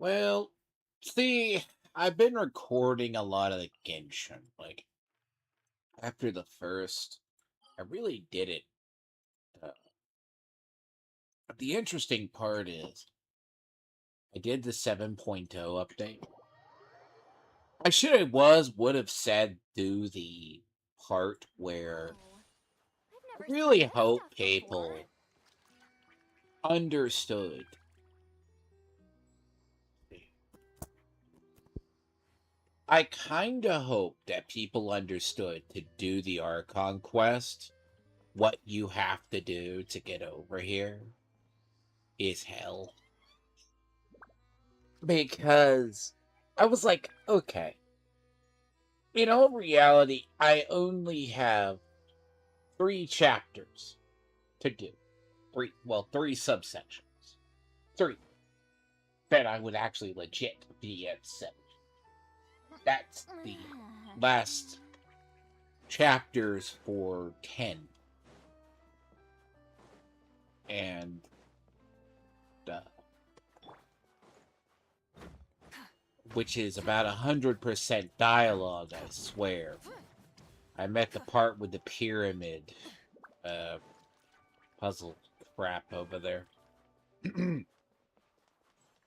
Well, see, I've been recording a lot of the Genshin. Like, after the first, I really did it. Uh, the interesting part is, I did the 7.0 update. I should have would have said do the part where Oh, I've I never seen really this hope stuff before. people understood. I kind of hope that people understood to do the Archon quest, what you have to do to get over here is hell. Because I was like, okay, in all reality, I only have 3 chapters to do. Three subsections. Three. That I would actually legit be at 7. That's the last chapters for 10. And uh, which is about 100% dialogue, I swear. I met the part with the pyramid uh, puzzle crap over there.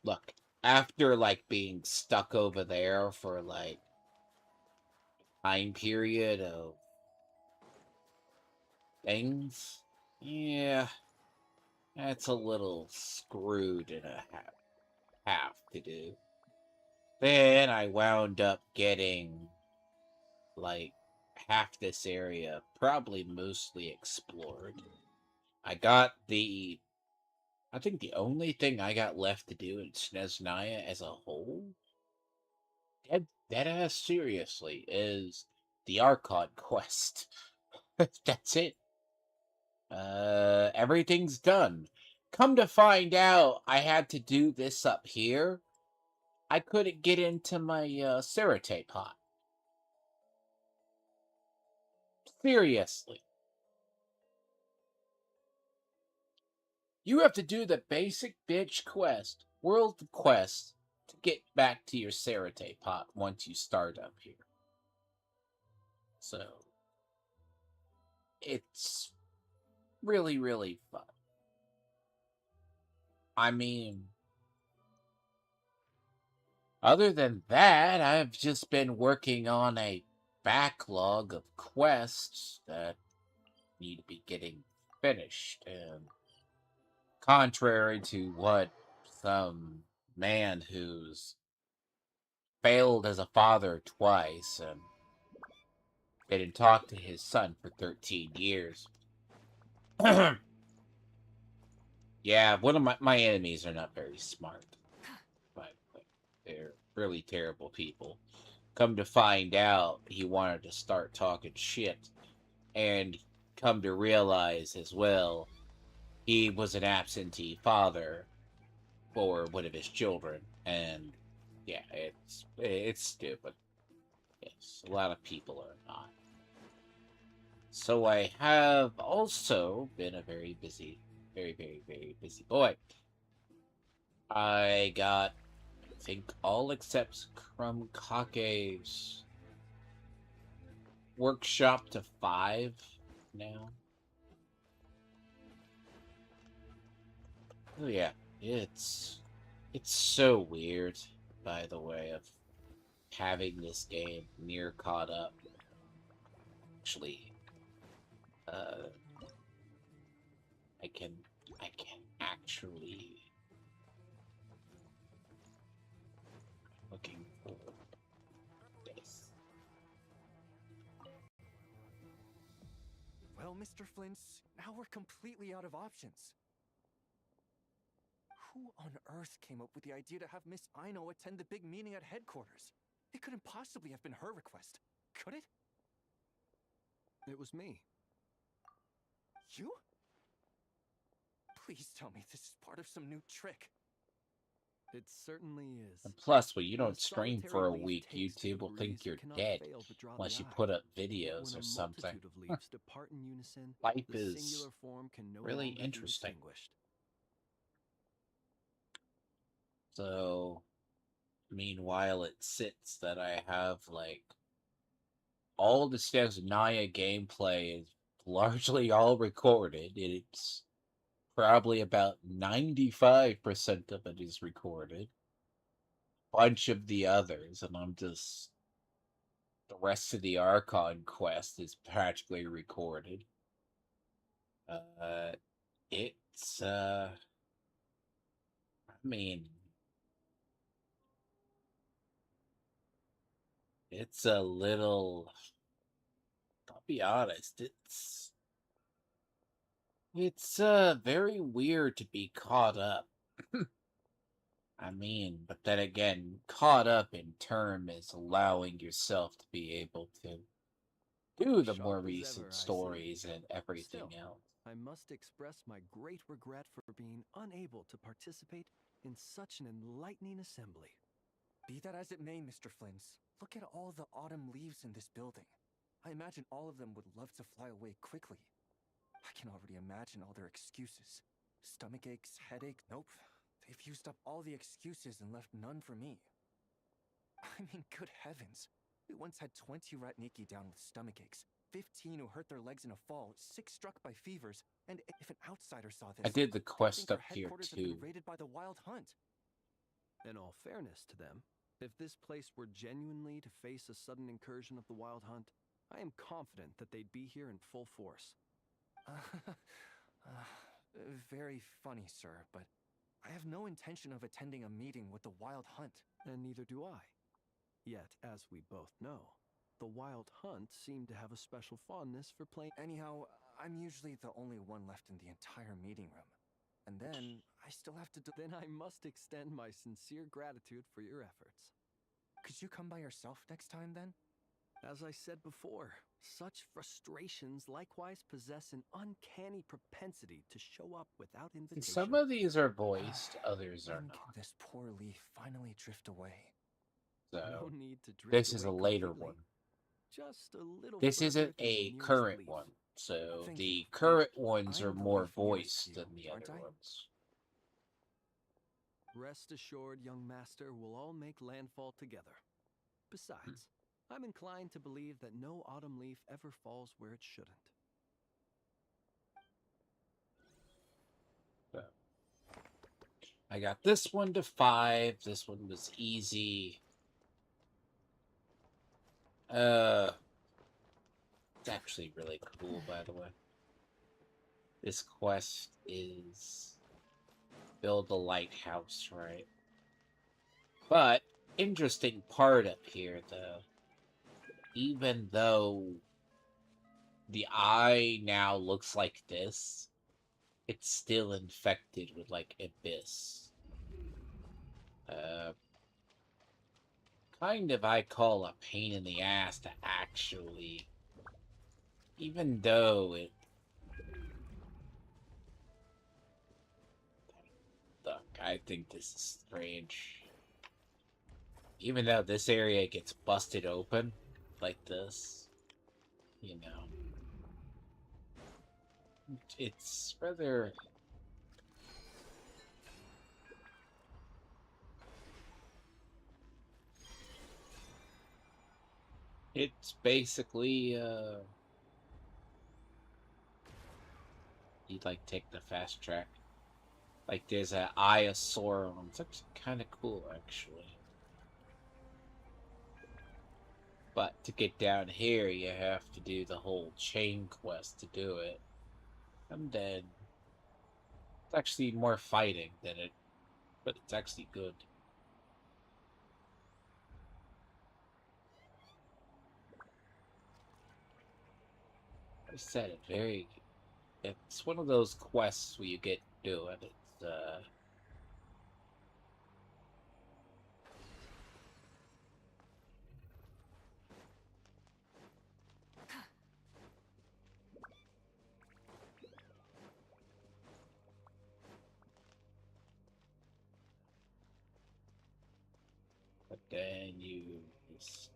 Look, after like being stuck over there for like time period of things, yeah, that's a little screwed and a half to do. Then I wound up getting like half this area probably mostly explored. I got I think the only thing I got left to do in Sneznaya as a whole, dead ass seriously, is the Archon quest. That's it. Everything's done. Come to find out, I had to do this up here. I couldn't get into my Cerate pot. Seriously. You have to do the basic bitch quest, world quest, to get back to your Cerate pot once you start up here. So, it's really, really fun. I mean, other than that, I've just been working on a backlog of quests that need to be getting finished. And contrary to what some man who's failed as a father twice and didn't talk to his son for 13 years. Yeah, one of my enemies are not very smart. But they're really terrible people. Come to find out, he wanted to start talking shit, and come to realize as well, he was an absentee father for one of his children, and yeah, it's stupid. Yes, a lot of people are not. So I have also been a very busy, very, very, very busy boy. I got, I think, all except Crumb Kake's workshop to 5 now. Oh yeah, it's so weird, by the way, of having this game near caught up. Actually, uh, I can I can actually looking for this. Well, Mr. Flint's, now we're completely out of options. Who on earth came up with the idea to have Miss Aino attend the big meeting at headquarters? It couldn't possibly have been her request, could it? It was me. You? Please tell me this is part of some new trick. It certainly is. And plus, when you When a don't stream for a solitary leaf week, takes to YouTube the will think breeze, it you're cannot dead fail to draw unless the you eye. put up Yet videos when or a something. multitude of leaves depart in unison, Life the is singular form can no really longer be interesting. distinguished. So meanwhile, it sits that I have, like, all the Sneznaya gameplay is largely all recorded. It's probably about 95% of it is recorded. Bunch of the others, and I'm just the rest of the Archon quest is practically recorded. It's I mean, it's a little. I'll be honest. It's very weird to be caught up. I mean, but then again, caught up in term is allowing yourself to be able to do the more Sharp as recent ever, I see. stories and everything Still, else. I must express my great regret for being unable to participate in such an enlightening assembly. Be that as it may, Mr. Flins, look at all the autumn leaves in this building. I imagine all of them would love to fly away quickly. I can already imagine all their excuses. Stomach aches, headache, nope. They've used up all the excuses and left none for me. I mean, good heavens. We once had 20 Ratniki down with stomach aches, 15 who hurt their legs in a fall, 6 struck by fevers, and if an outsider saw this, I did the they'd quest think our up here headquarters have been too. raided by the Wild Hunt. In all fairness to them, if this place were genuinely to face a sudden incursion of the Wild Hunt, I am confident that they'd be here in full force. Very funny, sir, but I have no intention of attending a meeting with the Wild Hunt. And neither do I. Yet, as we both know, the Wild Hunt seem to have a special fondness for playing. Anyhow, I'm usually the only one left in the entire meeting room. And then, I still have to Then I must extend my sincere gratitude for your efforts. Could you come by yourself next time, then? As I said before, such frustrations likewise possess an uncanny propensity to show up without invitation. Some of these are voiced, others are When not. can this poor leaf finally drift away? So No need to drift this is a away later completely. one. Just a little This further isn't to the a nearest current leaf. one. So Thank the you. current ones I'm are the more leaf nearest voiced you, than the aren't other I? ones. Rest assured, young master, we'll all make landfall together. Besides, I'm inclined to believe that no autumn leaf ever falls where it shouldn't. So I got this one to 5. This one was easy. It's actually really cool, by the way. This quest is build a lighthouse, right? But interesting part up here, though. Even though the eye now looks like this, it's still infected with, like, abyss. Kind of I call a pain in the ass to actually, even though it, look, I think this is strange. Even though this area gets busted open like this, you know, it's rather. It's basically, you'd like take the fast track. Like there's an Eye of Sauron. It's actually kind of cool, actually. But to get down here, you have to do the whole chain quest to do it. And then it's actually more fighting than it, but it's actually good. I said it very. It's one of those quests where you get to do it. It's but then you just.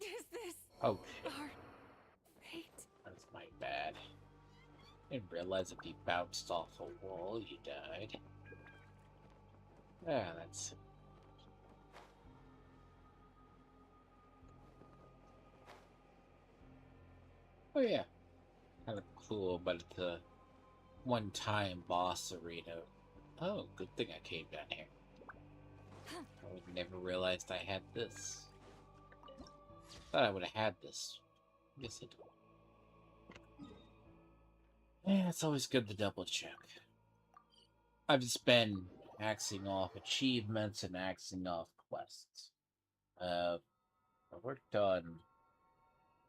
Is this Oh shit. our fate? That's my bad. Didn't realize if you bounced off a wall, you died. Yeah, that's. Oh yeah, kind of cool, but it's a one-time boss arena. Oh, good thing I came down here. I would never realized I had this. Thought I would have had this. Guess I don't. Yeah, it's always good to double check. I've just been axing off achievements and axing off quests. I worked on.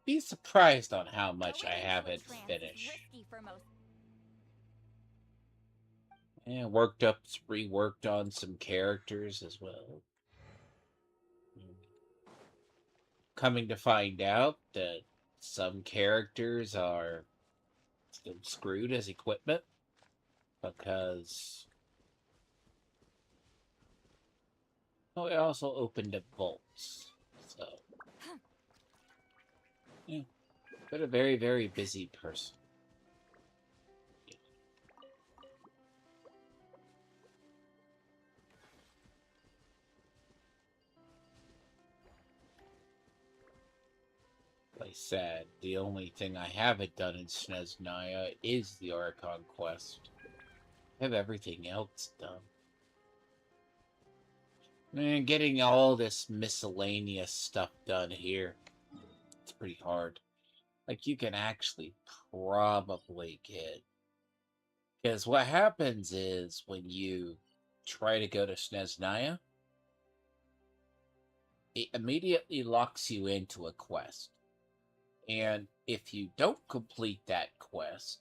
Be surprised on how much I Going into a haven't trance is finished. risky for most. And reworked on some characters as well. Coming to find out that some characters are still screwed as equipment because it also opened up vaults. So, yeah, but a very, very busy person. Like I said, the only thing I haven't done in Sneznaya is the Archon quest. I have everything else done. Man, getting all this miscellaneous stuff done here, it's pretty hard. Like, you can actually probably get... Because what happens is, when you try to go to Sneznaya, it immediately locks you into a quest. And if you don't complete that quest,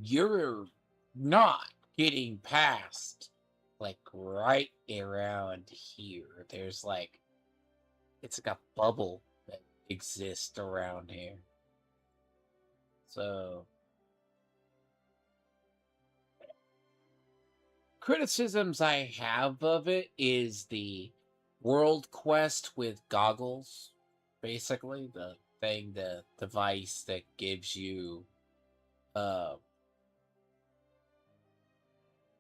you're not getting past, like, right around here. There's like, it's like a bubble that exists around here. So, criticisms I have of it is the world quest with goggles, basically the thing, the device that gives you, uh,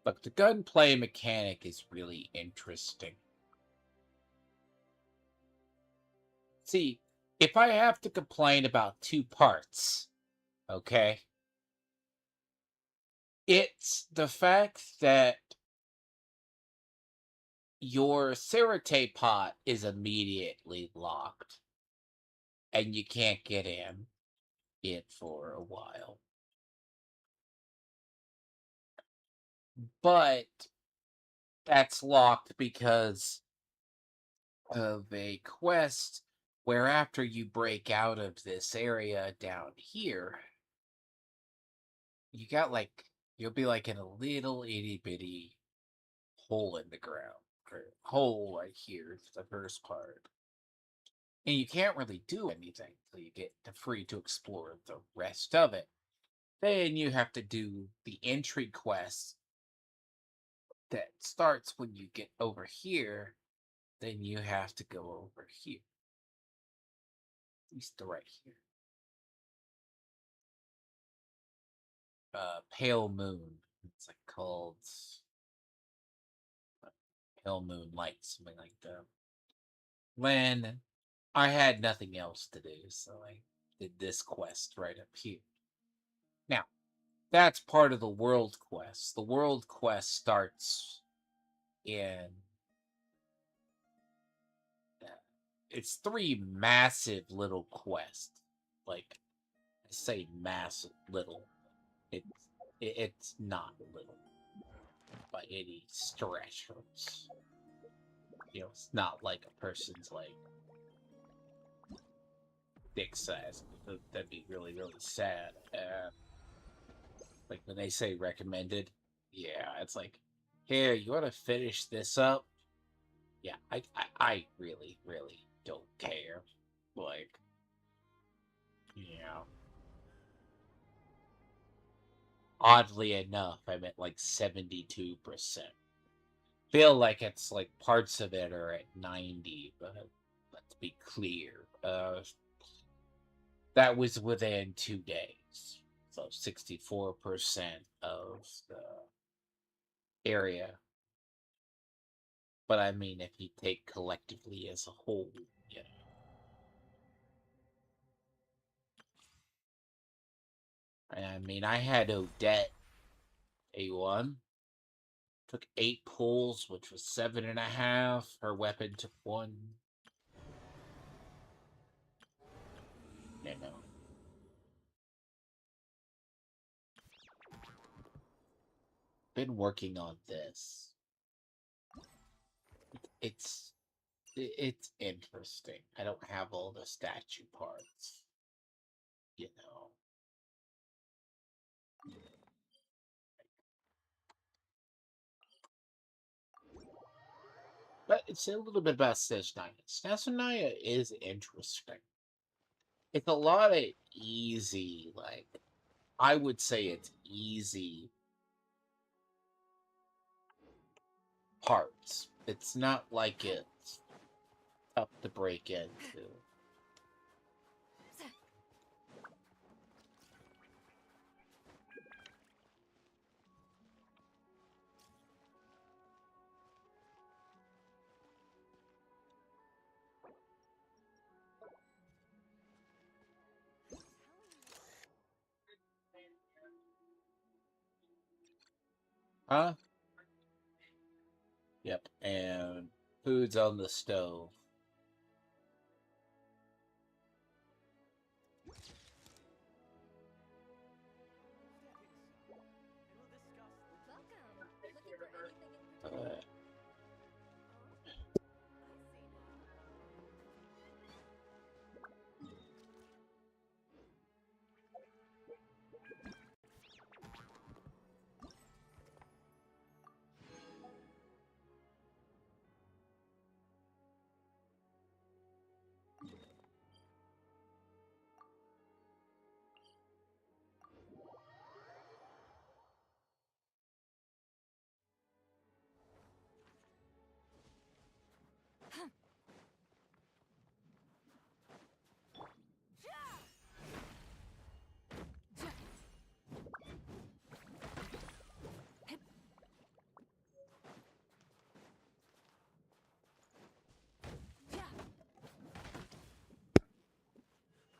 but the gunplay mechanic is really interesting. See, if I have to complain about two parts, okay, it's the fact that your Serite pot is immediately locked and you can't get in it for a while. But that's locked because of a quest where after you break out of this area down here, you got like, you'll be like in a little itty bitty hole in the ground. Or hole right here, the first part. And you can't really do anything until you get free to explore the rest of it. Then you have to do the entry quest that starts when you get over here. Then you have to go over here. At least the right here. Pale Moon. It's like called Pale Moon Light, something like that. When I had nothing else to do, so I did this quest right up here. Now, that's part of the world quest. The world quest starts in... it's three massive little quests. Like, I say massive little. It's it's not little by any stretch. It's not like a person's like dick size. That'd be really, really sad. Like when they say recommended, yeah, it's like, here, you want to finish this up? Yeah, I really, really don't care. Like, yeah. Oddly enough, I'm at like 72%. Feel like it's like parts of it are at 90, but let's be clear. That was within 2 days. So 64% of the area But I mean, if you take collectively as a whole, you know. And I mean, I had Odette A1. Took 8 pulls, which was 7.5. Her weapon took 1. You know. Been working on this. It's interesting. I don't have all the statue parts. You know. But it's a little bit about Sneznaya. Sneznaya is interesting. It's a lot of easy, like, I would say it's easy parts. It's not like it's tough to break into. Huh? Yep, and food's on the stove.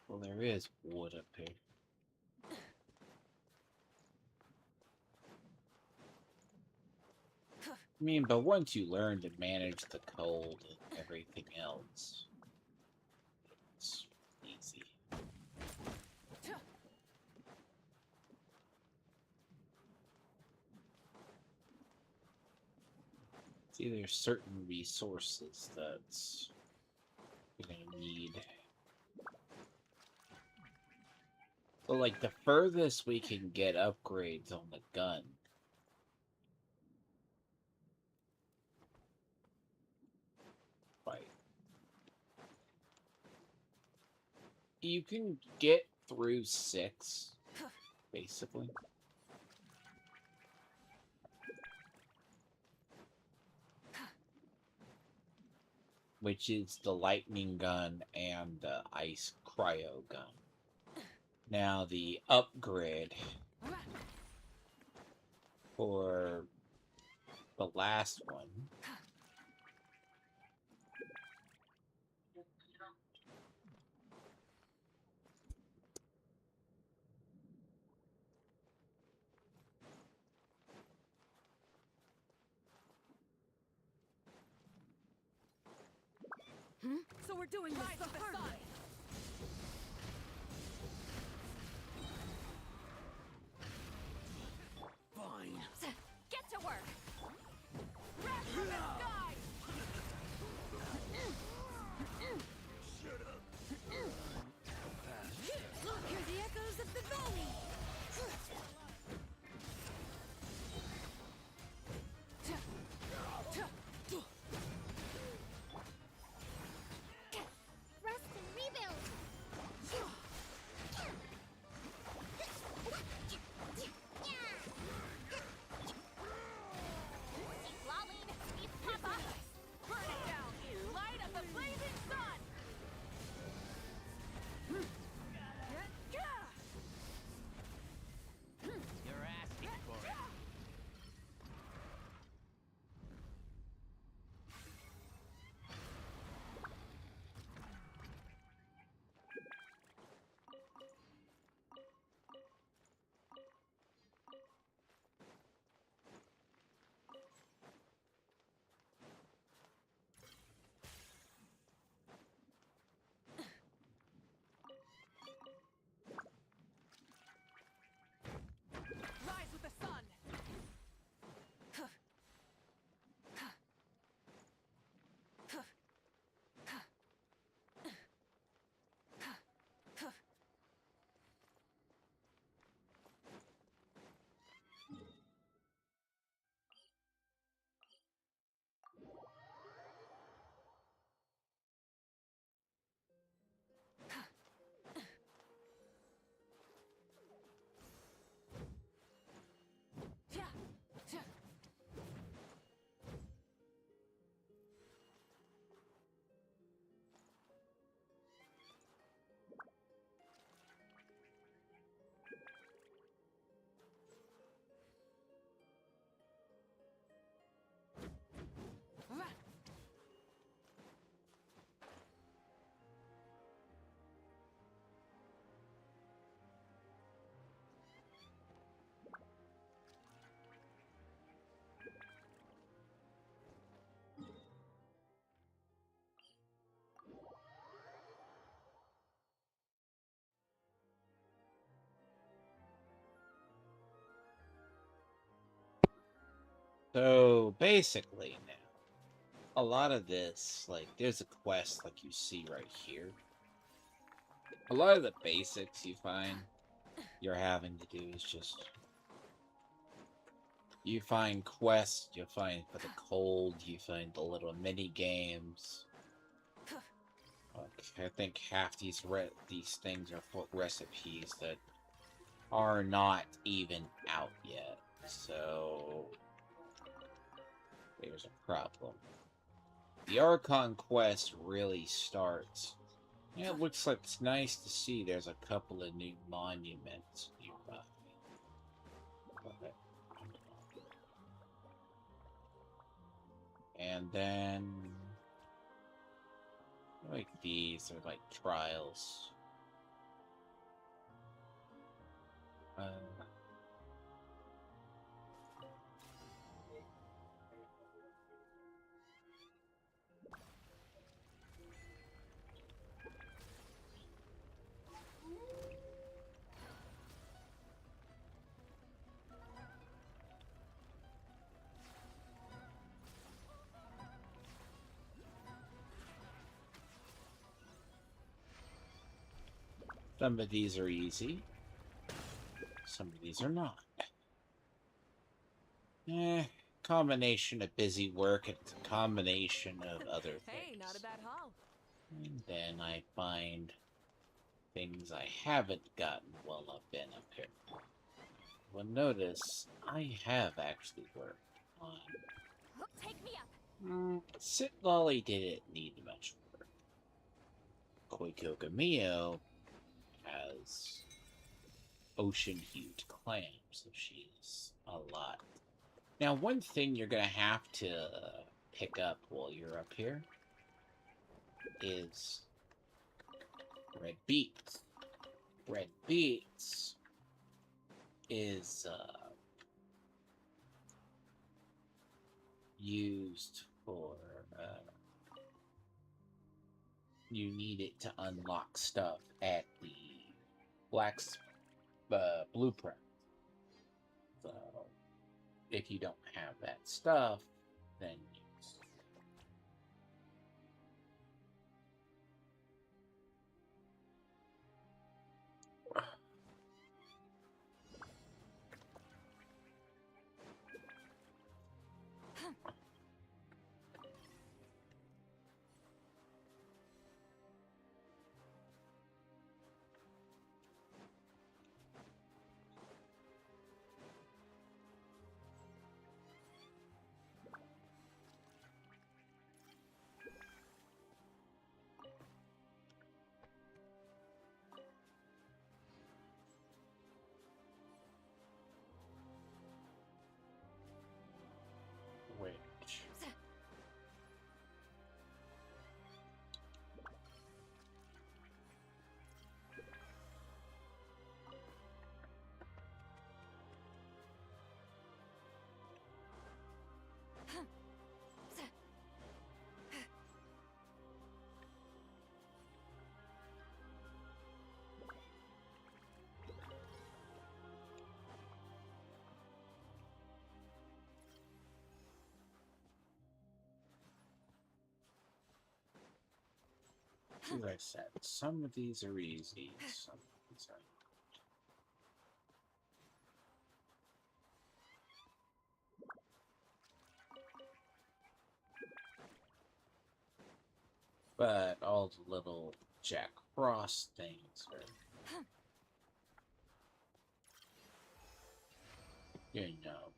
Well, there is wood up here. I mean, but once you learn to manage the cold and everything else, it's easy. See, there's certain resources that's you're gonna need. So, like, the furthest we can get upgrades on the gun. Right. You can get through 6, basically. Which is the lightning gun and the ice cryo gun. Now the upgrade for the last one So we're doing this the hard way. Fine. Get to work. Wrath from the sky. Hear the echoes of the valley. Rest in So basically now, a lot of this, like, there's a quest like you see right here. A lot of the basics you find you're having to do is just you find quests, you find for the cold, you find the little mini games. I think half these things are for recipes that are not even out yet, so there's a problem. The Archon quest really starts. Yeah, it looks like it's nice to see there's a couple of new monuments nearby. Okay. And then, like, these are like trials. Some of these are easy. Some of these are not. Combination of busy work and a combination of other things. Hey, not a bad haul. And then I find things I haven't gotten while I've been up here. Well, notice I have actually worked on. Take me up. Sit Lolly didn't need much work. Koikogamiyo has ocean-hued clams, so she's a lot. Now, one thing you're gonna have to pick up while you're up here is red beets. Red beets is used for you need it to unlock stuff at the Black's blueprint. So if you don't have that stuff, then which as I said, some of these are easy, some of these are not. But all the little Jack Frost things are, you know.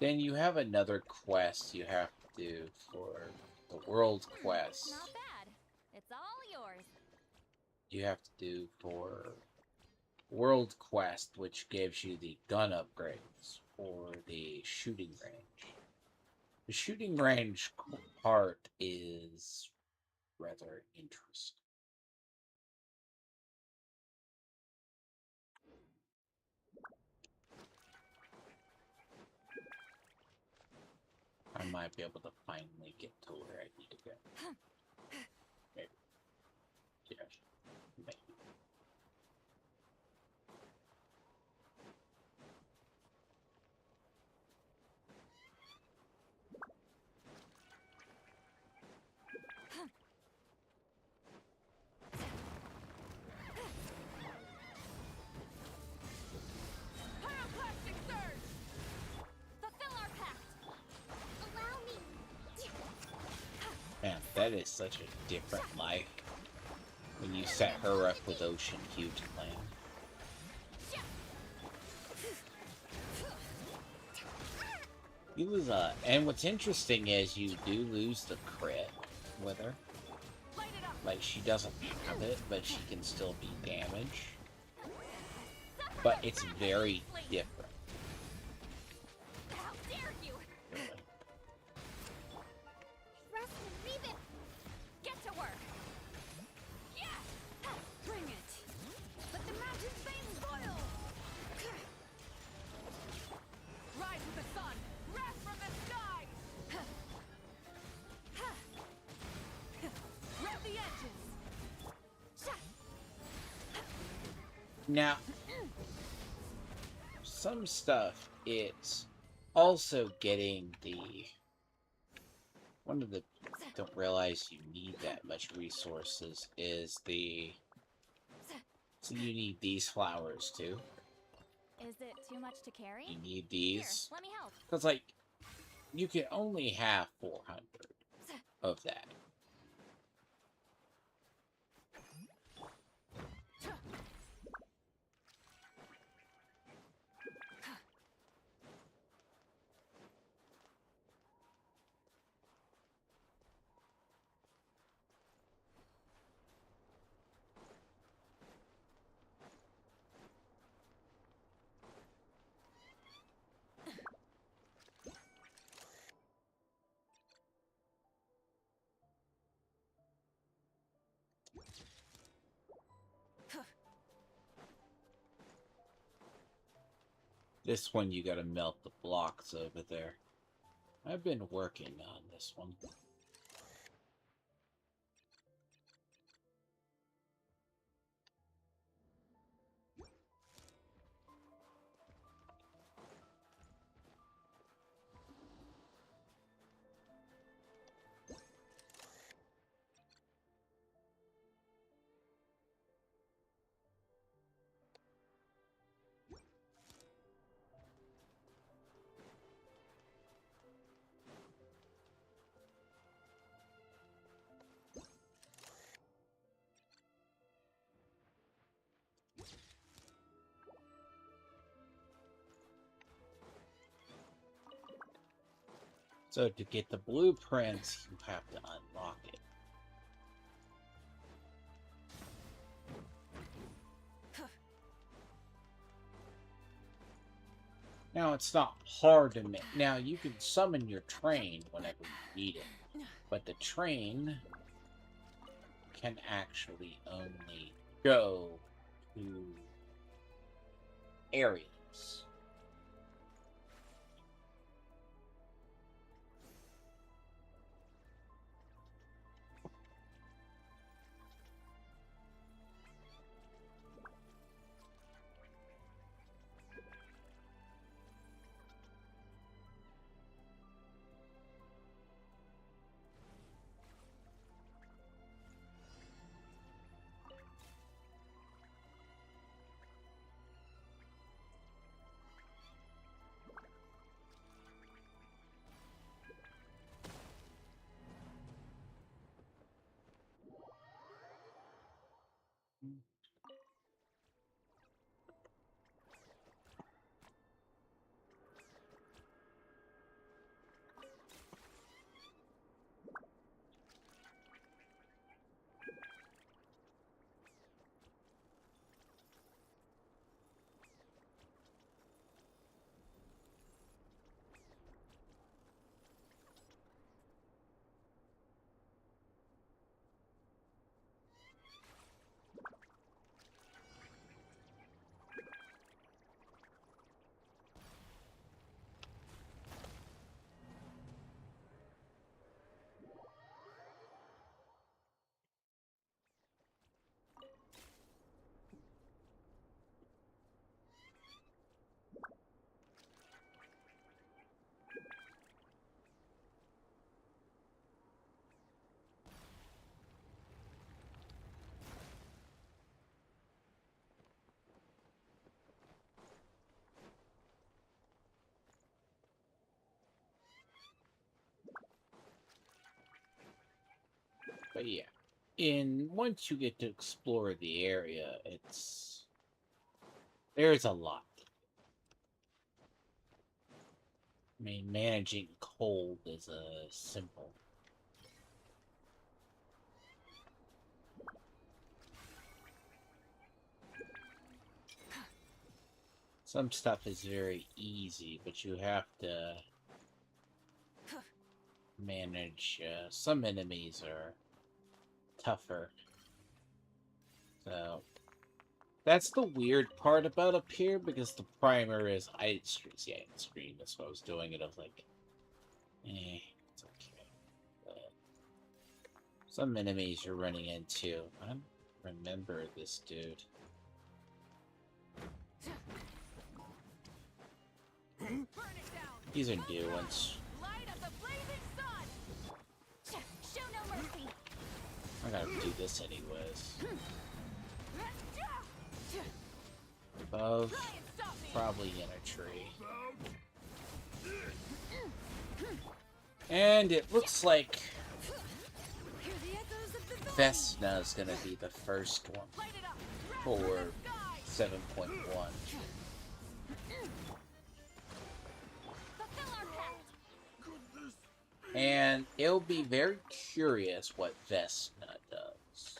Then you have another quest you have to do for the world quest. Not bad. It's all yours. You have to do for world quest, which gives you the gun upgrades for the shooting range. The shooting range part is rather interesting. I might be able to finally get to where I need to go. Maybe. Yeah, maybe. That is such a different life when you set her up with Ocean Q to land. You lose and what's interesting is you do lose the crit with her. Like, she doesn't have it, but she can still be damaged. But it's very different. How dare you! Really. Rest and leave it! Get to work! Yeah! Bring it! Let the mountain's veins boil! Rise with the sun! Wrath from the sky! Rev the engines! Now, some stuff, it's also getting the... One of the... Don't realize you need that much resources is the... So you need these flowers too. Is it too much to carry? You need Here, these. let me help. Because, like, you can only have 400 of that. This one, you gotta melt the blocks over there. I've been working on this one. So to get the blueprints, you have to unlock it. Now, it's not hard to make. Now, you can summon your train whenever you need it. But the train can actually only go to areas. But yeah, once you get to explore the area, there's a lot. I mean, managing cold is simple. Some stuff is very easy, but you have to manage. Some enemies are tougher. So that's the weird part about up here, because the primer is ice cream. That's what I was doing it. I was like, it's okay. But some enemies you're running into. I don't remember this dude. These are new ones. I gotta do this anyways. Above, probably in a tree. And it looks like Vesna's gonna be the first one for 7.1. And it'll be very curious what Vesna does.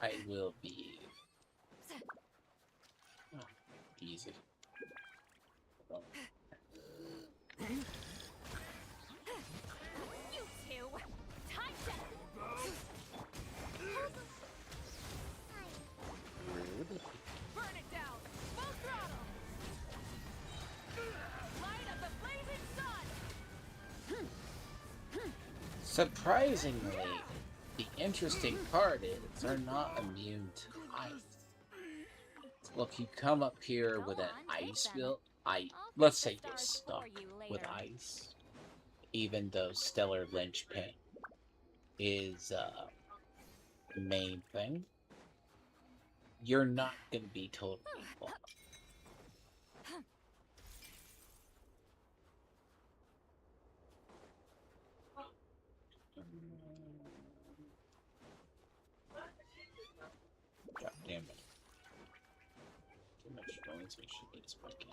I will be... Oh, easy. Oh. You two, time to Rude. burn it down. Full throttle. Light up the blazing sun. Surprisingly, the interesting part is they're not immune to ice. Look, you come up here with an ice build. Let's say you're stuck with ice. Even though Stellar Linchpin is the main thing, you're not gonna be totally fucked. God damn it. Too much noise, we should get this back in.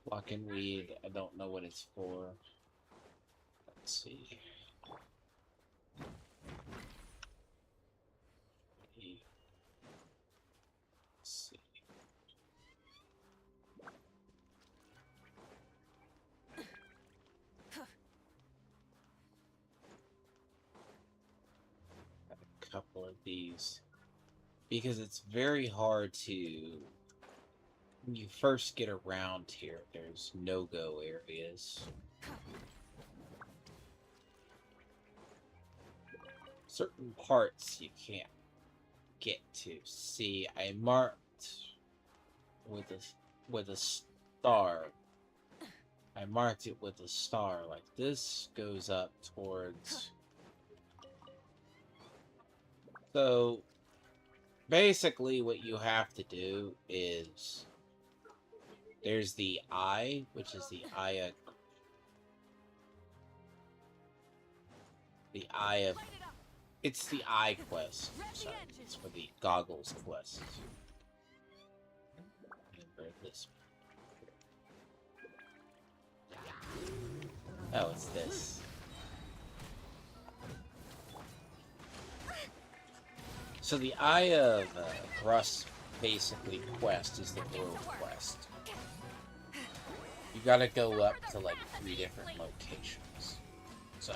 Block and weed, I don't know what it's for. Let's see. Let's see. A couple of these. Because it's very hard to... When you first get around here, there's no-go areas. Certain parts you can't get to. See, I marked with a star. I marked it with a star. Like, this goes up towards... So, basically what you have to do is... There's the eye, which is the eye of... The eye of... It's the eye quest. Sorry, it's for the goggles quest. Remember this. Oh, it's this. So the eye of Russ basically quest is the world quest. You gotta go up to like 3 different locations. So.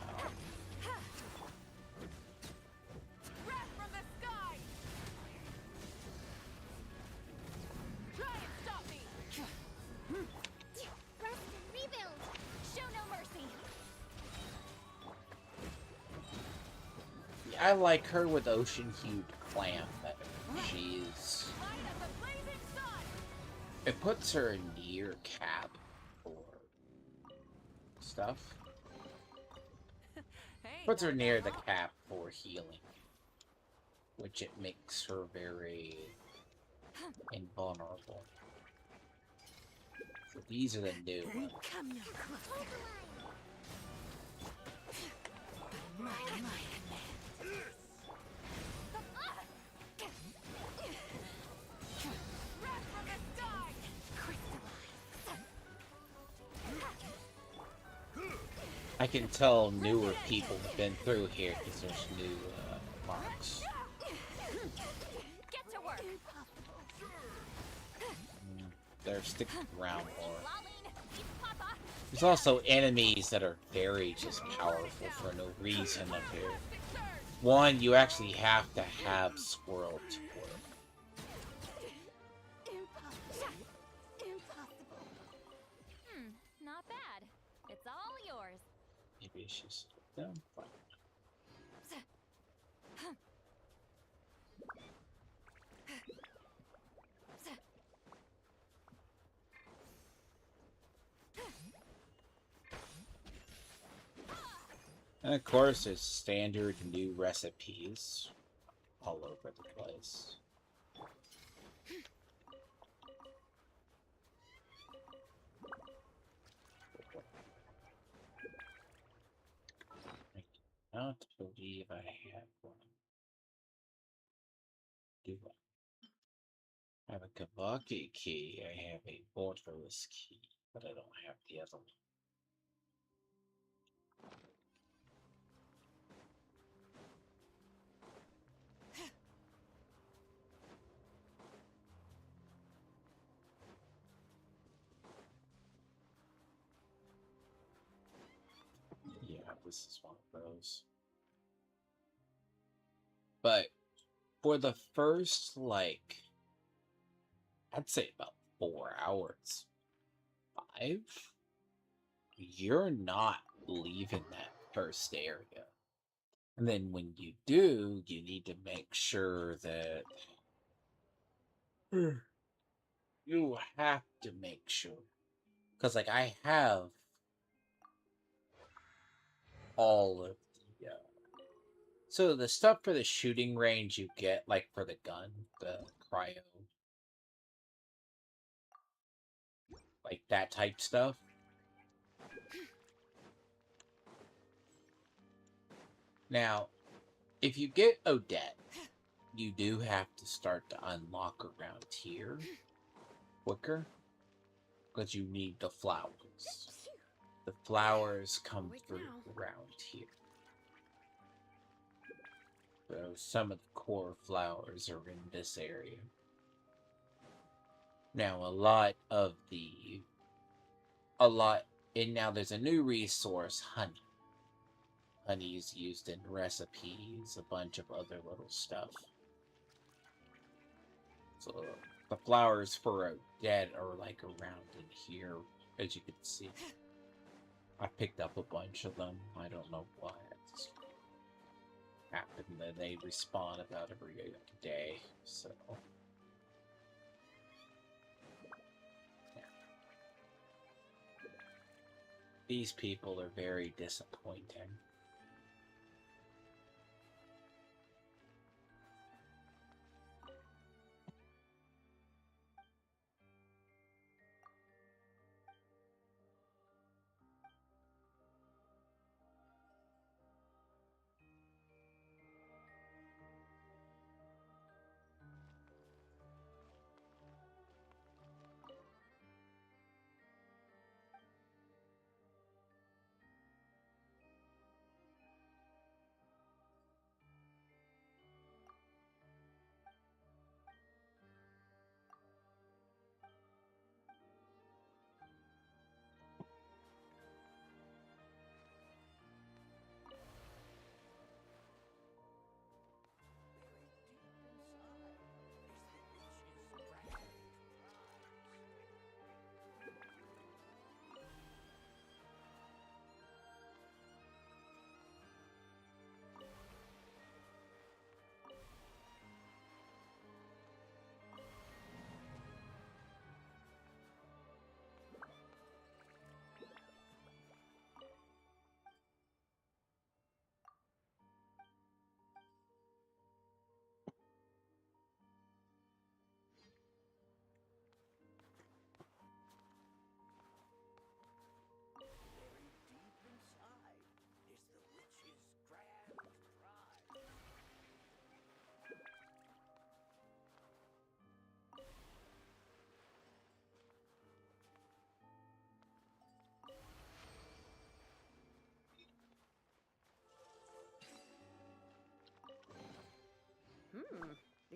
I like her with ocean-hued clam better. She's... It puts her near Cap for stuff. Puts her near the Cap for healing. Which it makes her very invulnerable. So these are the new ones. Come no closer. My I can tell newer people have been through here because there's new marks. Get to work. They're sticking around more. Lolling. Eat Papa. There's also enemies that are very just powerful for no reason up here. One, you actually have to have Squirrel to work. Impossible. Not bad. It's all yours. Maybe she's down. Fine. And of course, there's standard new recipes all over the place. I don't believe I have one. Do I have a Kabaki key? I have a borderless key, but I don't have the other one. Yeah, this is one of those. But for the first, like, I'd say about 4 hours, 5, you're not leaving that first area. And then when you do, you need to make sure that you have to make sure. Because, like, I have all of the. So the stuff for the shooting range you get, like for the gun, the cryo, like that type stuff. Now, if you get Odette, you do have to start to unlock around here quicker because you need the flowers. The flowers come through around here. So some of the core flowers are in this area. Now and now there's a new resource, honey. Honey is used in recipes, a bunch of other little stuff. So the flowers for Odette are like around in here, as you can see. I picked up a bunch of them. I don't know why. It's happened that they respawn about every day, so. Yeah. These people are very disappointing.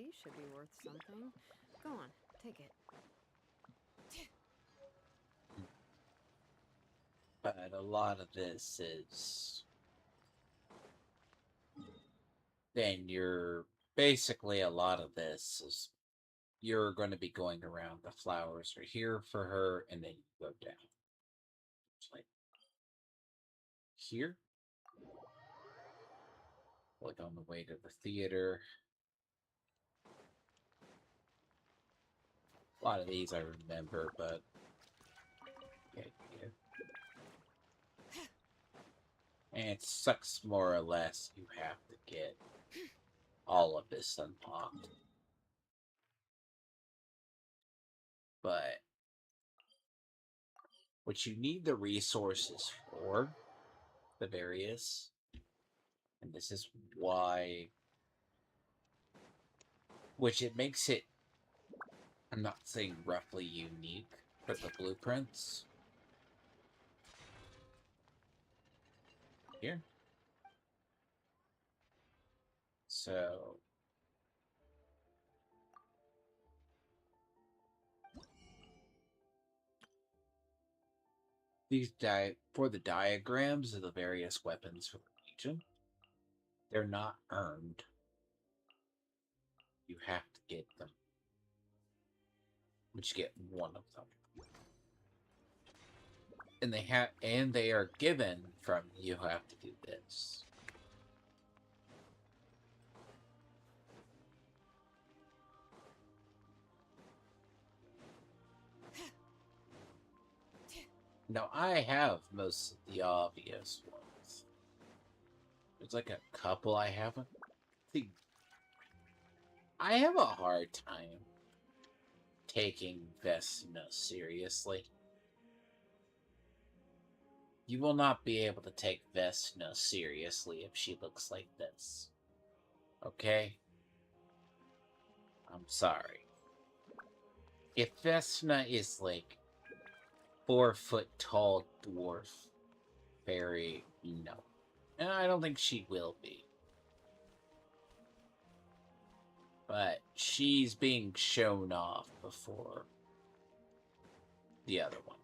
These should be worth something. Go on, take it. But a lot of this is... Then you're... Basically, a lot of this is... You're going to be going around. The flowers are here for her, and then you go down. It's like... Here? Like on the way to the theater. A lot of these I remember, but... Yeah. And it sucks more or less. You have to get all of this unlocked. But what you need the resources for, the various, and this is why, which it makes it, I'm not saying roughly unique, but the blueprints here. So these for the diagrams of the various weapons for the region, they're not earned. You have to get them. But you get one of them. And they are given from you have to do this. Now I have most of the obvious ones. There's like a couple I haven't. See, I have a hard time taking Vesna seriously. You will not be able to take Vesna seriously if she looks like this. Okay? I'm sorry. If Vesna is like 4-foot tall dwarf fairy, no. And I don't think she will be. But she's being shown off before the other one.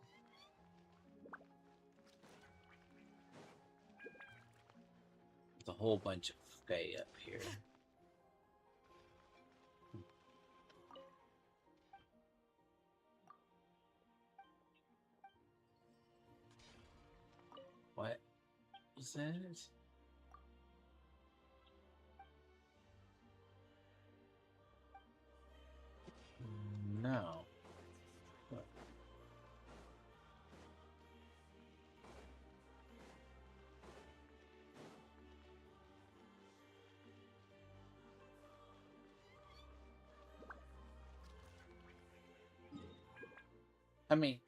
There's a whole bunch of Fae up here. What was that? No. What? I mean,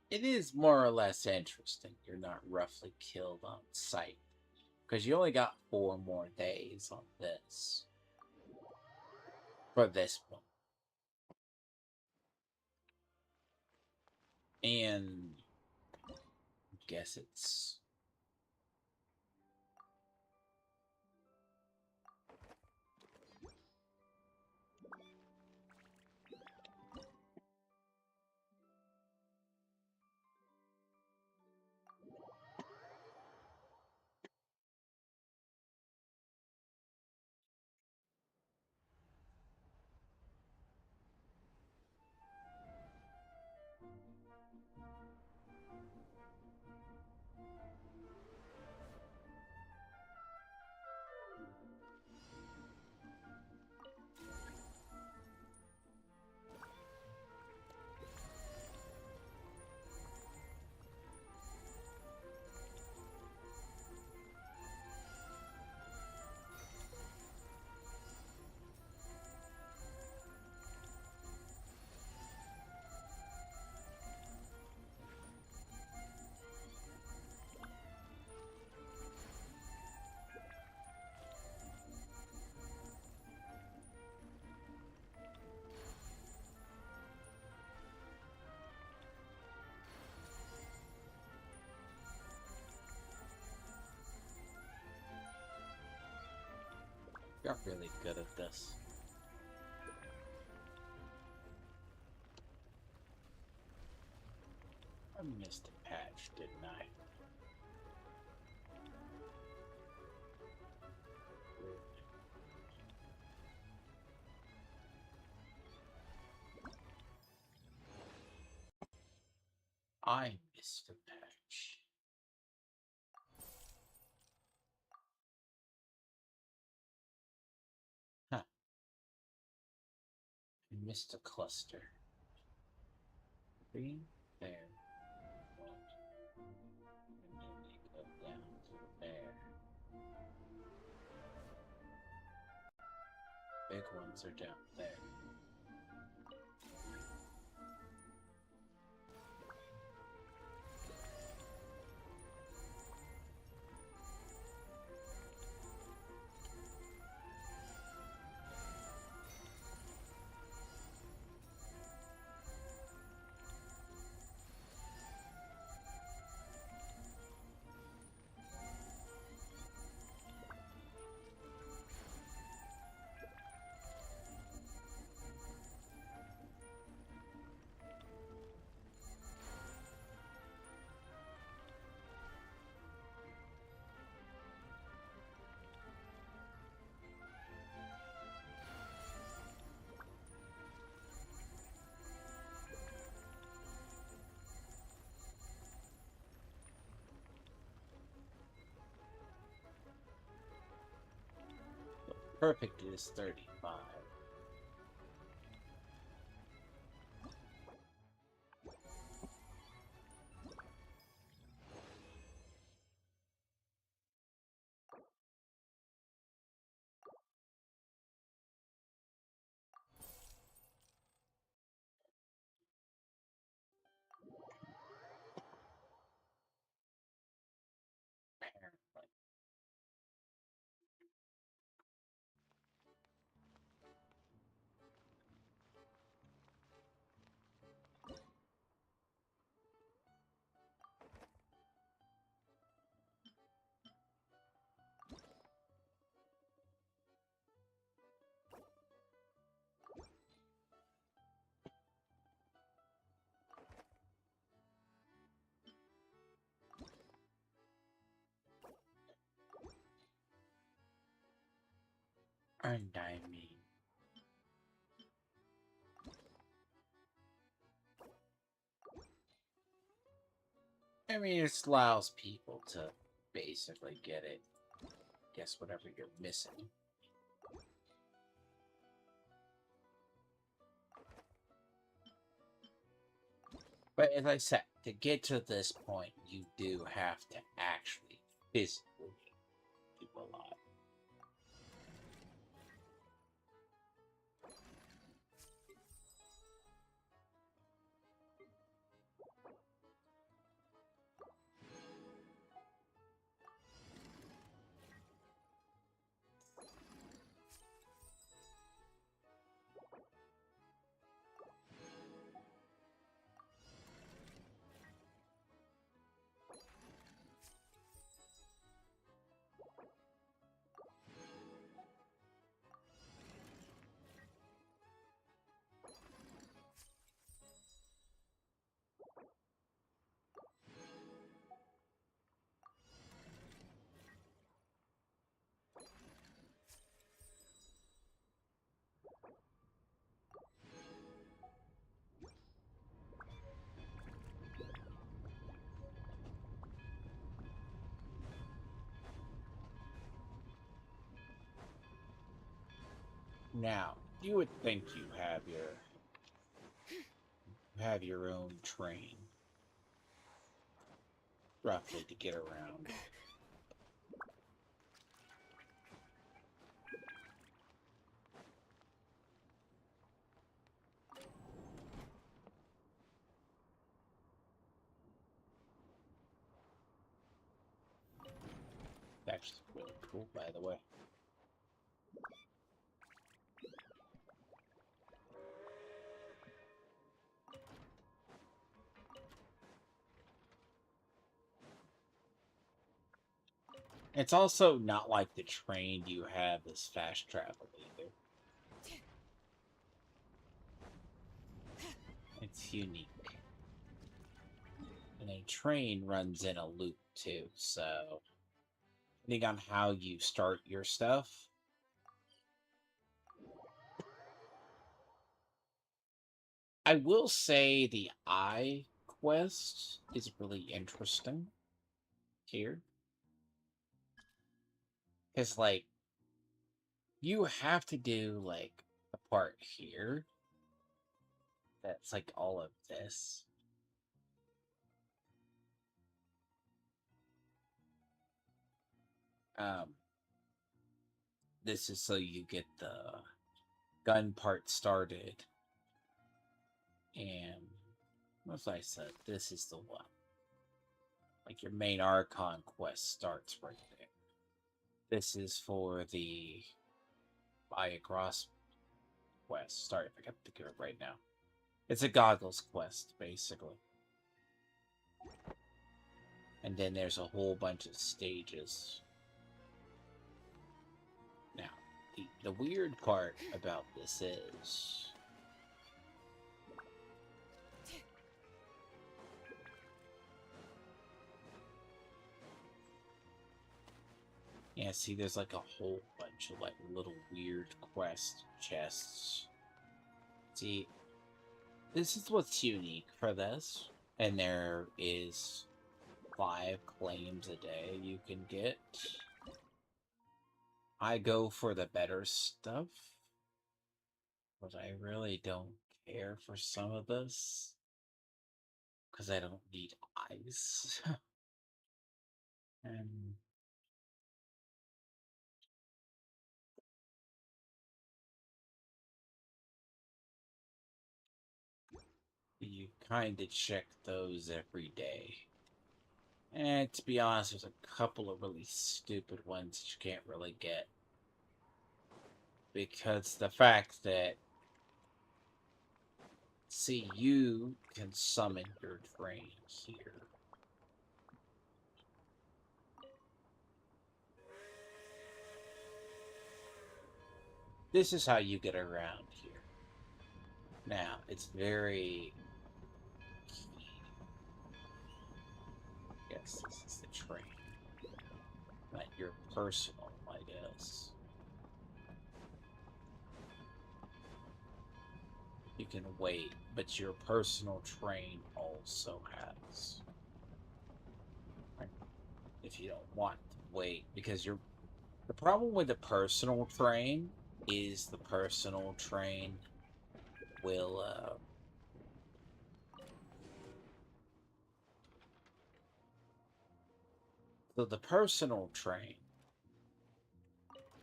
it is more or less interesting. You're not roughly killed on sight. Because you only got 4 more days on this. For this one. And I guess it's... Got really good at this. I missed a patch, didn't I? I missed a patch. Huh. I missed a cluster. 3 there. 1. And then they go down to there. Big ones are down there. Perfect is 35. Apparently. And I mean, it allows people to basically get it. Guess whatever you're missing. But as I said, to get to this point, you do have to actually physically do a lot. Now, you would think you have your own train, roughly, to get around. That's really cool, by the way. It's also not like the train you have is fast travel either. It's unique. train runs in a loop too, so depending on how you start your stuff. I will say the eye quest is really interesting here. Because, like, you have to do, like, a part here. That's, like, all of this. This is so you get the gun part started. And, as I said, this is the one. Like, your main archon quest starts right there. This is for the buy a cross quest. Sorry if I can't think of it right now. It's a goggles quest, basically. And then there's a whole bunch of stages. Now, the weird part about this is... Yeah, see, there's like a whole bunch of like little weird quest chests. See, this is what's unique for this. And there is 5 claims a day you can get. I go for the better stuff. But I really don't care for some of this. Because I don't need eyes. And you kind of check those every day. And to be honest, there's a couple of really stupid ones that you can't really get. Because the fact that, see, you can summon your train here. This is how you get around here. Now, it's very... Yes, this is the train. Not your personal, I guess. You can wait, but your personal train also has. If you don't want to wait, because you're... The problem with the personal train is the personal train will, So the personal train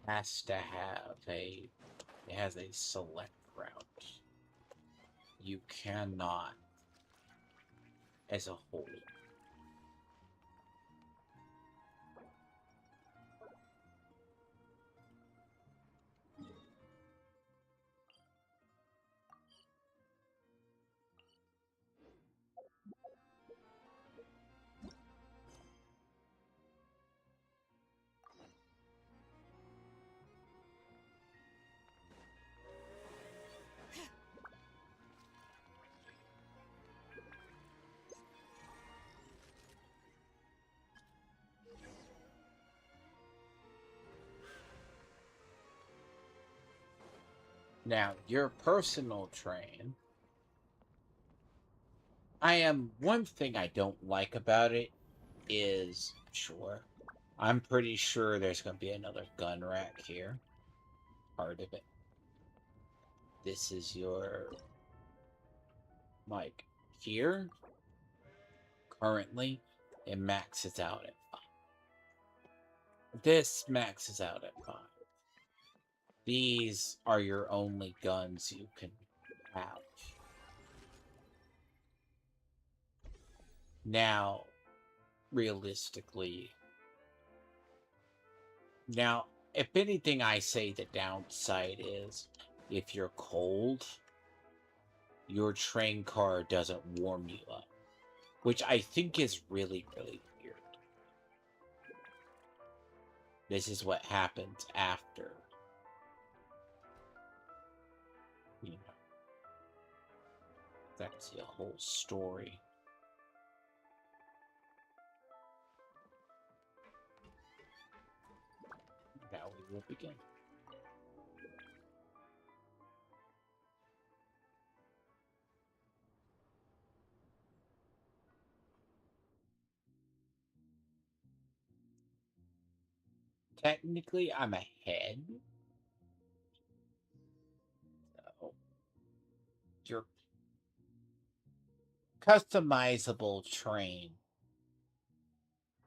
has to have a... It has a select route. You cannot, as a whole. Now, your personal train... One thing I don't like about it is... Sure. I'm pretty sure there's going to be another gun rack here. Part of it. This is your... Like, here... Currently, it maxes out at 5. This maxes out at 5. These are your only guns you can have. Now, realistically... Now, if anything, I say the downside is, if you're cold, your train car doesn't warm you up. Which I think is really, really weird. This is what happens after. You know. That's a whole story. will begin. Technically, I'm ahead. So, your customizable train.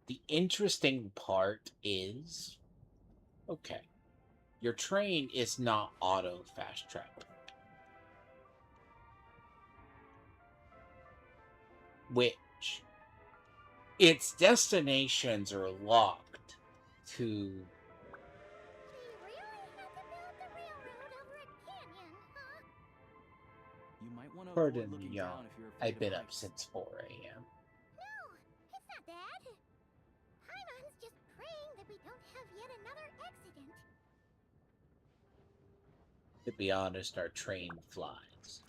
The interesting part is, okay, your train is not auto fast travel, which its destinations are locked to. They really had to build the railroad over a canyon, huh? You might want to avoid Pardon looking me, down y'all. if you're afraid I've of been up heights. since 4 a.m. No, it's not that. Paimon's just praying that we don't have yet another accident. To be honest, our train flies.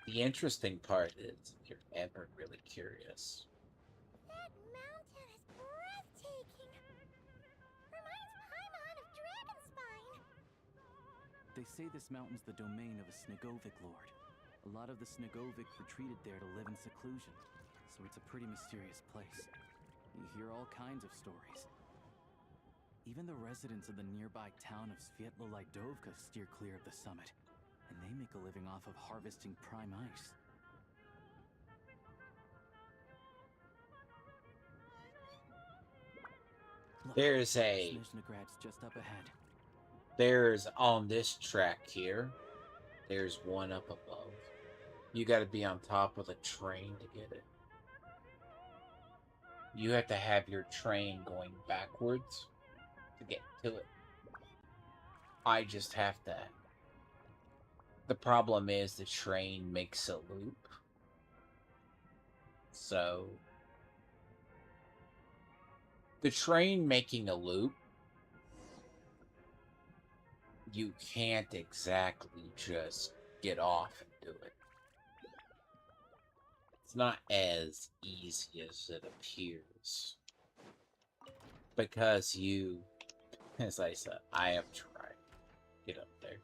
The interesting part is, if you're ever really curious, That mountain is breathtaking. Reminds Paimon of Dragonspine. They say this mountain's the domain of a Snegovic lord. A lot of the Snegovic retreated there to live in seclusion, so it's a pretty mysterious place. You hear all kinds of stories. Even the residents of the nearby town of Svietlolaidovka steer clear of the summit, and they make a living off of harvesting prime ice. Look, there's Sneznagrad's just up ahead. on this track here, there's one up above. You got to be on top of the train to get it. You have to have your train going backwards to get to it. I just have to. The problem is the train makes a loop. So, the train making a loop, you can't exactly just get off and do it. It's not as easy as it appears. Because you, as I said, I have tried. Get up there.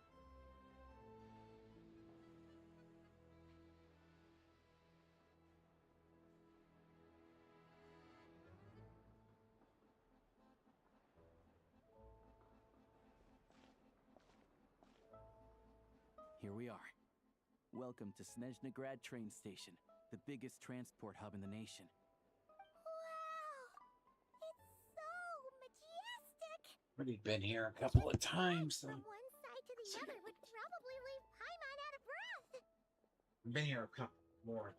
Here we are. Welcome to Sneznograd train station, the biggest transport hub in the nation. Wow! It's so majestic! Already been here a couple of times, though. From one side to the other would probably leave Paimon out of breath. I've been here a couple more.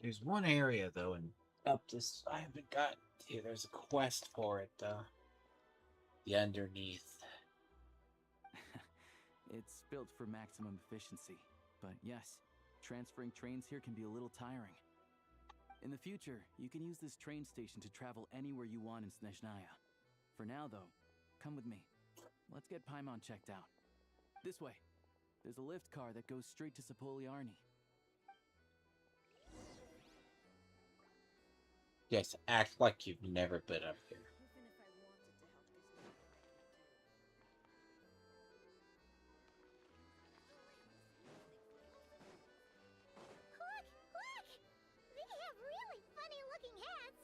There's one area though, and up this I haven't got to. There's a quest for it though. The underneath. It's built for maximum efficiency, but yes, transferring trains here can be a little tiring. In the future, you can use this train station to travel anywhere you want in Sneznaya. For now, though, come with me. Let's get Paimon checked out. This way. There's a lift car that goes straight to Sapoliarni. Yes, act like you've never been up here. Even if I wanted to help, there's no Look! Look! They have really funny-looking heads.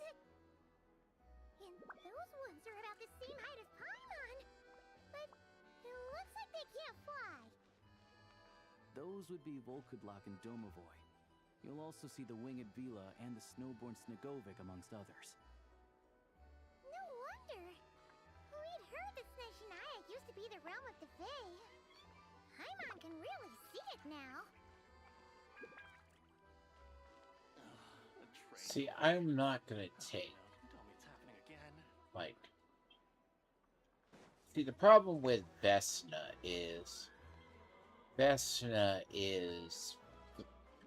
And those ones are about the same height as Paimon. But it looks like they can't fly. Those would be Volkudlak and Domovoy. You'll also see the winged Vila and the snowborn Snegovic amongst others. No wonder. We'd heard that Sneznaya used to be the realm of the Fae. Paimon can really see it now. See, I'm not gonna take like. See, the problem with Vesna is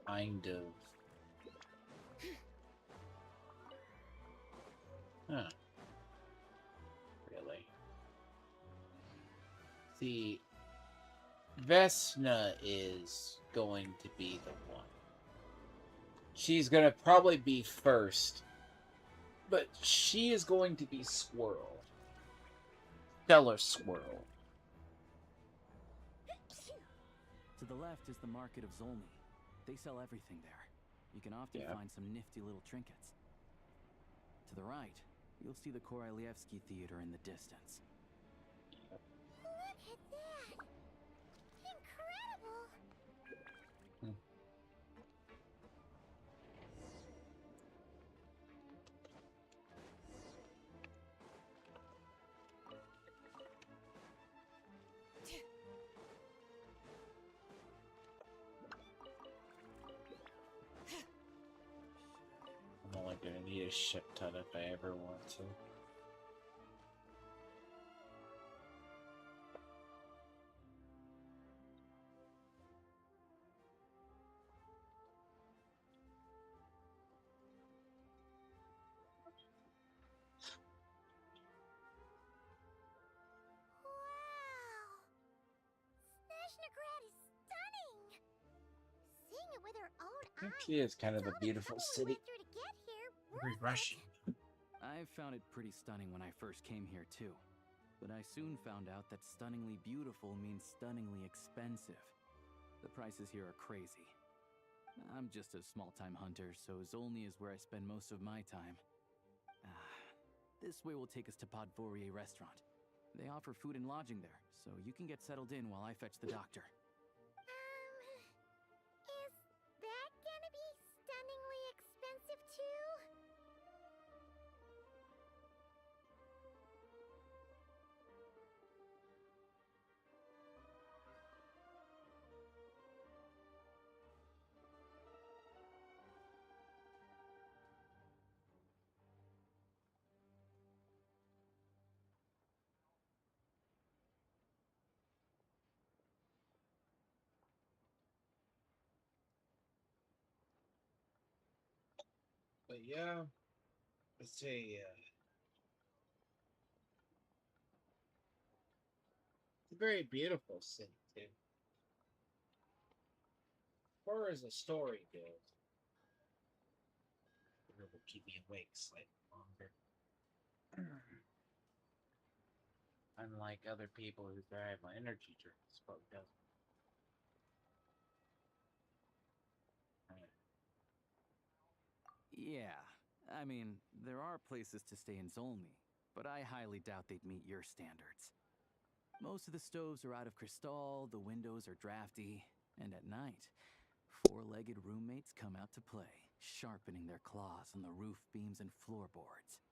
kind of. Huh. Really? See, Vesna is going to be the one. She's gonna probably be first, but she is going to be Swirl. Stellar Swirl. To the left is the Market of Zolny. They sell everything there. You can often find some nifty little trinkets. To the right, you'll see the Korolievsky Theater in the distance. Look at that! Incredible! I'm only gonna need a shit ton if I ever want to. Wow! Snezhnegrad is stunning! Seeing it with her own eyes. Actually, it's kind of a beautiful city. Went through to get here. Very rushing. I found it pretty stunning when I first came here too. But I soon found out that stunningly beautiful means stunningly expensive. The prices here are crazy. I'm just a small-time hunter, so Zolny is where I spend most of my time. This way will take us to Podvorier Restaurant. They offer food and lodging there, so you can get settled in while I fetch the doctor. Is that gonna be stunningly expensive too? But yeah, it's a very beautiful city too. As far as the story goes, it will keep me awake slightly longer. Unlike other people who drive my energy drinks, but it doesn't. Yeah, I mean, there are places to stay in Zolny, but I highly doubt they'd meet your standards. Most of the stoves are out of crystal, the windows are drafty, and at night, four-legged roommates come out to play, sharpening their claws on the roof beams and floorboards.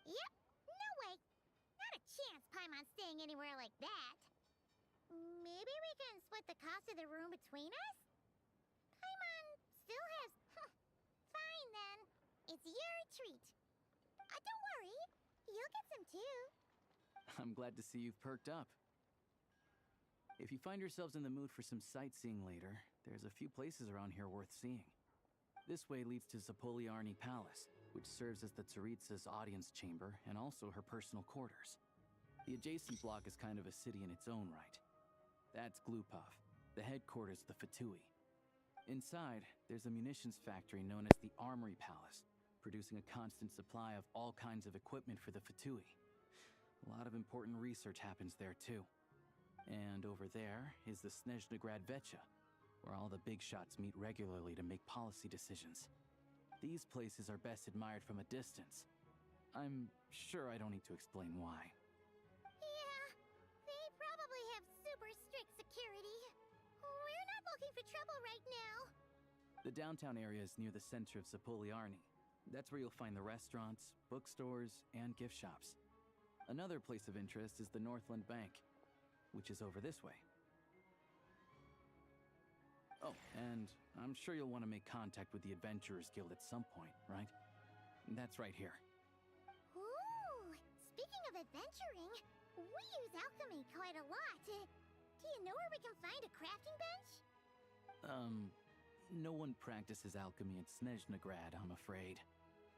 Yep, no way. Not a chance Paimon's staying anywhere like that. Maybe we can split the cost of the room between us? Paimon still has fine awesome too. I'm glad to see you've perked up. If you find yourselves in the mood for some sightseeing later, there's a few places around here worth seeing. This way leads to Zapoliarny Palace, which serves as the Tsaritsa's audience chamber and also her personal quarters. The adjacent block is kind of a city in its own right. That's Glupov, the headquarters of the Fatui. Inside, there's a munitions factory known as the Armory Palace, producing a constant supply of all kinds of equipment for the Fatui. A lot of important research happens there too. And over there is the Sneznaya Vecha, where all the big shots meet regularly to make policy decisions. These places are best admired from a distance. I'm sure I don't need to explain why. Yeah, they probably have super strict security. We're not looking for trouble right now. The downtown area is near the center of Zapoliarny. That's where you'll find the restaurants, bookstores, and gift shops. Another place of interest is the Northland Bank, which is over this way. Oh, and I'm sure you'll want to make contact with the Adventurers Guild at some point, right? That's right here. Ooh, speaking of adventuring, we use alchemy quite a lot. Do you know where we can find a crafting bench? No one practices alchemy at Sneznaya, I'm afraid.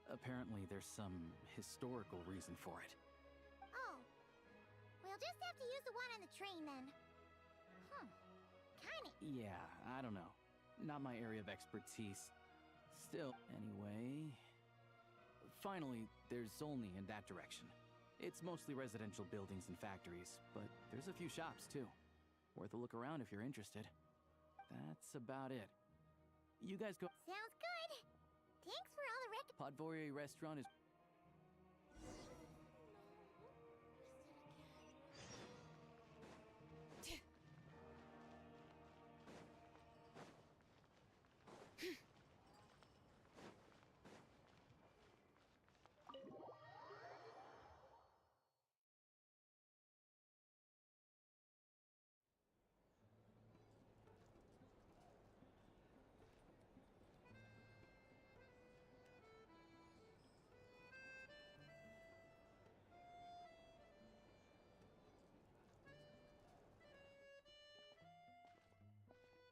Apparently there's some historical reason for it. Oh, we'll just have to use the one on the train then. Kinda. Yeah, I don't know. Not my area of expertise. Still, anyway... Finally, there's Zolny in that direction. It's mostly residential buildings and factories, but there's a few shops too. Worth a look around if you're interested. That's about it. You guys go... Sounds good. Thanks for all the Podvorye restaurant is...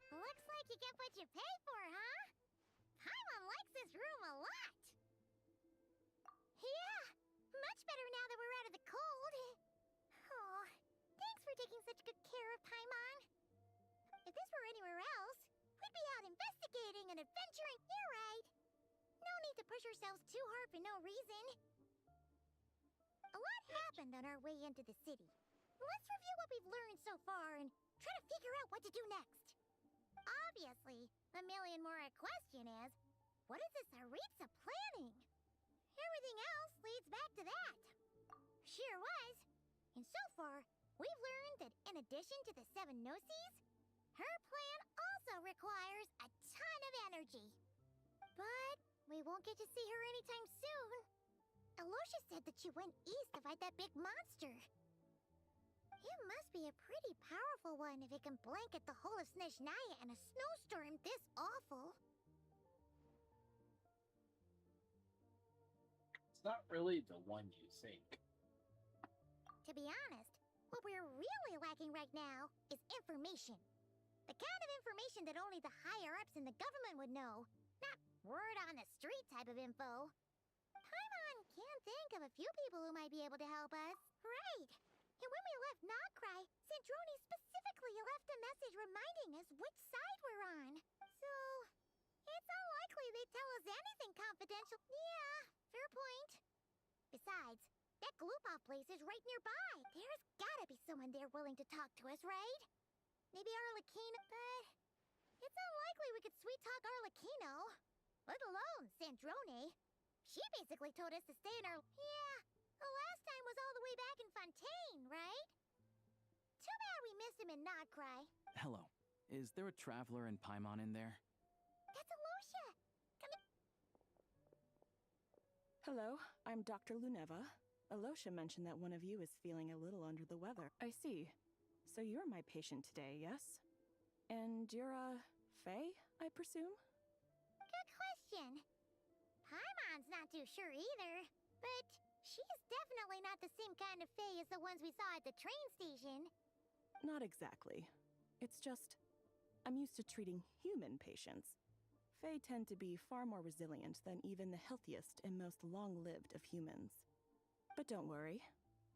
Looks like you get what you pay for, huh? Paimon likes this room a lot. Yeah, much better now that we're out of the cold. Oh, thanks for taking such good care of Paimon. If this were anywhere else, we'd be out investigating and adventuring. You're right. No need to push ourselves too hard for no reason. A lot happened on our way into the city. Let's review what we've learned so far and try to figure out what to do next. Obviously, the million-more question is, what is this Tsaritsa planning? Everything else leads back to that. Sure was. And so far, we've learned that in addition to the 7 Gnosis, her plan also requires a ton of energy. But we won't get to see her anytime soon. Alosha said that she went east to fight that big monster. It must be a pretty powerful one if it can blanket the whole of Sneznaya in a snowstorm this awful. It's not really the one you think. To be honest, what we're really lacking right now is information. The kind of information that only the higher-ups in the government would know, not word-on-the-street type of info. Paimon can think of a few people who might be able to help us. Right. And when we left Nagrai, Sandrone specifically left a message reminding us which side we're on. So, it's unlikely they'd tell us anything confidential. Yeah, fair point. Besides, that Glupov place is right nearby. There's gotta be someone there willing to talk to us, right? Maybe Arlecchino, but it's unlikely we could sweet-talk Arlecchino. Let alone Sandrone. She basically told us to stay in our... Yeah, the last time was all the way back in Fontaine, right? Too bad we missed him in Nagrai. Hello. Is there a traveler in Paimon in there? That's Alosha. Come in. Hello, I'm Dr. Luneva. Alosha mentioned that one of you is feeling a little under the weather. I see. So you're my patient today, yes? And you're Faye, I presume? Good question. Paimon's not too sure either, but She's definitely not the same kind of Fae as the ones we saw at the train station. Not exactly. It's just, I'm used to treating human patients. Fae tend to be far more resilient than even the healthiest and most long-lived of humans. But don't worry,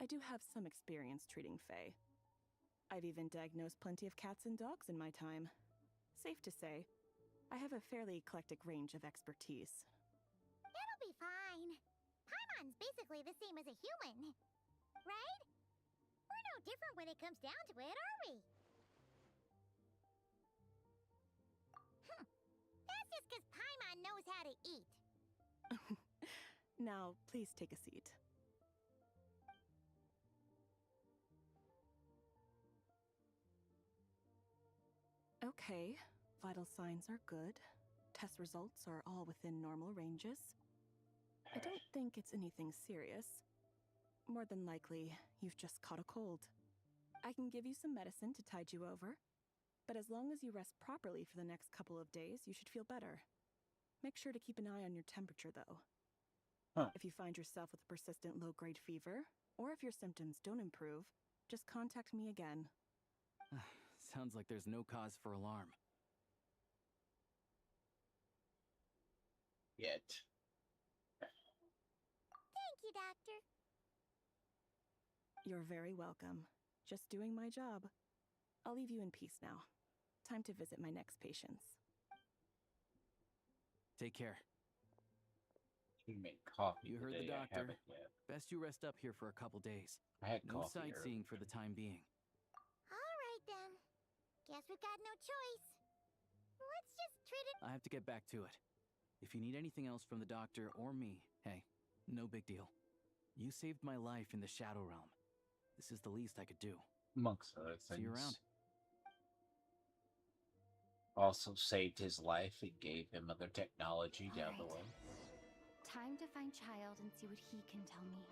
I do have some experience treating Fae. I've even diagnosed plenty of cats and dogs in my time. Safe to say, I have a fairly eclectic range of expertise. It'll be fine. Paimon's basically the same as a human. Right? We're no different when it comes down to it, are we? That's just because Paimon knows how to eat. Now, please take a seat. Okay, vital signs are good. Test results are all within normal ranges. I don't think it's anything serious. More than likely, you've just caught a cold. I can give you some medicine to tide you over, but as long as you rest properly for the next couple of days, you should feel better. Make sure to keep an eye on your temperature, though. If you find yourself with a persistent low-grade fever, or if your symptoms don't improve, just contact me again. Sounds like there's no cause for alarm. Yet. Thank you, Doctor. You're very welcome. Just doing my job. I'll leave you in peace now. Time to visit my next patients. Take care. He made coffee. You heard the today. I doctor. haven't yet. Best you rest up here for a couple days. I had No coffee sightseeing earlier. for the time being. All right, then. Guess we've got no choice. Let's just treat it. I have to get back to it. If you need anything else from the doctor or me, hey, no big deal. You saved my life in the Shadow Realm. This is the least I could do. Amongst other things. See you around. Also saved his life and gave him other technology down the way. Time to find Child and see what he can tell me.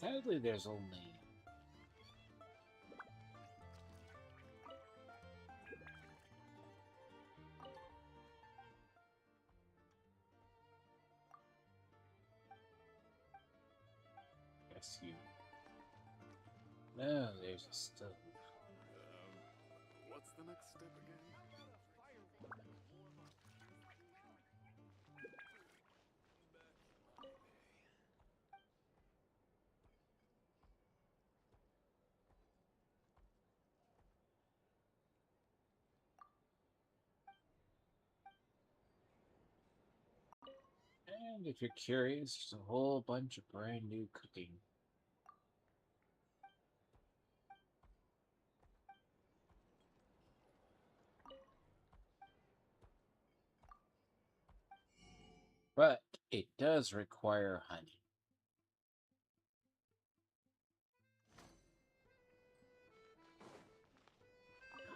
Sadly, there's only... Guess you... No, there's a stove. What's the next step again? And if you're curious, there's a whole bunch of brand new cooking. But it does require honey.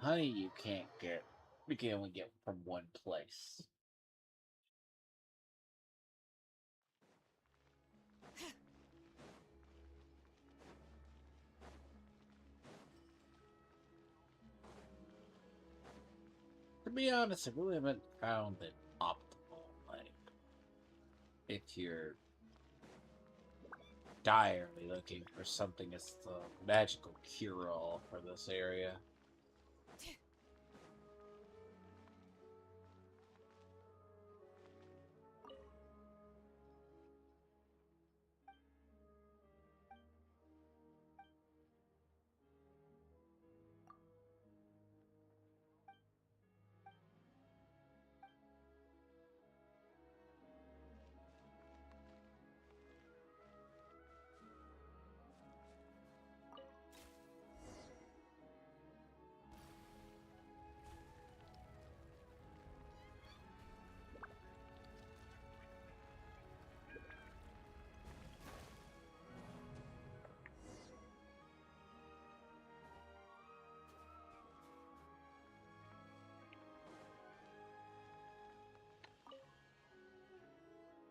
Honey you can't get. You can only get from one place. To be honest, I really haven't found an optimal, like, if you're direly looking for something that's the magical cure-all for this area.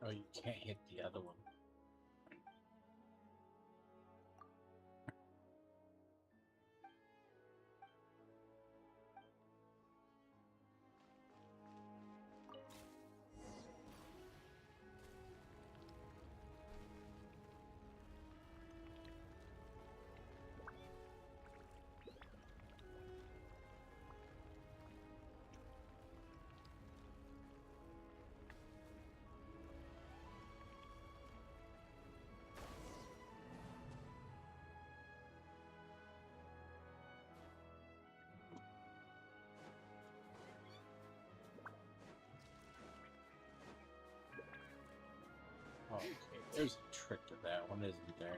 Oh, you can't hit the other one. Oh, okay, there's a trick to that one, isn't there?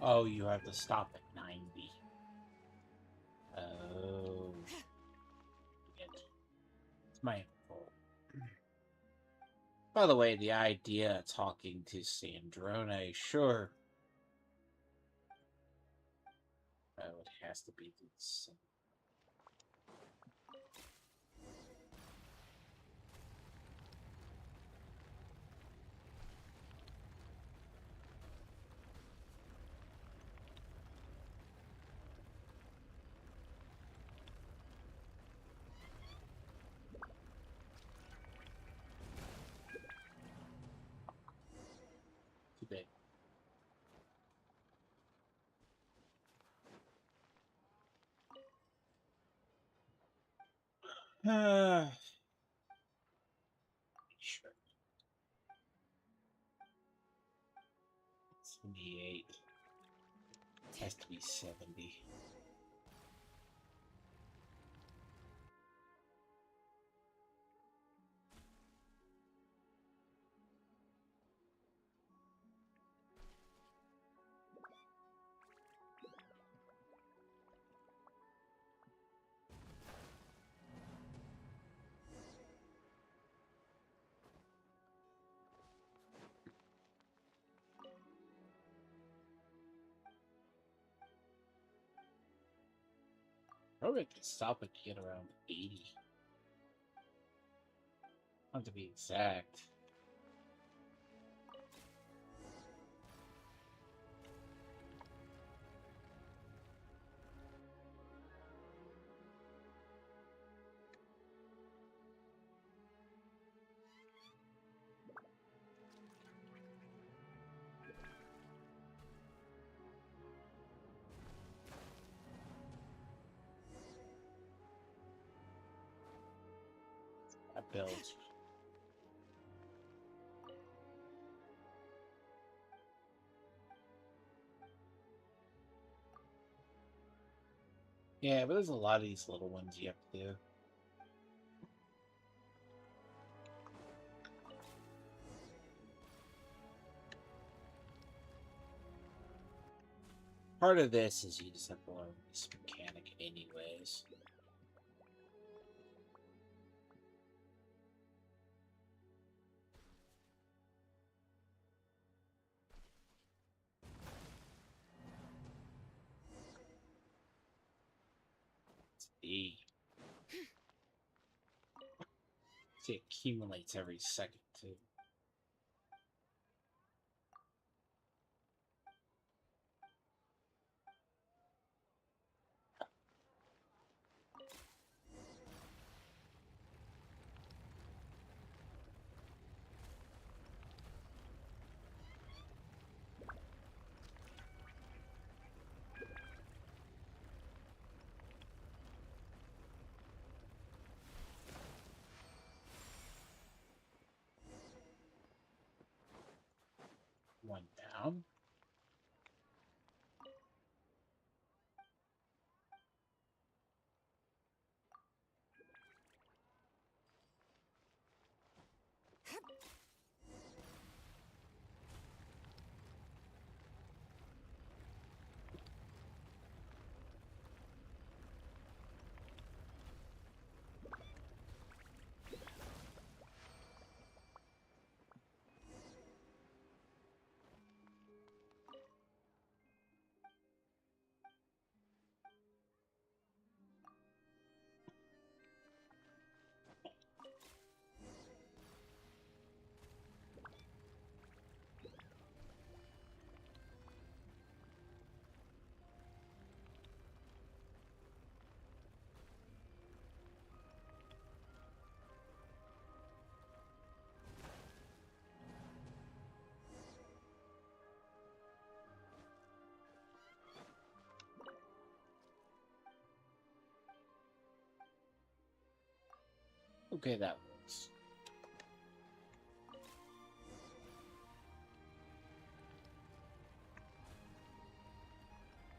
Oh, you have to stop at 90. Oh. It's my fault. By the way, the idea of talking to Sandrone, sure. Oh, it has to be this. Too big. Sure. 78. Has to be 70. Probably could stop it to get around 80. Not to be exact. I built. Yeah, but there's a lot of these little ones you have to do. Part of this is you just have to learn this mechanic anyways. It's E. See, it accumulates every second too. Okay, that works.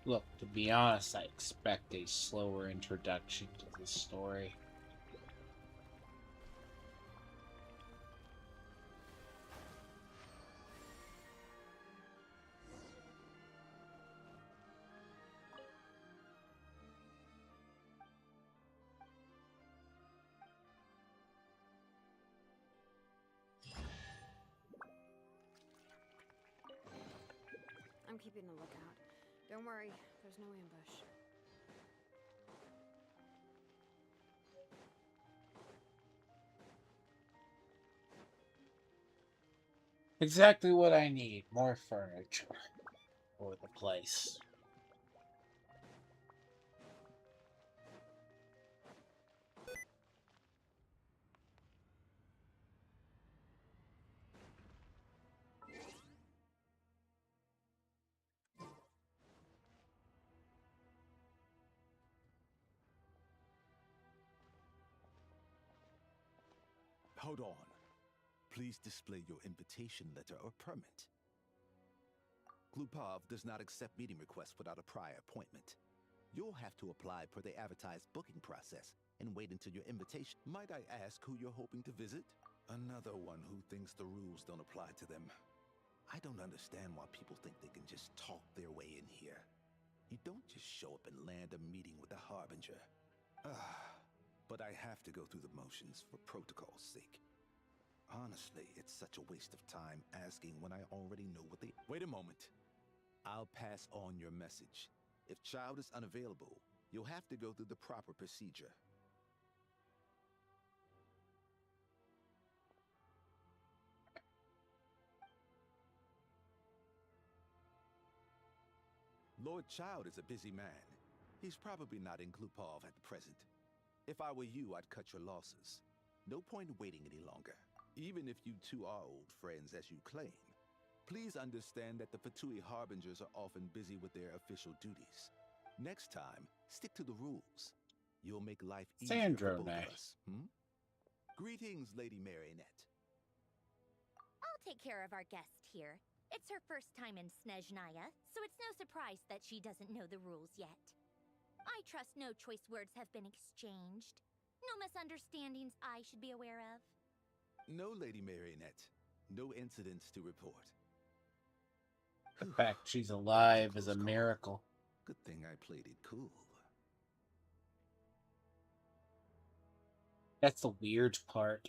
Look, to be honest, I expect a slower introduction to the story. I'm keeping a lookout. Don't worry, there's no ambush. Exactly what I need. More furniture for the place. Hold on. Please display your invitation letter or permit. Glupov does not accept meeting requests without a prior appointment. You'll have to apply per the advertised booking process and wait until your invitation. Might I ask who you're hoping to visit? Another one who thinks the rules don't apply to them. I don't understand why people think they can just talk their way in here. You don't just show up and land a meeting with the Harbinger. But I have to go through the motions for protocol's sake. Honestly, it's such a waste of time asking when I already know what they... Wait a moment. I'll pass on your message. If child is unavailable, you'll have to go through the proper procedure. Lord Child is a busy man. He's probably not in Glupov at the present. If I were you, I'd cut your losses. No point waiting any longer. Even if you two are old friends as you claim, please understand that the Fatui Harbingers are often busy with their official duties. Next time, stick to the rules. You'll make life easier for both of us. Greetings, Lady Marionette. I'll take care of our guest here. It's her first time in Sneznaya, so it's no surprise that she doesn't know the rules yet. I trust no choice words have been exchanged. No misunderstandings I should be aware of. No, Lady Marionette. No incidents to report. The fact she's alive is a miracle. Good thing I played it cool. That's the weird part.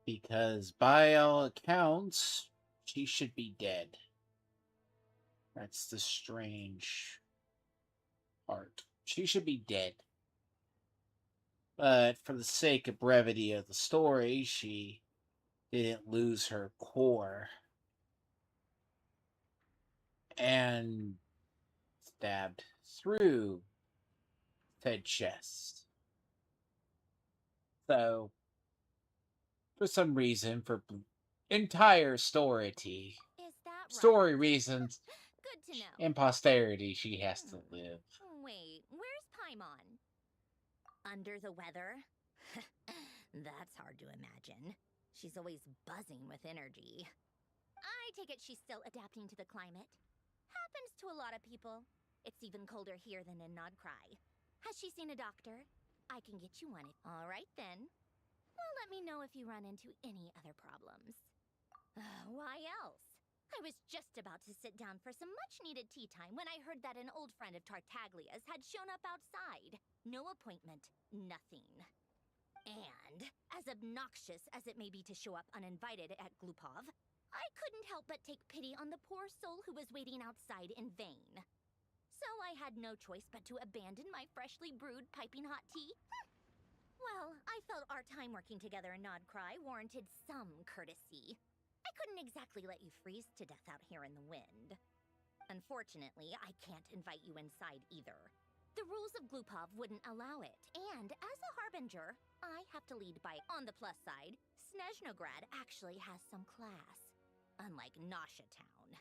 Because by all accounts, she should be dead. That's the strange part. She should be dead. But for the sake of brevity of the story, she didn't lose her core. And stabbed through said chest. So, for some reason, for entire story Is that story right? reasons Good to know. and posterity, she has to live. Wait, where's Paimon? Under the weather? That's hard to imagine. She's always buzzing with energy. I take it she's still adapting to the climate. Happens to a lot of people. It's even colder here than in Nodcry. Has she seen a doctor? I can get you one. All right then. Well, let me know if you run into any other problems. Why else? I was just about to sit down for some much-needed tea time when I heard that an old friend of Tartaglia's had shown up outside. No appointment, nothing. And, as obnoxious as it may be to show up uninvited at Glupov, I couldn't help but take pity on the poor soul who was waiting outside in vain. So I had no choice but to abandon my freshly brewed piping hot tea. Well, I felt our time working together in Nodcry warranted some courtesy. I couldn't exactly let you freeze to death out here in the wind. Unfortunately, I can't invite you inside either. The rules of Glupov wouldn't allow it, and as a harbinger, I have to lead by. On the plus side, Sneznograd actually has some class, unlike Nasha Town.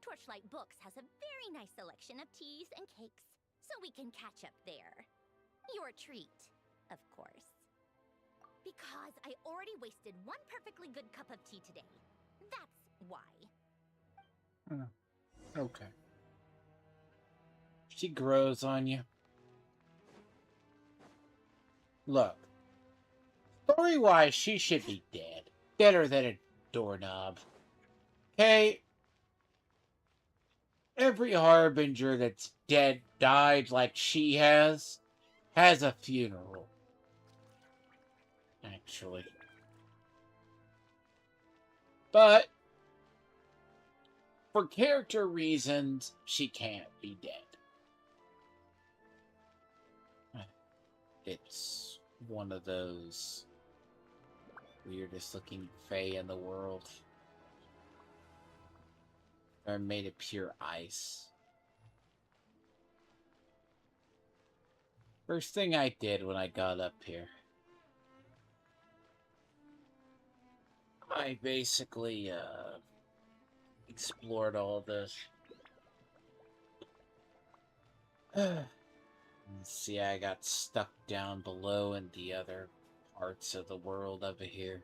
Torchlight Books has a very nice selection of teas and cakes, so we can catch up there. Your treat, of course. Because I already wasted one perfectly good cup of tea today. That's why. Okay. She grows on you. Look, story-wise, she should be dead. Better than a doorknob. Okay? Every harbinger that's died like she has a funeral. Actually. But, for character reasons, she can't be dead. It's one of those weirdest looking fae in the world. They're made of pure ice. First thing I did when I got up here, I basically explored all this. See, I got stuck down below in the other parts of the world over here.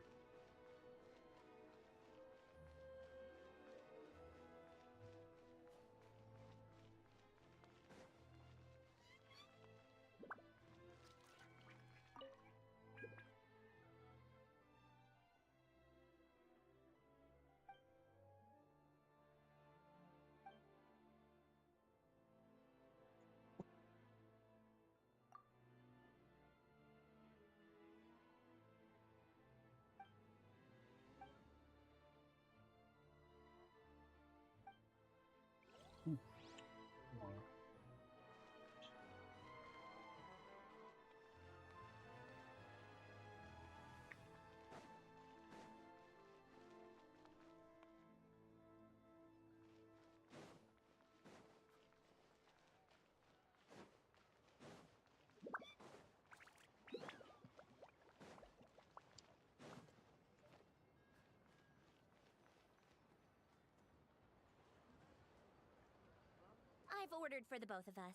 I've ordered for the both of us.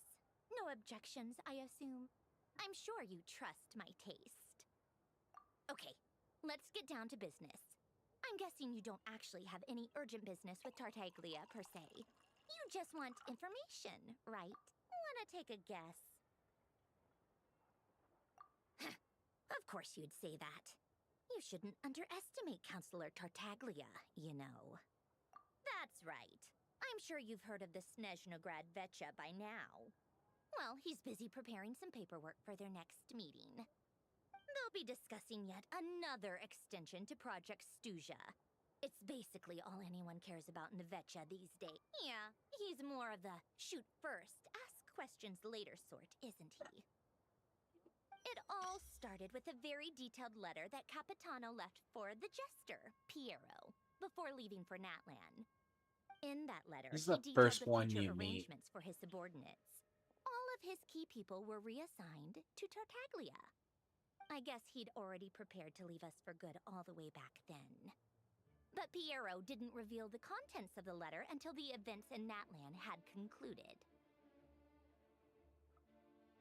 No objections, I assume. I'm sure you trust my taste. Okay, let's get down to business. I'm guessing you don't actually have any urgent business with Tartaglia, per se. You just want information, right? Wanna take a guess? Of course you'd say that. You shouldn't underestimate Counselor Tartaglia, you know. That's right. I'm sure you've heard of the Sneznaya Vecha by now. Well, he's busy preparing some paperwork for their next meeting. They'll be discussing yet another extension to Project Stuja. It's basically all anyone cares about in the Vecha these days. Yeah, he's more of the shoot first, ask questions later sort, isn't he? It all started with a very detailed letter that Capitano left for the jester, Piero, before leaving for Natlan. In that letter, This is he the detailed first the one future you meet. arrangements for his subordinates. All of his key people were reassigned to Tartaglia. I guess he'd already prepared to leave us for good all the way back then. But Piero didn't reveal the contents of the letter until the events in Natlan had concluded.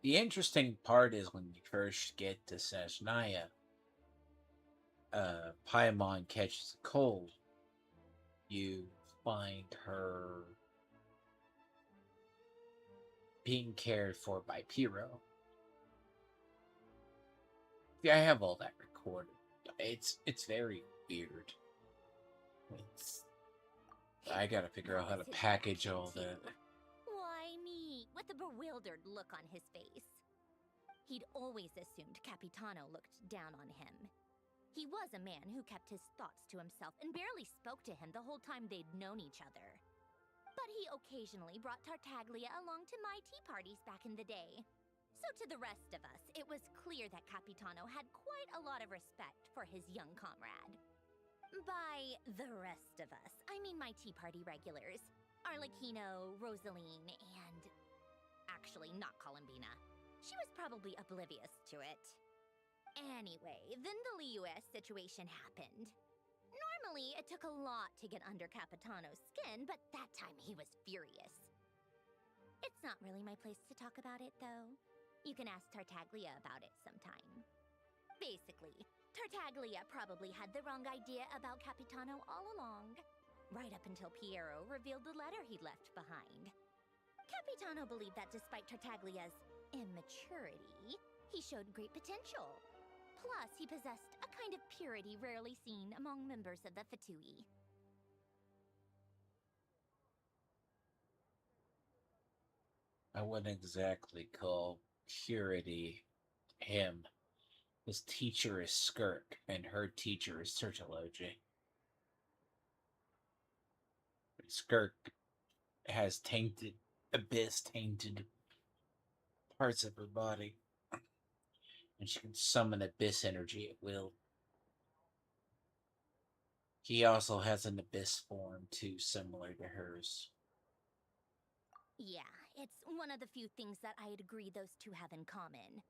The interesting part is when you first get to Sneznaya, Paimon catches a cold. You find her being cared for by Piero. Yeah, I have all that recorded. It's very weird. I gotta figure out how to package all that. Why me? With a bewildered look on his face. He'd always assumed Capitano looked down on him. He was a man who kept his thoughts to himself and barely spoke to him the whole time they'd known each other. But he occasionally brought Tartaglia along to my tea parties back in the day. So to the rest of us, it was clear that Capitano had quite a lot of respect for his young comrade. By the rest of us, I mean my tea party regulars. Arlecchino, Rosaline, and... actually, not Columbina. She was probably oblivious to it. Anyway, then the Liues situation happened. Normally, it took a lot to get under Capitano's skin, but that time he was furious. It's not really my place to talk about it, though. You can ask Tartaglia about it sometime. Basically, Tartaglia probably had the wrong idea about Capitano all along. Right up until Piero revealed the letter he'd left behind. Capitano believed that despite Tartaglia's immaturity, he showed great potential. Plus, he possessed a kind of purity rarely seen among members of the Fatui. I wouldn't exactly call purity him. His teacher is Skirk, and her teacher is Sertology. Skirk has tainted, abyss tainted parts of her body, and she can summon abyss energy at will. He also has an abyss form, too, similar to hers. Yeah, it's one of the few things that I'd agree those two have in common.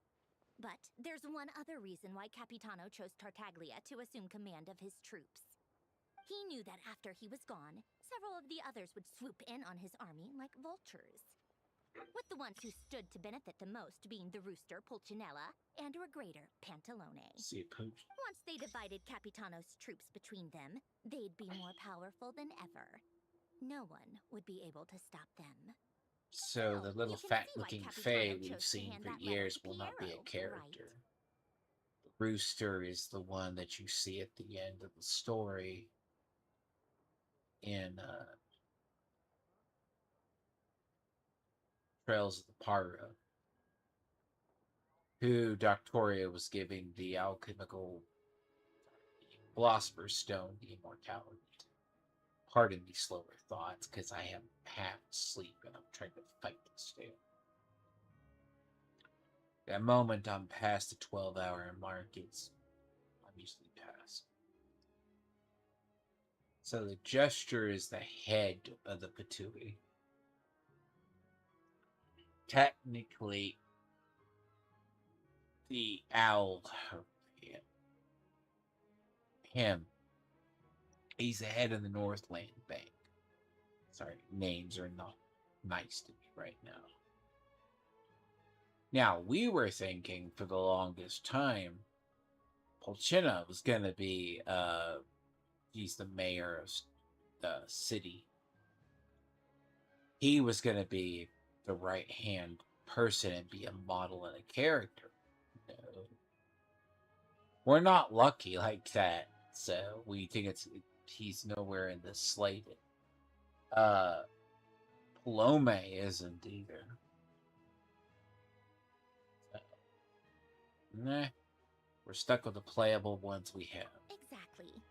But there's one other reason why Capitano chose Tartaglia to assume command of his troops. He knew that after he was gone, several of the others would swoop in on his army like vultures. With the ones who stood to benefit the most being the rooster Pulcinella and Regrator Pantalone. See, Pooch. Once they divided Capitano's troops between them, they'd be more powerful than ever. No one would be able to stop them. So the little you can see fat-looking why fae Capitano we've chose to seen hand for that letter years to will not be a Piero, character. right? The rooster is the one that you see at the end of the story in Trails of the Pyro, who Doctoria was giving the alchemical Philosopher's Stone, the immortality. Pardon me slower thoughts, because I am half asleep and I'm trying to fight this too. That moment I'm past the 12-hour mark, I'm usually past. So the gesture is the head of the Patui. Technically, the owl, him, he's the head of the Northland Bank. Sorry, names are not nice to me right now. Now, we were thinking for the longest time, Pulcinella was going to be, he's the mayor of the city. He was going to be the right-hand person and be a model and a character. No. We're not lucky like that, so we think he's nowhere in the slated. Palome isn't either. So, nah. We're stuck with the playable ones we have. Exactly.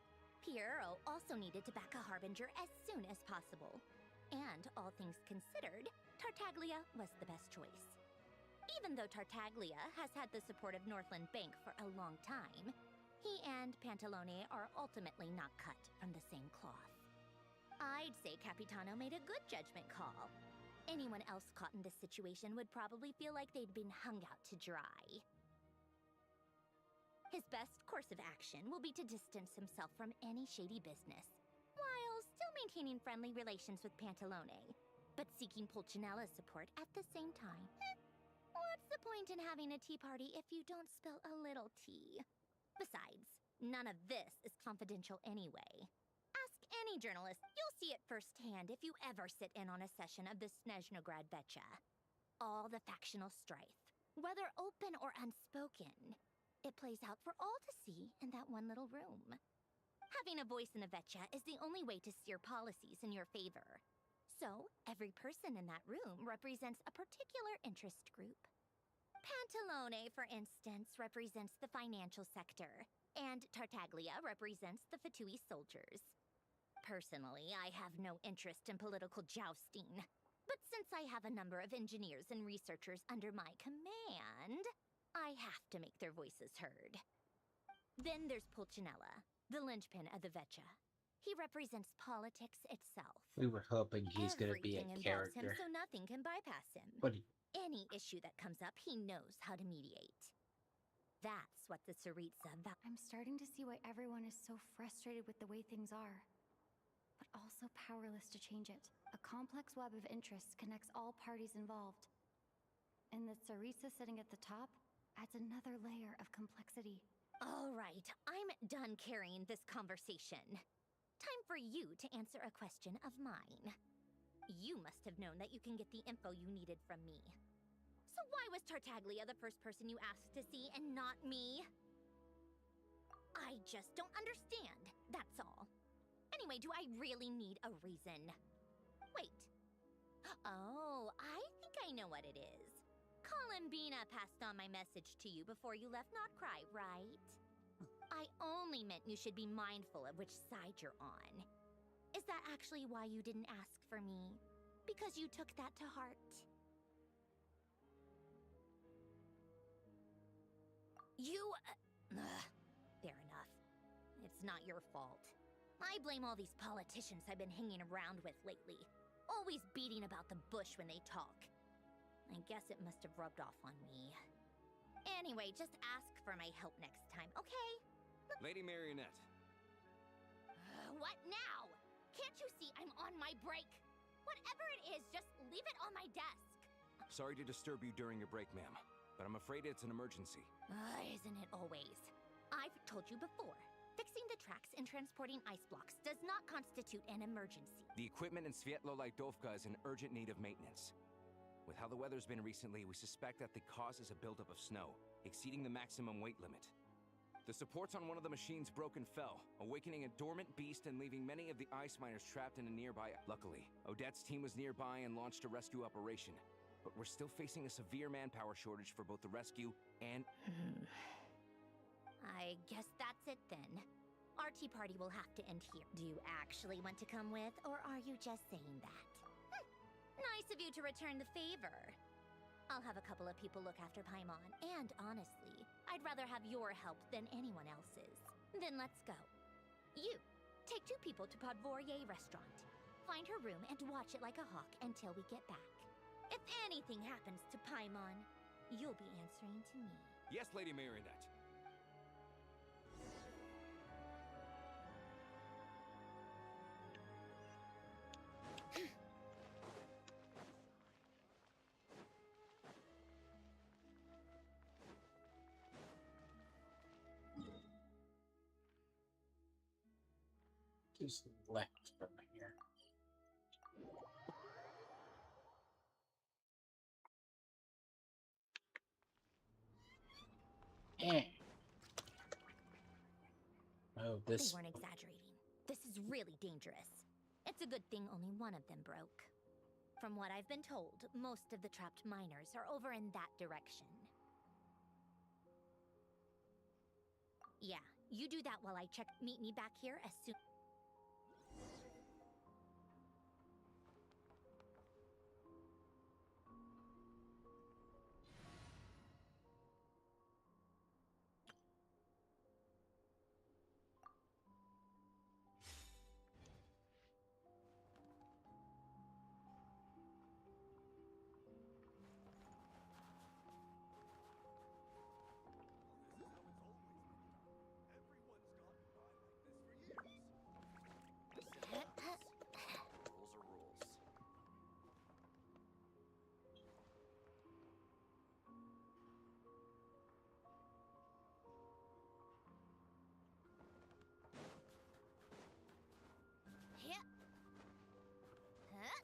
Piero also needed to back a harbinger as soon as possible. And all things considered, Tartaglia was the best choice. Even though Tartaglia has had the support of Northland Bank for a long time, he and Pantalone are ultimately not cut from the same cloth. I'd say Capitano made a good judgment call. Anyone else caught in this situation would probably feel like they'd been hung out to dry. His best course of action will be to distance himself from any shady business, while still maintaining friendly relations with Pantalone, but seeking Pulcinella's support at the same time. What's the point in having a tea party if you don't spill a little tea? Besides, none of this is confidential anyway. Ask any journalist, you'll see it firsthand if you ever sit in on a session of the Sneznaya Betcha. All the factional strife, whether open or unspoken, it plays out for all to see in that one little room. Having a voice in the Vetcha is the only way to steer policies in your favor. So, every person in that room represents a particular interest group. Pantalone, for instance, represents the financial sector, and Tartaglia represents the Fatui soldiers. Personally, I have no interest in political jousting, but since I have a number of engineers and researchers under my command, I have to make their voices heard. Then there's Pulcinella, the linchpin of the Vetcha. He represents politics itself. We were hoping he's going to be a Everything involves character. him, so nothing can bypass him. But Any issue that comes up, he knows how to mediate. That's what the Tsaritsa value. I'm starting to see why everyone is so frustrated with the way things are, but also powerless to change it. A complex web of interests connects all parties involved. And the Tsaritsa sitting at the top adds another layer of complexity. All right, I'm done carrying this conversation. Time for you to answer a question of mine. You must have known that you can get the info you needed from me. So why was Tartaglia the first person you asked to see and not me? I just don't understand, that's all. Anyway, do I really need a reason? Wait. Oh, I think I know what it is. Columbina passed on my message to you before you left Notcry, right? I only meant you should be mindful of which side you're on. Is that actually why you didn't ask for me? Because you took that to heart? Fair enough. It's not your fault. I blame all these politicians I've been hanging around with lately. Always beating about the bush when they talk. I guess it must have rubbed off on me. Anyway, just ask for my help next time, okay? Lady Marionette. What now? Can't you see I'm on my break? Whatever it is, just leave it on my desk. Sorry to disturb you during your break, ma'am, but I'm afraid it's an emergency. Isn't it always? I've told you before. Fixing the tracks and transporting ice blocks does not constitute an emergency. The equipment in Svietlo-Laidovka is in urgent need of maintenance. With how the weather's been recently, we suspect that the cause is a buildup of snow, exceeding the maximum weight limit. The supports on one of the machines broke and fell, awakening a dormant beast and leaving many of the ice miners trapped in a nearby... Luckily, Odette's team was nearby and launched a rescue operation. But we're still facing a severe manpower shortage for both the rescue and... I guess that's it then. Our tea party will have to end here. Do you actually want to come with, or are you just saying that? Nice of you to return the favor. I'll have a couple of people look after Paimon, and honestly, I'd rather have your help than anyone else's. Then let's go. You, take 2 people to Podvorier restaurant. Find her room and watch it like a hawk until we get back. If anything happens to Paimon, you'll be answering to me. Yes, Lady Marionette. Just left from here. Oh, They this. weren't exaggerating. This is really dangerous. It's a good thing only one of them broke. From what I've been told, most of the trapped miners are over in that direction. Yeah, you do that while I check. Meet me back here as soon... Rules are rules. Yeah. Huh?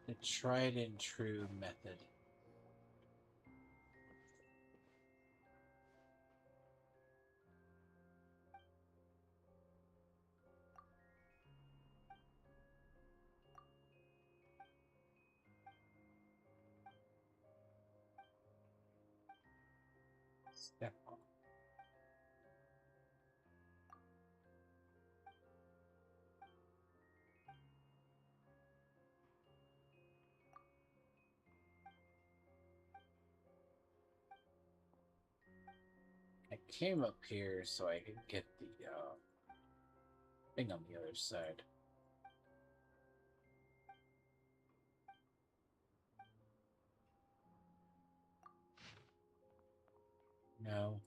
The tried and true method. Step on. I came up here so I could get the thing on the other side. No.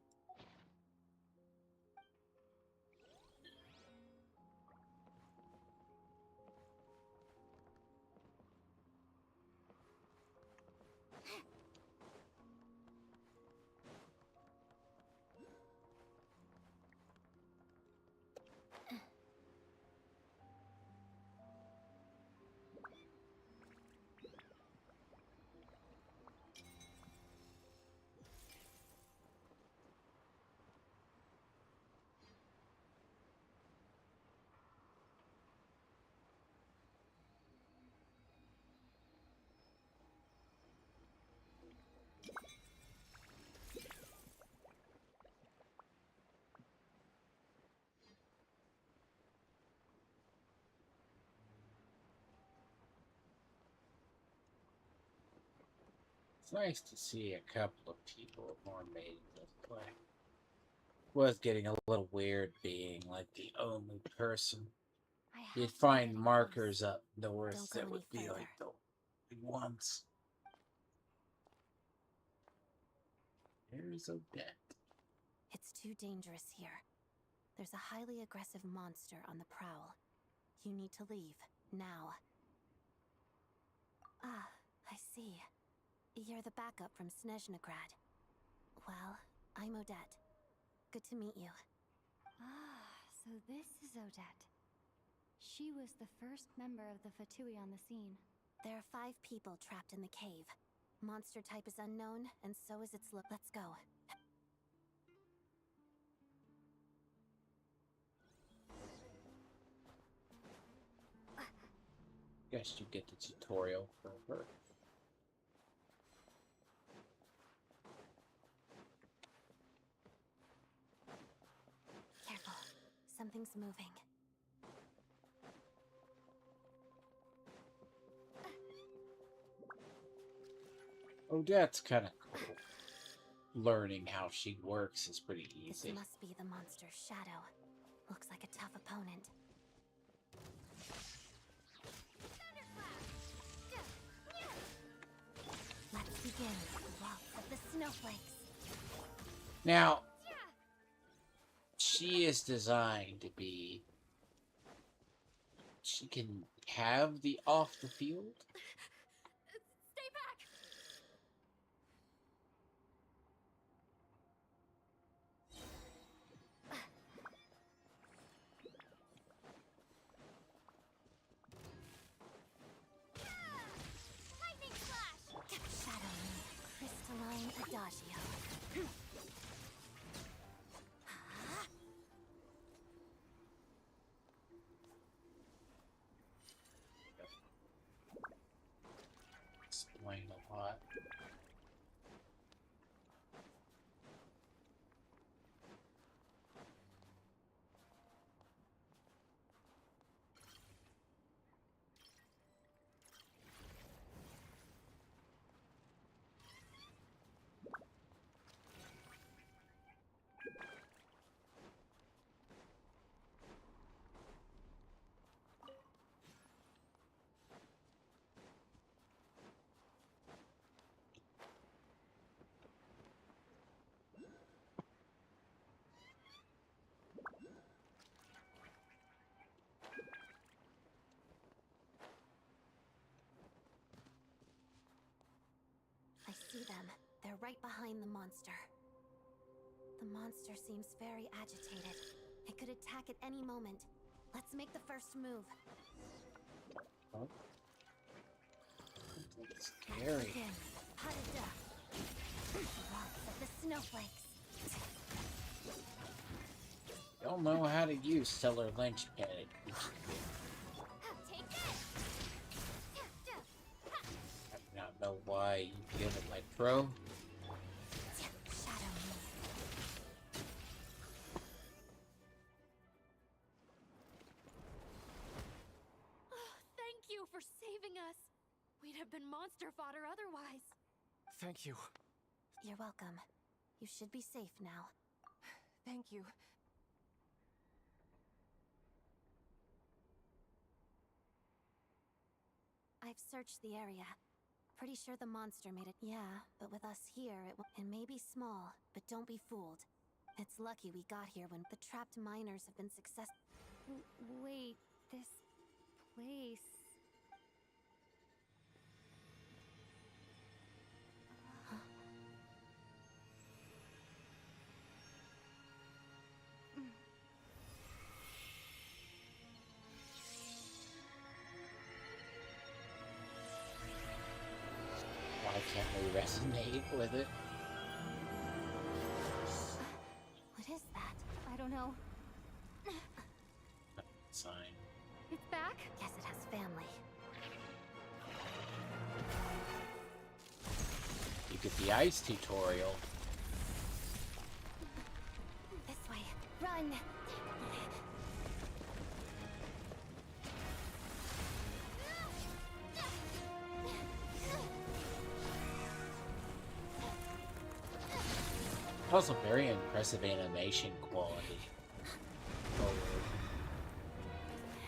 It's nice to see a couple of people more made this play. Was getting a little weird being like the only person. You'd find markers up north that would be like the ones. There's Odette. It's too dangerous here. There's a highly aggressive monster on the prowl. You need to leave, now. Ah, I see. You're the backup from Sneznaya. Well, I'm Odette. Good to meet you. Ah, so this is Odette. She was the first member of the Fatui on the scene. There are 5 people trapped in the cave. Monster type is unknown, and so is its look. Let's go. Guess you get the tutorial for her. Careful. Something's moving. Odette's kind of cool. Learning how she works is pretty easy. This must be the monster's shadow. Looks like a tough opponent. Let's begin. Waltz of the snowflakes. Now, she is designed to be... She can have the off the field. Stay back! Lightning flash! Shadow Moon, crystalline adagio. Explain a lot. I see them. They're right behind the monster. The monster seems very agitated. It could attack at any moment. Let's make the first move. Huh? That's scary. Begin. Harada. Waltz of the snowflakes. Don't know how to use Stellar Lynch pad. Take this! I do not know why you give it like pro. Shadow Moon. Oh, thank you for saving us. We'd have been monster fodder otherwise. Thank you. You're welcome. You should be safe now. Thank you. I've searched the area. Pretty sure the monster made it. Yeah, but with us here, it may be small, but don't be fooled. It's lucky we got here when the trapped miners have been successful. Wait, this place... Why can't we resonate with it? What is that? I don't know. Sign. It's back? Yes, it has family. You get the ice tutorial. This way. Run! Also very impressive animation quality. Oh,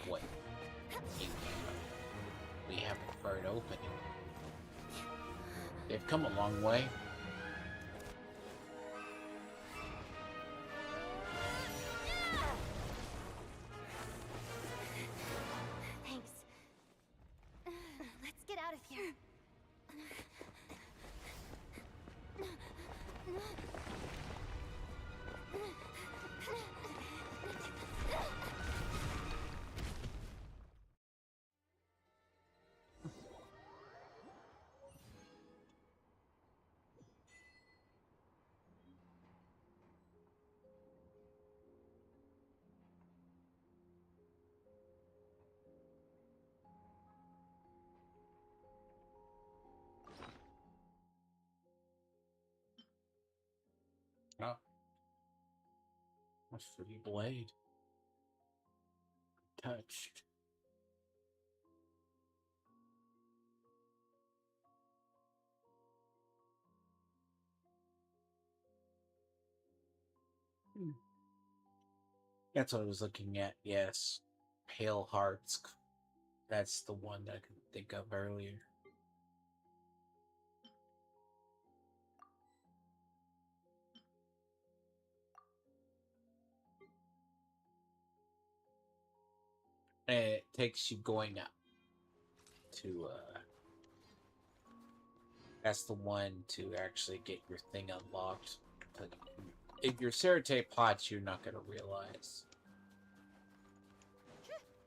what? We have a bird opening. They've come a long way. Thanks. Let's get out of here. Oh. A free blade. Touched. That's what I was looking at, yes. Pale Hearts. That's the one that I could think of earlier. And it takes you going up to, that's the one to actually get your thing unlocked. If your Cerate pots, you're not going to realize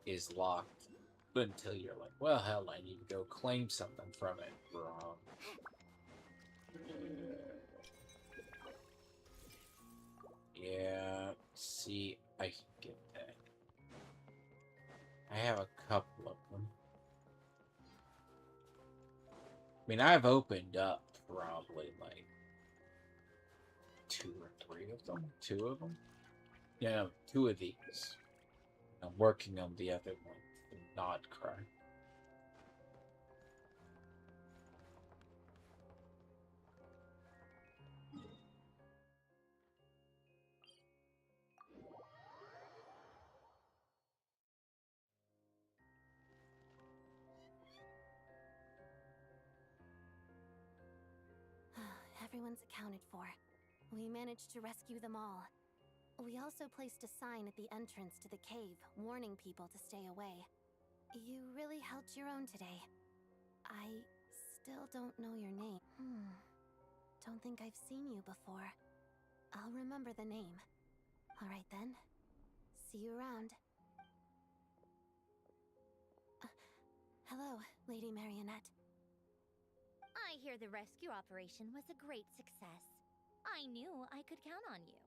is locked until you're like, well, hell, I need to go claim something from it. Wrong. Yeah, see, I can get that. I have a couple of them. I mean, I've opened up probably like 2 or 3 of them. 2 of them? Yeah, no, 2 of these. I'm working on the other one, the Nod Cry. Everyone's accounted for. We managed to rescue them all. We also placed a sign at the entrance to the cave, warning people to stay away. You really held your own today. I still don't know your name. Don't think I've seen you before. I'll remember the name. Alright then. See you around. Hello, Lady Marionette. I hear the rescue operation was a great success. I knew I could count on you.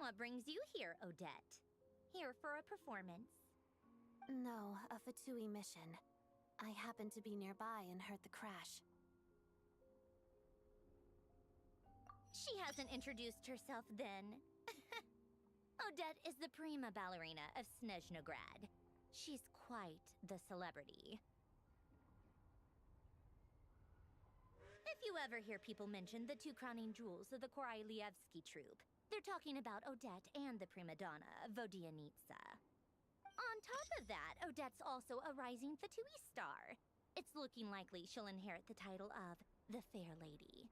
What brings you here, Odette? Here for a performance? No, a Fatui mission. I happened to be nearby and heard the crash. She hasn't introduced herself then. Odette is the prima ballerina of Sneznaya. She's quite the celebrity. If you ever hear people mention the 2 crowning jewels of the Korolievsky troupe, they're talking about Odette and the prima donna, Vodianitsa. On top of that, Odette's also a rising Fatui star. it's looking likely she'll inherit the title of the Fair Lady.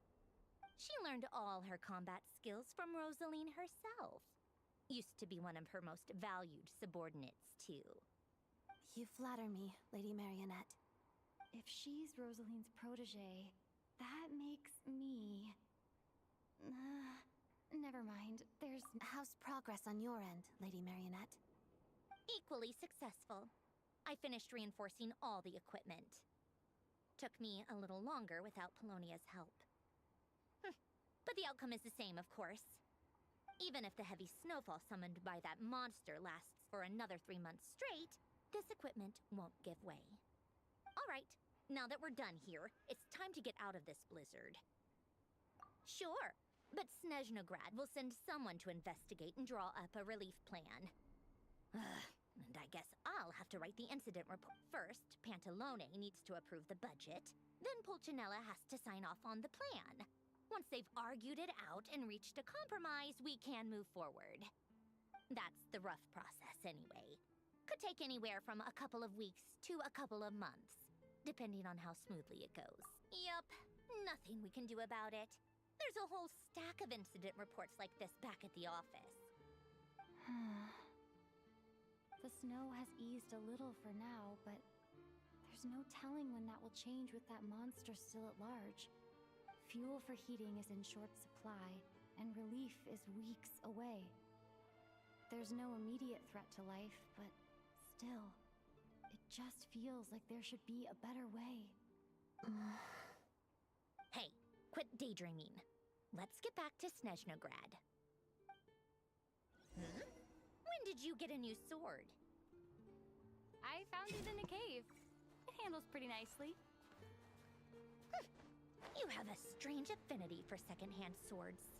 She learned all her combat skills from Rosaline herself. Used to be one of her most valued subordinates, too. You flatter me, Lady Marionette. If she's Rosaline's protege, that makes me... never mind. How's progress on your end, Lady Marionette? Equally successful. I finished reinforcing all the equipment. Took me a little longer without Polonia's help. But the outcome is the same, of course. Even if the heavy snowfall summoned by that monster lasts for another 3 months straight, this equipment won't give way. All right, now that we're done here, it's time to get out of this blizzard. Sure, but Sneznaya will send someone to investigate and draw up a relief plan. And I guess I'll have to write the incident report. First, Pantalone needs to approve the budget, then Pulcinella has to sign off on the plan. Once they've argued it out and reached a compromise, we can move forward. That's the rough process anyway. Could take anywhere from a couple of weeks to a couple of months, depending on how smoothly it goes. Yup, nothing we can do about it. There's a whole stack of incident reports like this back at the office. The snow has eased a little for now, but there's no telling when that will change with that monster still at large. Fuel for heating is in short supply, and relief is weeks away. There's no immediate threat to life, but still, it just feels like there should be a better way. Hey, quit daydreaming. Let's get back to Sneznaya. When did you get a new sword? I found it in a cave. It handles pretty nicely. You have a strange affinity for secondhand swords.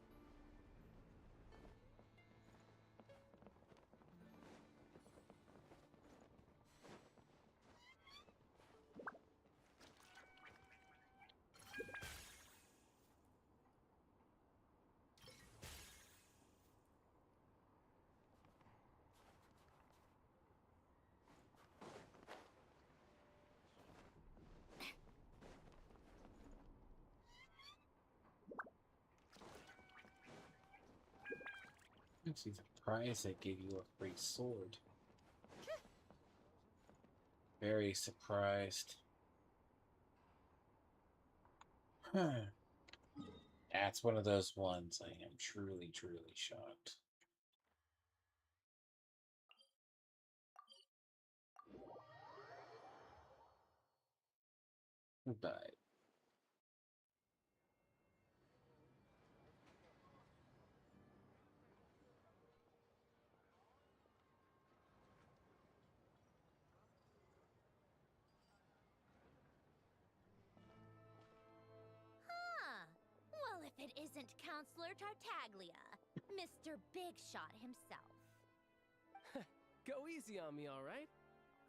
Actually surprised they gave you a free sword. Very surprised. That's one of those ones I am truly, truly shocked. But Well, if it isn't Counselor Tartaglia, Mr. Big Shot himself. Go easy on me, all right?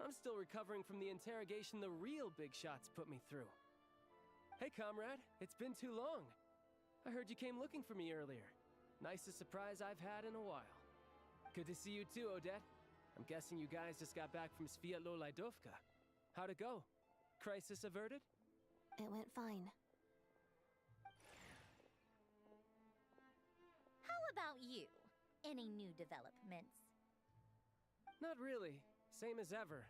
I'm still recovering from the interrogation the real big shots put me through. Hey, comrade, it's been too long. I heard you came looking for me earlier. Nicest surprise I've had in a while. Good to see you too, Odette. I'm guessing you guys just got back from Sviatlo-Lajdovka. How'd it go? Crisis averted? It went fine. How about you? Any new developments? Not really. Same as ever.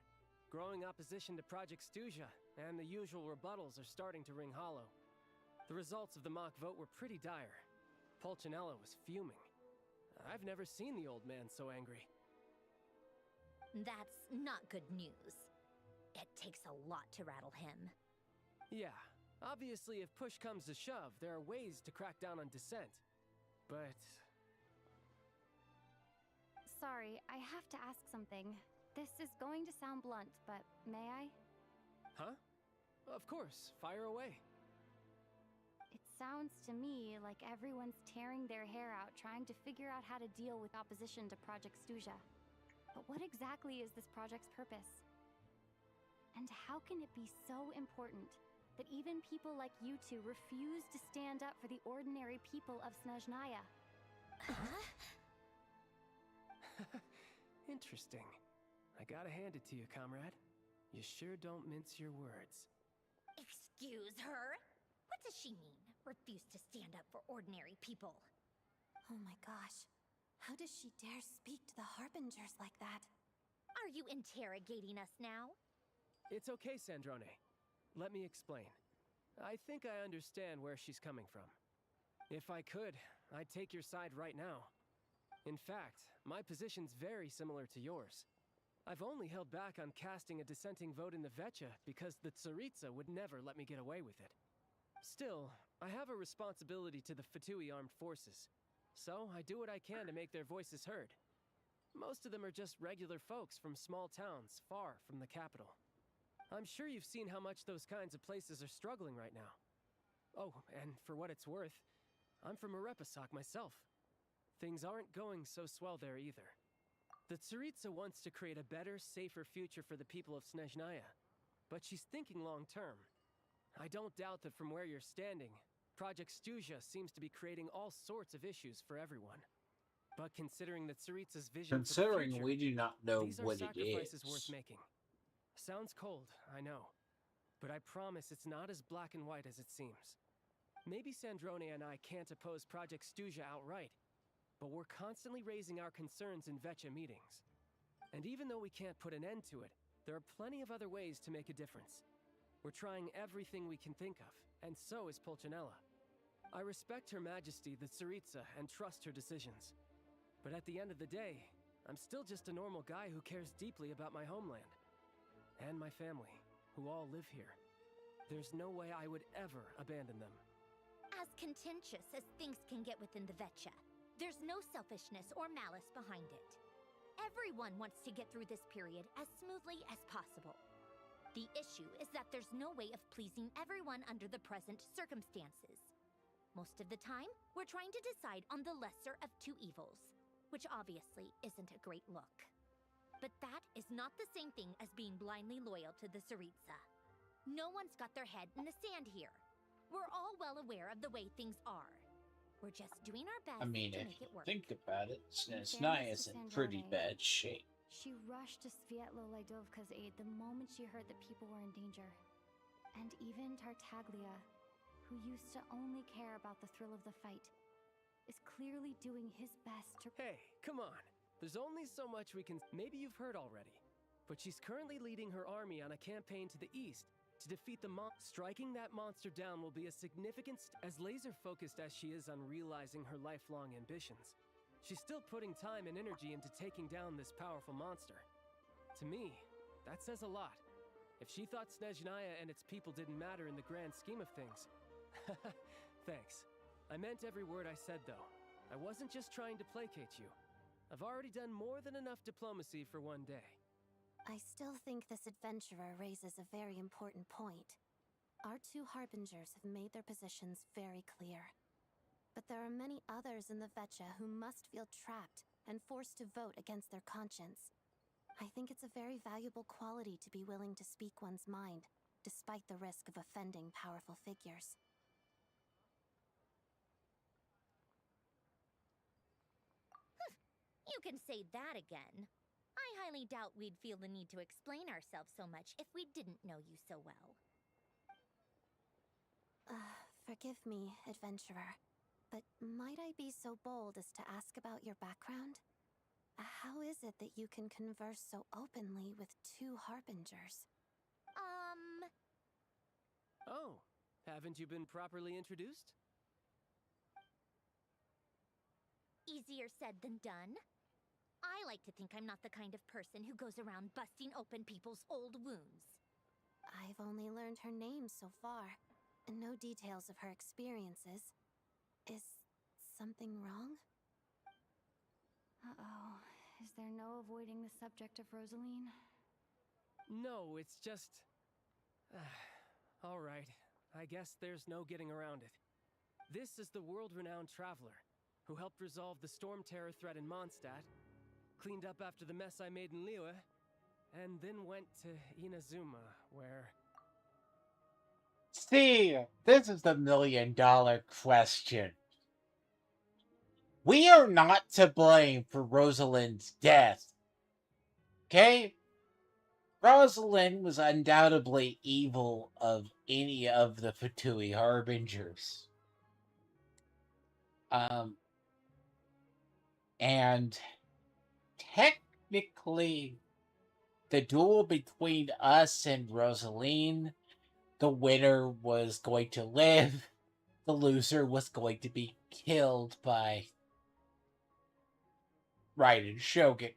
Growing opposition to Project Stuja, and the usual rebuttals are starting to ring hollow. The results of the mock vote were pretty dire. Pulcinella was fuming. I've never seen the old man so angry. That's not good news. It takes a lot to rattle him. Yeah, obviously if push comes to shove, there are ways to crack down on dissent. But... Sorry, I have to ask something. This is going to sound blunt, but may I? Huh? Of course, fire away. It sounds to me like everyone's tearing their hair out trying to figure out how to deal with opposition to Project Stuja. But what exactly is this project's purpose? And how can it be so important that even people like you two refuse to stand up for the ordinary people of Sneznaya? Huh? Interesting. I gotta hand it to you, comrade. You sure don't mince your words. Excuse her? What does she mean? Refuse to stand up for ordinary people. Oh my gosh. How does she dare speak to the Harbingers like that? Are you interrogating us now? It's okay, Sandrone. Let me explain. I think I understand where she's coming from. If I could, I'd take your side right now. In fact, my position's very similar to yours. I've only held back on casting a dissenting vote in the Vecha because the Tsaritsa would never let me get away with it. Still, I have a responsibility to the Fatui armed forces, so I do what I can to make their voices heard. Most of them are just regular folks from small towns far from the capital. I'm sure you've seen how much those kinds of places are struggling right now. Oh, and for what it's worth, I'm from Arepasak myself. Things aren't going so swell there either. The Tsaritsa wants to create a better, safer future for the people of Sneznaya, but she's thinking long term. I don't doubt that from where you're standing, Project Stuja seems to be creating all sorts of issues for everyone. But considering the Tsaritsa's vision for the future, we do not know these are what it sacrifices is. worth making. Sounds cold, I know. But I promise it's not as black and white as it seems. Maybe Sandrone and I can't oppose Project Stuja outright, but we're constantly raising our concerns in Vecha meetings. And even though we can't put an end to it, there are plenty of other ways to make a difference. We're trying everything we can think of, and so is Pulcinella. I respect Her Majesty, the Tsaritsa, and trust her decisions. But at the end of the day, I'm still just a normal guy who cares deeply about my homeland. And my family, who all live here. There's no way I would ever abandon them. As contentious as things can get within the Vecha, there's no selfishness or malice behind it. Everyone wants to get through this period as smoothly as possible. The issue is that there's no way of pleasing everyone under the present circumstances. Most of the time, we're trying to decide on the lesser of two evils, which obviously isn't a great look. But that is not the same thing as being blindly loyal to the Tsaritsa. No one's got their head in the sand here. We're all well aware of the way things are. We're just doing our best I mean, to if make it you work. think about it, fairness Sneznaya to is in pretty Sandrone, bad shape. She rushed to Svietlo Laidovka's aid the moment she heard that people were in danger. And even Tartaglia, who used to only care about the thrill of the fight, is clearly doing his best to... Hey, come on. There's only so much we can... Maybe you've heard already, but she's currently leading her army on a campaign to the east to defeat the Striking that monster down will be a significant... As laser-focused as she is on realizing her lifelong ambitions, she's still putting time and energy into taking down this powerful monster. To me, that says a lot. If she thought Sneznaya and its people didn't matter in the grand scheme of things... Thanks. I meant every word I said, though. I wasn't just trying to placate you. I've already done more than enough diplomacy for one day. I still think this adventurer raises a very important point. Our two Harbingers have made their positions very clear. But there are many others in the Vecha who must feel trapped and forced to vote against their conscience. I think it's a very valuable quality to be willing to speak one's mind, despite the risk of offending powerful figures. You can say that again. I highly doubt we'd feel the need to explain ourselves so much if we didn't know you so well. Forgive me, adventurer, but might I be so bold as to ask about your background? How is it that you can converse so openly with two Harbingers? Oh, haven't you been properly introduced? Easier said than done. I like to think I'm not the kind of person who goes around busting open people's old wounds. I've only learned her name so far, and no details of her experiences. Is something wrong? Uh-oh. Is there no avoiding the subject of Rosaline? No, it's just... All right, I guess there's no getting around it. This is the world-renowned traveler, who helped resolve the storm terror threat in Mondstadt, cleaned up after the mess I made in Liyue, and then went to Inazuma, where... See, this is the million-dollar question. We are not to blame for Rosalind's death. Okay? Rosalind was undoubtedly evil of any of the Fatui Harbingers. And technically, the duel between us and Rosaline, the winner was going to live, the loser was going to be killed by Raiden Shogun.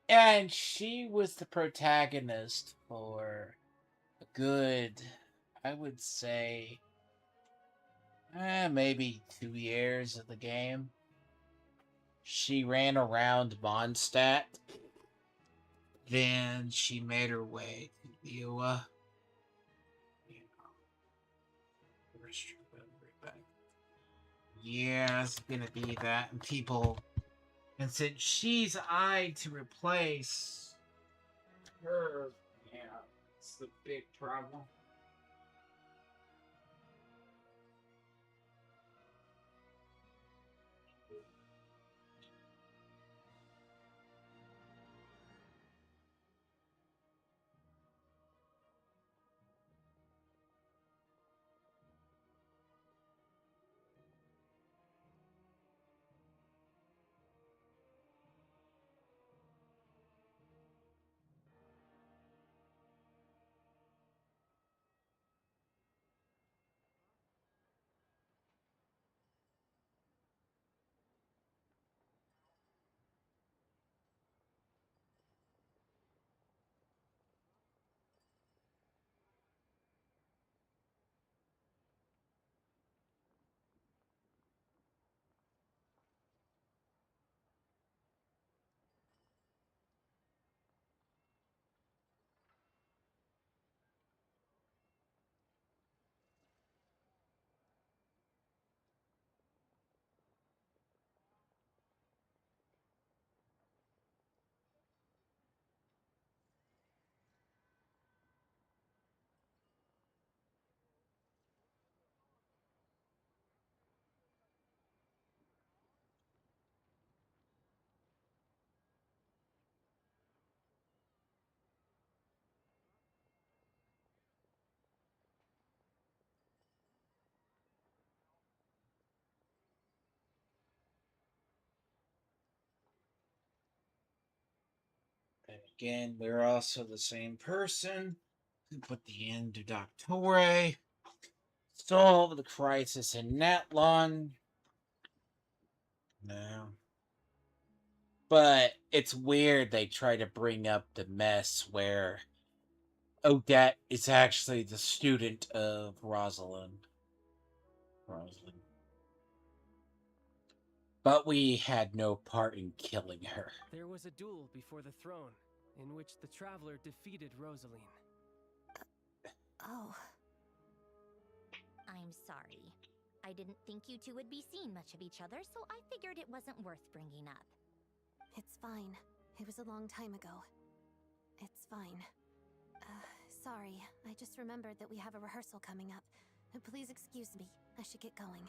And she was the protagonist for a good, I would say, maybe 2 years of the game. She ran around Mondstadt. Then she made her way to Liyue. Yeah, it's gonna be that. And people. And since she's eyed to replace her, yeah, it's the big problem. And again, we're also the same person who put the end to Doctore, solve the crisis in Netlon. No. But it's weird they try to bring up the mess where Odette is actually the student of Rosalind. But we had no part in killing her. There was a duel before the throne, in which the Traveler defeated Rosaline. Oh. I'm sorry. I didn't think you two would be seeing much of each other, so I figured it wasn't worth bringing up. It's fine. It was a long time ago. It's fine. Sorry. I just remembered that we have a rehearsal coming up. Please excuse me. I should get going.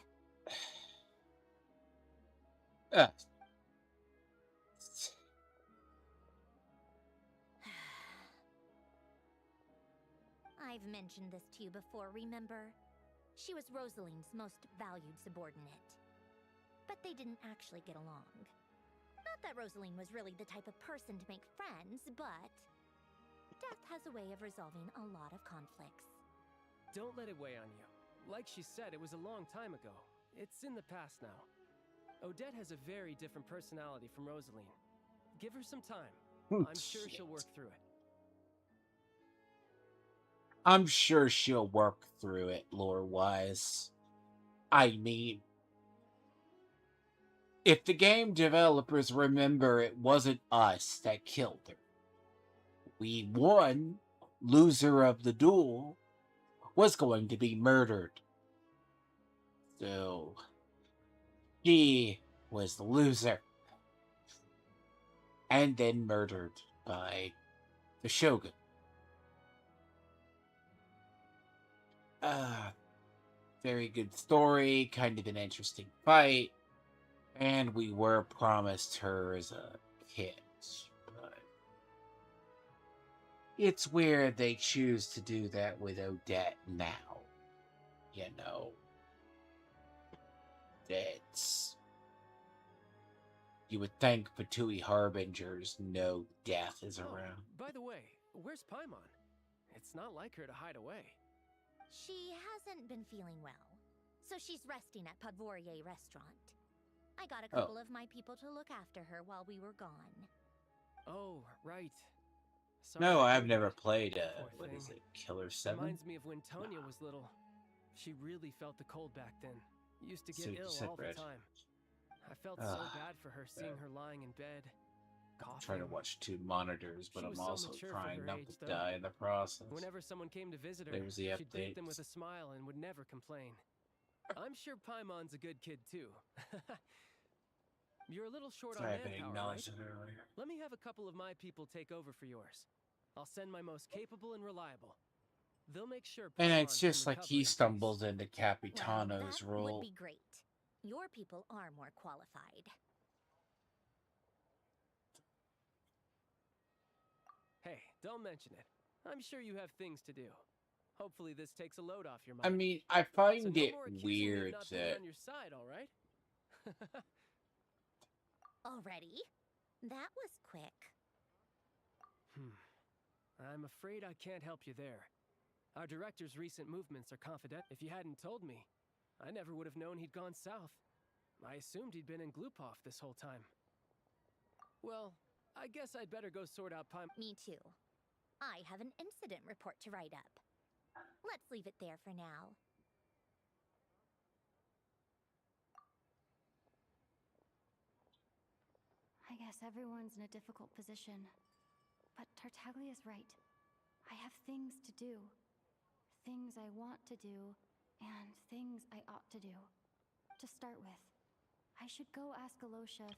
I've mentioned this to you before, remember? She was Rosaline's most valued subordinate. But they didn't actually get along. Not that Rosaline was really the type of person to make friends, but death has a way of resolving a lot of conflicts. Don't let it weigh on you. Like she said, it was a long time ago. It's in the past now. Odette has a very different personality from Rosaline. Give her some time. I'm sure she'll work through it. I'm sure she'll work through it, lore-wise. I mean, if the game developers remember, it wasn't us that killed her. We won. Loser of the duel was going to be murdered. So, she was the loser. And then murdered by the Shogun. Very good story, kind of an interesting fight. And we were promised her as a kid, but it's weird they choose to do that with Odette now. You know, it's... You would think Fatui Harbinger's no death is around. By the way, where's Paimon? It's not like her to hide away. She hasn't been feeling well, so she's resting at Podvorier restaurant. I got a couple of my people to look after her while we were gone. Oh, right. Sorry No, to I've hear never that. played, Poor what thing. is it, Killer 7? Reminds me of when Tonya was little. She really felt the cold back then. Used to So get you ill said all red. the time. I felt so bad for her seeing her lying in bed, I'm coughing. trying to watch 2 monitors, but She I'm was so also mature for trying her not age, to though. die in the process. Whenever someone came to visit her, There's the she'd greet them with updates. a smile and would never complain. I'm sure Paimon's a good kid, too. You're a little short on I haven't manpower, right? acknowledged it earlier. Let me have a couple of my people take over for yours. I'll send my most capable and reliable. They'll make sure And Paimon it's just can like recover he in peace. stumbles into Well, Capitano's that role. would be great. Your people are more qualified. Hey, don't mention it. I'm sure you have things to do. Hopefully this takes a load off your I mind. mean, I So find no it more accusing me of weird not being that... on your side, all right? Already? That was quick. I'm afraid I can't help you there. Our director's recent movements are confidential. If you hadn't told me, I never would have known he'd gone south. I assumed he'd been in Glupov this whole time. Well, I guess I'd better go sort out Me too. I have an incident report to write up. Let's leave it there for now. I guess everyone's in a difficult position. But Tartaglia's right. I have things to do. Things I want to do, and things I ought to do. To start with, I should go ask Alosha if...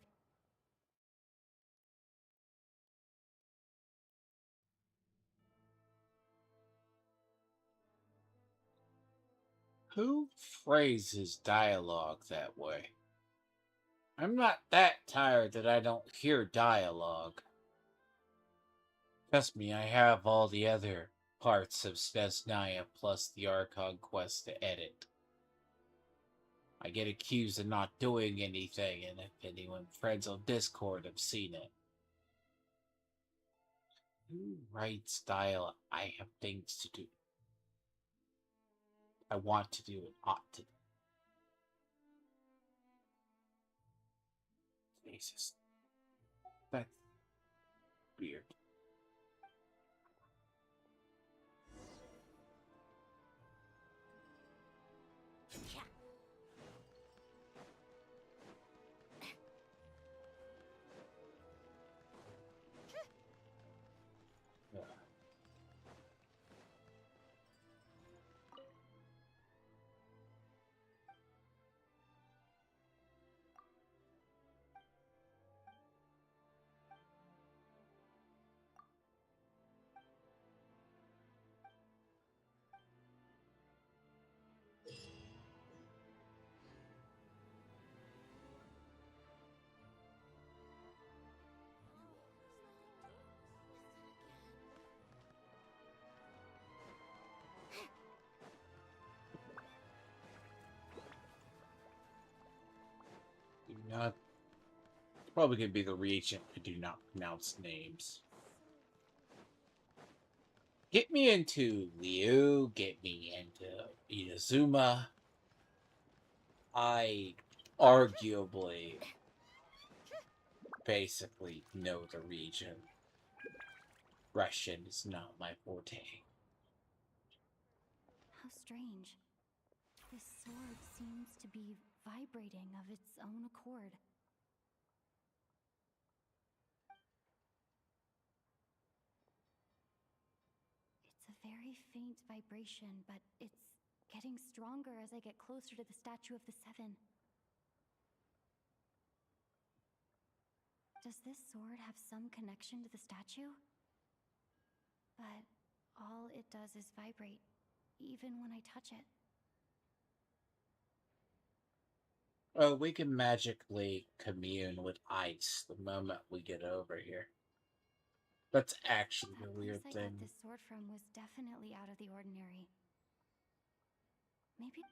Who phrases dialogue that way? I'm not that tired that I don't hear dialogue. Trust me, I have all the other parts of Sneznaya plus the Archon quest to edit. I get accused of not doing anything, and if anyone friends on Discord have seen it. Who writes dialogue? I have things to do. I want to do and ought to do. Jesus. That's weird. Yeah. Do not. Probably gonna be the regent who do not pronounce names. Get me into Liu, get me into Inazuma. I arguably basically know the region. Russian is not my forte. How strange. This sword seems to be vibrating of its own accord. It's a very faint vibration, but it's getting stronger as I get closer to the statue of the Seven. Does this sword have some connection to the statue? But all it does is vibrate, even when I touch it. Oh, we can magically commune with ice the moment we get over here. That's actually That a place weird I got thing. this sword from was definitely out of the ordinary. Maybe.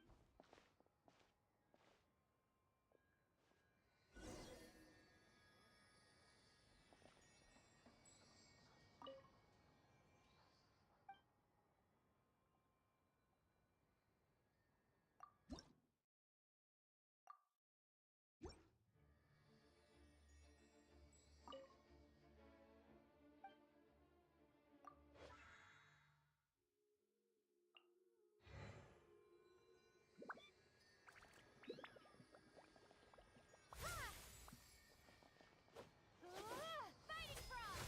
Fighting frog!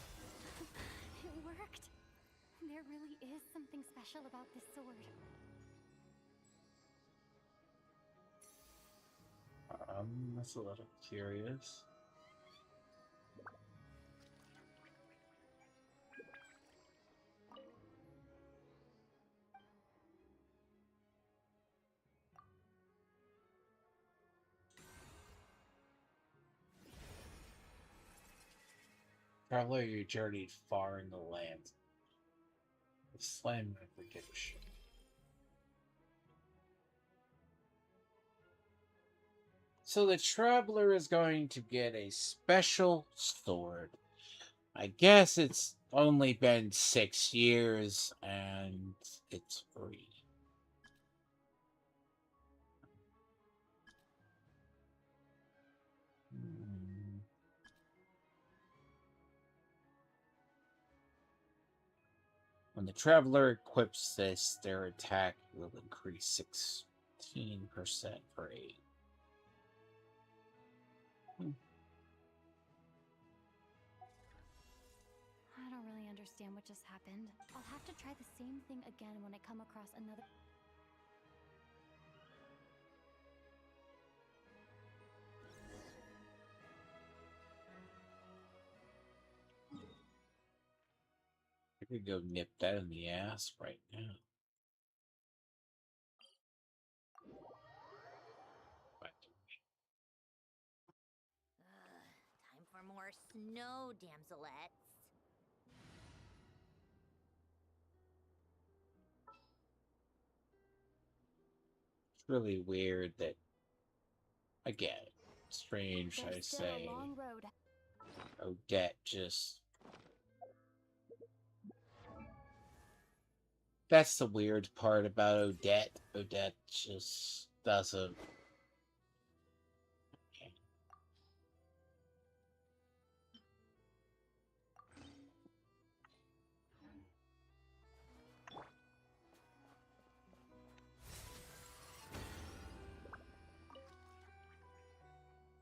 It worked! There really is something special about this sword. That's a little curious. Traveler, you journeyed far in the land. The slam of redemption. So the traveler is going to get a special sword. I guess it's only been 6 years and it's free. Hmm. When the traveler equips this, their attack will increase 16% for 8. I don't really understand what just happened. I'll have to try the same thing again when I come across another. I could go nip that in the ass right now. But Time for more snow, damselettes. it's really weird that, again, strange I There's still a say, long road. Odette just... That's the weird part about Odette. Odette just doesn't...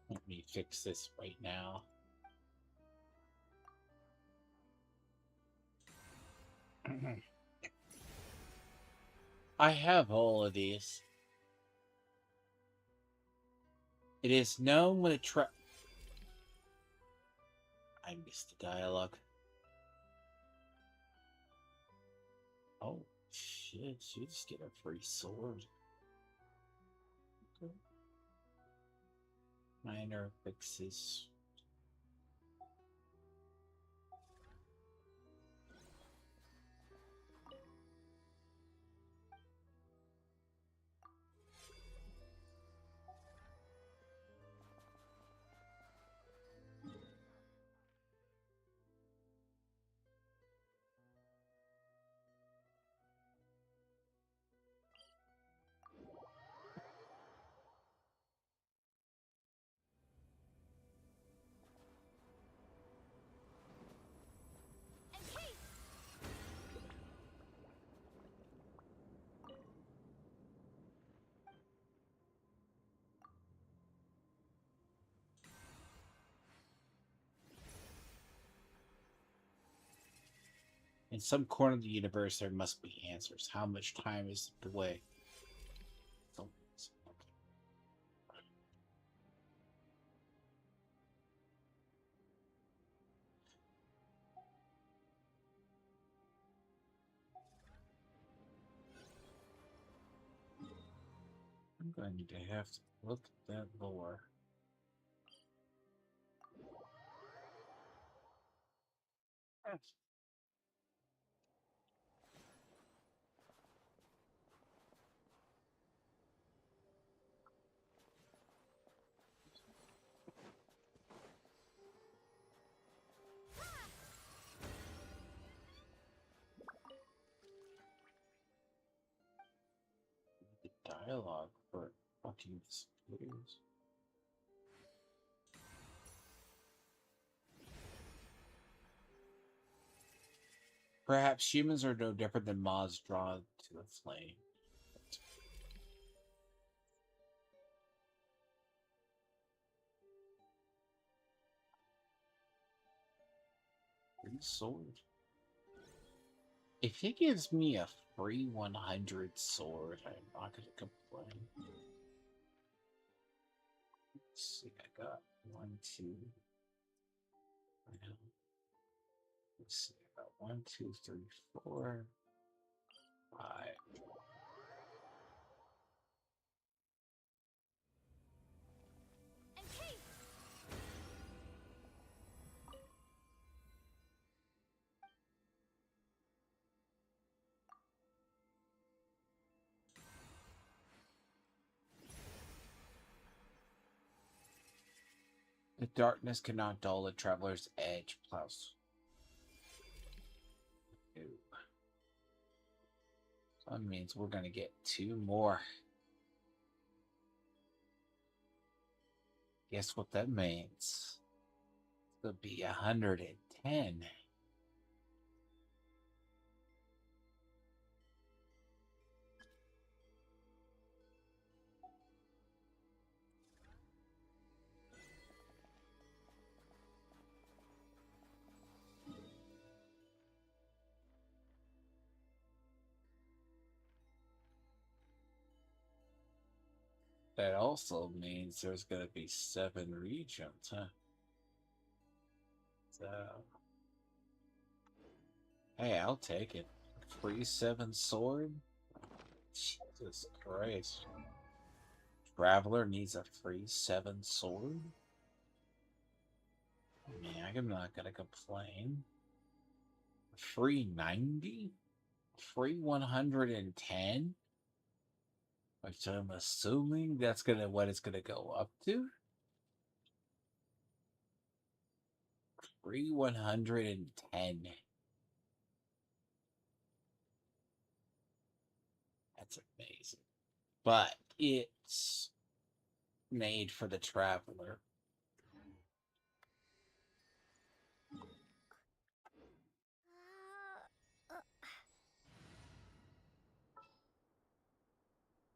Let me fix this right now. I have all of these. It is known when a I missed the dialogue. Oh, shit. You just get a free sword. Okay. Minor fixes. In some corner of the universe, there must be answers. How much time is away? Okay. I'm going to have to look at that lore. The dialogue for fucking disappears. Perhaps humans are no different than moths drawn to the flame. Free sword. If he gives me a free 100 sword, I'm not gonna complain. Let's see, I got 1, 2. Let's see, I got 1, 2, 3, 4, 5. The darkness cannot dull the traveler's edge. Plus, so that means we're gonna get 2 more. Guess what that means? It'll be 110. That also means there's gonna be 7 regions, huh? So, hey, I'll take it. Free 7 sword? Jesus Christ. Traveler needs a free 7 sword? Man, I'm not gonna complain. Free 90? Free 110? Which I'm assuming that's what it's gonna go up to? Free 110. That's amazing. But it's made for the traveler.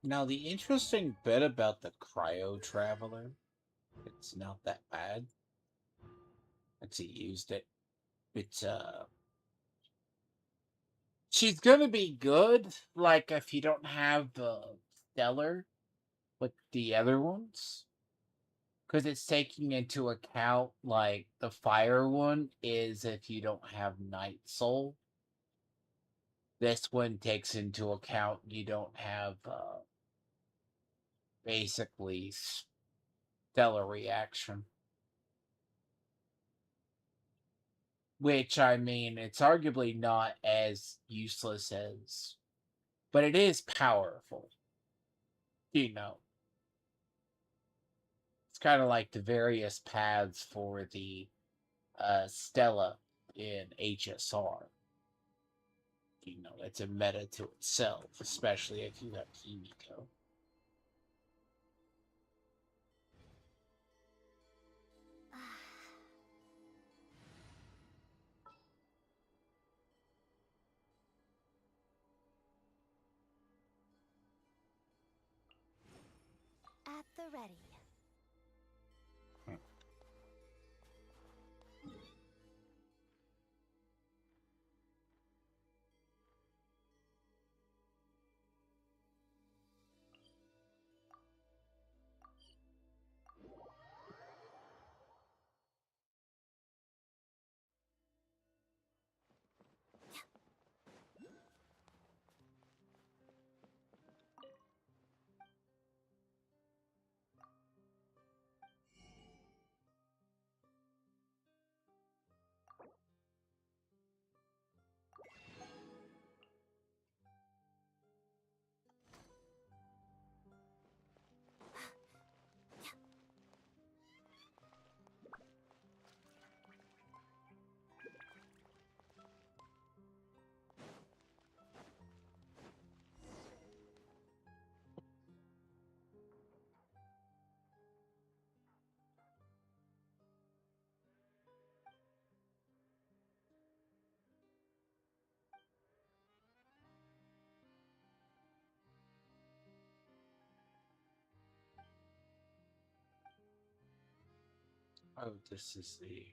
Now, the interesting bit about the cryo traveler, it's not that bad. Actually used it. It's she's gonna be good, like if you don't have the stellar, like the other ones. Because it's taking into account, like, the fire one is if you don't have Night Soul. This one takes into account you don't have, basically, stellar reaction. Which, I mean, it's arguably not as useless as... But it is powerful. You know. It's kind of like the various paths for the Stella in HSR. You know, it's a meta to itself, especially if you have Himiko. At the ready. Oh, this is the.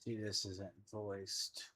See, this isn't voiced.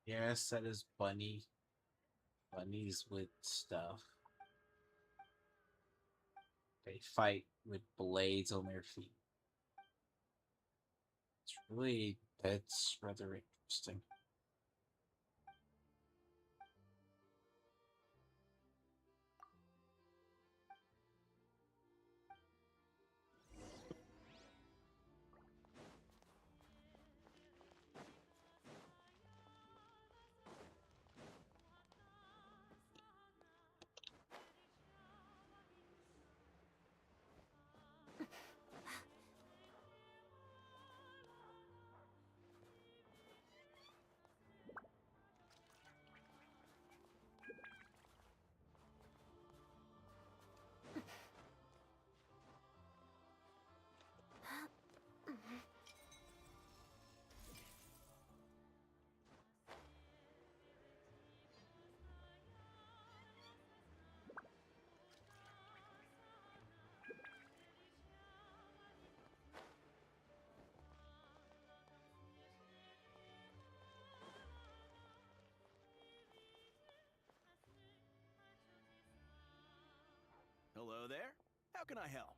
Yes, that is bunny. Bunnies with stuff. They fight with blades on their feet. That's rather interesting. Hello there. How can I help?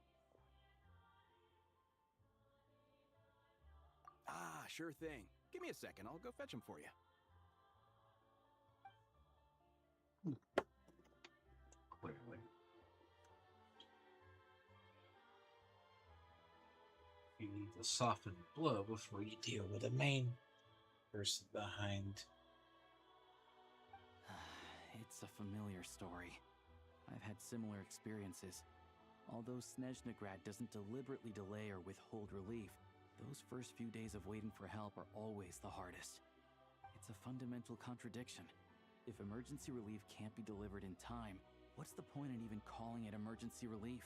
Ah, sure thing. Give me a second. I'll go fetch him for you. Clearly. You need to soften the blow before you deal with the main person behind. It's a familiar story. I've had similar experiences. Although Sneznaya doesn't deliberately delay or withhold relief, those first few days of waiting for help are always the hardest. It's a fundamental contradiction. If emergency relief can't be delivered in time, what's the point in even calling it emergency relief?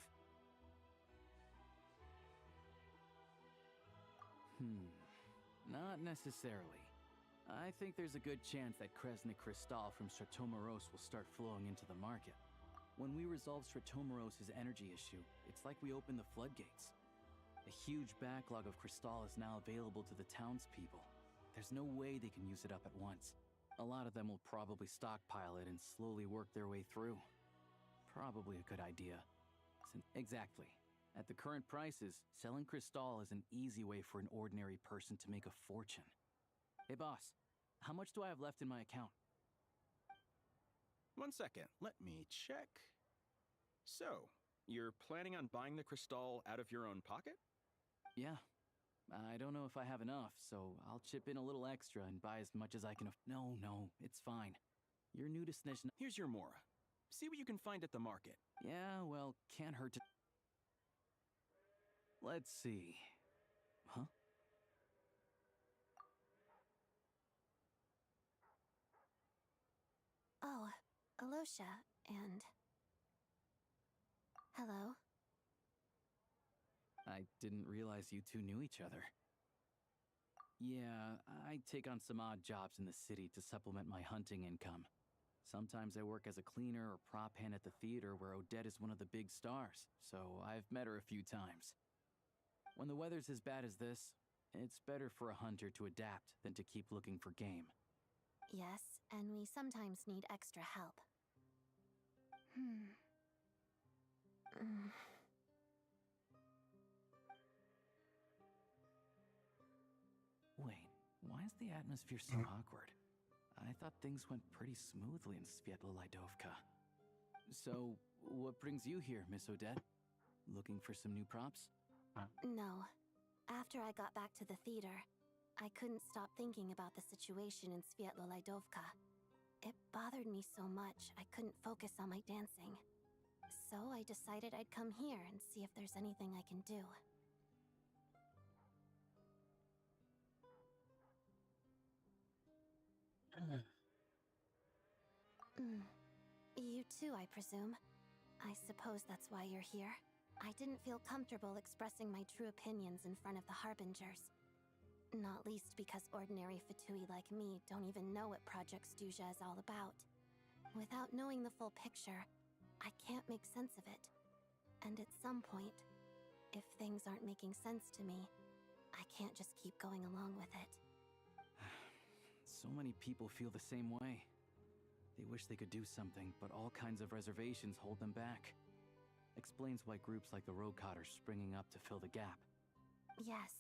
Not necessarily. I think there's a good chance that Kresnik Crystal from Stratomoros will start flowing into the market. When we resolve Stratomoros' energy issue, it's like we open the floodgates. A huge backlog of Crystal is now available to the townspeople. There's no way they can use it up at once. A lot of them will probably stockpile it and slowly work their way through. Probably a good idea. Exactly. At the current prices, selling Crystal is an easy way for an ordinary person to make a fortune. Hey boss, how much do I have left in my account? 1 second. Let me check. So, you're planning on buying the Crystal out of your own pocket? Yeah. I don't know if I have enough, so I'll chip in a little extra and buy as much as I can. No, it's fine. You're new to Sneznaya. Here's your Mora. See what you can find at the market. Yeah, well, can't hurt to... Let's see. Huh? Alosha, and... Hello. I didn't realize you two knew each other. Yeah, I take on some odd jobs in the city to supplement my hunting income. Sometimes I work as a cleaner or prop hand at the theater where Odette is one of the big stars, so I've met her a few times. When the weather's as bad as this, it's better for a hunter to adapt than to keep looking for game. Yes, and we sometimes need extra help. Wait, why is the atmosphere so awkward? I thought things went pretty smoothly in Sviatlo-Lidovka. So, what brings you here, Miss Odette? Looking for some new props? No. After I got back to the theater, I couldn't stop thinking about the situation in Sviatlo-Lidovka. It bothered me so much, I couldn't focus on my dancing. So I decided I'd come here and see if there's anything I can do. You too, I presume. I suppose that's why you're here. I didn't feel comfortable expressing my true opinions in front of the Harbingers. Not least because ordinary Fatui like me don't even know what Project Stuja is all about. Without knowing the full picture, I can't make sense of it. And at some point, if things aren't making sense to me, I can't just keep going along with it. So many people feel the same way. They wish they could do something, but all kinds of reservations hold them back. Explains why groups like the Roadcott are springing up to fill the gap. Yes.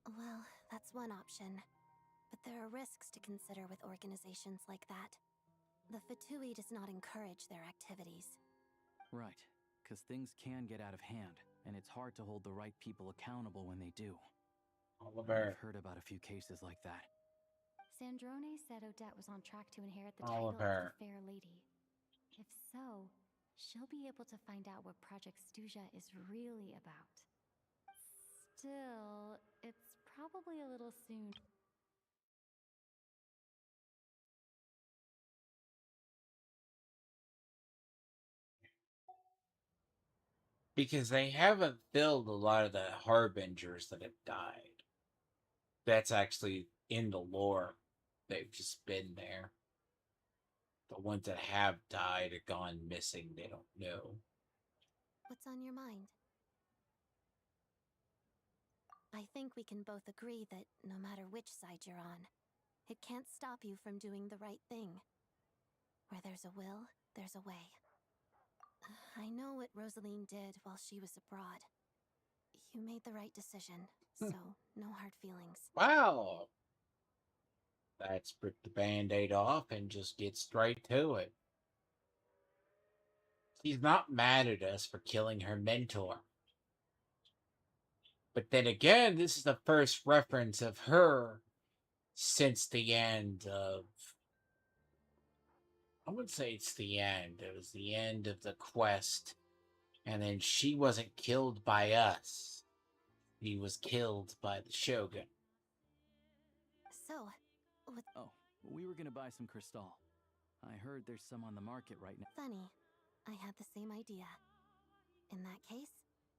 Well, that's one option. But there are risks to consider with organizations like that. The Fatui does not encourage their activities. Right, because things can get out of hand, and it's hard to hold the right people accountable when they do. I've heard about a few cases like that. Sandrone said Odette was on track to inherit the title of the Fair Lady. If so, she'll be able to find out what Project Stuja is really about. Still, it's probably a little soon. Because they haven't filled a lot of the Harbingers that have died. That's actually in the lore. They've just been there. The ones that have died or gone missing, they don't know. What's on your mind? I think we can both agree that no matter which side you're on, it can't stop you from doing the right thing. Where there's a will, there's a way. I know what Rosaline did while she was abroad. You made the right decision, so no hard feelings. Wow! Let's rip the band-aid off and just get straight to it. She's not mad at us for killing her mentor. But then again, this is the first reference of her since the end of... I wouldn't say it's the end. It was the end of the quest. And then she wasn't killed by us. He was killed by the Shogun. So, what... Oh, we were gonna buy some crystal. I heard there's some on the market right now. Funny. I had the same idea. In that case,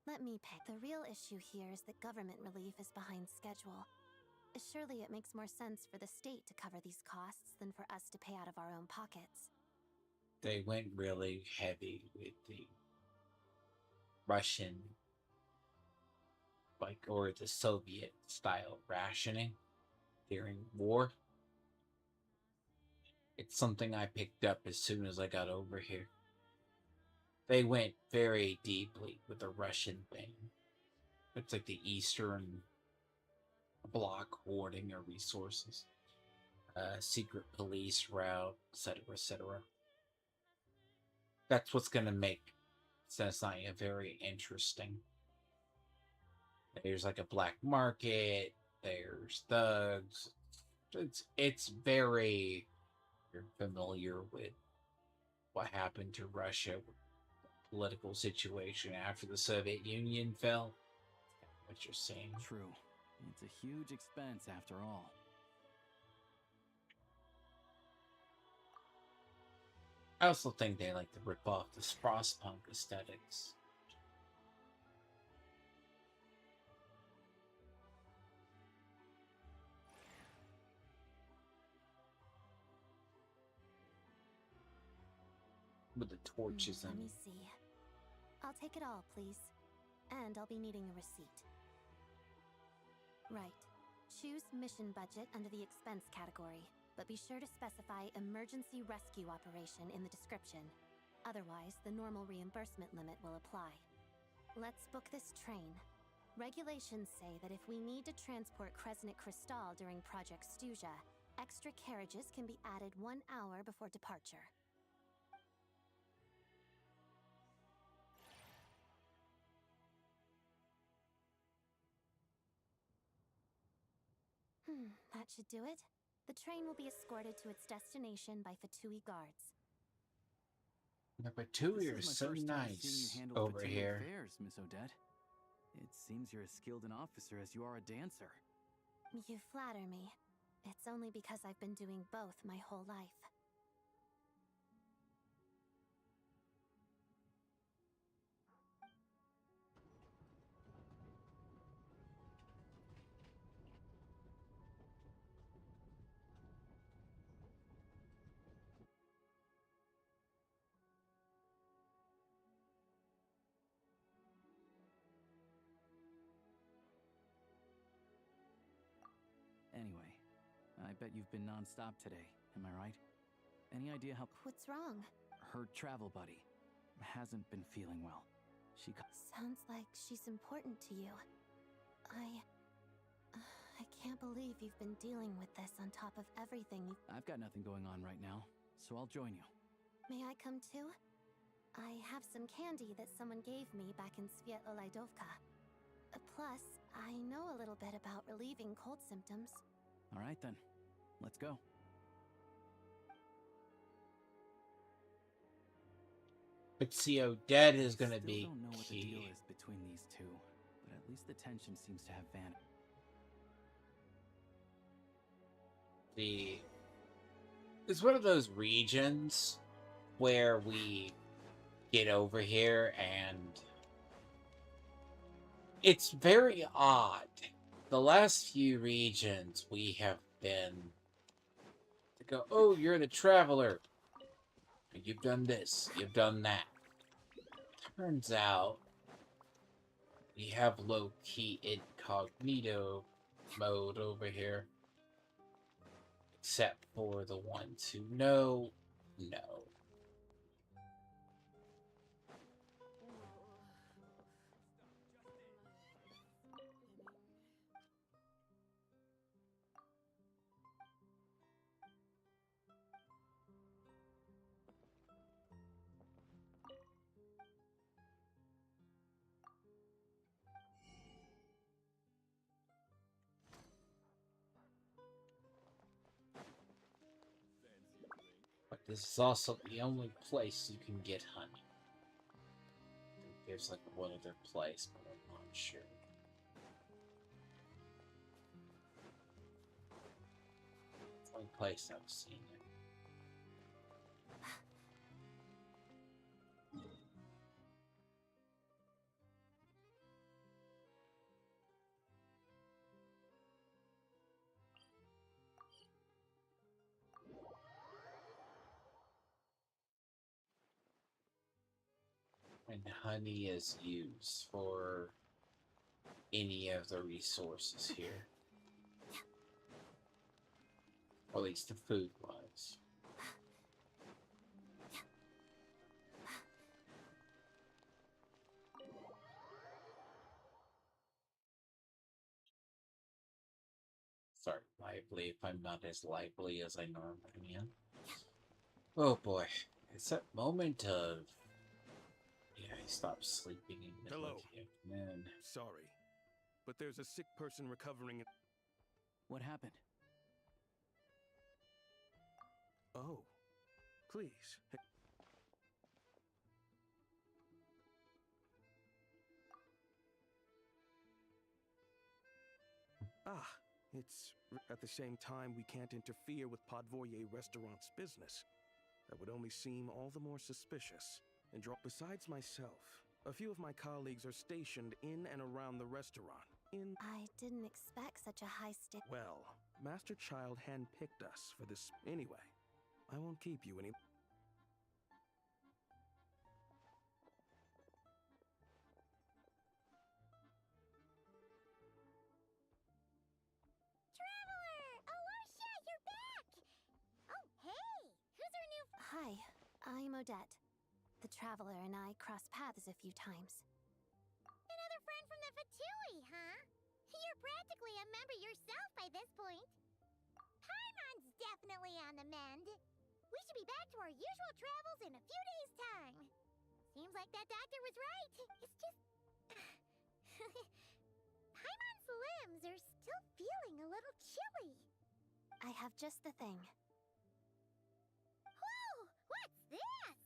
let me pick. The real issue here is that government relief is behind schedule. Surely it makes more sense for the state to cover these costs than for us to pay out of our own pockets. They went really heavy with the Russian, or the Soviet style rationing during war. It's something I picked up as soon as I got over here. They went very deeply with the Russian thing. It's like the Eastern Bloc hoarding our resources. Secret police route, etc., etc. That's what's going to make Sneznaya very interesting. There's like a black market. There's thugs. It's very... You're familiar with what happened to Russia, political situation after the Soviet Union fell. What you're saying. True. It's a huge expense after all. I also think they like to rip off the Frostpunk aesthetics. With the torches Let and me see. I'll take it all, please. And I'll be needing a receipt. Right. Choose mission budget under the expense category, but be sure to specify emergency rescue operation in the description. Otherwise, the normal reimbursement limit will apply. Let's book this train. Regulations say that if we need to transport Kresnik Crystal during Project Stuja, extra carriages can be added 1 hour before departure. That should do it. The train will be escorted to its destination by Fatui guards. the Fatui are This is so my first time seeing you nice handle over Fatui here. affairs, Miss Odette. It seems you're as skilled an officer as you are a dancer. You flatter me. It's only because I've been doing both my whole life. Anyway, I bet you've been non-stop today, am I right? Any idea how What's wrong? her travel buddy hasn't been feeling well? Sounds like she's important to you. I can't believe you've been dealing with this on top of everything you... I've got nothing going on right now, so I'll join you. May I come too? I have some candy that someone gave me back in Svietolaidovka. Plus, I know a little bit about relieving cold symptoms. All right then, let's go. But see, Odette is gonna Still be don't know what the deal key. is between these two, but at least the tension seems to have vanished. It's one of those regions where we get over here and it's very odd. The last few regions we have been to go, oh, you're the traveler. You've done this, you've done that. Turns out we have low-key incognito mode over here. Except for the ones who know. But this is also the only place you can get honey. I think there's like one other place, but I'm not sure. It's the only place I've seen it. And honey is used for any of the resources here. Or at least the food wise. Sorry, lively if I'm not as lively as I normally am. Oh boy, it's that moment of... Yeah, I stopped sleeping in the middle of the afternoon. Sorry, but there's a sick person recovering. What happened? Oh, please. It's at the same time we can't interfere with Podvoye Restaurant's business. That would only seem all the more suspicious and draw. Besides myself, a few of my colleagues are stationed in and around the restaurant. I didn't expect such a high stick. Well, Master Child handpicked us for this. Anyway, I won't keep you any. Traveler! Alosha, you're back! Oh, hey! Who's our new... Hi, I'm Odette. The Traveler and I crossed paths a few times. Another friend from the Fatui, huh? You're practically a member yourself by this point. Paimon's definitely on the mend. We should be back to our usual travels in a few days' time. Seems like that doctor was right. It's just... Paimon's limbs are still feeling a little chilly. I have just the thing. Whoa! What's this?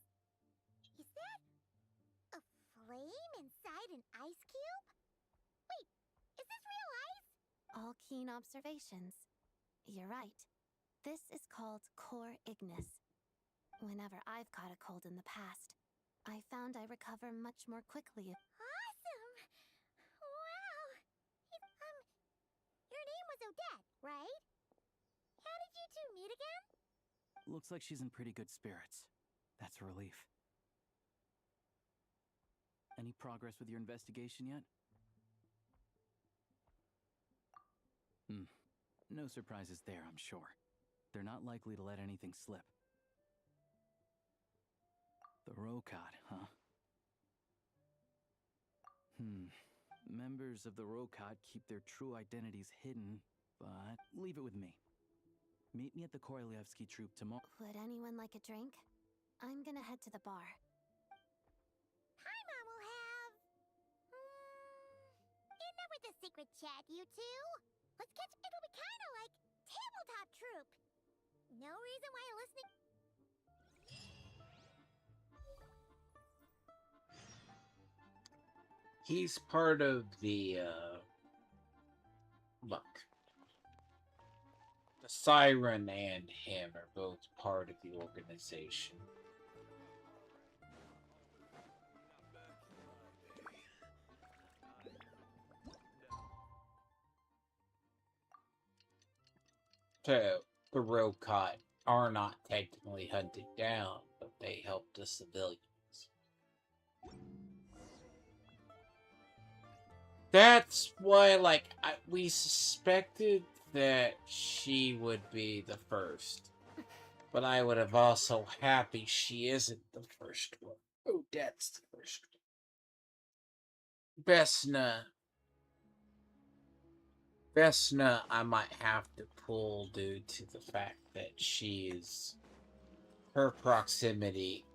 Is that... a flame inside an ice cube? Wait, is this real ice? All keen observations. You're right. This is called Core Ignis. Whenever I've caught a cold in the past, I found I recover much more quickly. Awesome! Wow! Your name was Odette, right? How did you two meet again? Looks like she's in pretty good spirits. That's a relief. Any progress with your investigation yet? No surprises there, I'm sure. They're not likely to let anything slip. The Rokad, huh? Members of the Rokad keep their true identities hidden, but leave it with me. Meet me at the Korolyevsky troop tomorrow. Would anyone like a drink? I'm gonna head to the bar. Paimon will have... enough with the secret chat, you two. Let's catch... It'll be kind of like tabletop troop. No reason why listening... He's part of the, look. The Siren and him are both part of the organization. So, the Rokad are not technically hunted down, but they help the civilians. That's why, like, we suspected that she would be the first. But I would have also happy she isn't the first one. Oh, that's the first one. Vesna, I might have to pull due to the fact that her proximity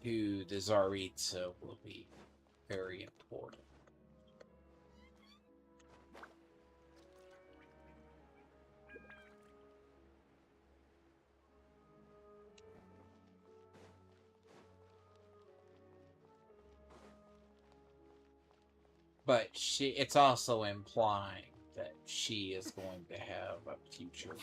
to the Tsaritsa will be very important. But it's also implying that she is going to have a future.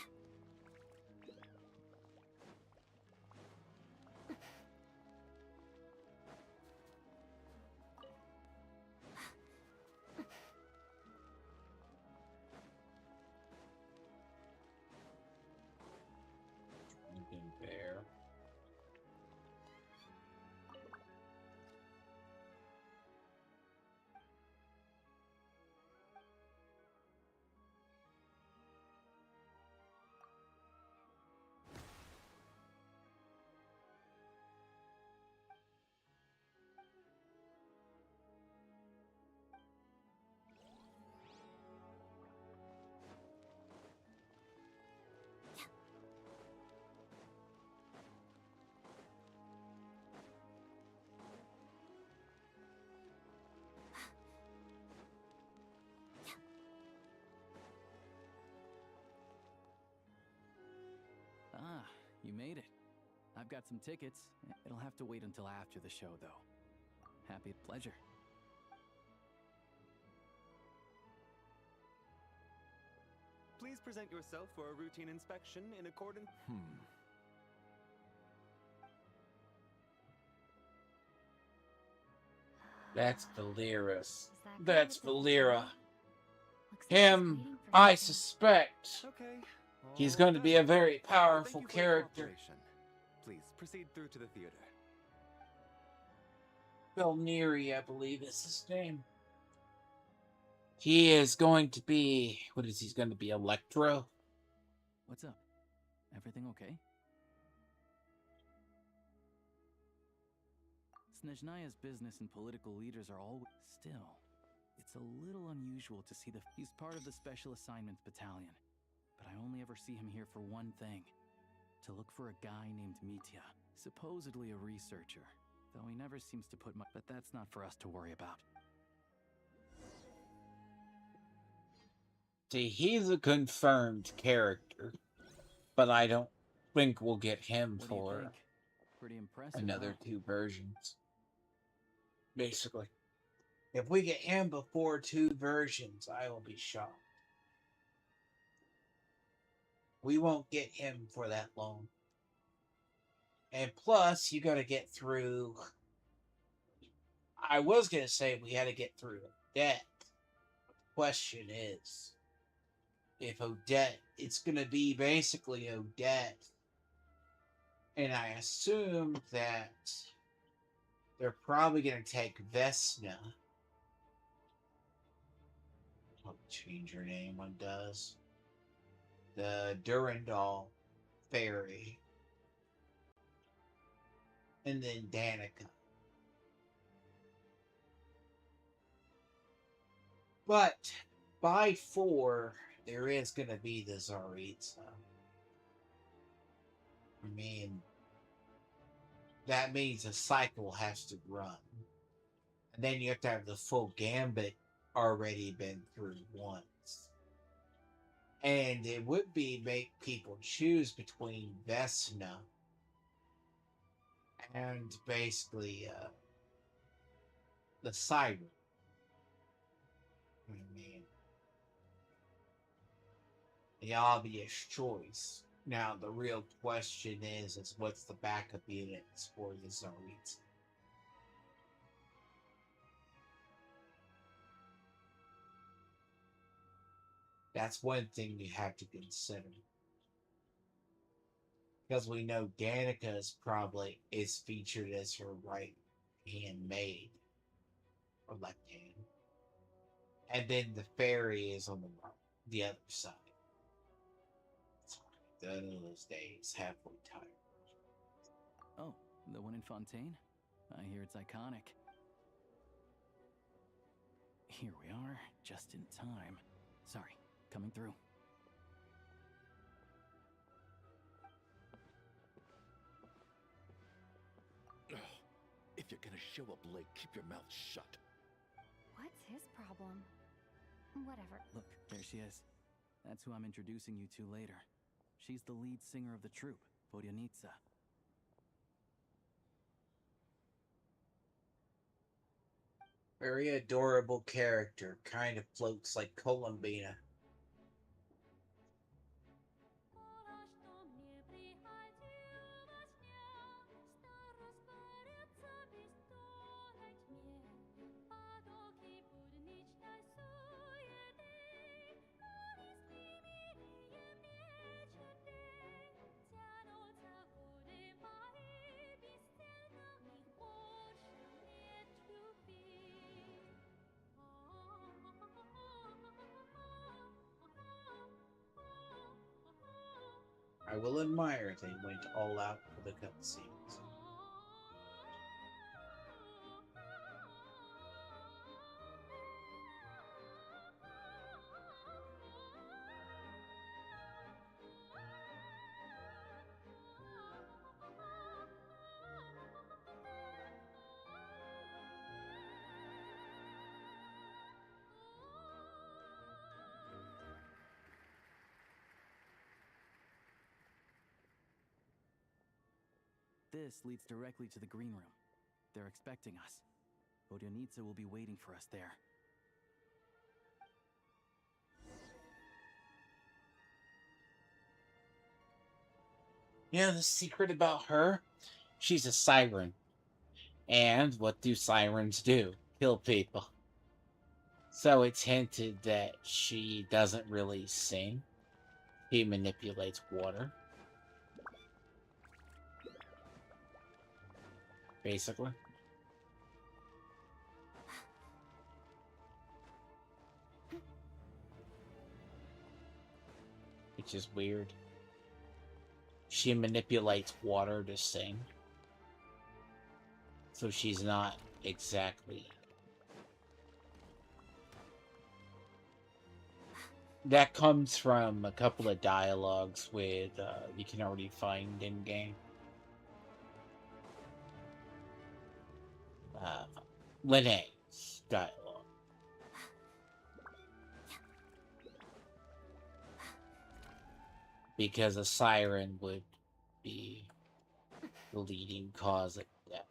Bear. Ah, you made it. I've got some tickets. It'll have to wait until after the show, though. Happy pleasure. Please present yourself for a routine inspection in accordance... That's Valera's. Is that guy That's with the Valera. Looks like he's Him, waiting for I something. suspect. Okay. He's all going to be a done. very Thank powerful you for your character. cooperation. Please proceed through to the theater. Belneri, I believe is his name. He is going to be... What is he going to be? Electro? What's up? Everything okay? Sneznaya's business and political leaders are all... Still, it's a little unusual to see He's part of the Special Assignments Battalion, but I only ever see him here for one thing. To look for a guy named Mitya, supposedly a researcher, though he never seems to put much... But that's not for us to worry about. See, he's a confirmed character, but I don't think we'll get him What do you for think? Pretty impressive, another huh? 2 versions. Basically. If we get him before 2 versions, I will be shocked. We won't get him for that long. And plus, you got to get through... I was going to say we had to get through Odette. The question is, if Odette... It's going to be basically Odette. And I assume that they're probably going to take Vesna. I'll change her name, one does. The Durandal Fairy. And then Danica. But by 4, there is going to be the Tsaritsa. I mean, that means a cycle has to run. And then you have to have the full gambit already been through once. And it would be make people choose between Vesna and basically the Siren. I mean, the obvious choice. Now, the real question is what's the backup units for the Tsaritsa? That's one thing you have to consider. Because we know Danica is featured as her right hand maid. Or left hand. And then the fairy is on the other side. Sorry, done in those days, halfway tired. Oh, the one in Fontaine? I hear it's iconic. Here we are, just in time. Sorry, coming through. If you're gonna show up late, keep your mouth shut. What's his problem? Whatever. Look, there she is. That's who I'm introducing you to later. She's the lead singer of the troupe, Vodyanitsa. Very adorable character. Kind of floats like Columbina. I will admire they went all out for the cutscenes. This leads directly to the green room. They're expecting us. Vodyanitsa will be waiting for us there. You know the secret about her? She's a siren. And what do sirens do? kill people. So it's hinted that she doesn't really sing. He manipulates water. Basically. Which is weird. She manipulates water to sing. So she's not exactly... That comes from a couple of dialogues with, you can already find in-game. Linnea's dialogue. Because a siren would be the leading cause of death.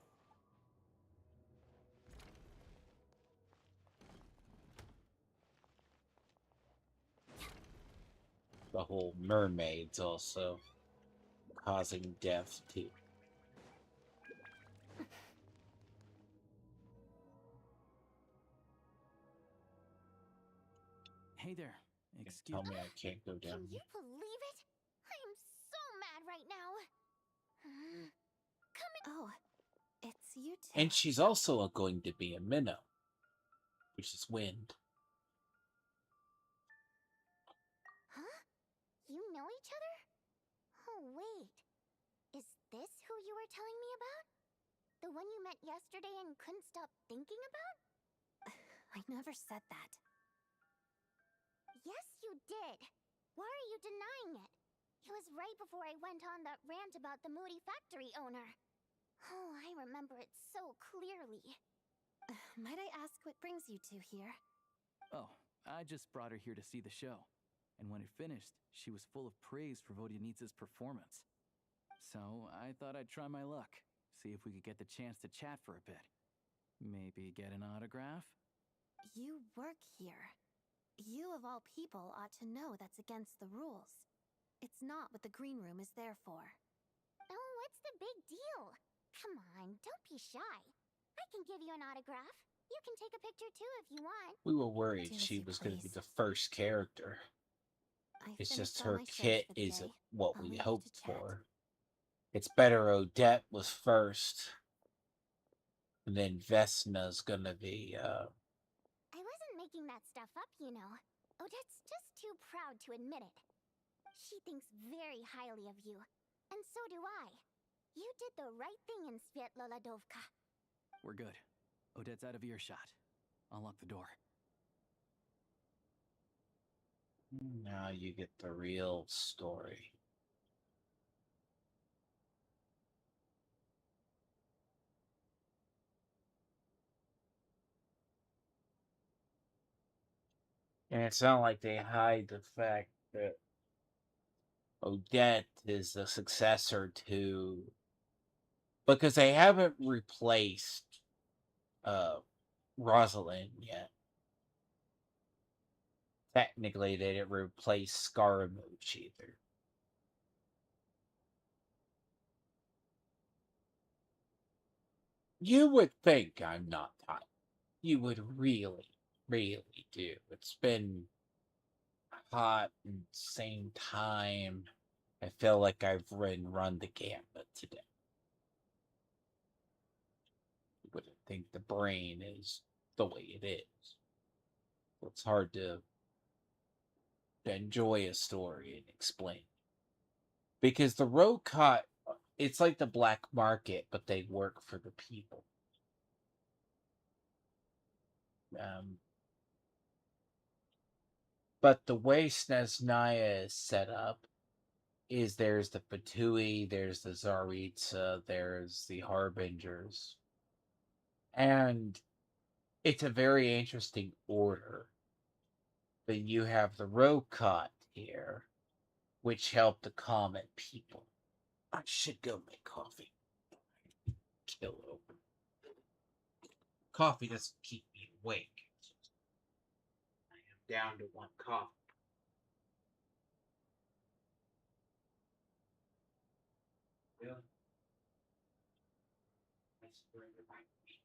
The whole mermaids also causing death too. Hey there. Excuse Tell me I can't go down Can here. you believe it? I am so mad right now. Come in. Oh, it's you two. And she's also going to be a minnow, which is wind. Huh? You know each other? Oh, wait. Is this who you were telling me about? The one you met yesterday and couldn't stop thinking about? I never said that. Yes, you did. Why are you denying it? It was right before I went on that rant about the moody factory owner. Oh, I remember it so clearly. Might I ask what brings you two here? Oh, I just brought her here to see the show. And when it finished, she was full of praise for Vodyanitsa's performance. So I thought I'd try my luck, see if we could get the chance to chat for a bit. Maybe get an autograph? You work here. You of all people ought to know that's against the rules. It's not what the green room is there for. Oh, what's the big deal? Come on, don't be shy. I can give you an autograph. You can take a picture too if you want. We were worried Do as she you was going to be please. the first character. I It's finished just all her my shows kit for the isn't day. what I'll we leave you hoped to chat. for. It's better Odette was first. And then Vesna's gonna be, I wasn't making that stuff up, you know. Odette's just too proud to admit it. She thinks very highly of you, and so do I. You did the right thing in Svietloladovka. We're good. Odette's out of earshot. I'll lock the door. now you get the real story. And it's not like they hide the fact that Odette is the successor to... Because they haven't replaced Rosalind yet. Technically, they didn't replace Scaramouche either. You would think I'm not tired. You would really, really do. It's been hot and same time. I feel like I've run the gambit today. You wouldn't think the brain is the way it is. It's hard to enjoy a story and explain. Because the road cut, it's like the black market, but they work for the people. But the way Sneznaya is set up is there's the Fatui, there's the Tsaritsa, there's the Harbingers. And it's a very interesting order. Then you have the Rokat here, which help the common people. I should go make coffee. Kill open. Coffee doesn't keep me awake. I am down to one coffee. Really? I surrender my feet.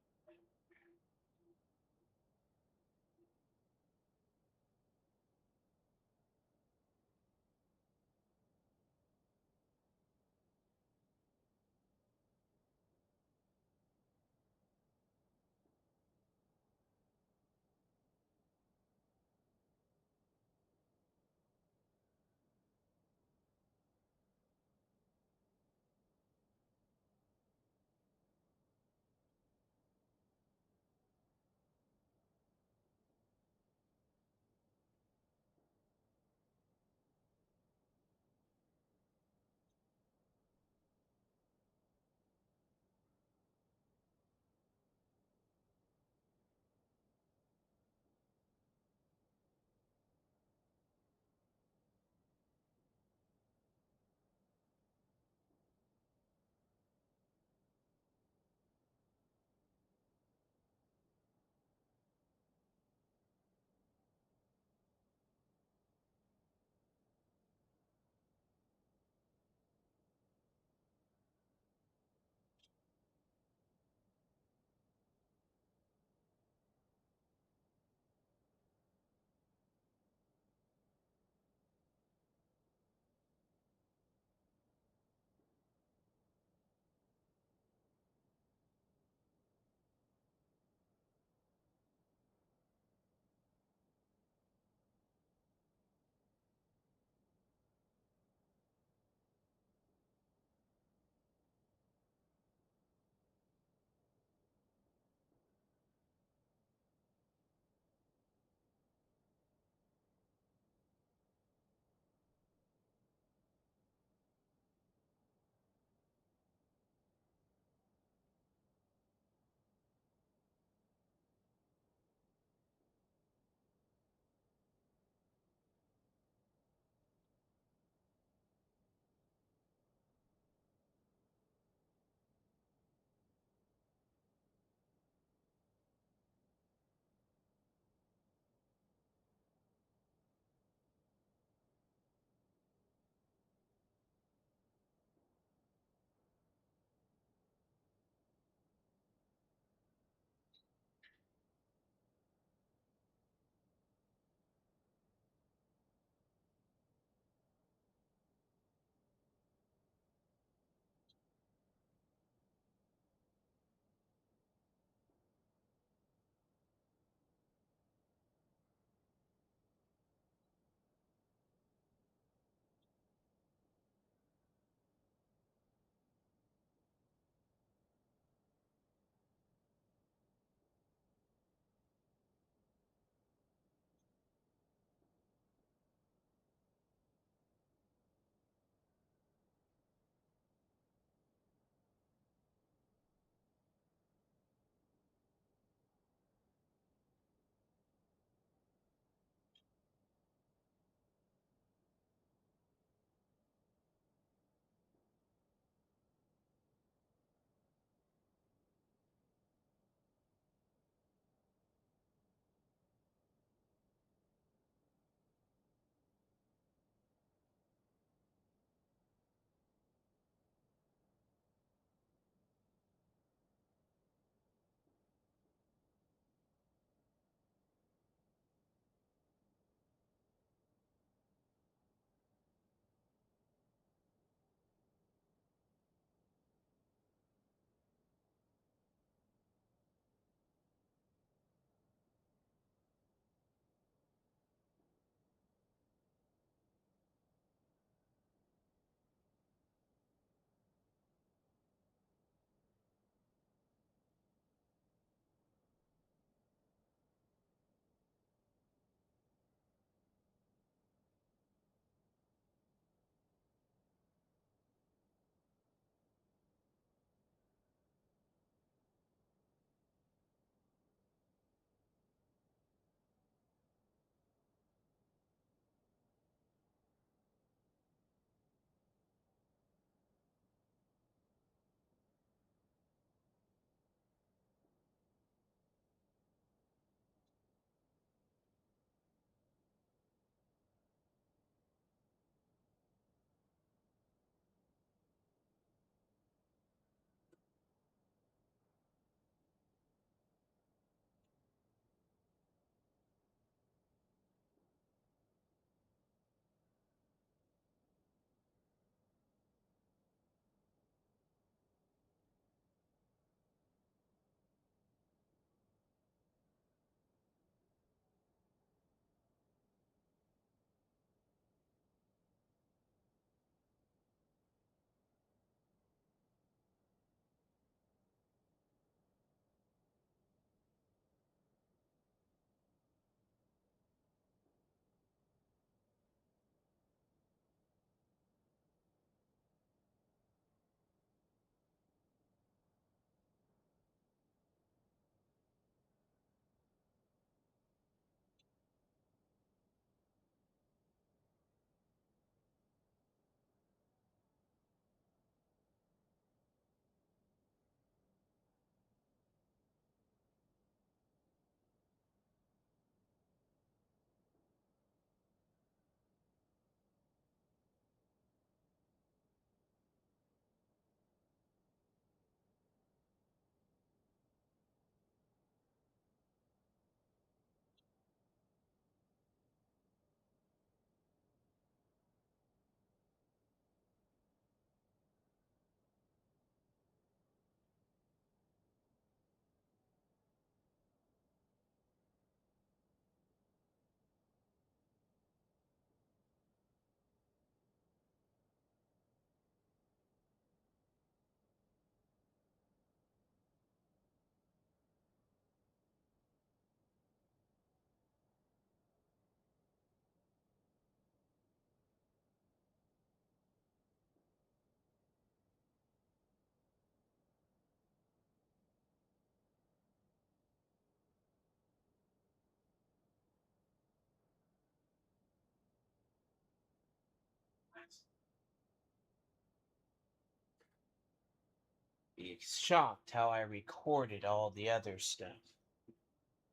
really shocked how I recorded all the other stuff.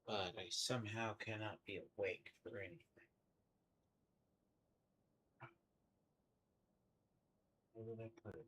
But I somehow cannot be awake for anything. Where did I put it?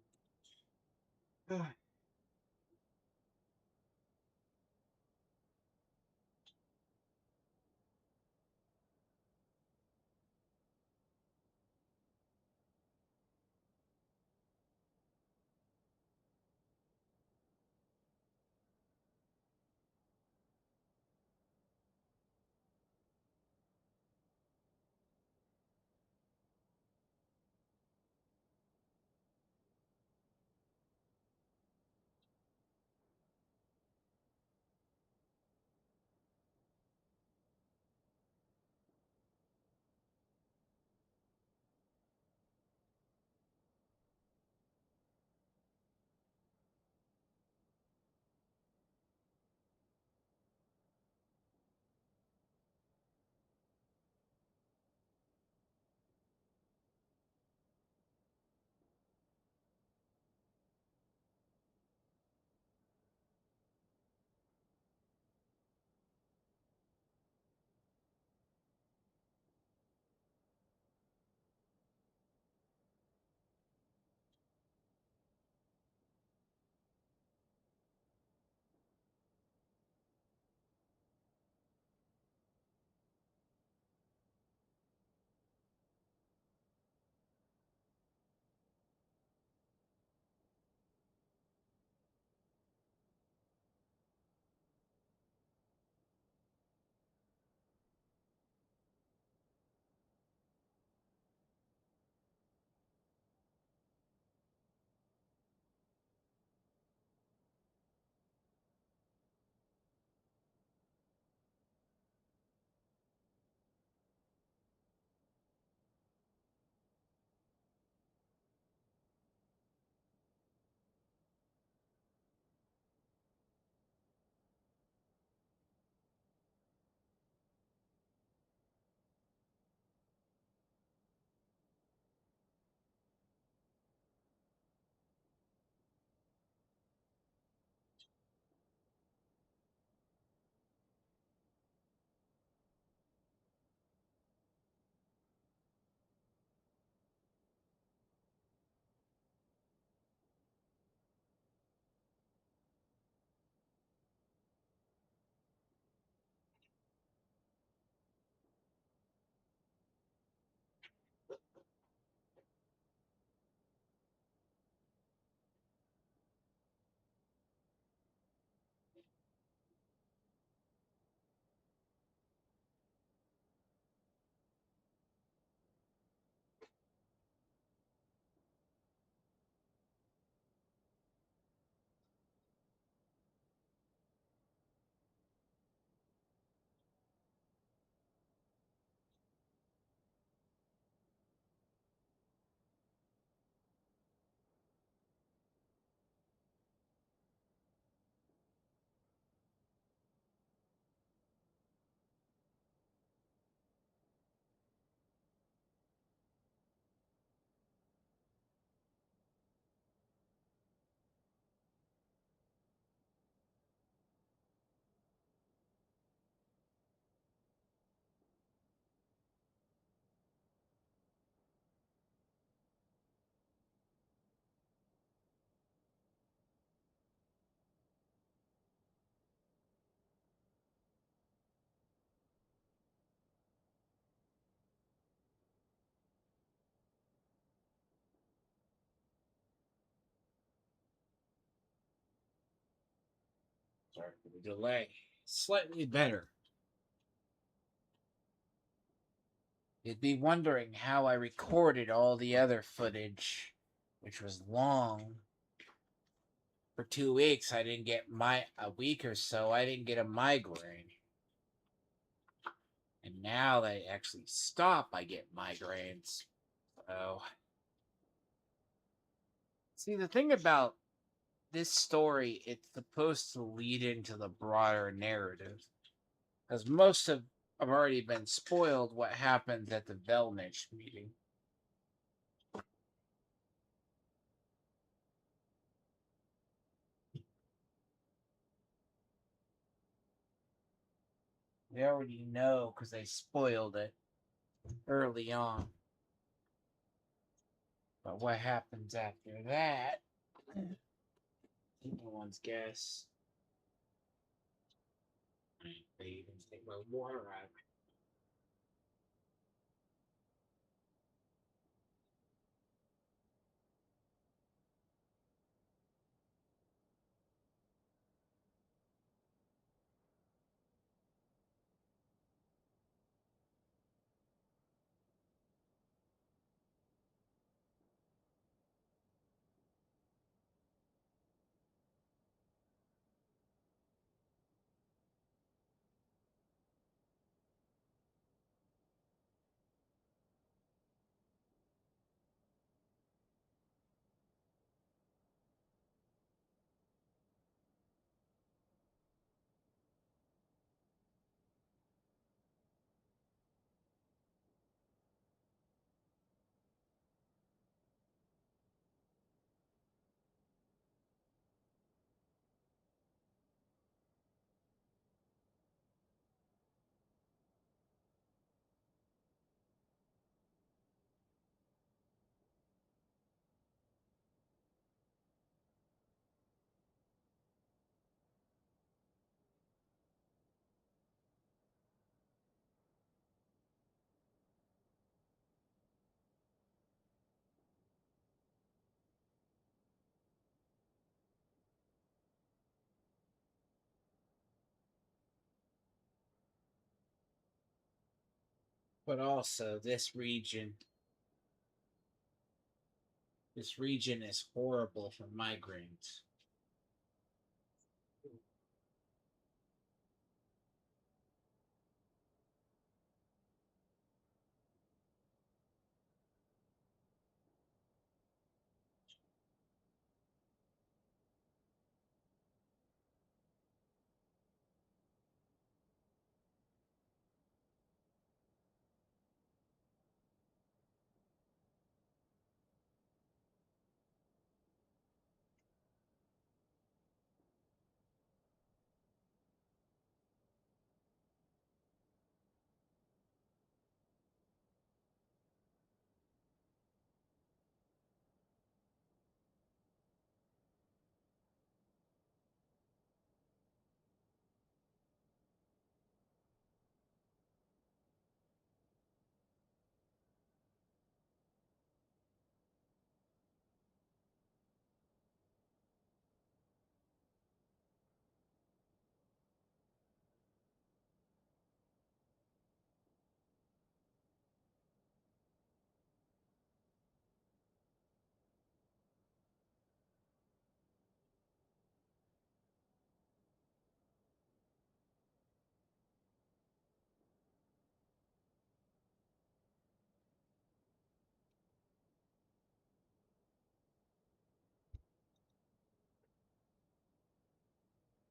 Sorry for the delay. Slightly better. You'd be wondering how I recorded all the other footage, which was long. For 2 weeks, I didn't get a week or so, I didn't get a migraine. And now that I actually stop, I get migraines. So, see, the thing about this story, it's supposed to lead into the broader narrative. Because most of have already been spoiled what happens at the Velnich meeting. We already know because they spoiled it early on. But what happens after that? Anyone's guess. They even take my water out. But also, this region is horrible for migrants.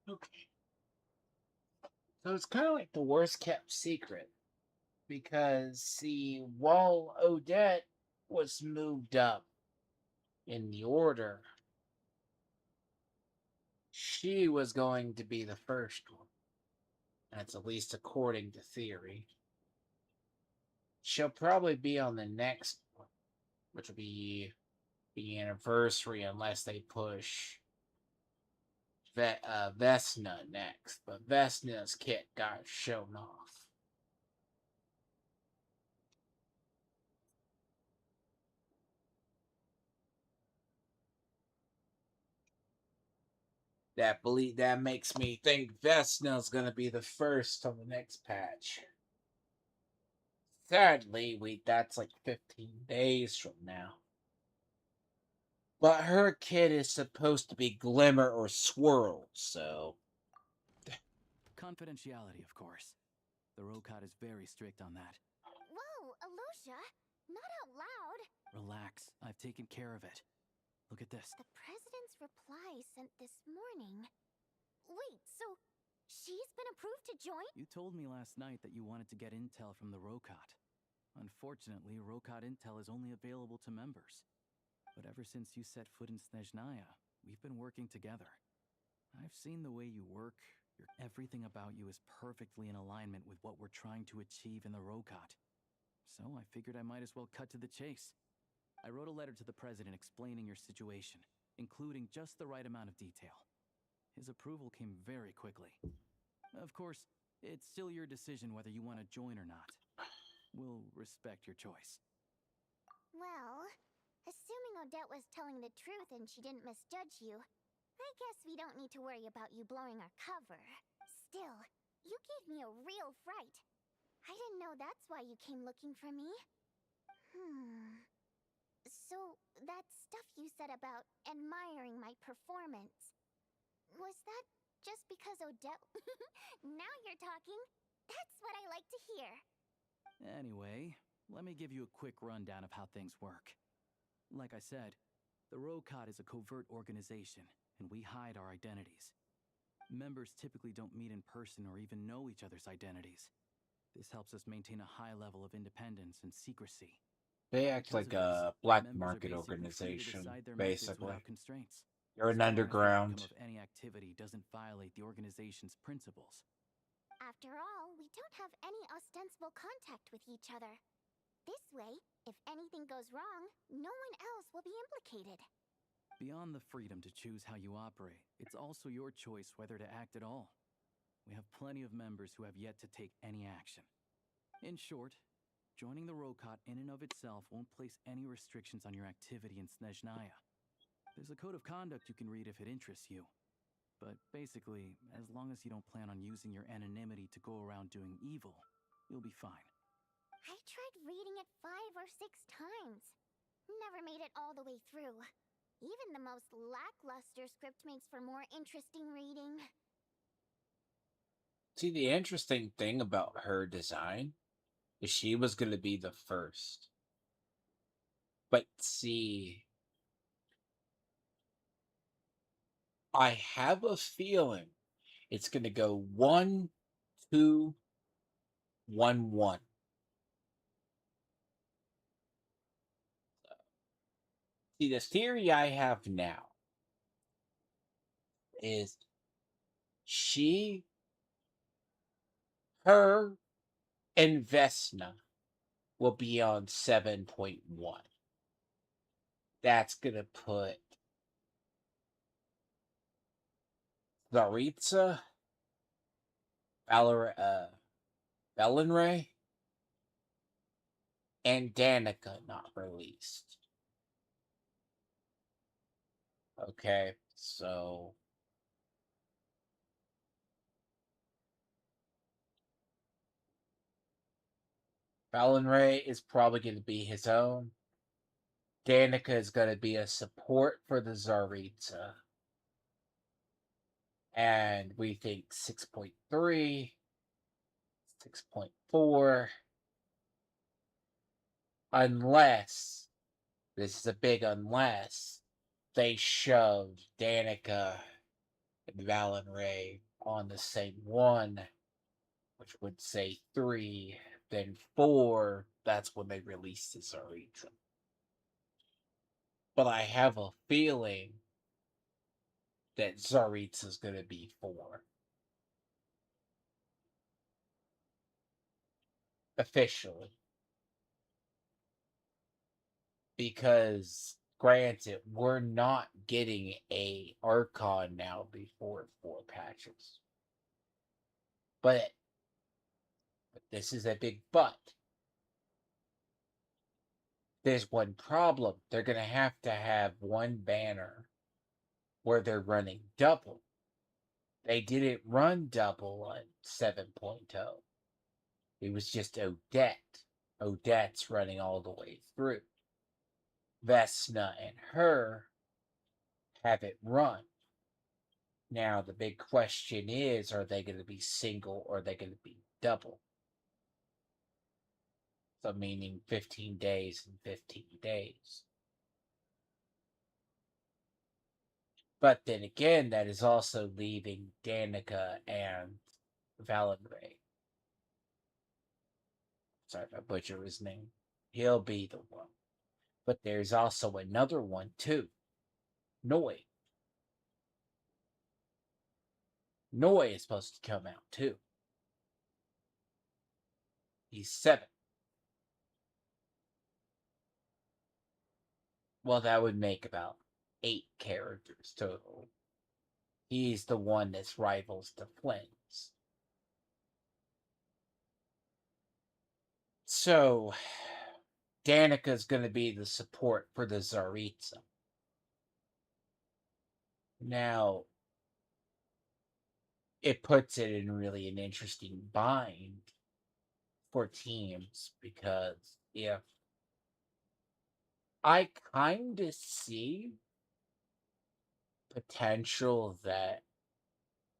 Okay. So it's kind of like the worst kept secret because the Wall Odette was moved up in the order. She was going to be the first one. That's at least according to theory. She'll probably be on the next one, which will be the anniversary unless they push Vesna next. But Vesna's kit got shown off. That makes me think Vesna's gonna be the first on the next patch. Sadly, that's like 15 days from now. But her kid is supposed to be Glimmer or Swirl, so Confidentiality, of course. The Rokot is very strict on that. Whoa, Alosha! Not out loud! Relax, I've taken care of it. Look at this. The president's reply sent this morning. Wait, so she's been approved to join? You told me last night that you wanted to get intel from the Rokot. Unfortunately, Rokot intel is only available to members. But ever since you set foot in Sneznaya, we've been working together. I've seen the way you work, Everything about you is perfectly in alignment with what we're trying to achieve in the Rokot. So I figured I might as well cut to the chase. I wrote a letter to the president explaining your situation, including just the right amount of detail. His approval came very quickly. Of course, it's still your decision whether you want to join or not. We'll respect your choice. Well, assuming Odette was telling the truth and she didn't misjudge you, I guess we don't need to worry about you blowing our cover. Still, you gave me a real fright. I didn't know that's why you came looking for me. So, that stuff you said about admiring my performance, was that just because Odette... Now you're talking. That's what I like to hear. Anyway, let me give you a quick rundown of how things work. Like I said, the Rokot is a covert organization, and we hide our identities. Members typically don't meet in person or even know each other's identities. This helps us maintain a high level of independence and secrecy. They act like a black market organization, basically. Without constraints. You're an underground. Of any activity doesn't violate the organization's principles. After all, we don't have any ostensible contact with each other. This way, if anything goes wrong, no one else will be implicated. Beyond the freedom to choose how you operate, it's also your choice whether to act at all. We have plenty of members who have yet to take any action. In short, joining the Rokot in and of itself won't place any restrictions on your activity in Sneznaya. There's a code of conduct you can read if it interests you. But basically, as long as you don't plan on using your anonymity to go around doing evil, you'll be fine. I tried reading it 5 or 6 times. Never made it all the way through. Even the most lackluster script makes for more interesting reading. See, the interesting thing about her design is she was going to be the first. But see, I have a feeling it's going to go 1, 2, 1, 1. See, the theory I have now is her, and Vesna will be on 7.1. That's going to put Zaritza, Valenray, and Danica not released. Okay, so Valenray is probably going to be his own. Danica is going to be a support for the Zaritza. And we think 6.3, 6.4, unless, this is a big unless, they shoved Danica and Valenray on the same one, which would say 3, then 4, that's when they released the Zaritza. But I have a feeling that Zaritza is going to be 4. Officially. Because, granted, we're not getting a archon now before 4 patches. But this is a big but. There's one problem. They're going to have one banner where they're running double. They didn't run double on 7.0. It was just Odette. Odette's running all the way through. Vesna and her have it run. Now, the big question is, are they going to be single or are they going to be double? So, meaning 15 days and 15 days. But then again, that is also leaving Danica and Valenray. Sorry if I butcher his name. He'll be the one. But there's also another one, too. Noi. Noi is supposed to come out too. He's 7. Well, that would make about 8 characters total. He's the one that's rivals the Flynns. So, Danica's going to be the support for the Tsaritsa. Now, it puts it in really an interesting bind for teams because if I kind of see potential that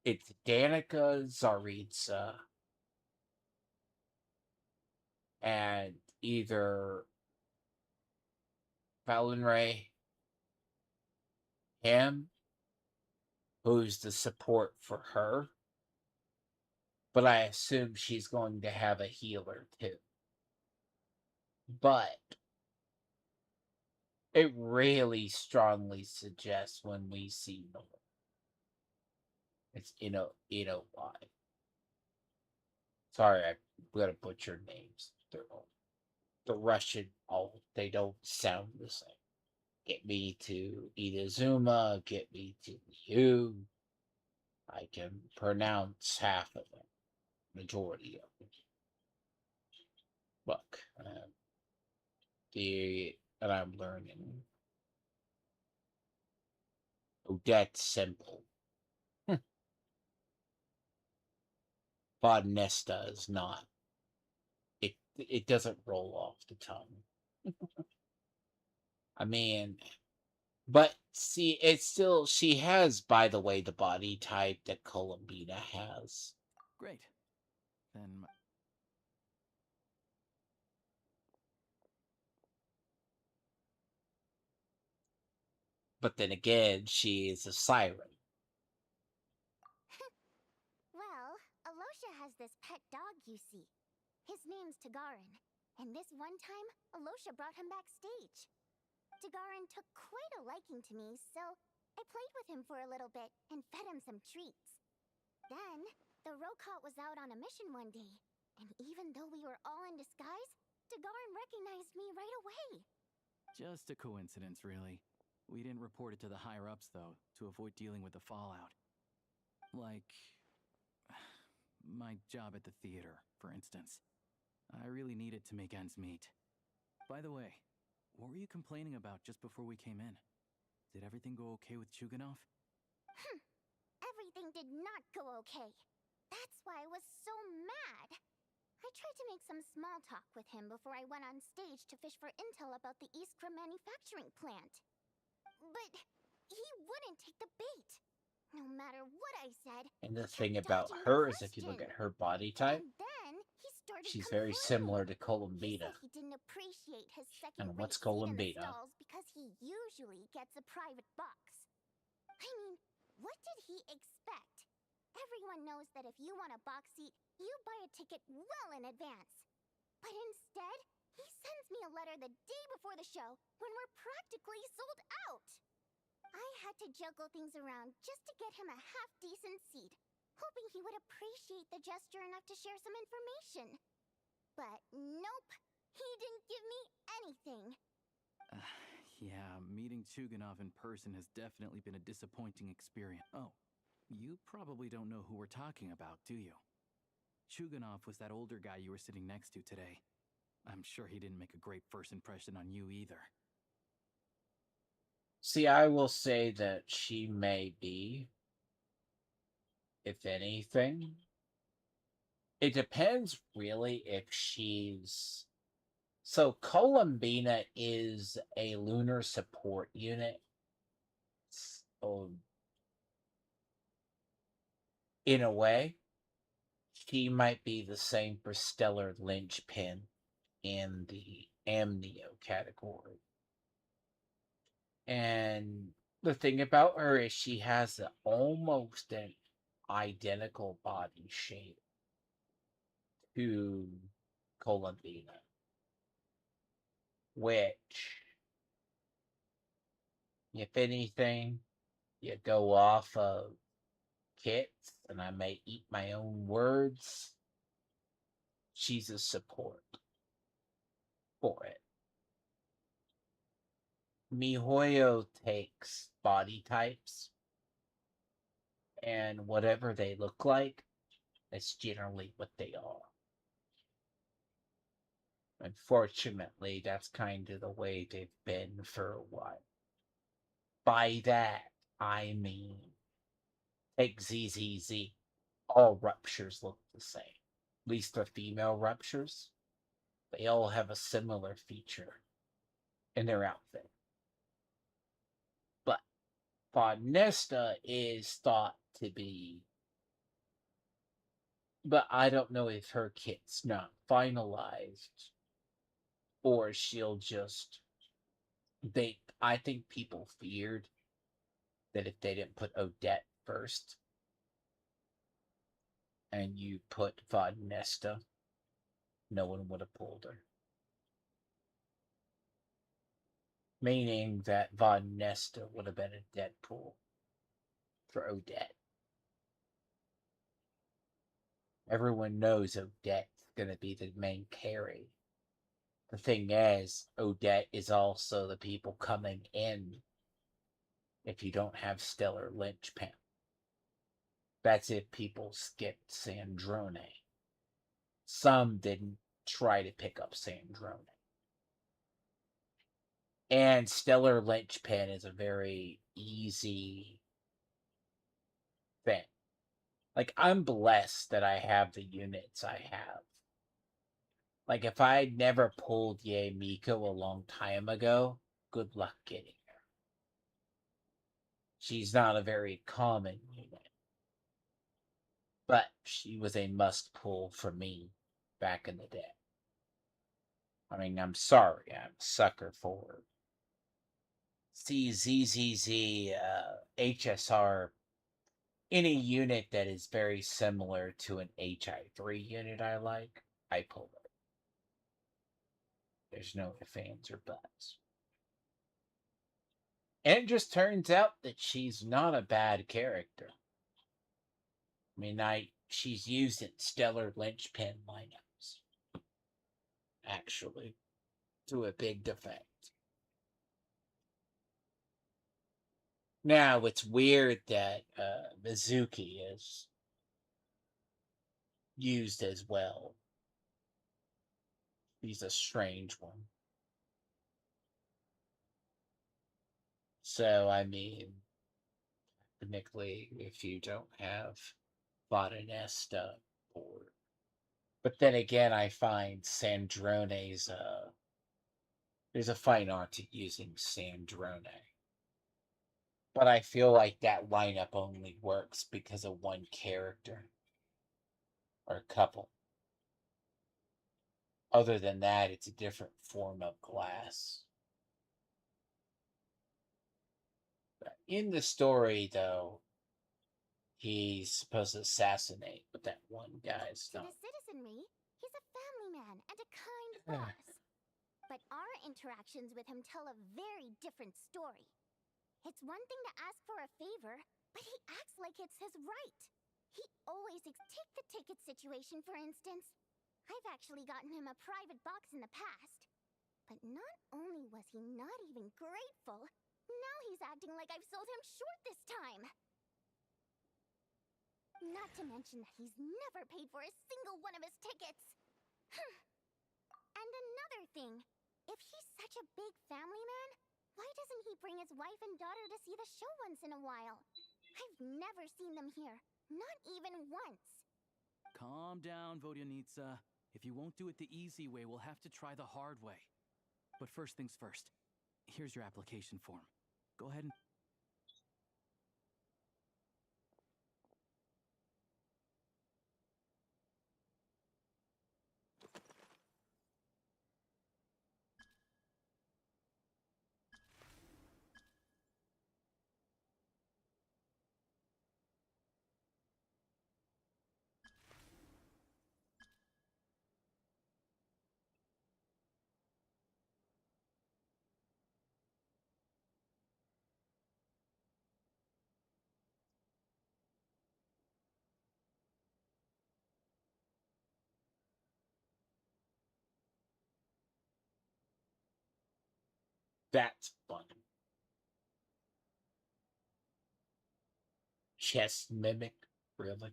it's Danica, Tsaritsa, and either Valenray, him, who's the support for her, but I assume she's going to have a healer too. But it really strongly suggests when we see Nora. It's Ino-Y. Sorry, I'm gonna butcher names. The Russian, they don't sound the same. Get me to Inazuma, get me to Ryu. I can pronounce half of them, majority of them. Look, and I'm learning. Odette's simple. Bodnesta is not. It doesn't roll off the tongue. I mean, but see, it's still, she has, by the way, the body type that Columbina has. Great. Then But then again, she is a siren. Well, Alosha has this pet dog you see. His name's Tagarin, and this one time, Alosha brought him backstage. Tagarin took quite a liking to me, so I played with him for a little bit and fed him some treats. Then, the Rokot was out on a mission one day, and even though we were all in disguise, Tagarin recognized me right away. just a coincidence, really. We didn't report it to the higher-ups, though, to avoid dealing with the fallout. Like my job at the theater, for instance. I really needed to make ends meet. By the way, what were you complaining about just before we came in? Did everything go okay with Chuganov? Everything did not go okay. That's why I was so mad. I tried to make some small talk with him before I went on stage to fish for intel about the Iskra manufacturing plant. But he wouldn't take the bait. No matter what I said. And the thing about her is if you look at her body type, And then he started she's very similar to He Columbina. said he didn't appreciate his And what's second-rate seat in the Columbina? stalls because he usually gets a private box. I mean, what did he expect? Everyone knows that if you want a box seat, you buy a ticket well in advance. But instead, he sends me a letter the day before the show when we're practically sold out. I had to juggle things around just to get him a half-decent seat, hoping he would appreciate the gesture enough to share some information. But nope, he didn't give me anything. Yeah, meeting Chuganov in person has definitely been a disappointing experience. Oh, you probably don't know who we're talking about, do you? Chuganov was that older guy you were sitting next to today. I'm sure he didn't make a great first impression on you either. See, I will say that she may be, if anything. It depends really if she's. So, Columbina is a lunar support unit. So, in a way, she might be the same for Stellar Linchpin in the Amnio category. And the thing about her is she has almost an identical body shape to Columbina, which, if anything, you go off of kits, and I may eat my own words, she's a support for it. MiHoYo takes body types, and whatever they look like, that's generally what they are. Unfortunately, that's kind of the way they've been for a while. By that, I mean, take ZZZ. All ruptures look the same. At least the female ruptures. They all have a similar feature in their outfit. But Faunesta is thought to be, but I don't know if her kit's not finalized or she'll just, I think people feared that if they didn't put Odette first and you put Faunesta, no one would have pulled her. Meaning that Von Nesta would have been a Deadpool for Odette. Everyone knows Odette's going to be the main carry. The thing is, Odette is also the people coming in if you don't have Stellar Linchpin. That's if people skipped Sandrone. Some didn't try to pick up Sandrone. And Stellar Linchpin is a very easy thing. Like, I'm blessed that I have the units I have. Like, if I'd never pulled Yae Miko a long time ago, good luck getting her. She's not a very common unit. But she was a must pull for me back in the day. I mean, I'm sorry, I'm a sucker for her. See, ZZZ, HSR, any unit that is very similar to an HI3 unit I like, I pull it. There's no ifs, ands, or buts. And it just turns out that she's not a bad character. I mean, she's used in Stellar Linchpin lineups, actually, to a big effect. Now, it's weird that Mizuki is used as well. He's a strange one. So, I mean, technically, if you don't have Botanesta or... But then again, I find Sandrone's, there's a fine art to using Sandrone. But I feel like that lineup only works because of one character. Or a couple. Other than that, it's a different form of glass. In the story, though, he's supposed to assassinate with that one guy's stuff. To the citizenry, he's a family man and a kind boss. But our interactions with him tell a very different story. It's one thing to ask for a favor, but he acts like it's his right. He always take the ticket situation, for instance. I've actually gotten him a private box in the past. But not only was he not even grateful, now he's acting like I've sold him short this time. Not to mention that he's never paid for a single one of his tickets. And another thing, if he's such a big family man, why doesn't he bring his wife and daughter to see the show once in a while? I've never seen them here, not even once. Calm down, Vodyanitsa. If you won't do it the easy way, we'll have to try the hard way. But first things first. Here's your application form. Go ahead and... That's fun. Chess mimic, really?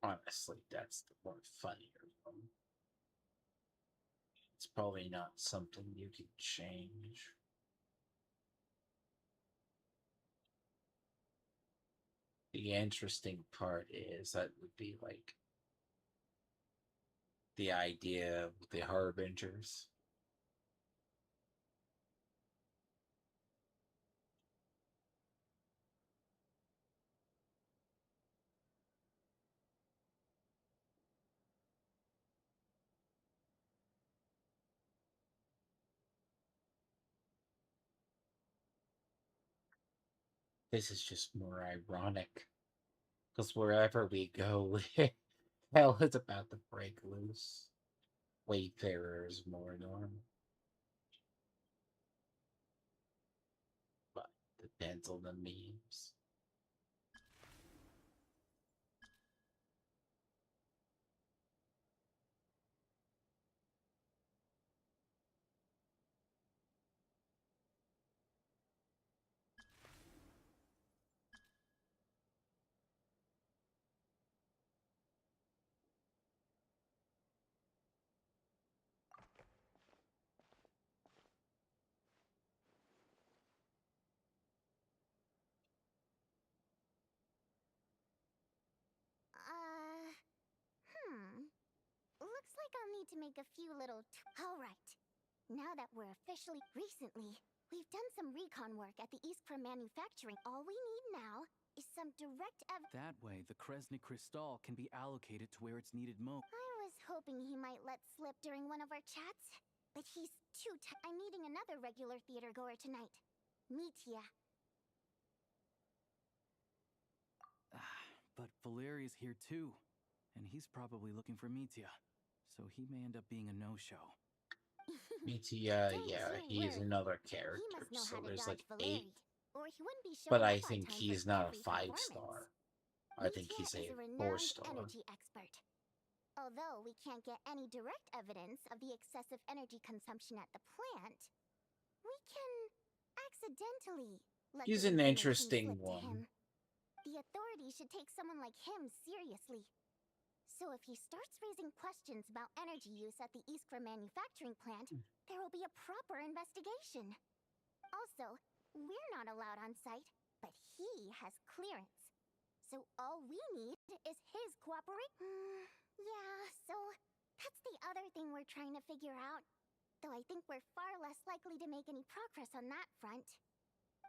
Honestly, that's the more funnier one. It's probably not something you can change. The interesting part is that would be like the idea of the harbingers. This is just more ironic because wherever we go, hell is about to break loose. Wayfarer is more normal, but depends on the memes. Looks like I'll need to make a few little Alright. Now that we're officially... Recently, we've done some recon work at the Iskra manufacturing. All we need now is some direct That way, the Kresny Crystal can be allocated to where it's needed most. I was hoping he might let slip during one of our chats, but he's too I'm meeting another regular theater goer tonight. Mitya. But Valeria's here too, and he's probably looking for Mitya, so he may end up being a no-show. Mitya, yeah, he's another character, so there's like 8. Or he wouldn't be But showing I up on think time he's for not a every 5-star. I think he's Mitya is a renowned 4-star. energy expert. Although we can't get any direct evidence of the excessive energy consumption at the plant, we can accidentally let He's the an information interesting slip to one. him. The authorities should take someone like him seriously. So if he starts raising questions about energy use at the Iskra manufacturing plant, there will be a proper investigation. Also, we're not allowed on site, but he has clearance. So all we need is his cooperation. Yeah, so that's the other thing we're trying to figure out. Though I think we're far less likely to make any progress on that front.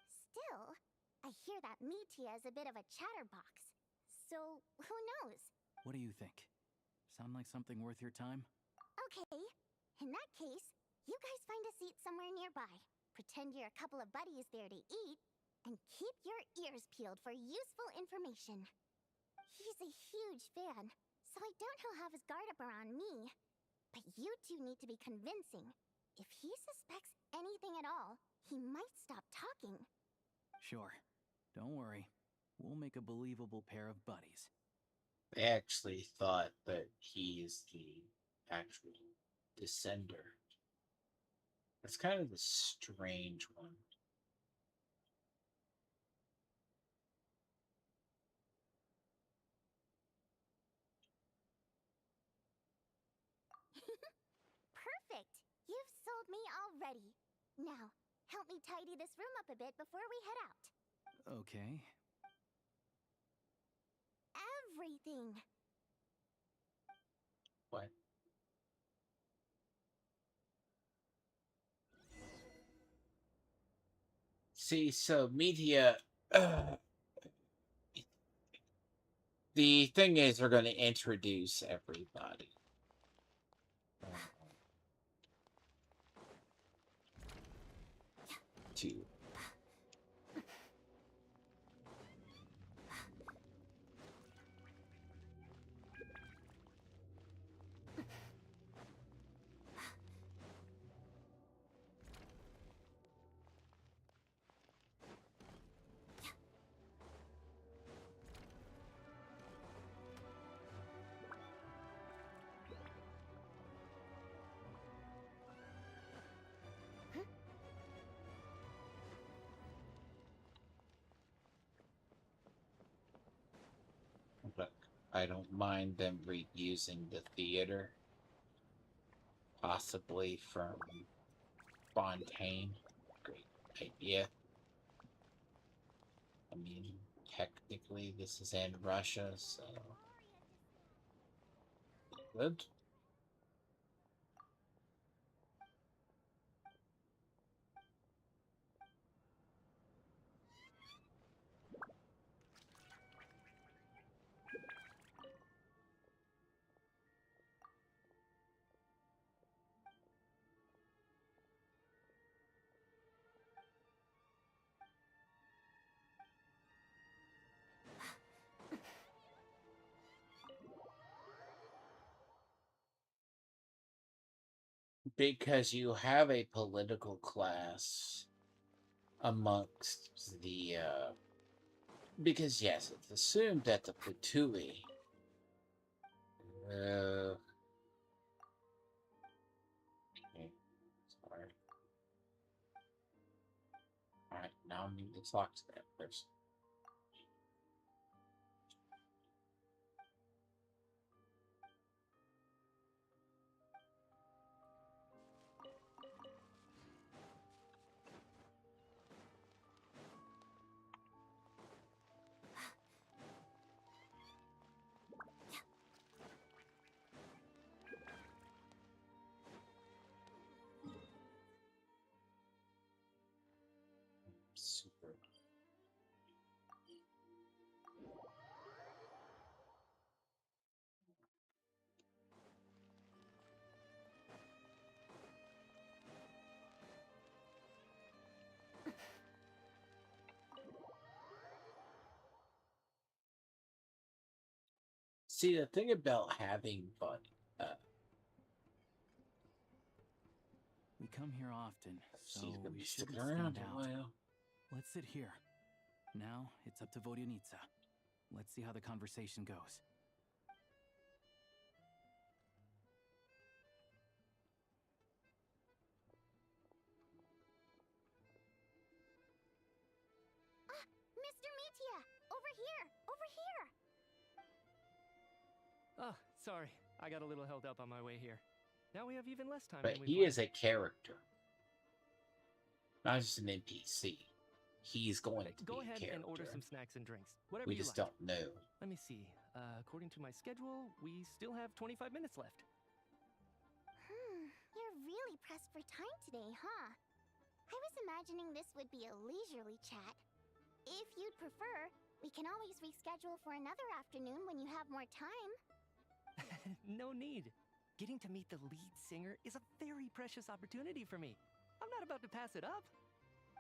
Still, I hear that Mitya is a bit of a chatterbox. So, who knows? What do you think? Sound like something worth your time? Okay, in that case, you guys find a seat somewhere nearby. Pretend you're a couple of buddies there to eat, and keep your ears peeled for useful information. He's a huge fan, so I doubt he'll have his guard up around me. But you two need to be convincing. If he suspects anything at all, he might stop talking. Sure. Don't worry. We'll make a believable pair of buddies. They actually thought that he's the actual descender. That's kind of the strange one. Perfect! You've sold me already. Now, help me tidy this room up a bit before we head out. Okay. Everything! What? See, so media. The thing is, they're going to introduce everybody. To I don't mind them reusing the theater. Possibly from Fontaine. Great idea. I mean, technically this is in Russia, so... Good. Because you have a political class amongst the because yes, it's assumed that the Plutui okay, sorry. Alright, now I need to talk to that person. Super. See, the thing about having fun, We come here often, so she's gonna we be shouldn't sticking around stand a out. while. Let's sit here. Now it's up to Vodyanitsa. Let's see how the conversation goes. Mr. Mitya! Over here! Over here! Oh, sorry. I got a little held up on my way here. Now we have even less time But than we he planned. is a character, not just an NPC. He's going to Go be ahead a character. and order some snacks and drinks. Whatever We you just like. don't know. Let me see. According to my schedule, we still have 25 minutes left. You're really pressed for time today, huh? I was imagining this would be a leisurely chat. If you'd prefer, we can always reschedule for another afternoon when you have more time. No need. Getting to meet the lead singer is a very precious opportunity for me. I'm not about to pass it up.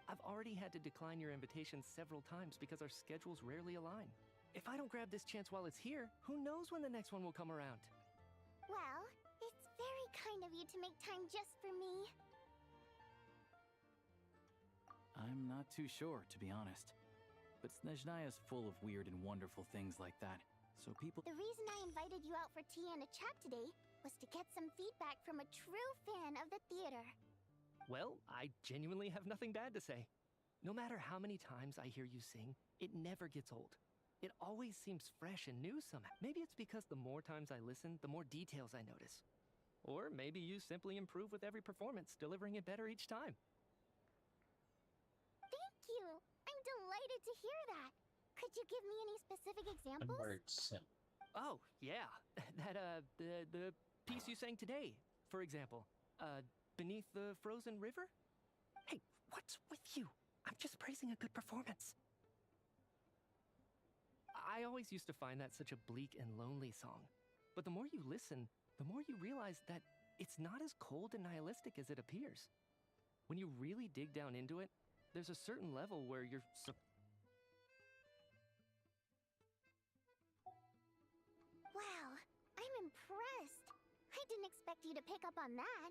I've already had to decline your invitation several times because our schedules rarely align. If I don't grab this chance while it's here, who knows when the next one will come around? Well, it's very kind of you to make time just for me. I'm not too sure, to be honest. But Sneznaya's full of weird and wonderful things like that. So people... The reason I invited you out for tea and a chat today was to get some feedback from a true fan of the theater. Well, I genuinely have nothing bad to say. No matter how many times I hear you sing, it never gets old. It always seems fresh and new somehow. Maybe it's because the more times I listen, the more details I notice. Or maybe you simply improve with every performance, delivering it better each time. Thank you! I'm delighted to hear that! Could you give me any specific examples? Oh, yeah. The piece you sang today, for example. Beneath the Frozen River? Hey, what's with you? I'm just praising a good performance. I always used to find that such a bleak and lonely song. But the more you listen, the more you realize that it's not as cold and nihilistic as it appears. When you really dig down into it, there's a certain level where you're Wow, I'm impressed. I didn't expect you to pick up on that.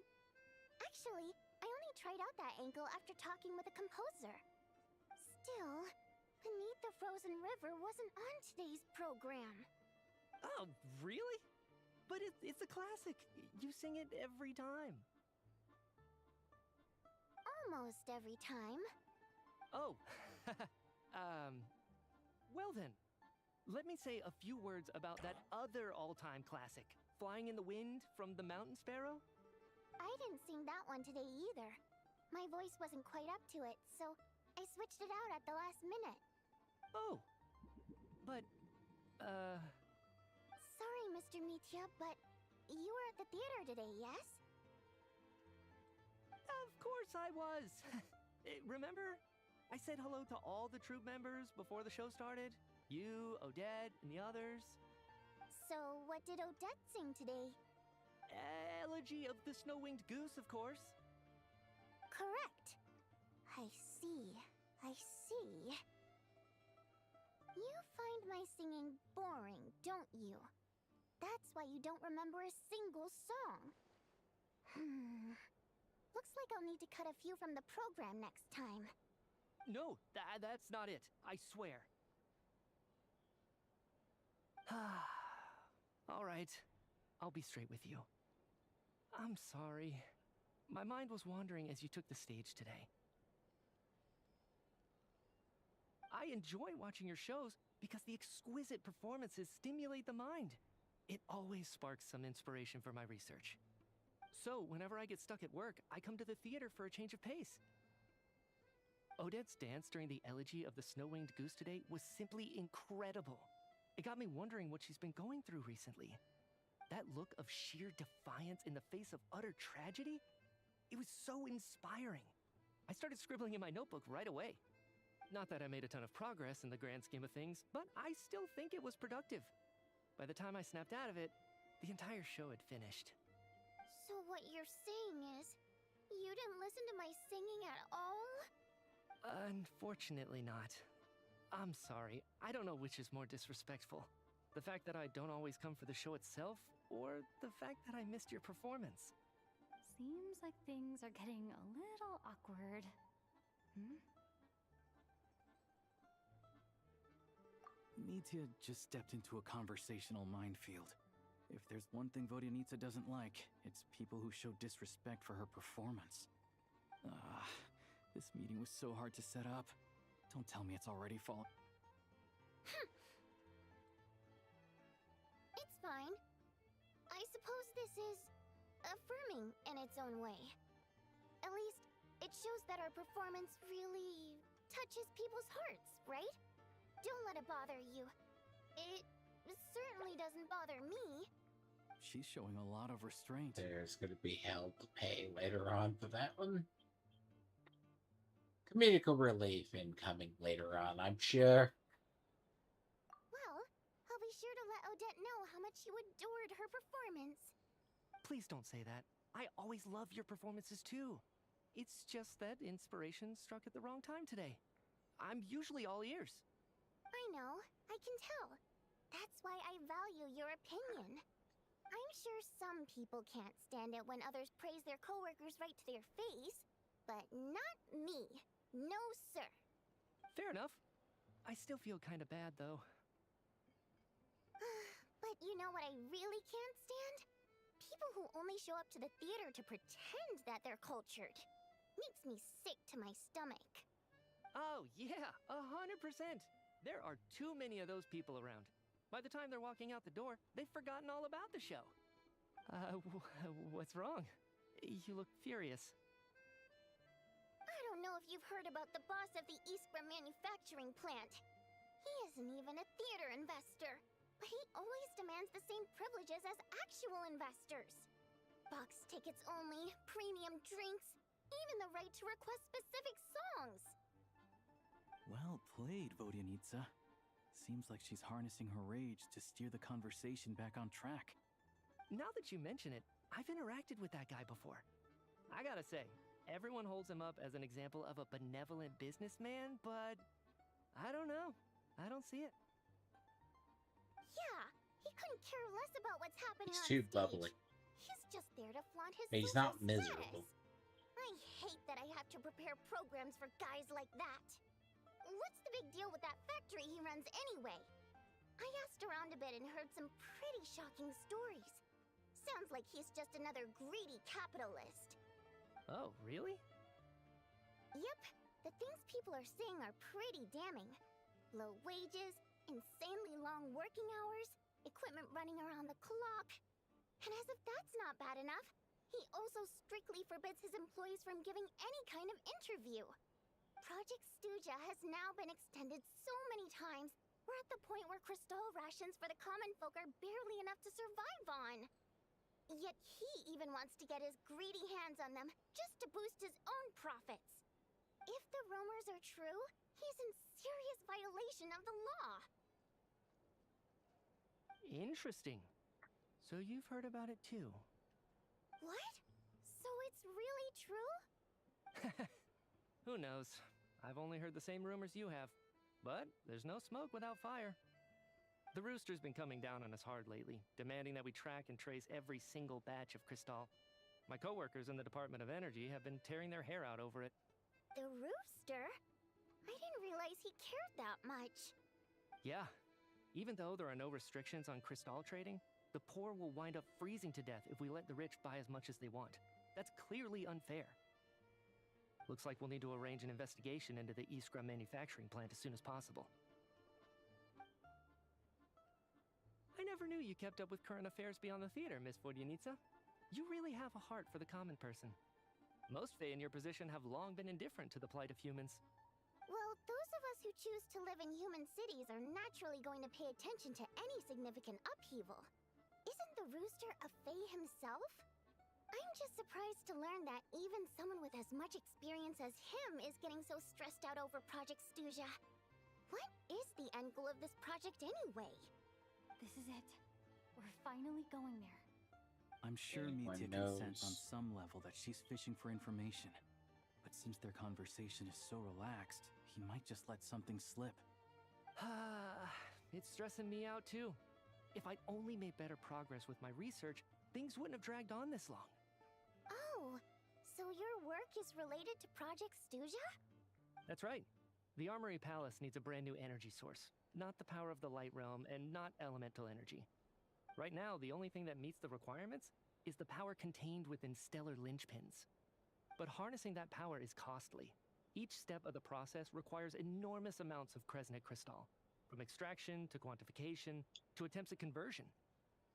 Actually, I only tried out that angle after talking with a composer. Still, Beneath the Frozen River wasn't on today's program. Oh, really? But it's a classic. You sing it every time. Almost every time. Oh, well then. let me say a few words about that other all-time classic, Flying in the Wind from the Mountain Sparrow. I didn't sing that one today either. My voice wasn't quite up to it, so I switched it out at the last minute. Oh, but, Sorry, Mr. Mitya, but you were at the theater today, yes? Of course I was! Remember? I said hello to all the troop members before the show started. You, Odette, and the others. So, what did Odette sing today? Elegy of the Snow-Winged Goose, of course. Correct. I see. I see. You find my singing boring, don't you? That's why you don't remember a single song. Looks like I'll need to cut a few from the program next time. No, that's not it. I swear. All right. I'll be straight with you. I'm sorry. My mind was wandering as you took the stage today. I enjoy watching your shows because the exquisite performances stimulate the mind. It always sparks some inspiration for my research. So, whenever I get stuck at work, I come to the theater for a change of pace. Odette's dance during the elegy of the Snow-Winged Goose today was simply incredible. It got me wondering what she's been going through recently. That look of sheer defiance in the face of utter tragedy? It was so inspiring. I started scribbling in my notebook right away. Not that I made a ton of progress in the grand scheme of things, but I still think it was productive. By the time I snapped out of it, the entire show had finished. So what you're saying is, you didn't listen to my singing at all? Unfortunately not. I'm sorry. I don't know which is more disrespectful. The fact that I don't always come for the show itself, or the fact that I missed your performance. Seems like things are getting a little awkward. Mitya just stepped into a conversational minefield. If there's one thing Vodyanitsa doesn't like, it's people who show disrespect for her performance. This meeting was so hard to set up. Don't tell me it's already fallen. It's fine. I suppose this is affirming in its own way. At least, it shows that our performance really touches people's hearts, right? Don't let it bother you. It certainly doesn't bother me. She's showing a lot of restraint. There's going to be hell to pay later on for that one. Comedical relief incoming later on, I'm sure. Well, I'll be sure to let Odette know how much you adored her performance. Please don't say that. I always love your performances too. It's just that inspiration struck at the wrong time today. I'm usually all ears. I know, I can tell. That's why I value your opinion. I'm sure some people can't stand it when others praise their coworkers right to their face, but not me. No, sir. Fair enough. I still feel kind of bad, though. But you know what I really can't stand? People who only show up to the theater to pretend that they're cultured. Makes me sick to my stomach. Oh, yeah, 100%. There are too many of those people around. By the time they're walking out the door, they've forgotten all about the show. What's wrong? You look furious. I don't know if you've heard about the boss of the Iskra manufacturing plant. He isn't even a theater investor, but he always demands the same privileges as actual investors. Box tickets only, premium drinks, even the right to request specific songs. Well played, Vodyanitsa. Seems like she's harnessing her rage to steer the conversation back on track. Now that you mention it, I've interacted with that guy before. I gotta say, everyone holds him up as an example of a benevolent businessman, but I don't know. I don't see it. Yeah, he couldn't care less about what's happening He's on too stage. bubbly. He's just there to flaunt his He's social not miserable. status. I hate that I have to prepare programs for guys like that. What's the big deal with that factory he runs anyway? I asked around a bit and heard some pretty shocking stories. Sounds like he's just another greedy capitalist. Oh, really? Yep, the things people are saying are pretty damning. Low wages, insanely long working hours, equipment running around the clock. And as if that's not bad enough, he also strictly forbids his employees from giving any kind of interview. Project Stuja has now been extended so many times, we're at the point where crystal rations for the common folk are barely enough to survive on. Yet he even wants to get his greedy hands on them just to boost his own profits. If the rumors are true, he's in serious violation of the law. Interesting. So you've heard about it too. What? So it's really true? Who knows? I've only heard the same rumors you have. But there's no smoke without fire. The Rooster's been coming down on us hard lately, demanding that we track and trace every single batch of Crystal. My coworkers in the Department of Energy have been tearing their hair out over it. The Rooster? I didn't realize he cared that much. Yeah. Even though there are no restrictions on Crystal trading, the poor will wind up freezing to death if we let the rich buy as much as they want. That's clearly unfair. Looks like we'll need to arrange an investigation into the Iskra manufacturing plant as soon as possible. I never knew you kept up with current affairs beyond the theater, Miss Vodyanica. You really have a heart for the common person. Most Fae in your position have long been indifferent to the plight of humans. Well, those of us who choose to live in human cities are naturally going to pay attention to any significant upheaval. Isn't the Rooster a Fae himself? I'm just surprised to learn that even someone with as much experience as him is getting so stressed out over Project Stuja. What is the end goal of this project anyway? This is it. We're finally going there. I'm sure Anyone Mitya can sense on knows. some level that she's fishing for information. But since their conversation is so relaxed, he might just let something slip. It's stressing me out too. If I'd only made better progress with my research, things wouldn't have dragged on this long. Oh, so your work is related to Project Stuja? That's right. The Armory Palace needs a brand new energy source. Not the power of the Light Realm, and not elemental energy. Right now, the only thing that meets the requirements is the power contained within stellar linchpins. But harnessing that power is costly. Each step of the process requires enormous amounts of Kresnik crystal, from extraction to quantification to attempts at conversion.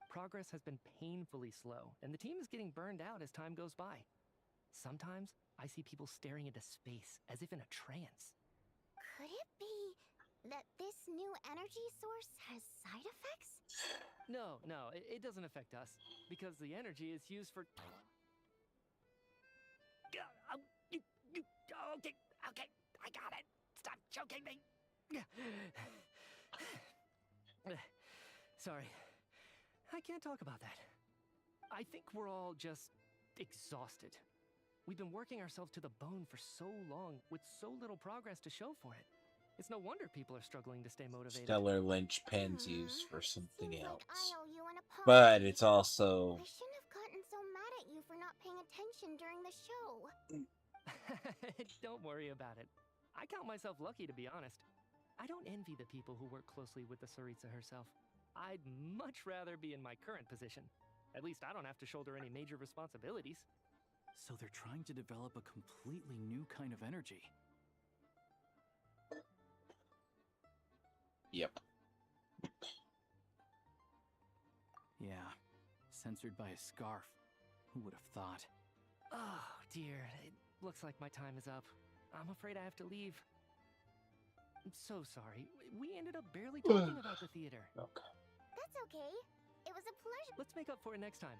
Progress has been painfully slow, and the team is getting burned out as time goes by. Sometimes, I see people staring into space, as if in a trance. Could it be that this new energy source has side effects? No, it doesn't affect us, because the energy is used for... Okay, I got it. Stop choking me. Sorry, I can't talk about that. I think we're all just exhausted. We've been working ourselves to the bone for so long with so little progress to show for it. It's no wonder people are struggling to stay motivated. Stellar linchpins used for something Seems else. like I owe you an apology. But it's also... I shouldn't have gotten so mad at you for not paying attention during the show. Don't worry about it. I count myself lucky, to be honest. I don't envy the people who work closely with the Tsaritsa herself. I'd much rather be in my current position. At least I don't have to shoulder any major responsibilities. So they're trying to develop a completely new kind of energy. Yep. Yeah, censored by a scarf. Who would have thought? Oh, dear. It looks like my time is up. I'm afraid I have to leave. I'm so sorry. We ended up barely talking about the theater. Okay. That's okay. It was a pleasure. Let's make up for it next time.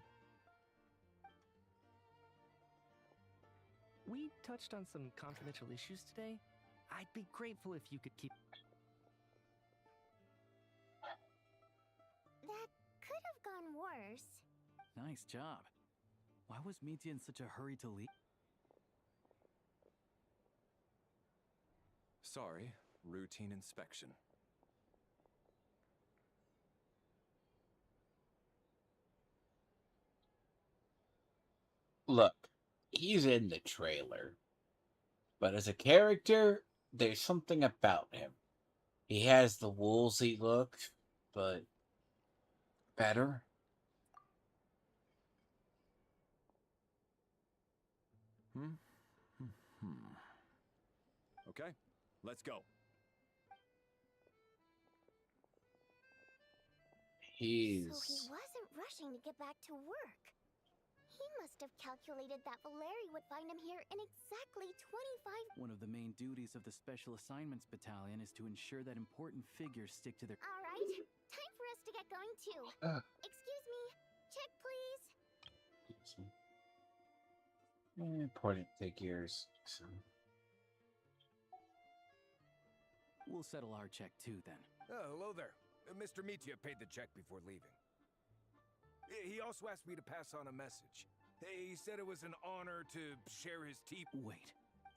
We touched on some confidential issues today. I'd be grateful if you could keep... That could have gone worse. Nice job. Why was Mitya in such a hurry to leave? Sorry, routine inspection. Look, he's in the trailer. But as a character, there's something about him. He has the Woolsey look, but better. Okay, let's go. he He's wasn't rushing to get back to work. He must have calculated that Valeri would find him here in exactly 25... One of the main duties of the Special Assignments Battalion is to ensure that important figures stick to their... All right, time for us to get going too. Excuse me, check please. important figures. So. We'll settle our check too, then. Oh, hello there. Mr. Mitya paid the check before leaving. He also asked me to pass on a message. He said it was an honor to share his tea. Wait.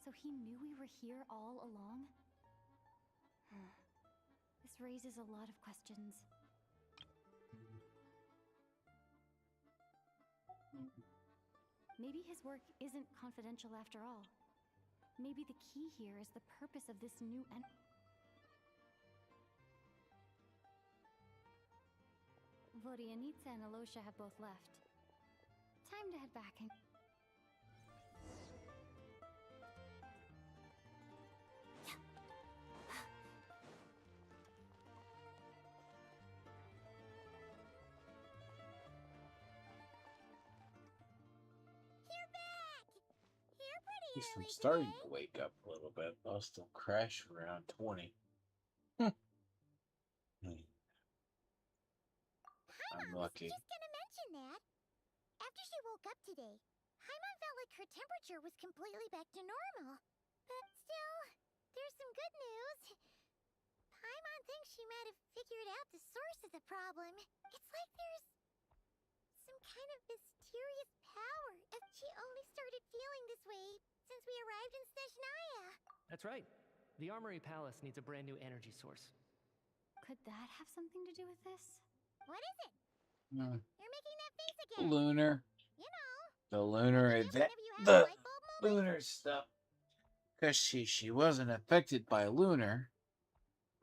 So he knew we were here all along? This raises a lot of questions. Maybe his work isn't confidential after all. Maybe the key here is the purpose of this new Vodianitsa and Alosha have both left. Time to head back and... At least I'm starting to wake up a little bit. I'll still crash around 20. I'm lucky. Just gonna mention that. After she woke up today, Paimon felt like her temperature was completely back to normal. But still, there's some good news. Paimon thinks she might have figured out the source of the problem. It's like there's some kind of mysterious power. She only started feeling this way since we arrived in Sneznaya. That's right. The Armory Palace needs a brand new energy source. Could that have something to do with this? What is it? Hmm. You're making that face again. Lunar. You know. The lunar event. The lunar stuff. Because she wasn't affected by lunar.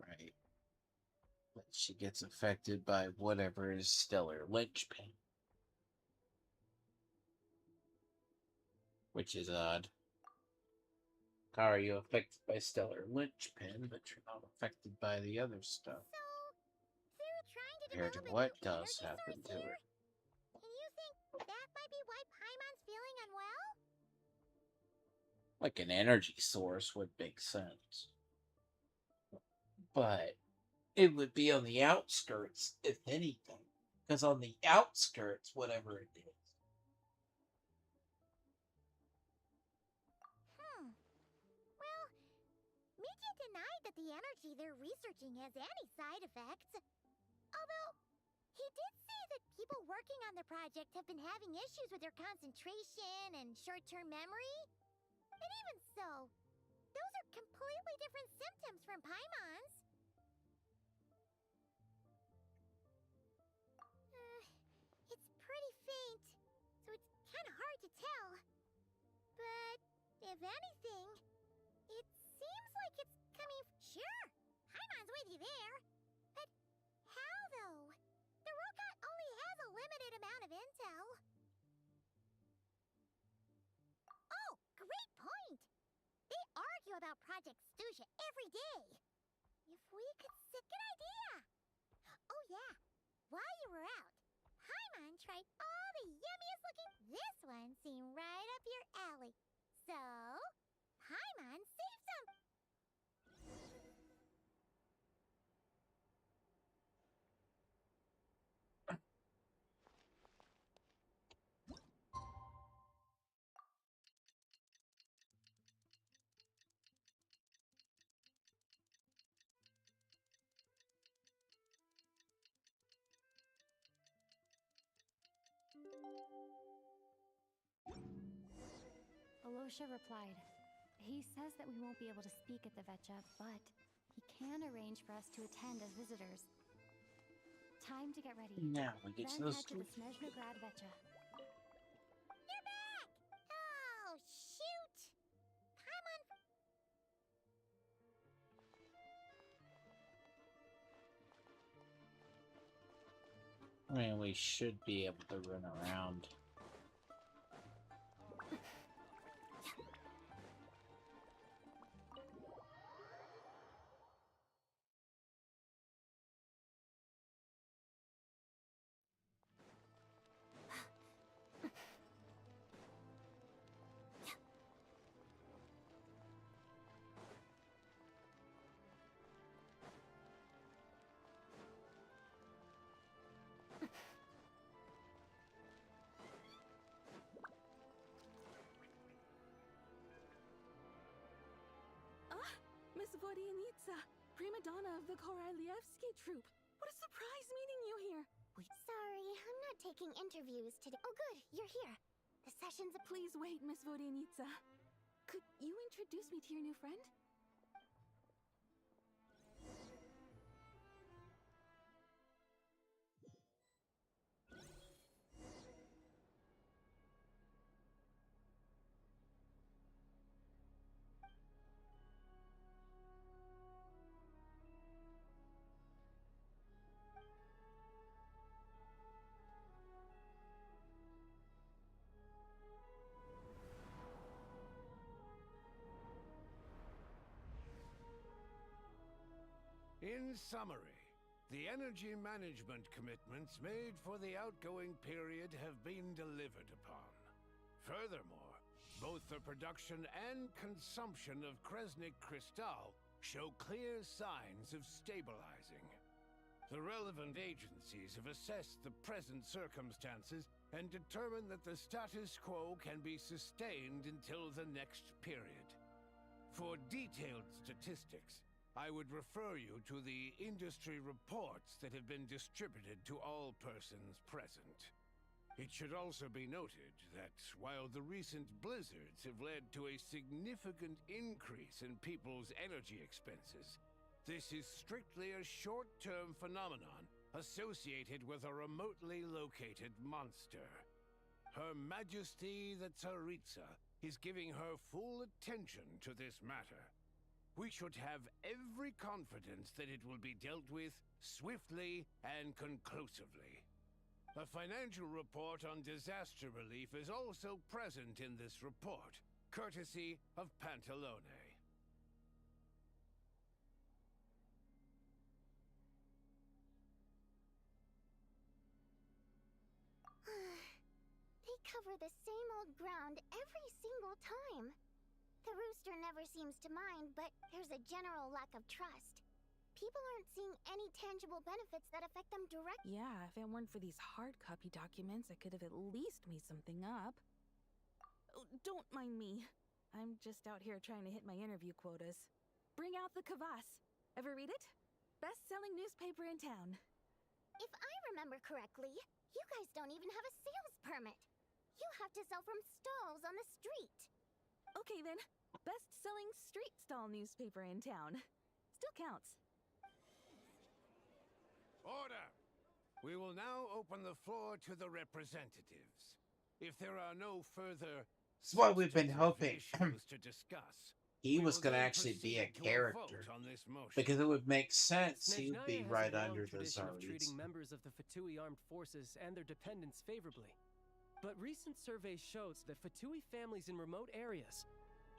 Right. But she gets affected by whatever is stellar linchpin. Which is odd. How are you affected by stellar linchpin, but you're not affected by the other stuff? So, they're trying to Compared to develop what a new does energy happen source to here? her? And you think that might be why Paimon's feeling unwell? Like an energy source would make sense. But it would be on the outskirts, if anything. Because on the outskirts, whatever it is. Well, Mitya denied that the energy they're researching has any side effects. Although, he did say that people working on the project have been having issues with their concentration and short-term memory. And even so, those are completely different symptoms from Paimon's. It's pretty faint, so it's kind of hard to tell. But, if anything, it seems like it's coming... Sure, Paimon's with you there. But how, though? The Rokat only has a limited amount of intel. Oh, great point! They argue about Project Stuja every day. If we could sit... Good idea! Oh yeah, while you were out, Paimon tried all the yummiest looking... This one seemed right up your alley. So, Paimon saved some... Alosha replied. He says that we won't be able to speak at the Vetcha, but he can arrange for us to attend as visitors. Time to get ready. Now we get to Then the head to the Sneznaya Vetcha. You're back! Oh, shoot! Paimon... I mean, we should be able to run around. Vodyanitsa, prima donna of the Korolievsky troupe. What a surprise meeting you here. Sorry, I'm not taking interviews today. Oh, good, you're here. The session's a— Please wait, Miss Vodyanitsa. Could you introduce me to your new friend? In summary, the energy management commitments made for the outgoing period have been delivered upon. Furthermore, both the production and consumption of Kresnik Crystal show clear signs of stabilizing. The relevant agencies have assessed the present circumstances and determined that the status quo can be sustained until the next period. For detailed statistics, I would refer you to the industry reports that have been distributed to all persons present. It should also be noted that while the recent blizzards have led to a significant increase in people's energy expenses, this is strictly a short-term phenomenon associated with a remotely located monster. Her Majesty the Tsaritsa is giving her full attention to this matter. We should have every confidence that it will be dealt with swiftly and conclusively. A financial report on disaster relief is also present in this report, courtesy of Pantalone. They cover the same old ground every single time. The rooster never seems to mind, but there's a general lack of trust. People aren't seeing any tangible benefits that affect them directly. Yeah, if it weren't for these hard copy documents, I could have at least made something up. Oh, don't mind me. I'm just out here trying to hit my interview quotas. Bring out the kvass. Ever read it? Best-selling newspaper in town. If I remember correctly, you guys don't even have a sales permit. You have to sell from stalls on the street. Okay then, best-selling street stall newspaper in town. Still counts. Order! We will now open the floor to the representatives. If there are no further That's what we've been hoping. issues to discuss, He we was will going to then actually be a proceed to character. vote on this motion. Because it would make sense. He would be Sneznaya has right a long under the tradition of Tsarits. treating members of the Fatui armed forces and their dependents favorably. But recent surveys shows that Fatui families in remote areas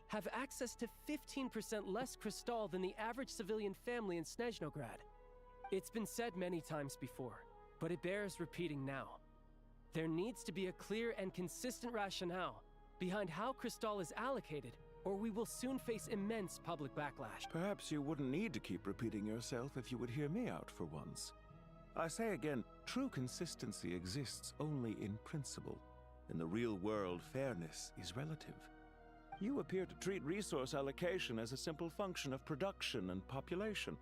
have access to 15% less crystal than the average civilian family in Sneznograd. It's been said many times before, but it bears repeating now. There needs to be a clear and consistent rationale behind how crystal is allocated, or we will soon face immense public backlash. Perhaps you wouldn't need to keep repeating yourself if you would hear me out for once. I say again, true consistency exists only in principle. In the real world, fairness is relative. You appear to treat resource allocation as a simple function of production and population.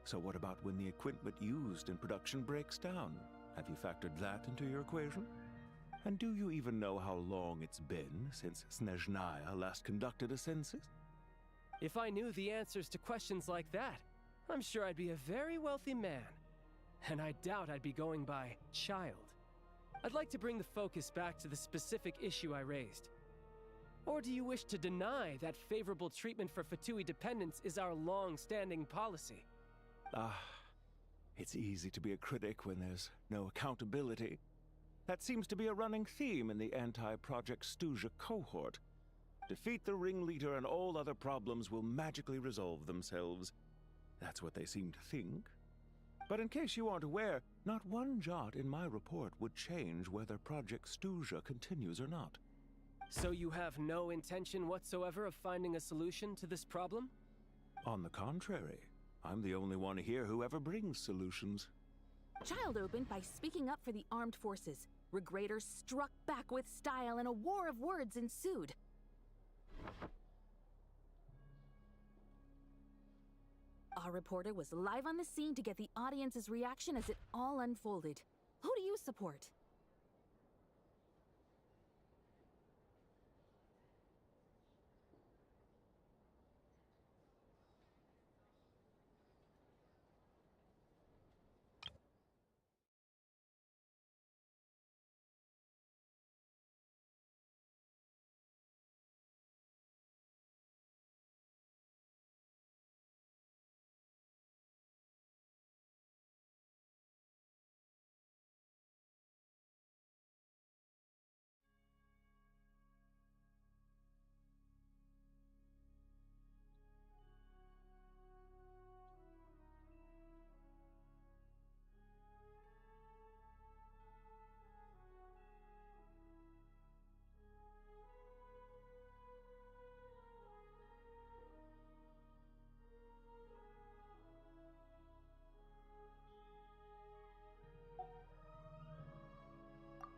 So what about when the equipment used in production breaks down? Have you factored that into your equation? And do you even know how long it's been since Sneznaya last conducted a census? If I knew the answers to questions like that, I'm sure I'd be a very wealthy man. And I doubt I'd be going by child. I'd like to bring the focus back to the specific issue I raised. Or do you wish to deny that favorable treatment for Fatui dependents is our long-standing policy? It's easy to be a critic when there's no accountability. That seems to be a running theme in the anti-Project Stuja cohort. Defeat the ringleader and all other problems will magically resolve themselves. That's what they seem to think. But in case you aren't aware, not one jot in my report would change whether Project Stuja continues or not. So you have no intention whatsoever of finding a solution to this problem? On the contrary, I'm the only one here who ever brings solutions. Child opened by speaking up for the armed forces. Regraders struck back with style and a war of words ensued. Our reporter was live on the scene to get the audience's reaction as it all unfolded. Who do you support?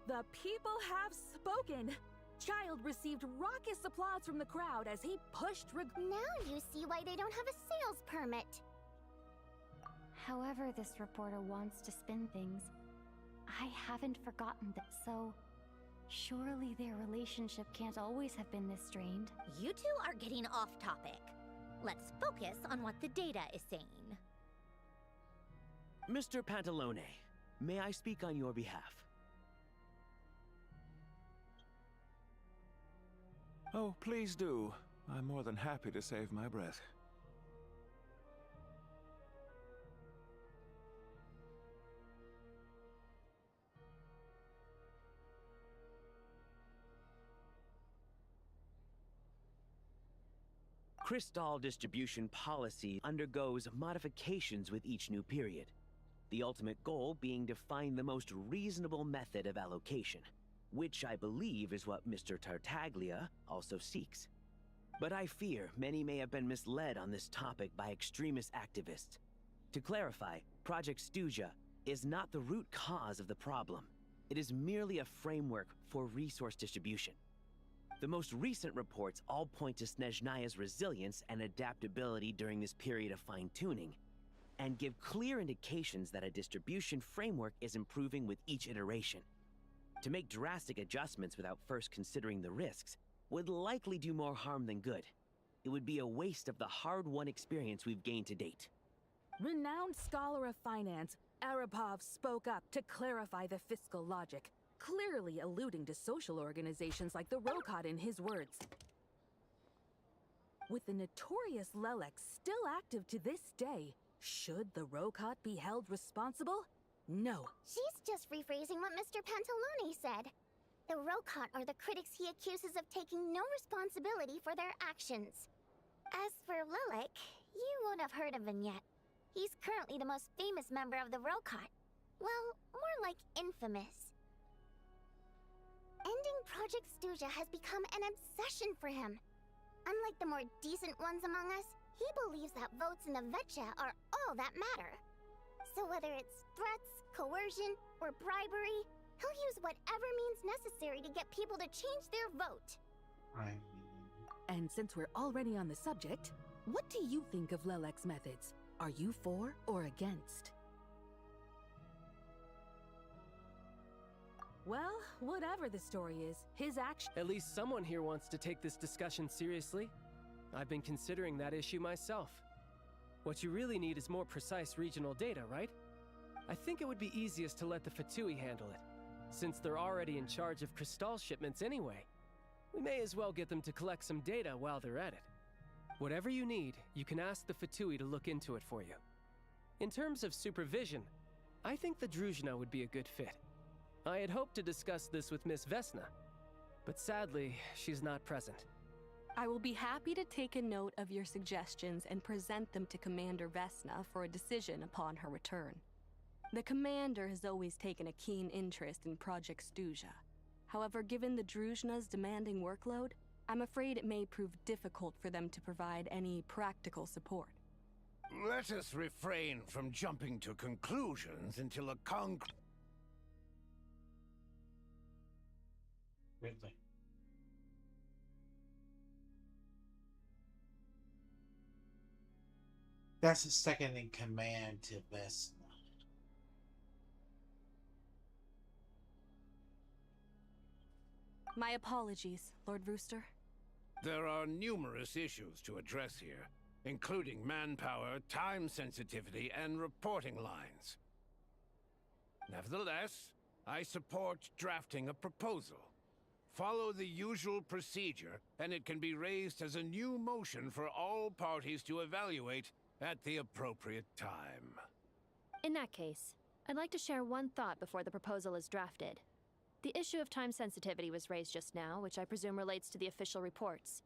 The people have spoken! Child received raucous applause from the crowd as he pushed Now you see why they don't have a sales permit. However this reporter wants to spin things, I haven't forgotten that, so surely their relationship can't always have been this strained. You two are getting off topic. Let's focus on what the data is saying. Mr. Pantalone, may I speak on your behalf? Oh, please do. I'm more than happy to save my breath. Crystal distribution policy undergoes modifications with each new period. The ultimate goal being to find the most reasonable method of allocation, which I believe is what Mr. Tartaglia also seeks. But I fear many may have been misled on this topic by extremist activists. To clarify, Project Stuja is not the root cause of the problem. It is merely a framework for resource distribution. The most recent reports all point to Sneznaya's resilience and adaptability during this period of fine-tuning, and give clear indications that a distribution framework is improving with each iteration. To make drastic adjustments without first considering the risks would likely do more harm than good. It would be a waste of the hard-won experience we've gained to date. Renowned scholar of finance, Arapov spoke up to clarify the fiscal logic, clearly alluding to social organizations like the Rokot in his words. With the notorious Lelek still active to this day, should the Rokot be held responsible? No. She's just rephrasing what Mr. Pantalone said. The Rokot are the critics he accuses of taking no responsibility for their actions. As for Lilik, you won't have heard of him yet. He's currently the most famous member of the Rokot. Well, more like infamous. Ending Project Stuja has become an obsession for him. Unlike the more decent ones among us, he believes that votes in the Vetcha are all that matter. So whether it's threats, coercion, or bribery, he'll use whatever means necessary to get people to change their vote. And since we're already on the subject, what do you think of Lelek's methods? Are you for or against? Well, whatever the story is, his action— At least someone here wants to take this discussion seriously. I've been considering that issue myself. What you really need is more precise regional data, right? I think it would be easiest to let the Fatui handle it, since they're already in charge of Crystal shipments anyway. We may as well get them to collect some data while they're at it. Whatever you need, you can ask the Fatui to look into it for you. In terms of supervision, I think the Druzhna would be a good fit. I had hoped to discuss this with Miss Vesna, but sadly, she's not present. I will be happy to take a note of your suggestions and present them to Commander Vesna for a decision upon her return. The Commander has always taken a keen interest in Project Stuja. However, given the Druzhna's demanding workload, I'm afraid it may prove difficult for them to provide any practical support. Let us refrain from jumping to conclusions until a concrete... Really? That's a second in command to Vesna. My apologies, Lord Rooster. There are numerous issues to address here, including manpower, time sensitivity, and reporting lines. Nevertheless, I support drafting a proposal. Follow the usual procedure, and it can be raised as a new motion for all parties to evaluate at the appropriate time. In that case, I'd like to share one thought before the proposal is drafted. The issue of time sensitivity was raised just now, which I presume relates to the official reports.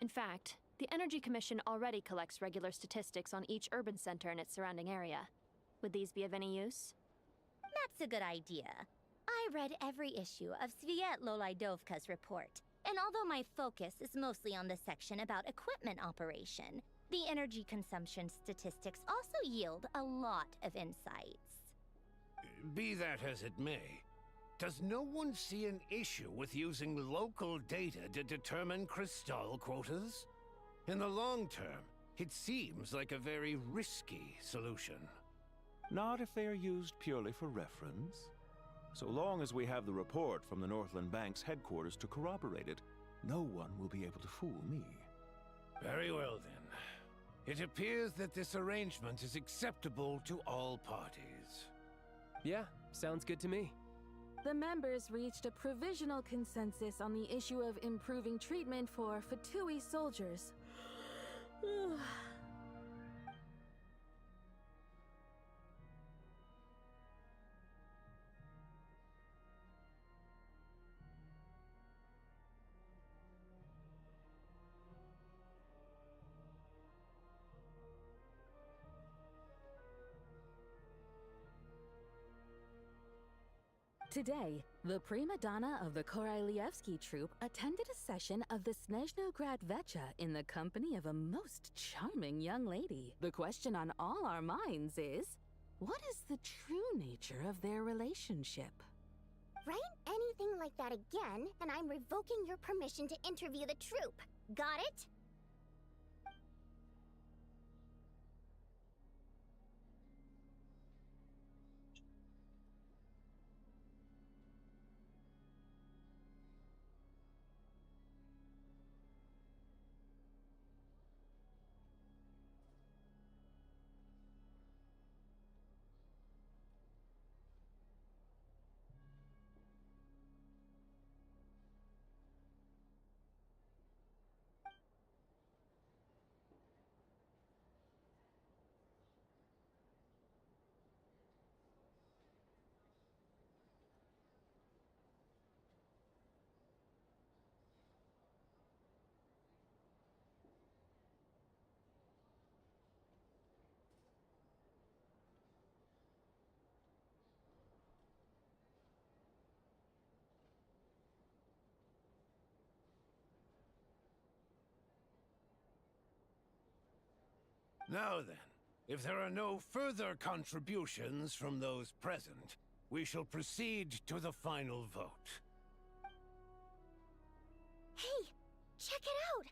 In fact, the Energy Commission already collects regular statistics on each urban center and its surrounding area. Would these be of any use? That's a good idea. I read every issue of Sviet Lolaidovka's report, and although my focus is mostly on the section about equipment operation, the energy consumption statistics also yield a lot of insights. Be that as it may, does no one see an issue with using local data to determine crystal quotas? In the long term, it seems like a very risky solution. Not if they are used purely for reference. So long as we have the report from the Northland Bank's headquarters to corroborate it, no one will be able to fool me. Very well then. It appears that this arrangement is acceptable to all parties. Yeah, sounds good to me. The members reached a provisional consensus on the issue of improving treatment for Fatui soldiers. Today, the prima donna of the Korailievsky troupe attended a session of the Sneznograd Vecha in the company of a most charming young lady. The question on all our minds is, what is the true nature of their relationship? Write anything like that again, and I'm revoking your permission to interview the troupe. Got it? Now then, if there are no further contributions from those present, we shall proceed to the final vote. Hey, check it out!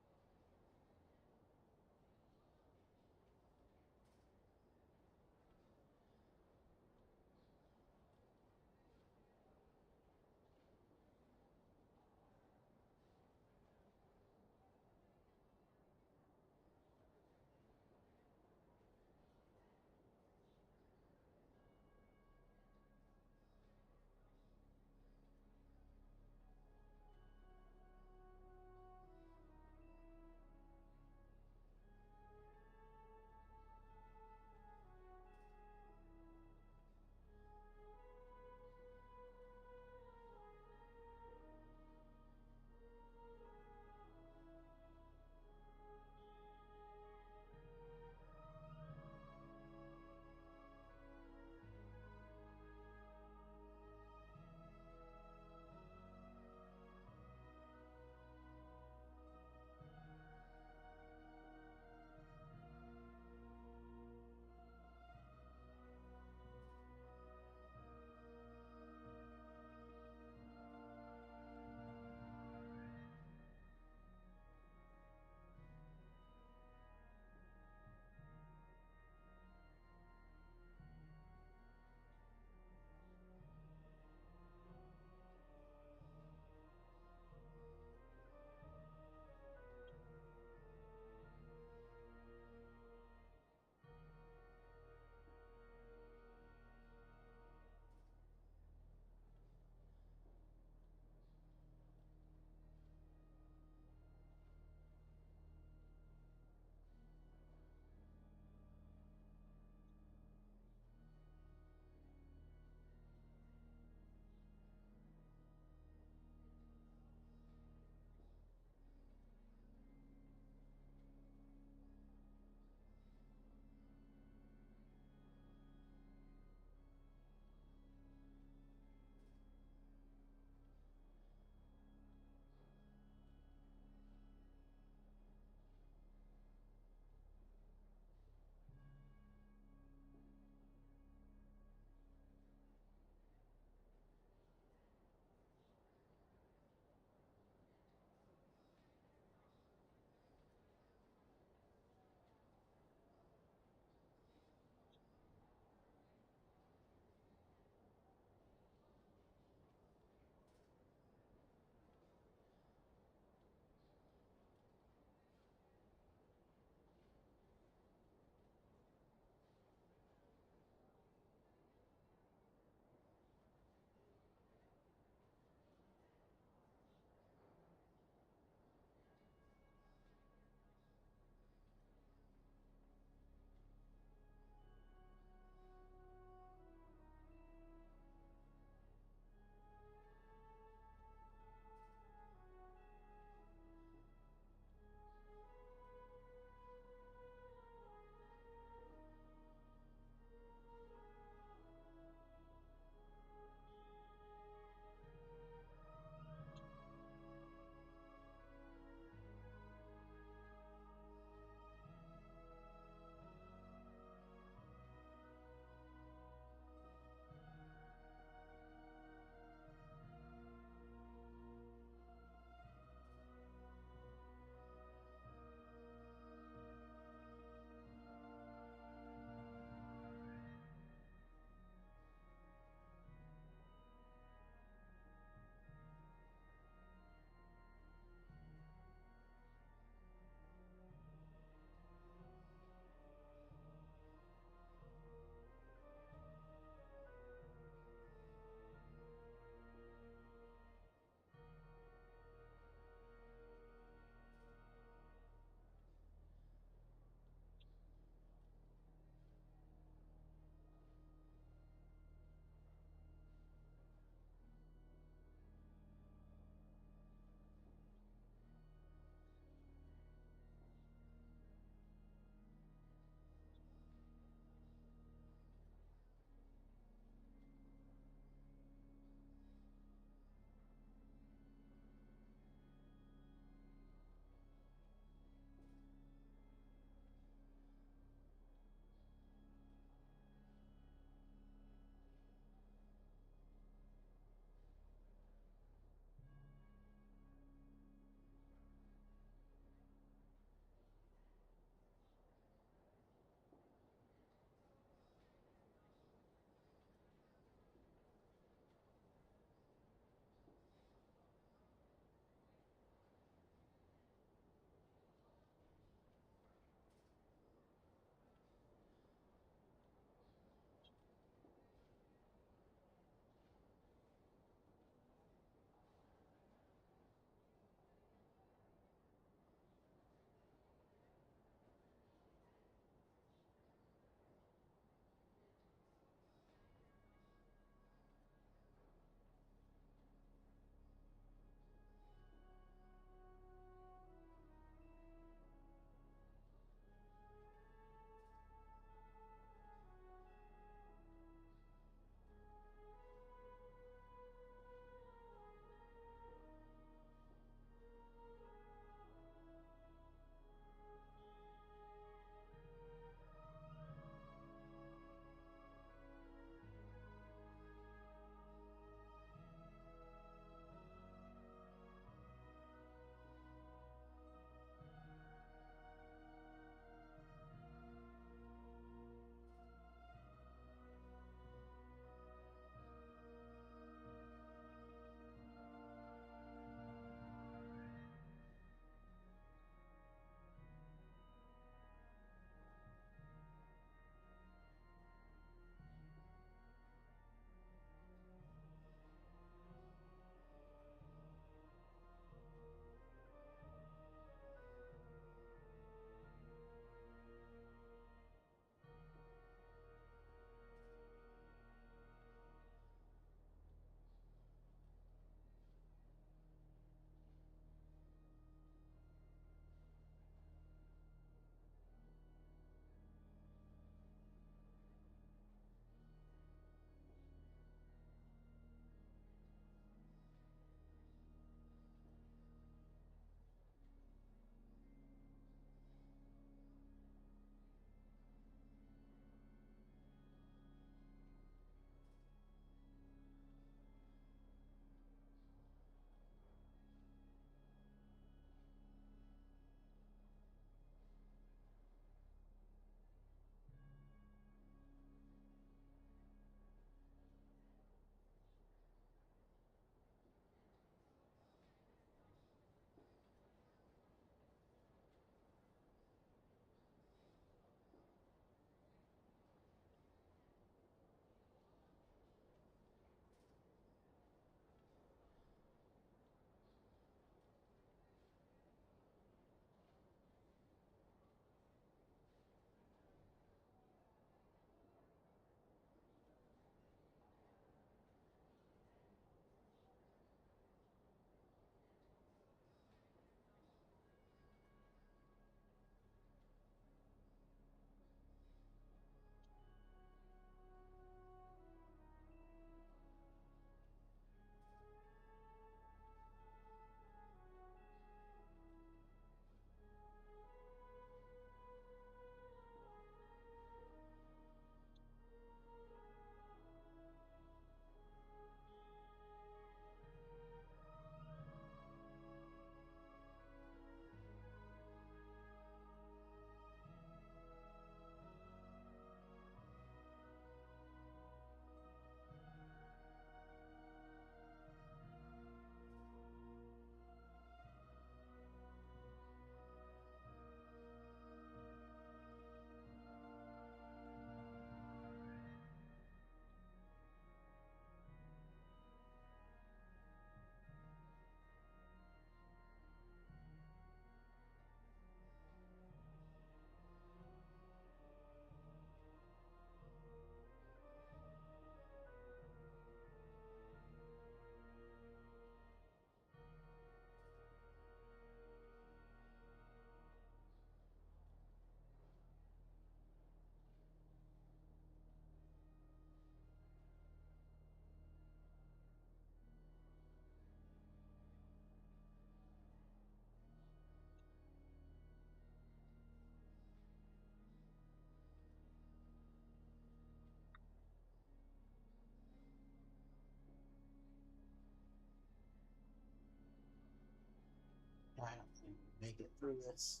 make it through this.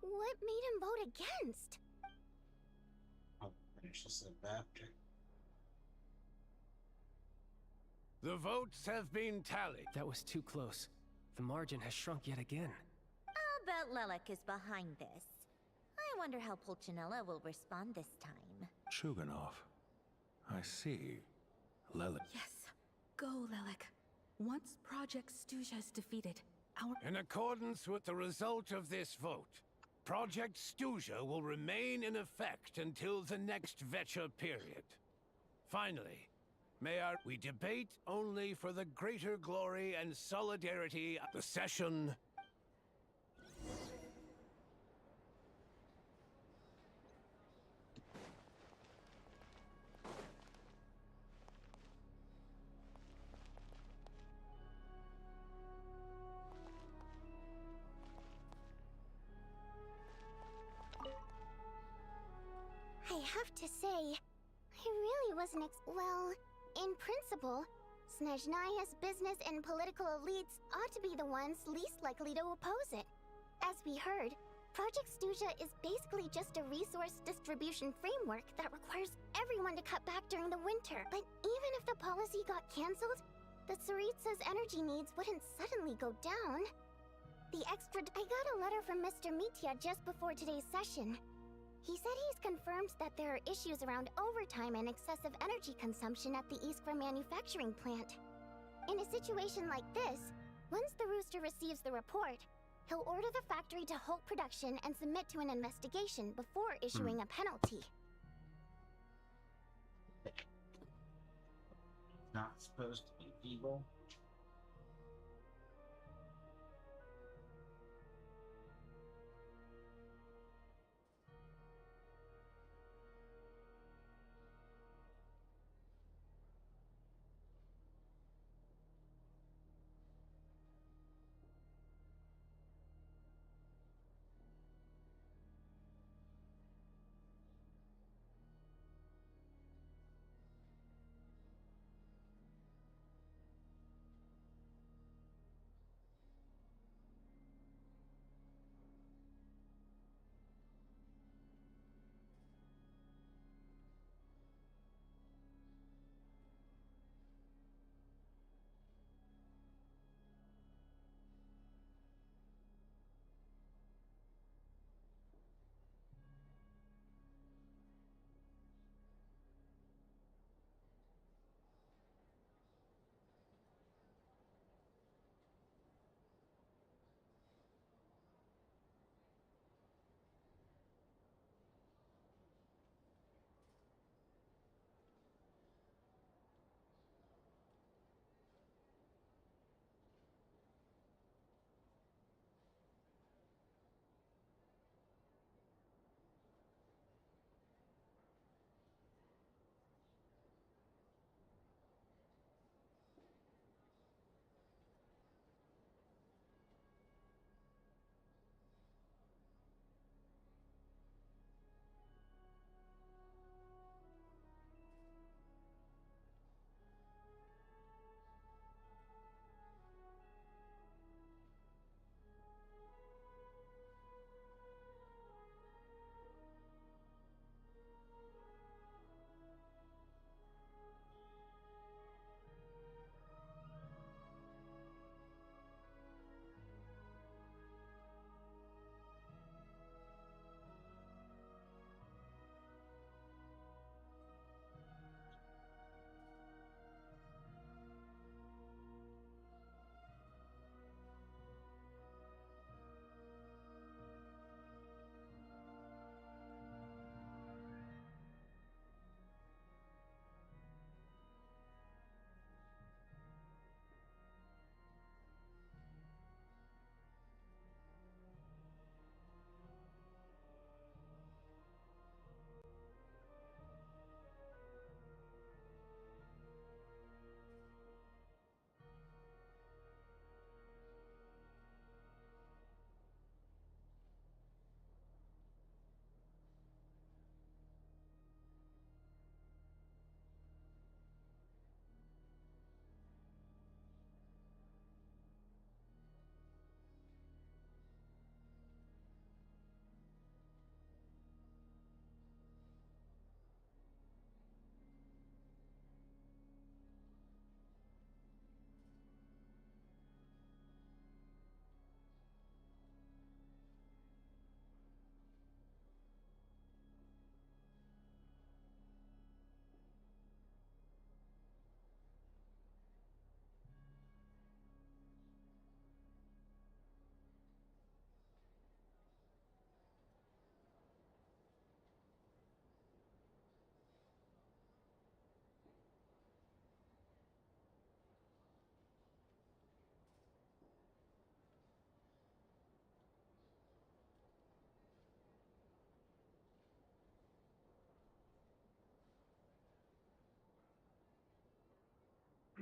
What made him vote against? I'll finish this up after. The votes have been tallied. That was too close. The margin has shrunk yet again. I'll bet Lelek is behind this. I wonder how Pulcinella will respond this time. Shuganov. I see. Lelek. Yes. Go, Lelek. Once Project Stuja is defeated, our... In accordance with the result of this vote, Project Stuja will remain in effect until the next Vecha period. Finally, we debate only for the greater glory and solidarity of the session. I have to say, I really wasn't well, in principle, Sneznaya's business and political elites ought to be the ones least likely to oppose it. As we heard, Project Stuja is basically just a resource distribution framework that requires everyone to cut back during the winter. But even if the policy got cancelled, the Tsaritsa's energy needs wouldn't suddenly go down. I got a letter from Mr. Mitya just before today's session. He said he's confirmed that there are issues around overtime and excessive energy consumption at the Iskra manufacturing plant. In a situation like this, once the Rooster receives the report, he'll order the factory to halt production and submit to an investigation before issuing a penalty. Not supposed to be evil.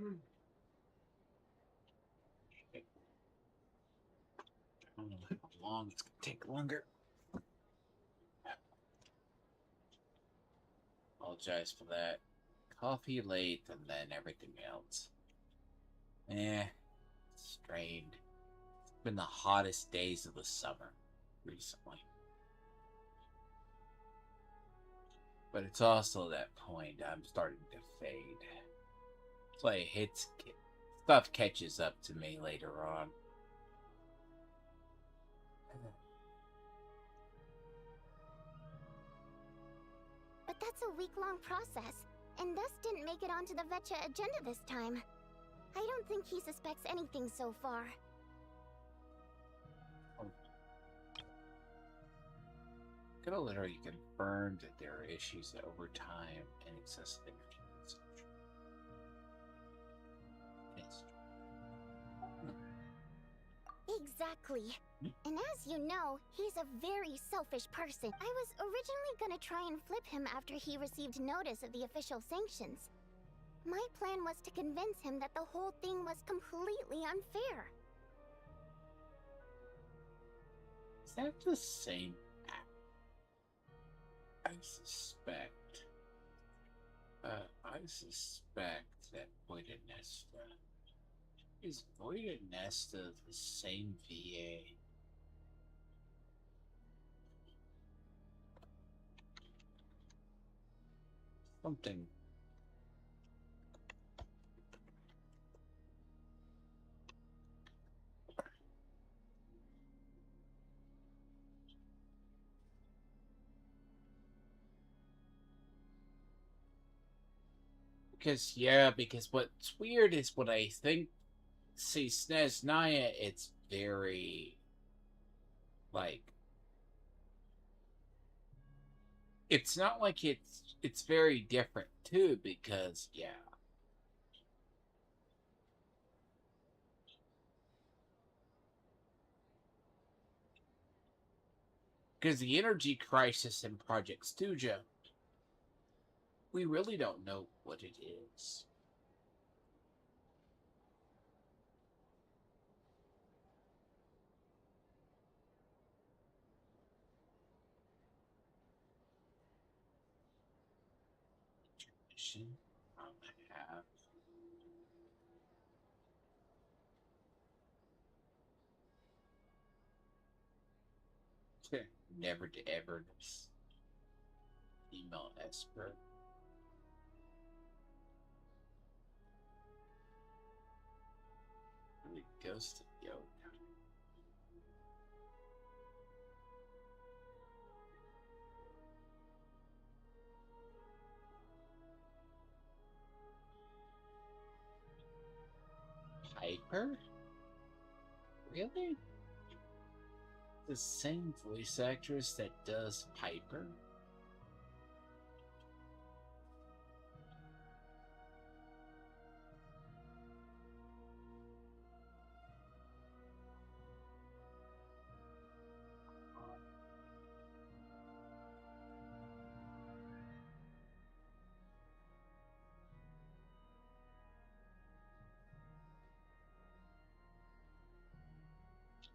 I don't know how long it's gonna take longer. Apologize for that. Coffee late and then everything else. Strained. It's been the hottest days of the summer recently. But it's also that point I'm starting to fade. It's like stuff catches up to me later on. But that's a week-long process, and thus didn't make it onto the Vetcha agenda this time. I don't think he suspects anything so far. Could have literally confirmed that there are issues over time and excessive energy consumption. Exactly. And as you know, he's a very selfish person. I was originally gonna try and flip him after he received notice of the official sanctions. My plan was to convince him that the whole thing was completely unfair. Is that the same act? I suspect that Voida Nesta is Voida Nesta the same VA? Something. Because what's weird is what I think. See, Sneznaya, it's very like it's not like it's very different too, because because the energy crisis in Project Stuja, we really don't know what it is. Mission I'm gonna have. Never to ever email Esper. The ghost of Yoda. Piper? Really? The same voice actress that does Piper?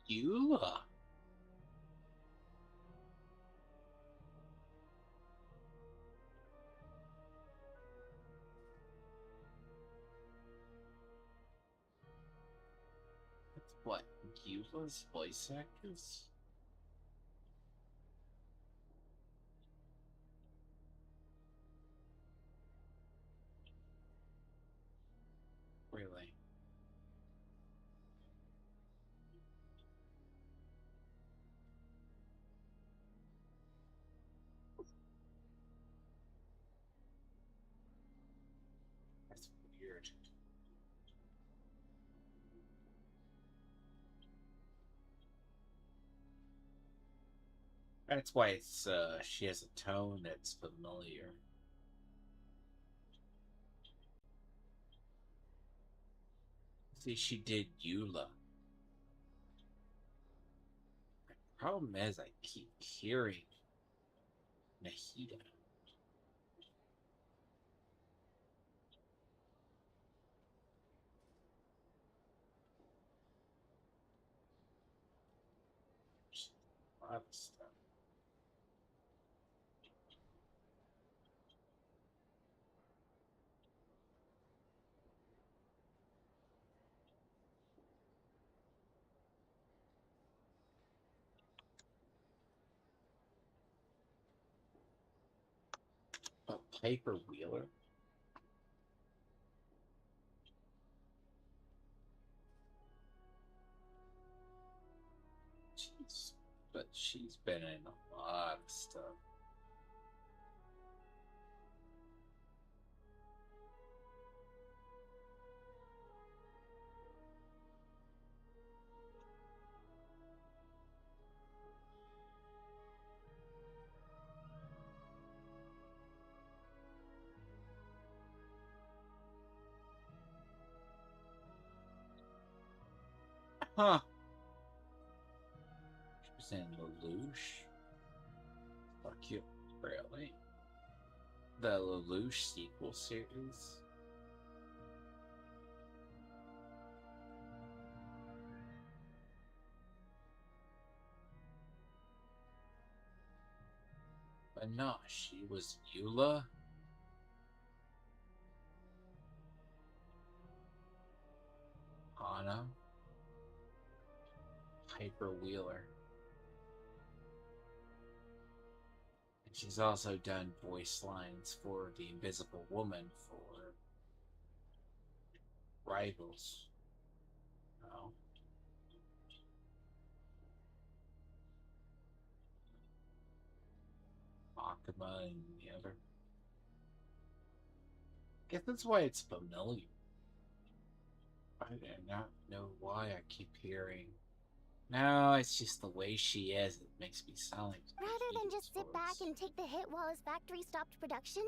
Eula. That's what? Eula's voice actress? Really? That's weird. That's why it's she has a tone that's familiar. See, she did Eula. The problem is I keep hearing Nahida. lot of stuff. A paper wheeler? But she's been in a lot of stuff. Huh. She was in Lelouch. Fuck you, really? The Lelouch sequel series? But no, she was Eula. Anna. Hyper Wheeler. And she's also done voice lines for the Invisible Woman for Rivals. Oh. Akuma and the other. I guess that's why it's familiar. I do not know why I keep hearing. No, it's just the way she is. It makes me sound like. Rather than just sit back and take the hit while his factory stopped production,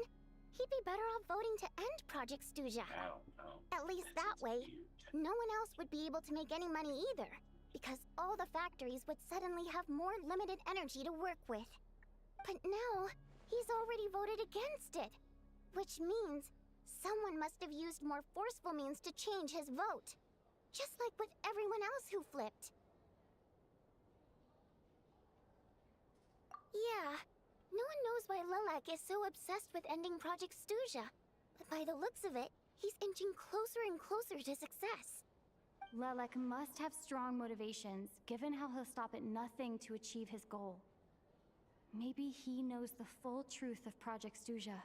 he'd be better off voting to end Project Stuja. I don't know. At least that way, no one else would be able to make any money either, because all the factories would suddenly have more limited energy to work with. But now, he's already voted against it, which means someone must have used more forceful means to change his vote. Just like with everyone else who flipped. Yeah, no one knows why Lilac is so obsessed with ending Project Stuja, but by the looks of it, he's inching closer and closer to success. Lilac must have strong motivations, given how he'll stop at nothing to achieve his goal. Maybe he knows the full truth of Project Stuja.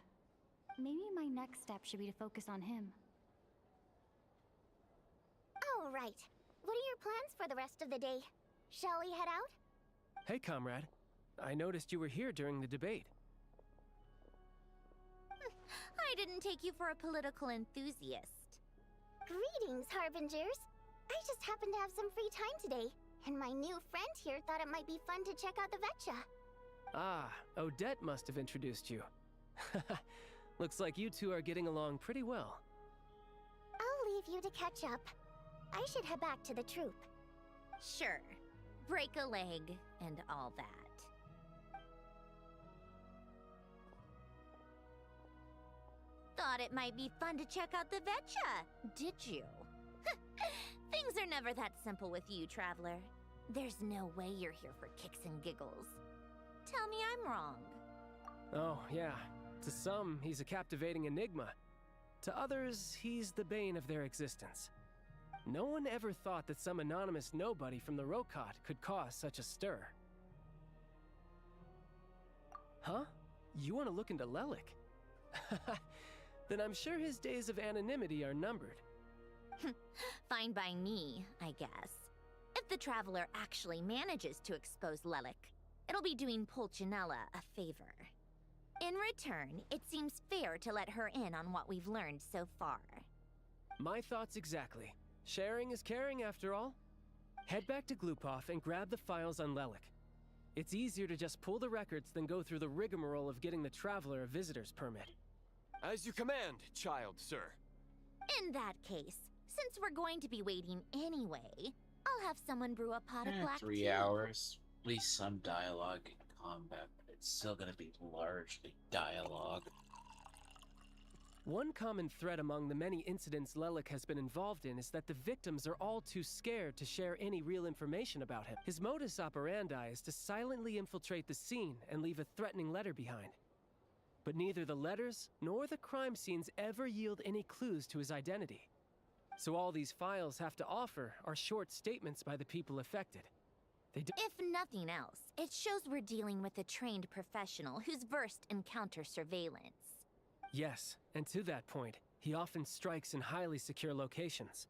Maybe my next step should be to focus on him. All right. What are your plans for the rest of the day? Shall we head out? Hey, comrade. I noticed you were here during the debate. I didn't take you for a political enthusiast. Greetings, Harbingers. I just happened to have some free time today, and my new friend here thought it might be fun to check out the Vetcha. Ah, Odette must have introduced you. Looks like you two are getting along pretty well. I'll leave you to catch up. I should head back to the troop. Sure. Break a leg and all that. Thought it might be fun to check out the Vetcha, did you? Things are never that simple with you, Traveler. There's no way you're here for kicks and giggles. Tell me I'm wrong. Oh, yeah. To some, he's a captivating enigma. To others, he's the bane of their existence. No one ever thought that some anonymous nobody from the Rokot could cause such a stir. Huh? You want to look into Lelik? Then I'm sure his days of anonymity are numbered. Fine by me, I guess. If the Traveler actually manages to expose Lelik, it'll be doing Pulcinella a favor. In return, it seems fair to let her in on what we've learned so far. My thoughts exactly. Sharing is caring, after all. Head back to Glupov and grab the files on Lelik. It's easier to just pull the records than go through the rigmarole of getting the Traveler a visitor's permit. As you command, child, sir. In that case, since we're going to be waiting anyway, I'll have someone brew a pot of black tea. 3 hours. At least some dialogue and combat, but it's still gonna be largely dialogue. One common thread among the many incidents Lelik has been involved in is that the victims are all too scared to share any real information about him. His modus operandi is to silently infiltrate the scene and leave a threatening letter behind. But neither the letters nor the crime scenes ever yield any clues to his identity. So all these files have to offer are short statements by the people affected. If nothing else, it shows we're dealing with a trained professional who's versed in counter surveillance. Yes, and to that point, he often strikes in highly secure locations.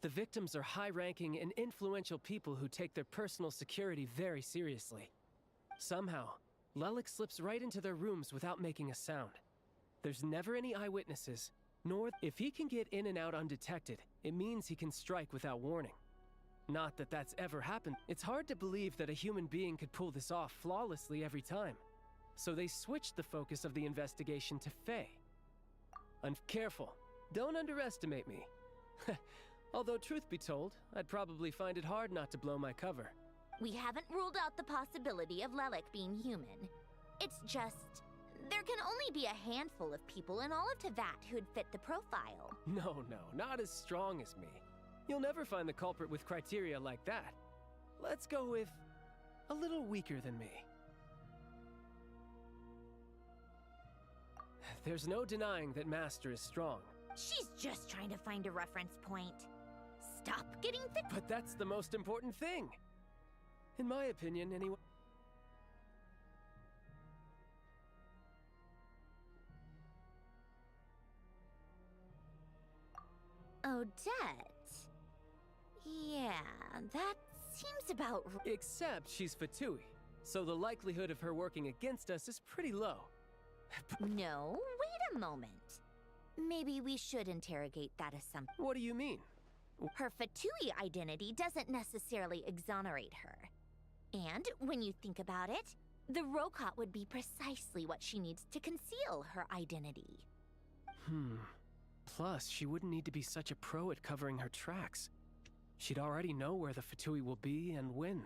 The victims are high-ranking and influential people who take their personal security very seriously. Somehow, Lelik slips right into their rooms without making a sound. There's never any eyewitnesses, nor if he can get in and out undetected, it means he can strike without warning. Not that that's ever happened. It's hard to believe that a human being could pull this off flawlessly every time. So they switched the focus of the investigation to Faye. Careful, don't underestimate me. Although truth be told, I'd probably find it hard not to blow my cover. We haven't ruled out the possibility of Lelik being human. It's just, there can only be a handful of people in all of Teyvat who'd fit the profile. No, not as strong as me. You'll never find the culprit with criteria like that. Let's go with a little weaker than me. There's no denying that Master is strong. She's just trying to find a reference point. Stop getting thick. But that's the most important thing. In my opinion, anyway. Odette. Yeah, that seems about right. Except she's Fatui, so the likelihood of her working against us is pretty low. No, wait a moment. Maybe we should interrogate that assumption. What do you mean? Her Fatui identity doesn't necessarily exonerate her. And when you think about it, the Rokot would be precisely what she needs to conceal her identity. Plus, she wouldn't need to be such a pro at covering her tracks. She'd already know where the Fatui will be and when,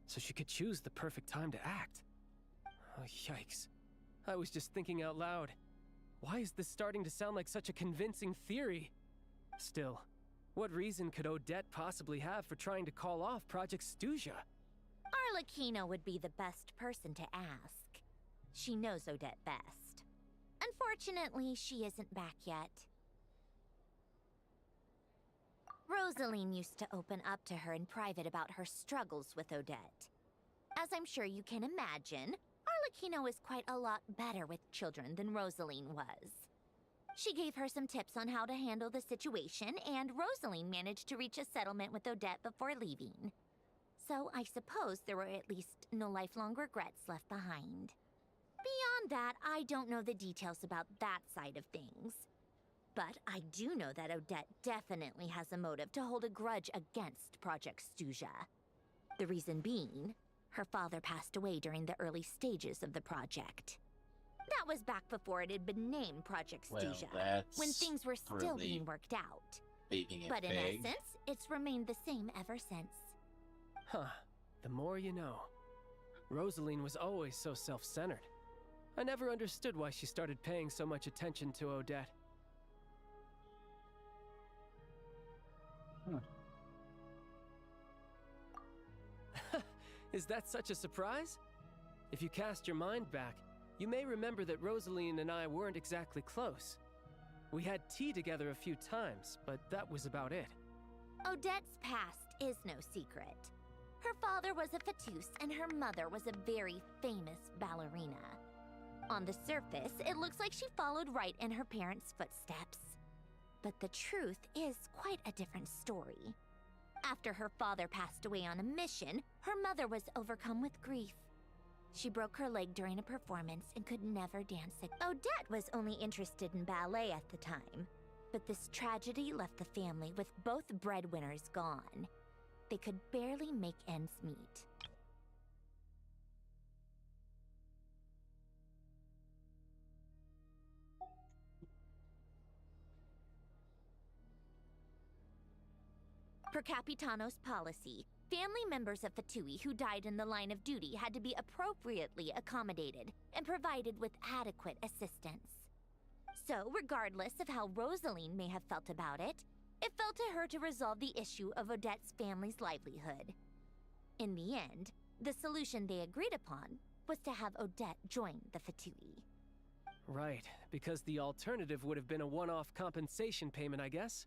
so she could choose the perfect time to act. Oh, yikes. I was just thinking out loud. Why is this starting to sound like such a convincing theory? Still, what reason could Odette possibly have for trying to call off Project Stuja? Arlecchino would be the best person to ask. She knows Odette best. Unfortunately, she isn't back yet. Rosaline used to open up to her in private about her struggles with Odette. As I'm sure you can imagine, Arlecchino is quite a lot better with children than Rosaline was. She gave her some tips on how to handle the situation, and Rosaline managed to reach a settlement with Odette before leaving. So I suppose there were at least no lifelong regrets left behind. Beyond that, I don't know the details about that side of things. But I do know that Odette definitely has a motive to hold a grudge against Project Stuja. The reason being, her father passed away during the early stages of the project. That was back before it had been named Project Stuja, when things were still being worked out. But in essence, it's remained the same ever since. Huh. The more you know. Rosaline was always so self-centered. I never understood why she started paying so much attention to Odette. Is that such a surprise? If you cast your mind back, you may remember that Rosaline and I weren't exactly close. We had tea together a few times, but that was about it. Odette's past is no secret. Her father was a Fatus and her mother was a very famous ballerina. On the surface, it looks like she followed right in her parents' footsteps. But the truth is quite a different story. After her father passed away on a mission, her mother was overcome with grief. She broke her leg during a performance and could never dance again. Odette was only interested in ballet at the time, but this tragedy left the family with both breadwinners gone. They could barely make ends meet. Per Capitano's policy, family members of Fatui who died in the line of duty had to be appropriately accommodated and provided with adequate assistance. So, regardless of how Rosaline may have felt about it, it fell to her to resolve the issue of Odette's family's livelihood. In the end, the solution they agreed upon was to have Odette join the Fatui. Right, because the alternative would have been a one-off compensation payment, I guess.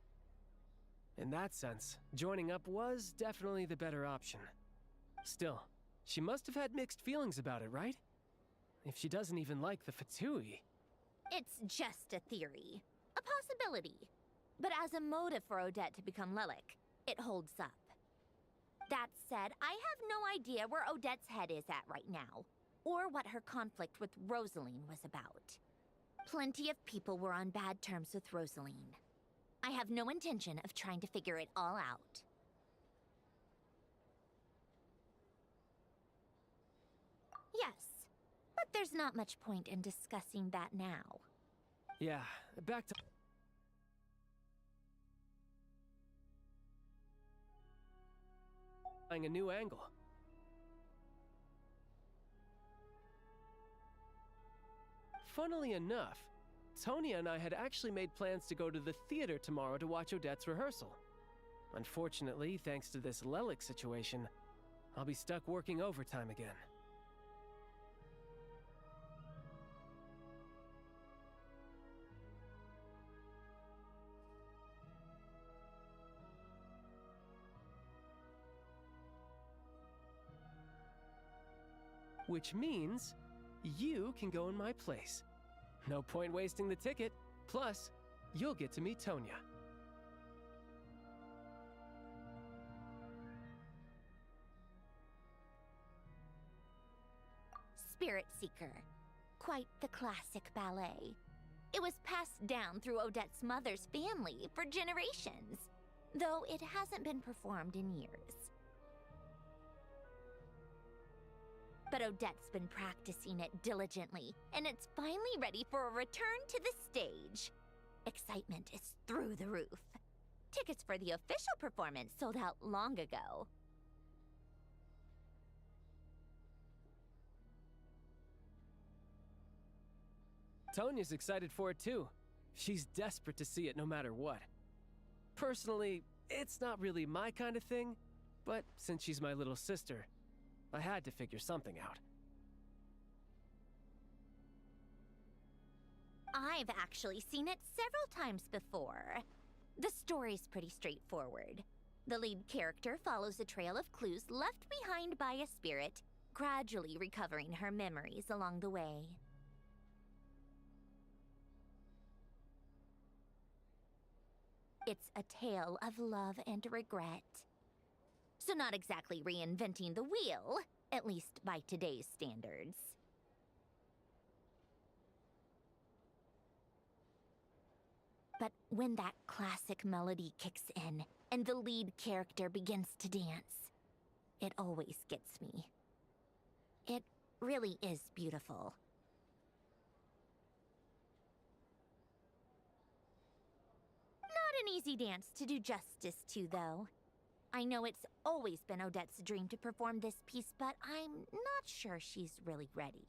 In that sense, joining up was definitely the better option. Still, she must have had mixed feelings about it, right? If she doesn't even like the Fatui. It's just a theory, a possibility. But as a motive for Odette to become Lelik, it holds up. That said, I have no idea where Odette's head is at right now, or what her conflict with Rosaline was about. Plenty of people were on bad terms with Rosaline. I have no intention of trying to figure it all out. Yes, but there's not much point in discussing that now. Yeah, back to... a new angle. Funnily enough, Tonya and I had actually made plans to go to the theater tomorrow to watch Odette's rehearsal. Unfortunately, thanks to this Lelik situation, I'll be stuck working overtime again. Which means you can go in my place. No point wasting the ticket. Plus, you'll get to meet Tonya. Spirit Seeker. Quite the classic ballet. It was passed down through Odette's mother's family for generations, though it hasn't been performed in years. But Odette's been practicing it diligently, and it's finally ready for a return to the stage. Excitement is through the roof. Tickets for the official performance sold out long ago. Tonya's excited for it too. She's desperate to see it no matter what. Personally, it's not really my kind of thing, but since she's my little sister, I had to figure something out. I've actually seen it several times before. The story's pretty straightforward. The lead character follows a trail of clues left behind by a spirit, gradually recovering her memories along the way. It's a tale of love and regret. So not exactly reinventing the wheel, at least by today's standards. But when that classic melody kicks in, and the lead character begins to dance, it always gets me. It really is beautiful. Not an easy dance to do justice to, though. I know it's always been Odette's dream to perform this piece, but I'm not sure she's really ready.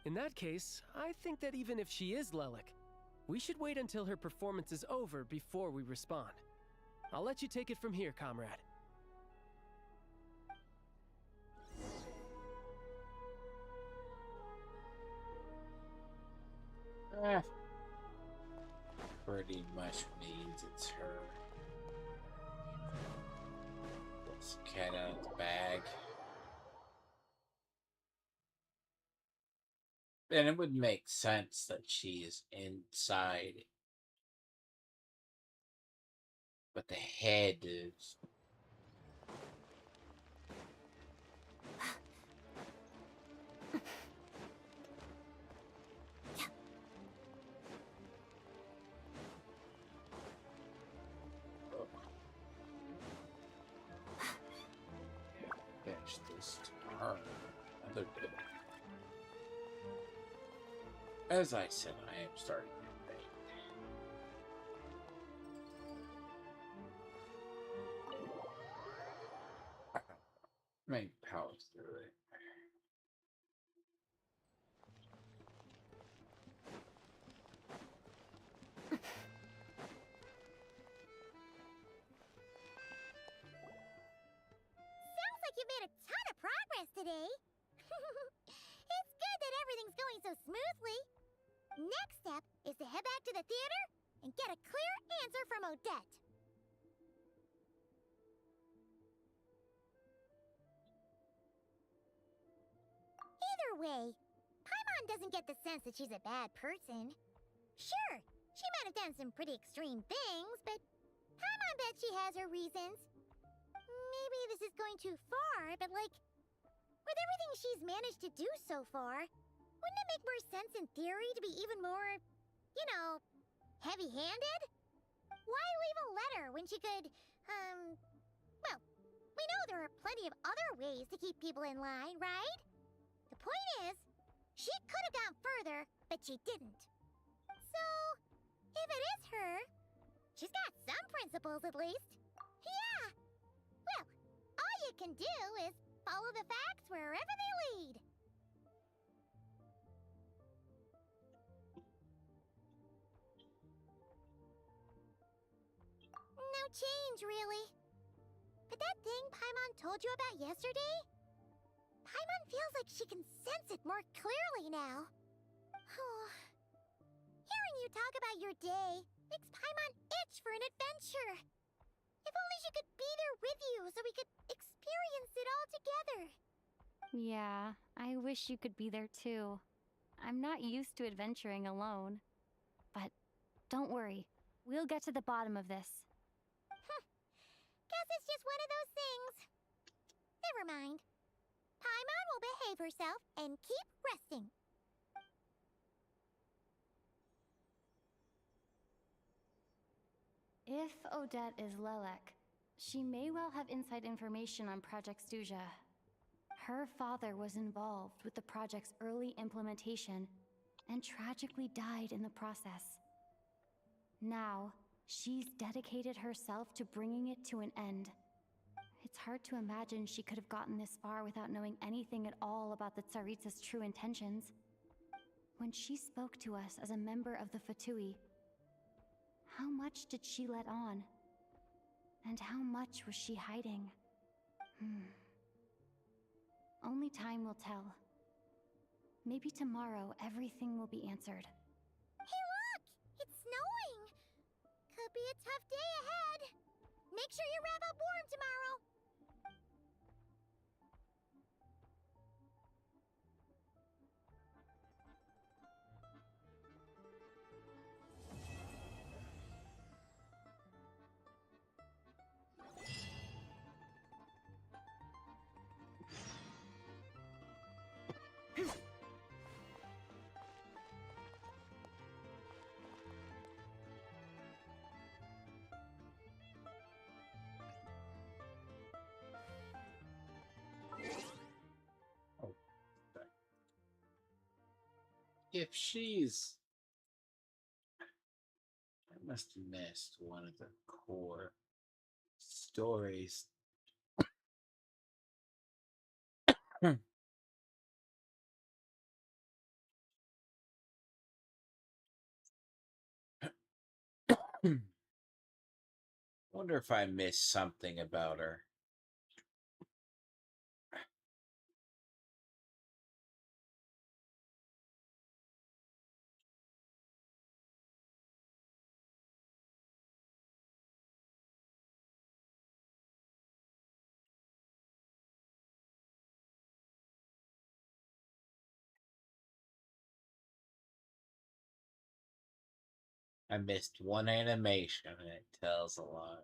In that case, I think that even if she is Lelik, we should wait until her performance is over before we respond. I'll let you take it from here, comrade. Pretty much means it's her. Let's cat out of the bag. And it would make sense that she is inside. But the head is... Finish this tomorrow. Another day. As I said, I am starting to think. Maybe power through it. you've made a ton of progress today. It's good that everything's going so smoothly. Next step is to head back to the theater and get a clear answer from Odette. Either way, Paimon doesn't get the sense that she's a bad person. Sure, she might have done some pretty extreme things, but Paimon bet she has her reasons. Maybe this is going too far, but like, with everything she's managed to do so far, wouldn't it make more sense in theory to be even more, you know, heavy-handed? Why leave a letter when she could, well, we know there are plenty of other ways to keep people in line, right? The point is, she could have gone further, but she didn't. So, if it is her, she's got some principles at least. Yeah! Well, all you can do is follow the facts wherever they lead. No change, really. But that thing Paimon told you about yesterday? Paimon feels like she can sense it more clearly now. Hearing you talk about your day makes Paimon itch for an adventure. If only she could be there with you so we could experience it all together. Yeah, I wish you could be there too. I'm not used to adventuring alone. But don't worry, we'll get to the bottom of this. Guess it's just one of those things. Never mind. Paimon will behave herself and keep resting. If Odette is Lelek, she may well have inside information on Project Stuja. Her father was involved with the project's early implementation and tragically died in the process. Now, she's dedicated herself to bringing it to an end. It's hard to imagine she could have gotten this far without knowing anything at all about the Tsaritsa's true intentions. When she spoke to us as a member of the Fatui, how much did she let on? And how much was she hiding? Only time will tell. Maybe tomorrow everything will be answered. Hey look! It's snowing! Could be a tough day ahead. Make sure you wrap up warm tomorrow. If she's... I must have missed one of the core stories. Wonder if I missed something about her. I missed one animation and it tells a lot.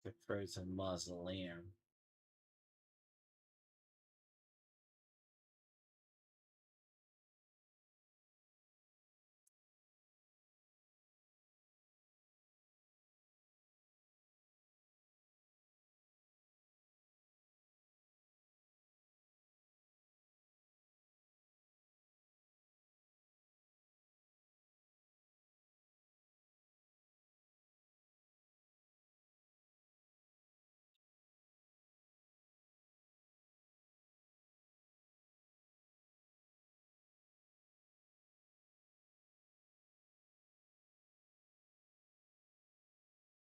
The frozen mausoleum.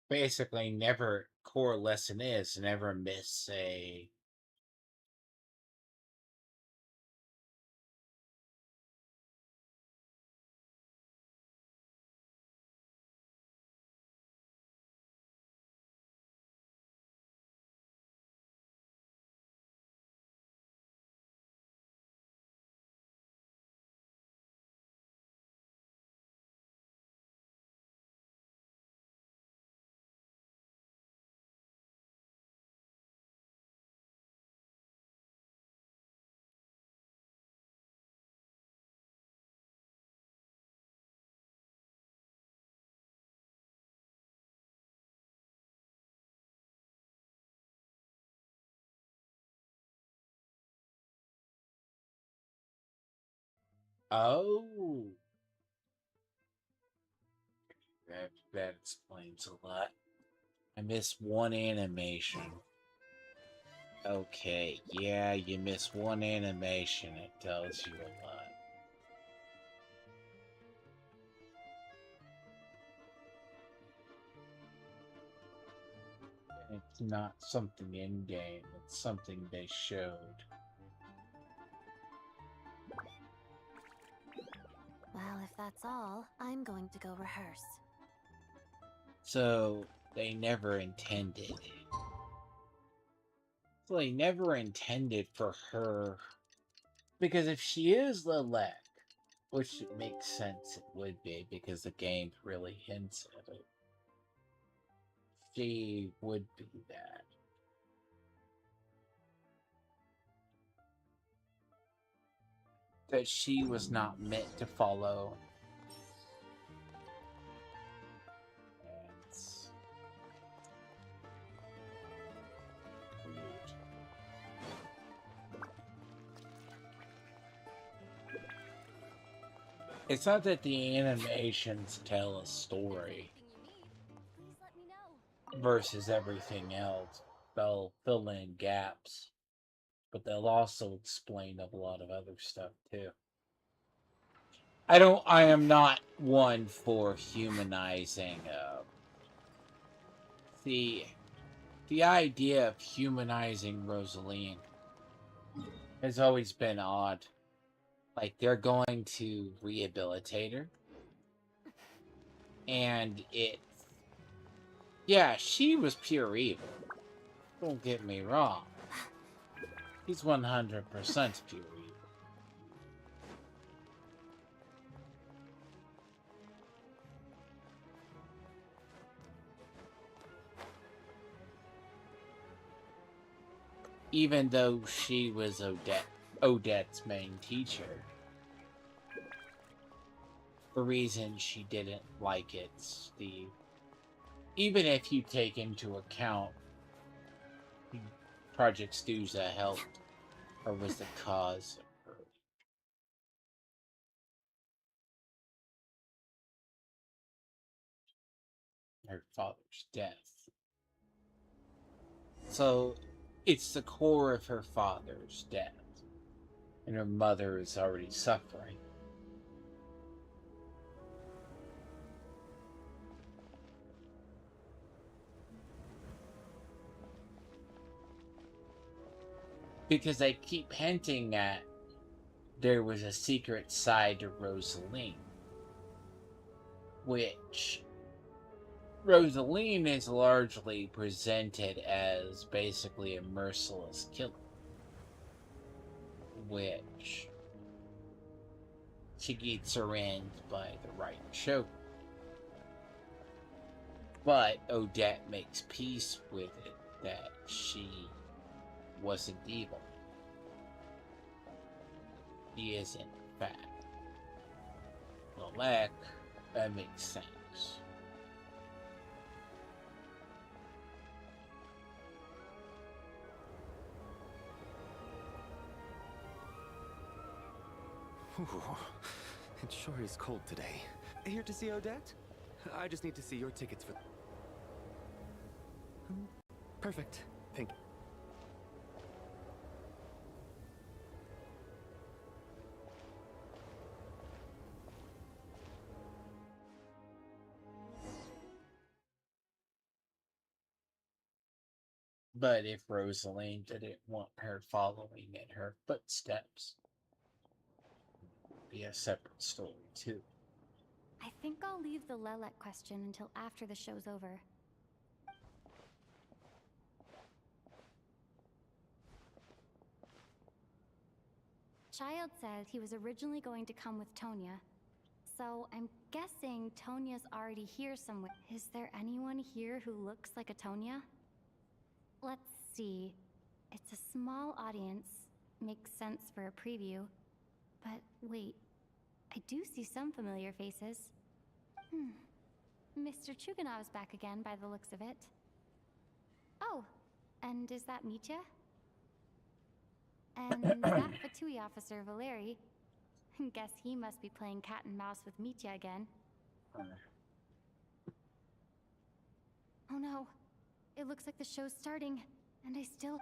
basically never core lesson is never miss a oh, that explains a lot. I missed one animation. Okay, yeah, you miss one animation, it tells you a lot. It's not something in game, it's something they showed. Well, if that's all, I'm going to go rehearse. So they never intended. So they never intended for her, because if she is Lilac, which makes sense it would be because the game really hints at it, she would be that. That she was not meant to follow. It's not that the animations tell a story versus everything else. They'll fill in gaps, but they'll also explain a lot of other stuff too. I am not one for humanizing the idea of humanizing Rosaline has always been odd. Like, they're going to rehabilitate her. And yeah, she was pure evil. Don't get me wrong. He's 100% pure evil. Even though she was Odette's main teacher. The reason she didn't like it, Steve, even if you take into account Project Stuza helped or was the cause of her father's death. So it's the core of her father's death, and her mother is already suffering. Because they keep hinting at there was a secret side to Rosaline, which Rosaline is largely presented as basically a merciless killer, which she gets her end by the right show. But Odette makes peace with it that she wasn't evil. She is, in fact, Lilac. That makes sense. Ooh, it sure is cold today. Here to see Odette? I just need to see your tickets for... Perfect. Thank you. But if Rosaline didn't want her following in her footsteps, it'd be a separate story too. I think I'll leave the Lelek question until after the show's over. Child said he was originally going to come with Tonya, so I'm guessing Tonya's already here somewhere. Is there anyone here who looks like a Tonya? Let's see. It's a small audience. Makes sense for a preview. But wait, I do see some familiar faces. Mr. Chuganov's back again by the looks of it. Oh, and is that Mitya? And that Fatui officer, Valeri. Guess he must be playing cat and mouse with Mitya again. Oh no. It looks like the show's starting, and I still...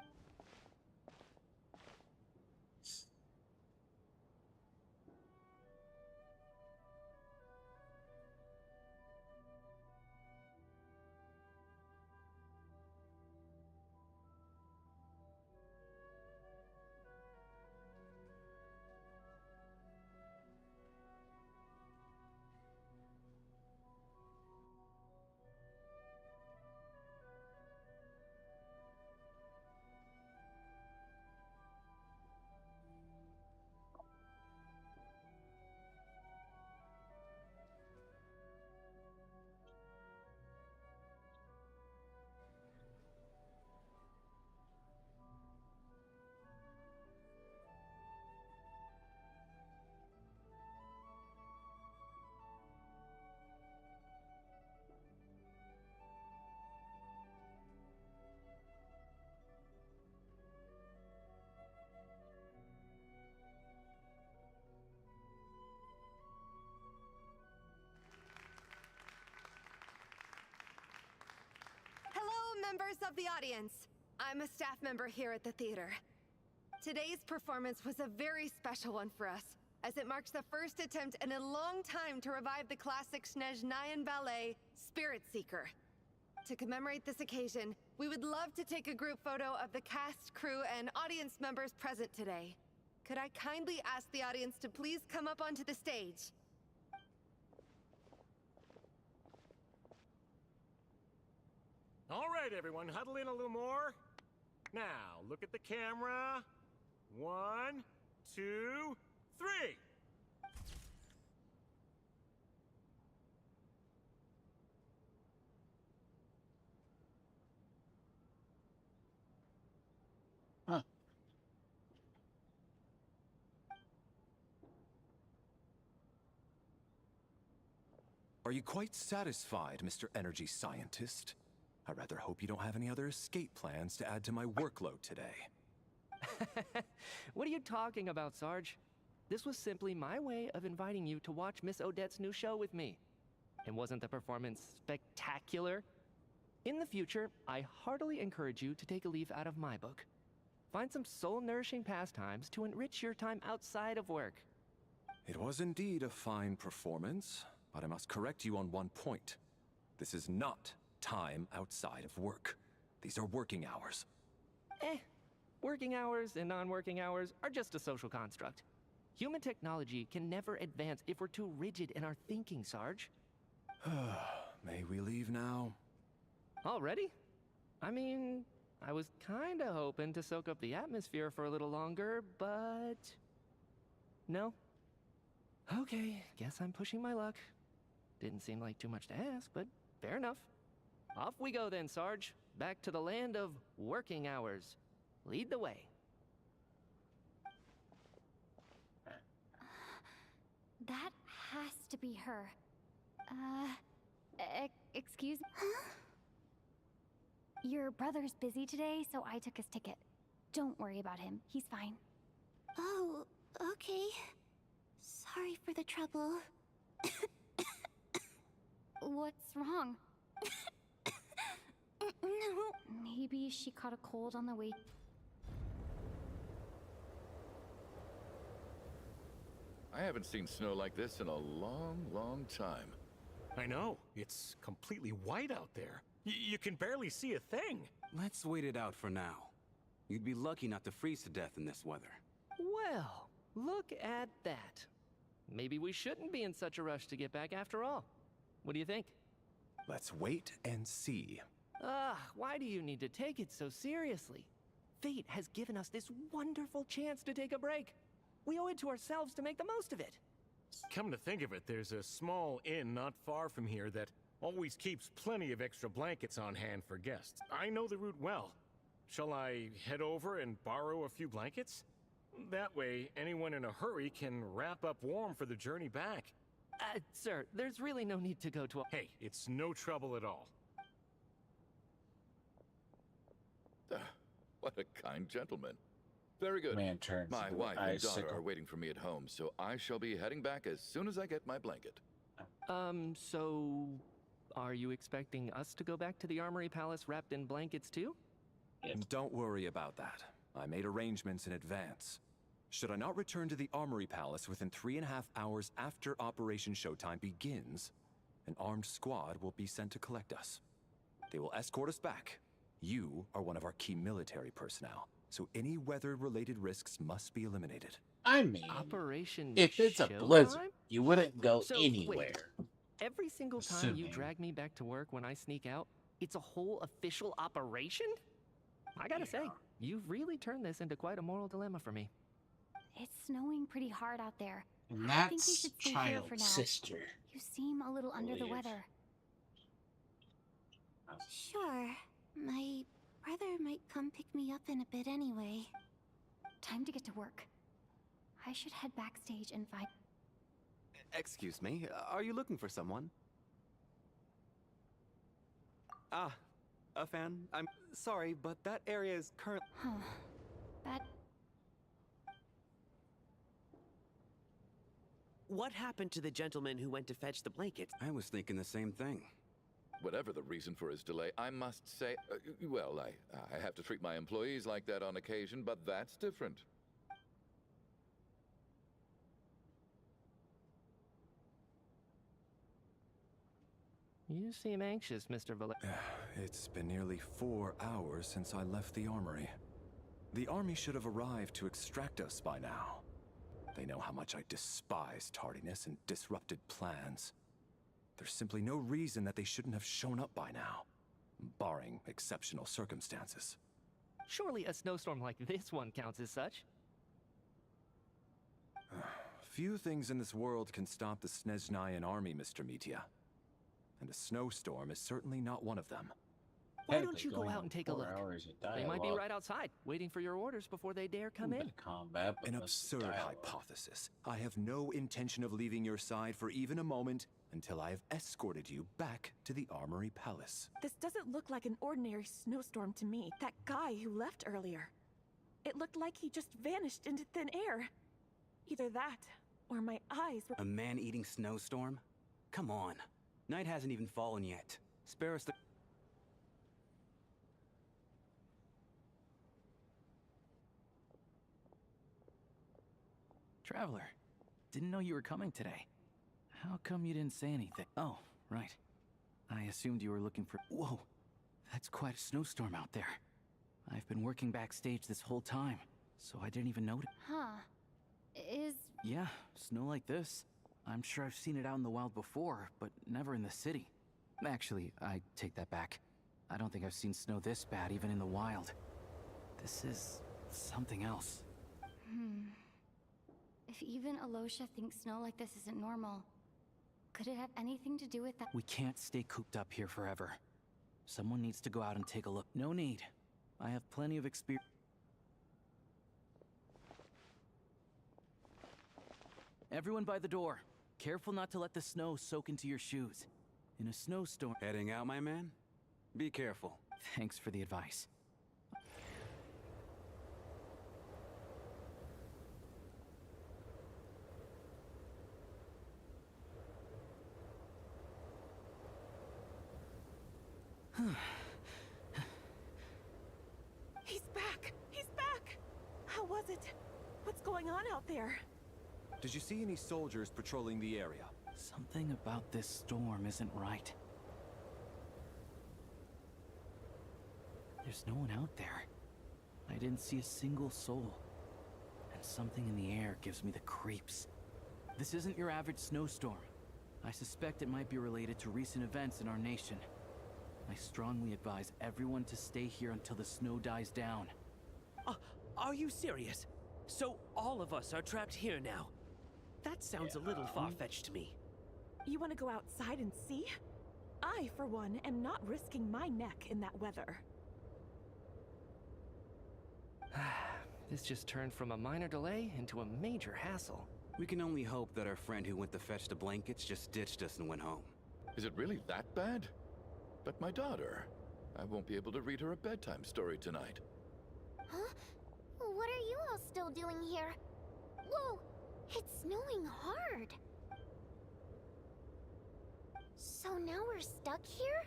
Members of the audience, I'm a staff member here at the theater. Today's performance was a very special one for us, as it marks the first attempt in a long time to revive the classic Sneznayan ballet, Spirit Seeker. To commemorate this occasion, we would love to take a group photo of the cast, crew, and audience members present today. Could I kindly ask the audience to please come up onto the stage? All right, everyone, huddle in a little more. Now, look at the camera. 1, 2, 3. Huh. Are you quite satisfied, Mr. Energy Scientist? I rather hope you don't have any other escape plans to add to my workload today. What are you talking about, Sarge? This was simply my way of inviting you to watch Miss Odette's new show with me. And wasn't the performance spectacular? In the future, I heartily encourage you to take a leaf out of my book. Find some soul-nourishing pastimes to enrich your time outside of work. It was indeed a fine performance, but I must correct you on one point. This is not time outside of work. These are working hours. Working hours and non-working hours are just a social construct. Human technology can never advance if we're too rigid in our thinking, Sarge. May we leave now? Already? I mean, I was kinda hoping to soak up the atmosphere for a little longer, but... No? Okay, guess I'm pushing my luck. Didn't seem like too much to ask, but fair enough. Off we go then, Sarge. Back to the land of working hours. Lead the way. That has to be her. Excuse me? Huh? Your brother's busy today, so I took his ticket. Don't worry about him. He's fine. Oh, okay. Sorry for the trouble. What's wrong? No. Maybe she caught a cold on the way. I haven't seen snow like this in a long, long time. I know. It's completely white out there. You can barely see a thing. Let's wait it out for now. You'd be lucky not to freeze to death in this weather. Well, look at that. Maybe we shouldn't be in such a rush to get back after all. What do you think? Let's wait and see. Why do you need to take it so seriously? Fate has given us this wonderful chance to take a break. We owe it to ourselves to make the most of it. Come to think of it, there's a small inn not far from here that always keeps plenty of extra blankets on hand for guests. I know the route well. Shall I head over and borrow a few blankets? That way, anyone in a hurry can wrap up warm for the journey back. Sir, there's really no need to go to a— Hey, it's no trouble at all. What a kind gentleman. Very good. Man turns My into wife an and daughter icicle. are waiting for me at home, so I shall be heading back as soon as I get my blanket. So are you expecting us to go back to the Armory Palace wrapped in blankets too? Don't worry about that. I made arrangements in advance. Should I not return to the Armory Palace within 3.5 hours after Operation Showtime begins, an armed squad will be sent to collect us. They will escort us back. You are one of our key military personnel, so any weather-related risks must be eliminated. I mean, Operation if it's a Showtime? blizzard, you wouldn't go So, wait. anywhere. Every single time you Assuming. drag me back to work when I sneak out, it's a whole official operation? I gotta say, you've really turned this into quite a moral dilemma for me. It's snowing pretty hard out there. And I think you that's should stay here for child's now. sister. You seem a little under the believe. weather. Sure. My brother might come pick me up in a bit anyway. Time to get to work. I should head backstage and find... Excuse me, are you looking for someone? Ah, a fan? I'm sorry, but that area is current. Huh. That... What happened to the gentleman who went to fetch the blankets? I was thinking the same thing. Whatever the reason for his delay, I must say, well, I have to treat my employees like that on occasion, but that's different. You seem anxious, Mr. Valle. It's been nearly 4 hours since I left the armory. The army should have arrived to extract us by now. They know how much I despise tardiness and disrupted plans. There's simply no reason that they shouldn't have shown up by now, barring exceptional circumstances. Surely a snowstorm like this one counts as such. Few things in this world can stop the Sneznayan army, Mr. Mitya. And a snowstorm is certainly not one of them. Why don't you go out and take a look? They might be right outside, waiting for your orders before they dare come in. Combat, An absurd hypothesis. I have no intention of leaving your side for even a moment until I have escorted you back to the Armory Palace. This doesn't look like an ordinary snowstorm to me. That guy who left earlier. It looked like he just vanished into thin air. Either that, or my eyes were— A man-eating snowstorm? Come on. Night hasn't even fallen yet. Spare us the... Traveler, didn't know you were coming today. How come you didn't say anything? Oh, right. I assumed you were looking for... Whoa, that's quite a snowstorm out there. I've been working backstage this whole time, so I didn't even notice. Huh. Is... Yeah, snow like this. I'm sure I've seen it out in the wild before, but never in the city. Actually, I take that back. I don't think I've seen snow this bad even in the wild. This is something else. If even Alosha thinks snow like this isn't normal, could it have anything to do with that? We can't stay cooped up here forever. Someone needs to go out and take a look. No need. I have plenty of experience. Everyone by the door. Careful not to let the snow soak into your shoes. In a snowstorm... Heading out, my man? Be careful. Thanks for the advice. He's back! He's back! How was it? What's going on out there? Did you see any soldiers patrolling the area? Something about this storm isn't right. There's no one out there. I didn't see a single soul. And something in the air gives me the creeps. This isn't your average snowstorm. I suspect it might be related to recent events in our nation. I strongly advise everyone to stay here until the snow dies down. Are you serious? So all of us are trapped here now? That sounds a little far-fetched to me. You want to go outside and see? I, for one, am not risking my neck in that weather. This just turned from a minor delay into a major hassle. We can only hope that our friend who went to fetch the blankets just ditched us and went home. Is it really that bad? But my daughter, I won't be able to read her a bedtime story tonight. Huh? What are you all still doing here? Whoa! It's snowing hard! So now we're stuck here?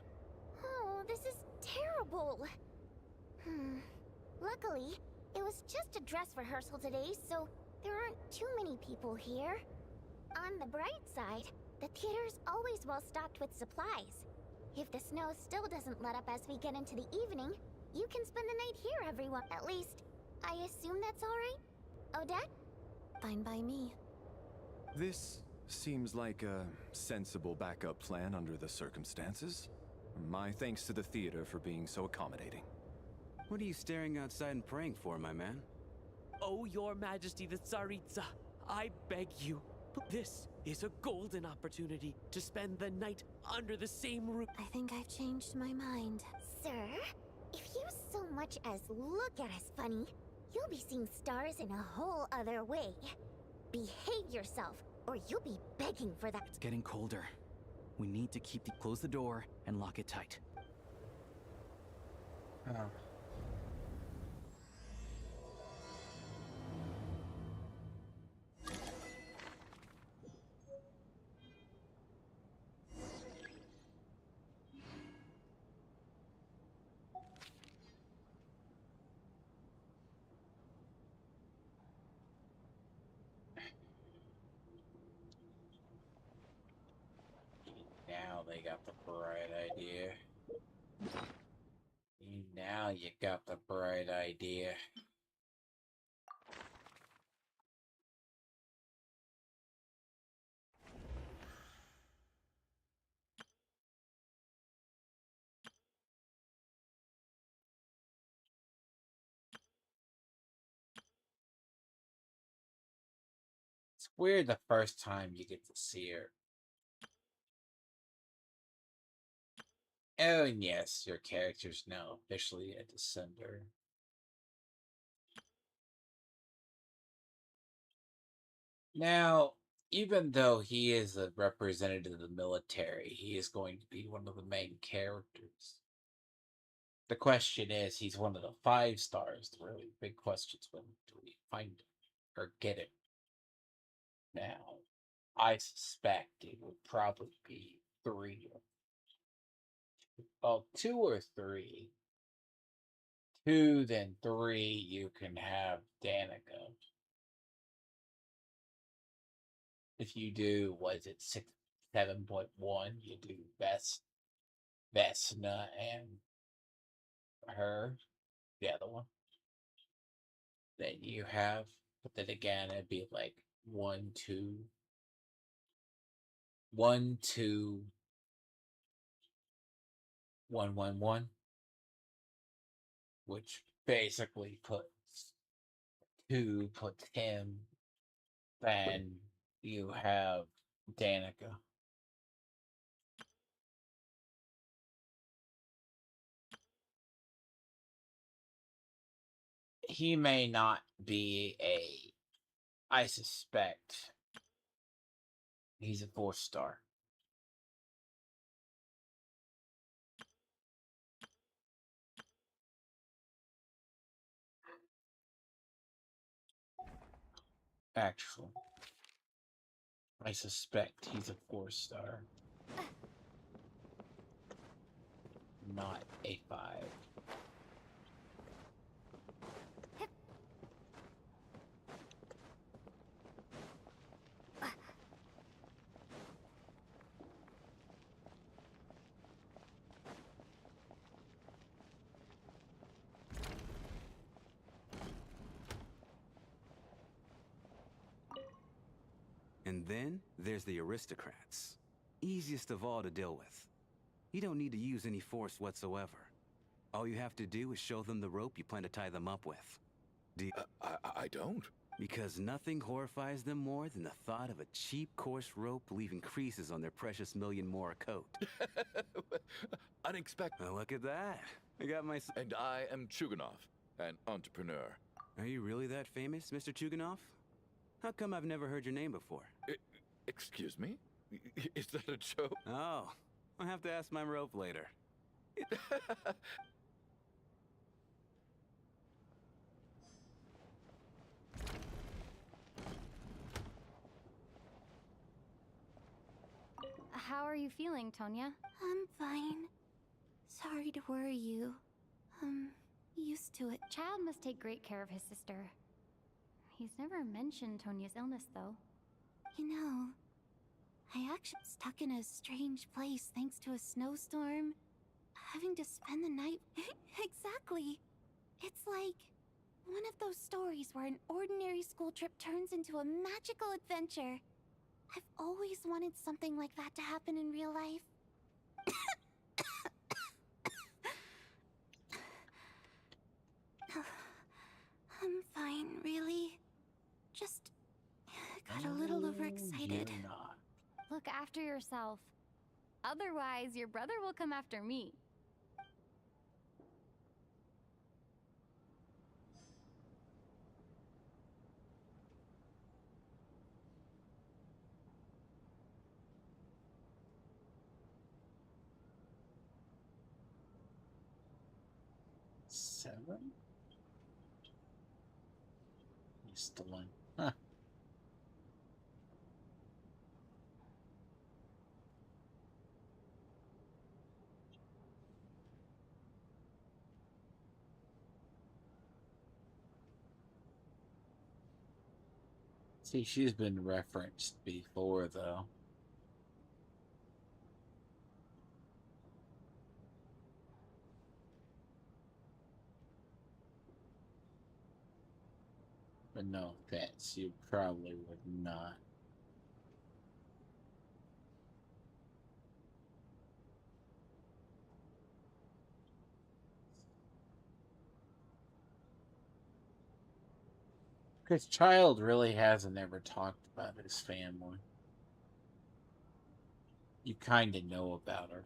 Oh, this is terrible! Luckily, it was just a dress rehearsal today, so there aren't too many people here. On the bright side, the theater's always well stocked with supplies. If the snow still doesn't let up as we get into the evening, you can spend the night here, everyone. At least, I assume that's alright? Odette? Fine by me. This seems like a sensible backup plan under the circumstances. My thanks to the theater for being so accommodating. What are you staring outside and praying for, my man? Oh, Your Majesty the Tsaritsa, I beg you. This is a golden opportunity to spend the night under the same roof. I think I've changed my mind. Sir, if you so much as look at us funny, you'll be seeing stars in a whole other way. Behave yourself, or you'll be begging for that. It's getting colder. We need to close the door and lock it tight. Now they got the bright idea. Now you got the bright idea. It's weird the first time you get to see her. Oh, and yes, your character's now officially a descender. Now, even though he is a representative of the military, he is going to be one of the main characters. The question is, he's one of the 5 stars. The really big question is, when do we find him or get him? Now, I suspect it would probably be 3. Well, 2 or 3. 2, then 3, you can have Danica. If you do, was it 7.1? You do Vesna and her, the other one. Then you have, but then again, it'd be like 1, 2, 1, 2, 1, 1, 1, which basically puts 2 puts him. Then you have Danica. He may not be I suspect he's a 4-star. Actually, I suspect he's a 4-star. Not a 5. And then there's the aristocrats. Easiest of all to deal with. You don't need to use any force whatsoever. All you have to do is show them the rope you plan to tie them up with. I don't. Because nothing horrifies them more than the thought of a cheap, coarse rope leaving creases on their precious million more coat. Unexpected. Well, look at that. I got my... And I am Chuganov, an entrepreneur. Are you really that famous, Mr. Chuganov? How come I've never heard your name before? Excuse me? Is that a joke? Oh, I'll have to ask my rope later. How are you feeling, Tonya? I'm fine. Sorry to worry you. I'm used to it. Child must take great care of his sister. He's never mentioned Tonya's illness, though. You know, I actually stuck in a strange place thanks to a snowstorm. Having to spend the night... Exactly. It's like one of those stories where an ordinary school trip turns into a magical adventure. I've always wanted something like that to happen in real life. I'm fine, really. Just got a little overexcited. You're not. Look after yourself. Otherwise, your brother will come after me. Seven? He's the one. Huh. See, she's been referenced before, though. But no offense, you probably would not. Because Child really hasn't ever talked about his family. You kind of know about her.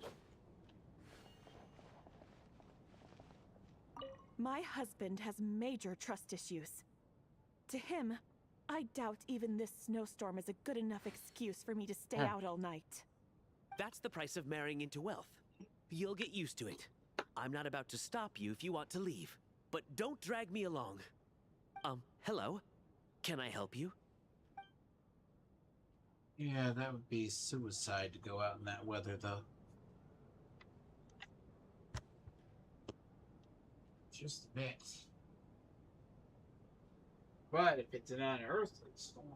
My husband has major trust issues. To him, I doubt even this snowstorm is a good enough excuse for me to stay out all night. That's the price of marrying into wealth. You'll get used to it. I'm not about to stop you if you want to leave. But don't drag me along. Hello? Can I help you? Yeah, that would be suicide to go out in that weather, though. Just a bit. But if it's an unearthly storm.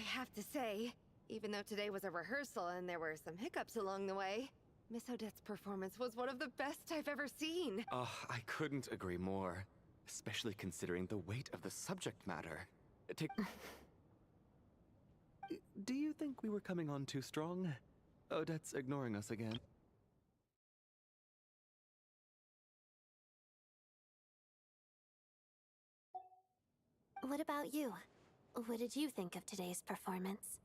have to say, even though today was a rehearsal and there were some hiccups along the way, Miss Odette's performance was one of the best I've ever seen. Oh, I couldn't agree more. Especially considering the weight of the subject matter. Do you think we were coming on too strong? Odette's ignoring us again. What about you? What did you think of today's performance?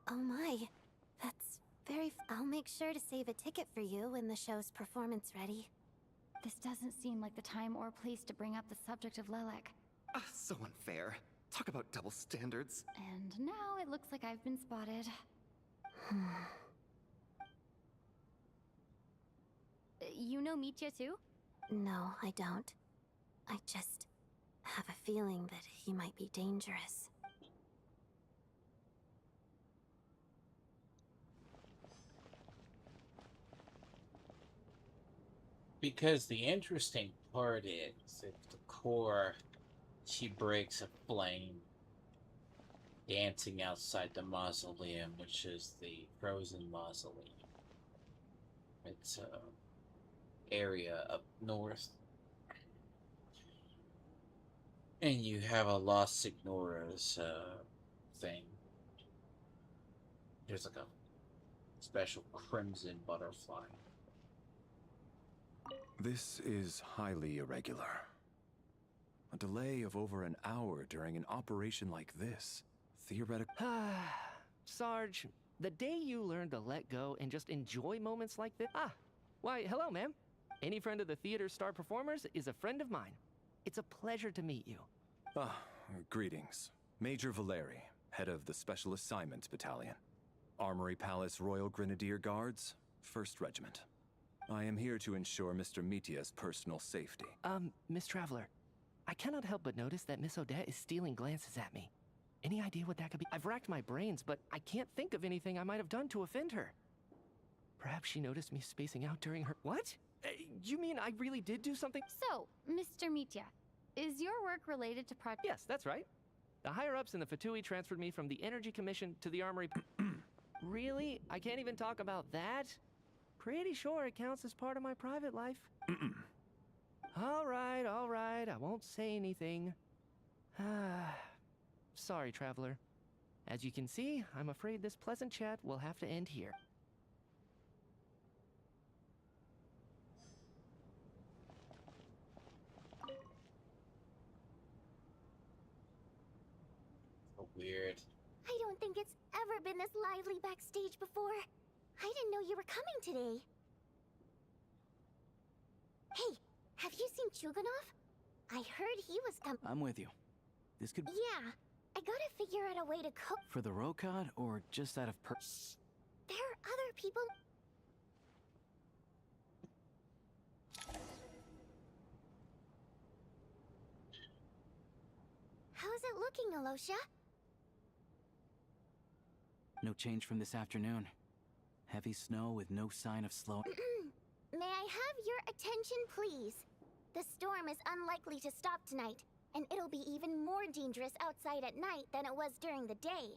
Oh my, that's very I'll make sure to save a ticket for you when the show's performance ready. This doesn't seem like the time or place to bring up the subject of Lilac. So unfair. Talk about double standards. And now it looks like I've been spotted. You know Mitya too? No, I don't. I just have a feeling that he might be dangerous. Because the interesting part is, if the core, she breaks a flame dancing outside the mausoleum, which is the frozen mausoleum. It's a area up north. And you have a Lost Signora's thing. There's like a special crimson butterfly. This is highly irregular. A delay of over an hour during an operation like this. Theoretically. Sarge, the day you learn to let go and just enjoy moments like this. Why, hello, ma'am. Any friend of the theater's star performers is a friend of mine. It's a pleasure to meet you. Greetings. Major Valeri, head of the Special Assignments Battalion. Armory Palace Royal Grenadier Guards, 1st Regiment. I am here to ensure Mr. Mitya's personal safety. Miss Traveler, I cannot help but notice that Miss Odette is stealing glances at me. Any idea what that could be? I've racked my brains, but I can't think of anything I might have done to offend her. Perhaps she noticed me spacing out during her— What? You mean I really did do something? So, Mr. Mitya, is your work related to project? Yes, that's right. The higher-ups in the Fatui transferred me from the Energy Commission to the Armory. Really? I can't even talk about that? Pretty sure it counts as part of my private life. All right, I won't say anything. Sorry, Traveler. As you can see, I'm afraid this pleasant chat will have to end here. So weird. I don't think it's ever been this lively backstage before. I didn't know you were coming today. Hey, have you seen Chuganov? I heard he was coming. I'm with you. This could— Yeah, I gotta figure out a way to cope. For the Rokad, or just out of Shh! There are other people. How's it looking, Alosha? No change from this afternoon. Heavy snow with no sign of slow— May I have your attention, please? The storm is unlikely to stop tonight, and it'll be even more dangerous outside at night than it was during the day.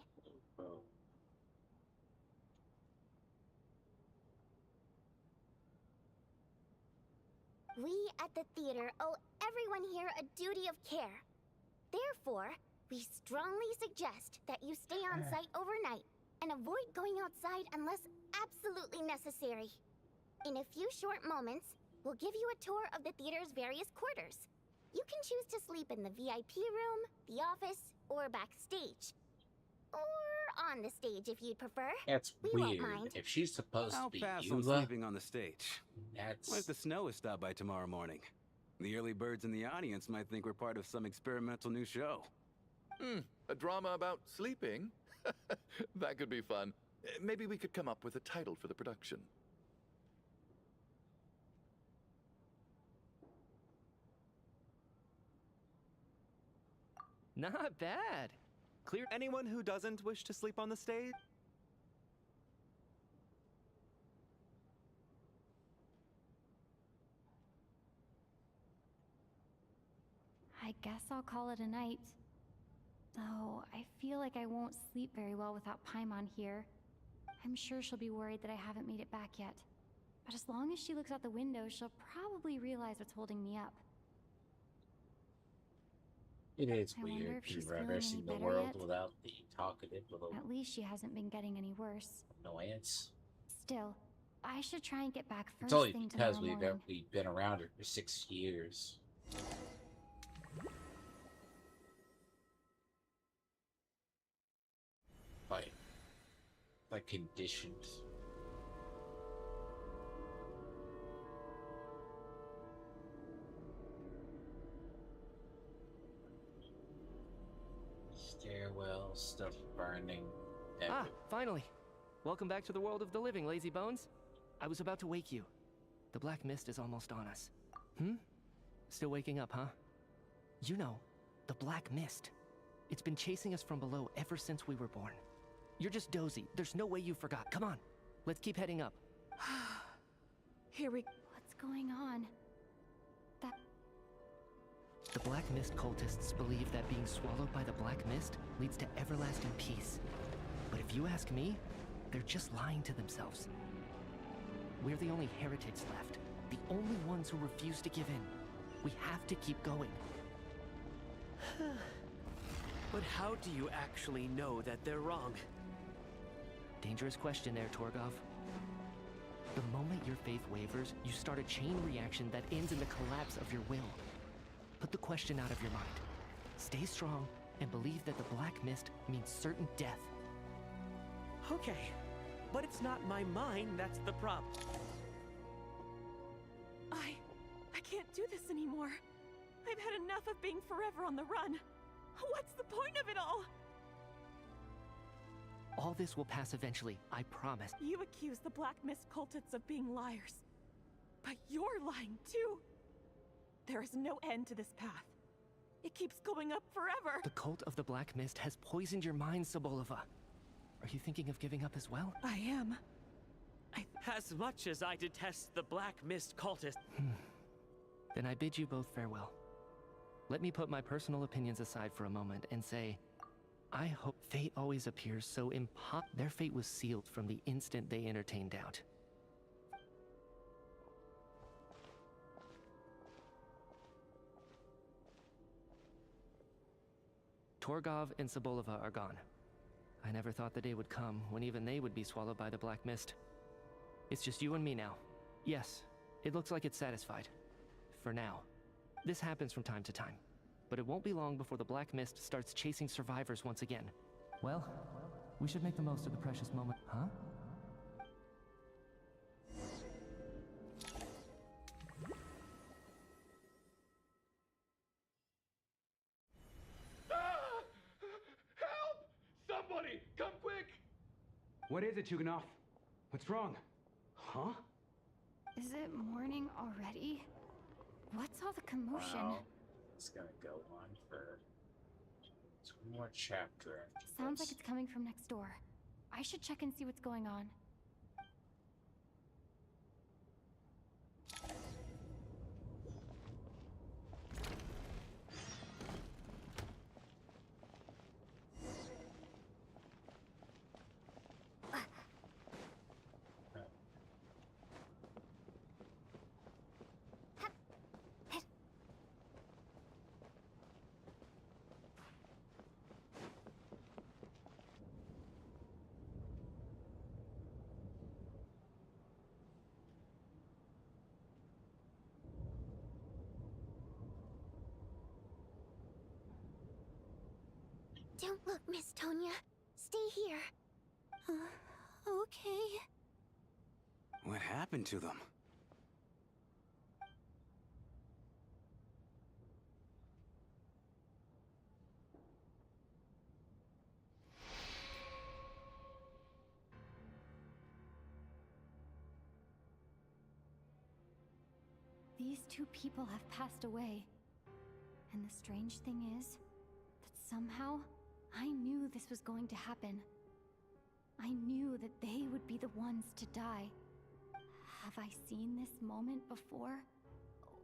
We at the theater owe everyone here a duty of care. Therefore, we strongly suggest that you stay on site overnight and avoid going outside unless absolutely necessary. In a few short moments, we'll give you a tour of the theater's various quarters. You can choose to sleep in the VIP room, the office, or backstage. Or on the stage if you'd prefer. That's we weird. Won't mind. If she's supposed I'll to be pass on Eula, sleeping on the stage. that's... What if the snow is stopped by tomorrow morning? The early birds in the audience might think we're part of some experimental new show. A drama about sleeping? That could be fun. Maybe we could come up with a title for the production. Not bad. Clear. Anyone who doesn't wish to sleep on the stage? guess I'll call it a night. Though, I feel like I won't sleep very well without Paimon here. I'm sure she'll be worried that I haven't made it back yet. But as long as she looks out the window, she'll probably realize what's holding me up. It is I wonder weird if she's traversing feeling the any world better yet. without the talkative little At least she hasn't been getting any worse. annoyance. Still, I should try and get back It's first only thing because tomorrow morning. we've been around her for 6 years. Like conditioned. Stairwell, stuff burning. Ah, finally! Welcome back to the world of the living, lazy bones. I was about to wake you. The black mist is almost on us. Still waking up, huh? You know, the black mist. It's been chasing us from below ever since we were born. You're just dozy. There's no way you forgot. Come on, let's keep heading up. Here we... What's going on? The Black Mist cultists believe that being swallowed by the Black Mist leads to everlasting peace. But if you ask me, they're just lying to themselves. We're the only heretics left. The only ones who refuse to give in. We have to keep going. But how do you actually know that they're wrong? Dangerous question there, Torgov. The moment your faith wavers, you start a chain reaction that ends in the collapse of your will. Put the question out of your mind. Stay strong and believe that the Black Mist means certain death. Okay, but it's not my mind that's the problem. I can't do this anymore. I've had enough of being forever on the run. What's the point of it all? All this will pass eventually, I promise. You accuse the Black Mist cultists of being liars. But you're lying too. There is no end to this path. It keeps going up forever. The cult of the Black Mist has poisoned your mind, Sobolova. Are you thinking of giving up as well? I am. As much as I detest the Black Mist cultists... Then I bid you both farewell. Let me put my personal opinions aside for a moment and say, I hope fate always appears so their fate was sealed from the instant they entertained doubt. Torgov and Sobolova are gone. I never thought the day would come when even they would be swallowed by the Black Mist. It's just you and me now. Yes, it looks like it's satisfied. For now. This happens from time to time. But it won't be long before the Black Mist starts chasing survivors once again. Well, we should make the most of the precious moment, huh? Help! Somebody, come quick! What is it, Chuganov? What's wrong? Huh? Is it morning already? What's all the commotion? Wow. It's gonna go on for 2 more chapters. Sounds like it's coming from next door. I should check and see what's going on. Don't look, Miss Tonya. Stay here. Okay. What happened to them? These 2 people have passed away. And the strange thing is that somehow I knew this was going to happen. I knew that they would be the ones to die. Have I seen this moment before?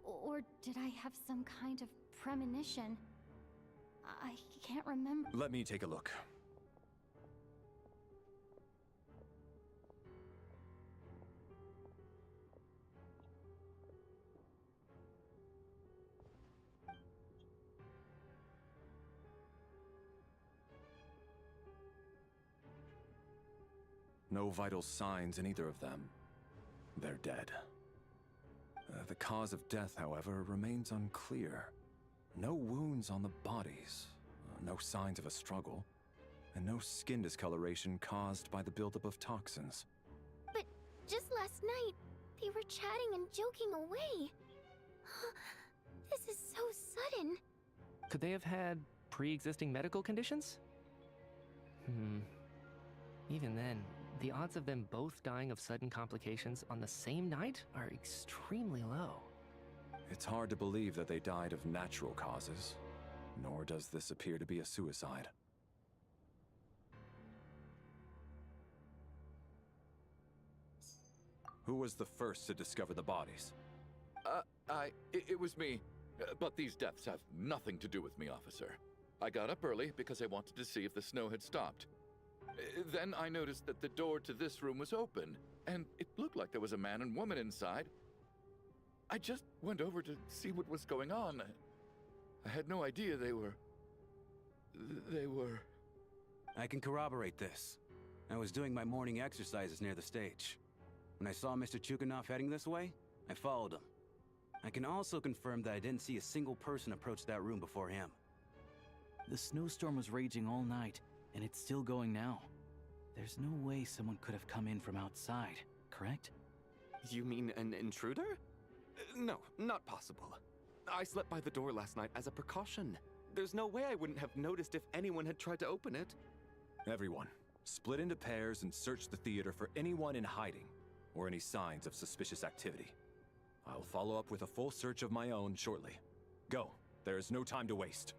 Or did I have some kind of premonition. I can't remember. Let me take a look. No vital signs in either of them. They're dead. The cause of death, however, remains unclear. No wounds on the bodies, no signs of a struggle, and no skin discoloration caused by the buildup of toxins. But just last night, they were chatting and joking away. This is so sudden. Could they have had pre-existing medical conditions? Even then, the odds of them both dying of sudden complications on the same night are extremely low. It's hard to believe that they died of natural causes, nor does this appear to be a suicide. Who was the first to discover the bodies? It was me. But these deaths have nothing to do with me, officer. I got up early because I wanted to see if the snow had stopped. Then I noticed that the door to this room was open, and it looked like there was a man and woman inside. I just went over to see what was going on. I had no idea they were... I can corroborate this. I was doing my morning exercises near the stage. When I saw Mr. Chuganov heading this way, I followed him. I can also confirm that I didn't see a single person approach that room before him. The snowstorm was raging all night, and it's still going now. There's no way someone could have come in from outside, correct? You mean an intruder? No, not possible. I slept by the door last night as a precaution. There's no way I wouldn't have noticed if anyone had tried to open it. Everyone, split into pairs and search the theater for anyone in hiding, or any signs of suspicious activity. I'll follow up with a full search of my own shortly. Go. There is no time to waste.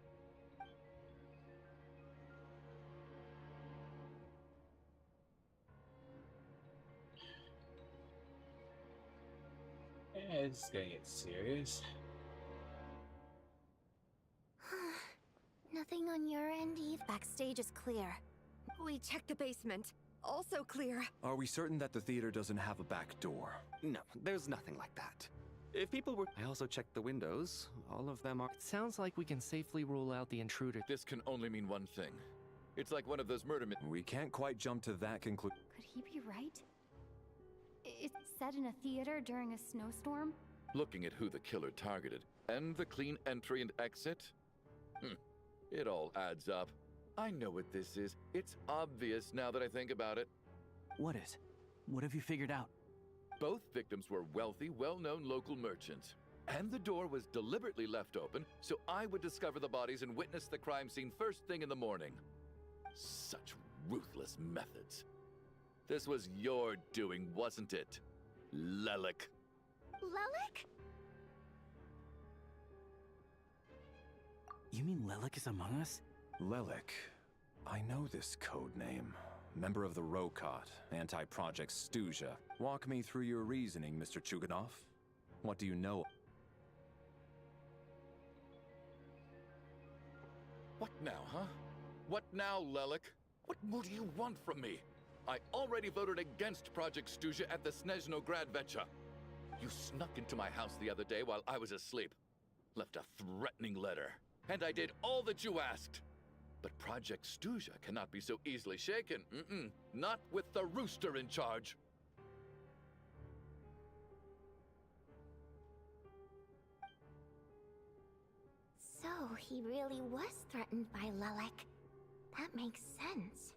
Yeah, it's gonna get serious. Nothing on your end either. Backstage is clear. We checked the basement. Also clear. Are we certain that the theater doesn't have a back door? No, there's nothing like that. If people were... I also checked the windows. All of them are... It sounds like we can safely rule out the intruder. This can only mean one thing. It's like one of those murder... We can't quite jump to that conclusion. Could he be right? It's set in a theater during a snowstorm? Looking at who the killer targeted, and the clean entry and exit, it all adds up. I know what this is. It's obvious now that I think about it. What is? What have you figured out? Both victims were wealthy, well-known local merchants. And the door was deliberately left open so I would discover the bodies and witness the crime scene first thing in the morning. Such ruthless methods. This was your doing, wasn't it, Lelik? Lelik? You mean Lelik is among us? Lelik. I know this code name. Member of the Rokot, anti-Project Stuja. Walk me through your reasoning, Mr. Chuganov. What do you know? What now, huh? What now, Lelik? What more do you want from me? I already voted against Project Stuja at the Sneznaya Vecha. You snuck into my house the other day while I was asleep. Left a threatening letter. And I did all that you asked. But Project Stuja cannot be so easily shaken. Not with the rooster in charge. So he really was threatened by Lelik. That makes sense.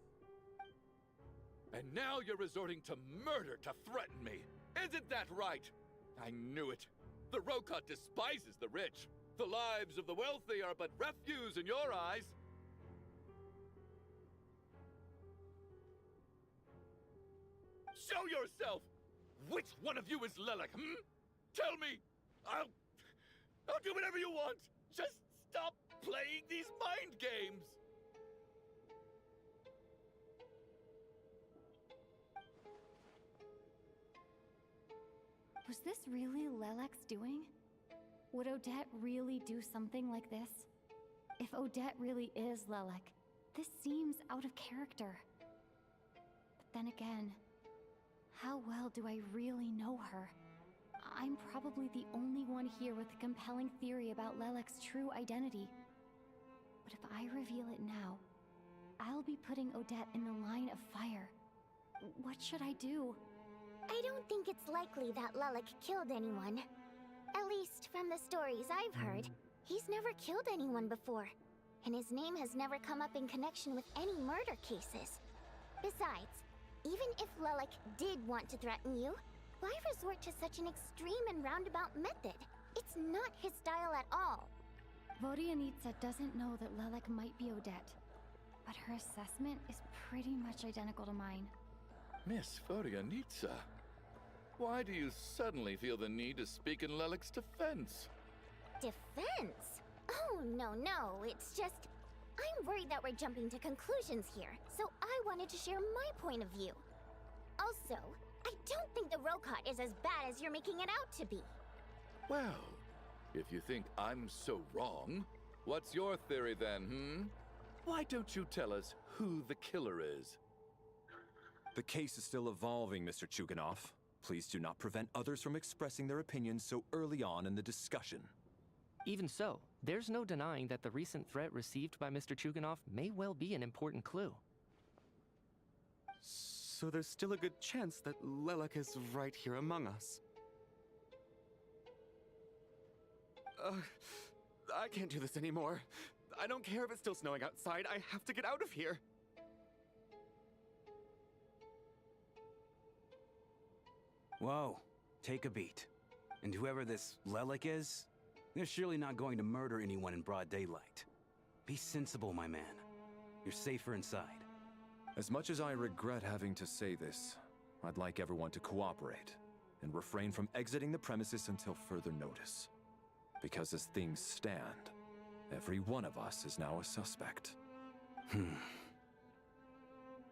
And now you're resorting to murder to threaten me. Isn't that right? I knew it. The Rokot despises the rich. The lives of the wealthy are but refuse in your eyes. Show yourself! Which one of you is Lelik, Tell me! I'll do whatever you want! Just stop playing these mind games! Was this really Lelek's doing? Would Odette really do something like this? If Odette really is Lelek, this seems out of character. But then again, how well do I really know her? I'm probably the only one here with a compelling theory about Lelek's true identity. But if I reveal it now, I'll be putting Odette in the line of fire. What should I do? I don't think it's likely that Lelek killed anyone. At least from the stories I've heard, he's never killed anyone before. And his name has never come up in connection with any murder cases. Besides, even if Lelek did want to threaten you, why resort to such an extreme and roundabout method? It's not his style at all. Vodianitsa doesn't know that Lelek might be Odette, but her assessment is pretty much identical to mine. Miss Vodianitsa, why do you suddenly feel the need to speak in Lelek's defense? Defense? Oh, no, it's just... I'm worried that we're jumping to conclusions here, so I wanted to share my point of view. Also, I don't think the Rokot is as bad as you're making it out to be. Well, if you think I'm so wrong, what's your theory then, Why don't you tell us who the killer is? The case is still evolving, Mr. Chuganov. Please do not prevent others from expressing their opinions so early on in the discussion. Even so, there's no denying that the recent threat received by Mr. Chuganov may well be an important clue. So there's still a good chance that Lelek is right here among us. I can't do this anymore. I don't care if it's still snowing outside. I have to get out of here. Whoa, take a beat. And whoever this Lelek is, they're surely not going to murder anyone in broad daylight. Be sensible, my man. You're safer inside. As much as I regret having to say this, I'd like everyone to cooperate and refrain from exiting the premises until further notice. Because as things stand, every one of us is now a suspect.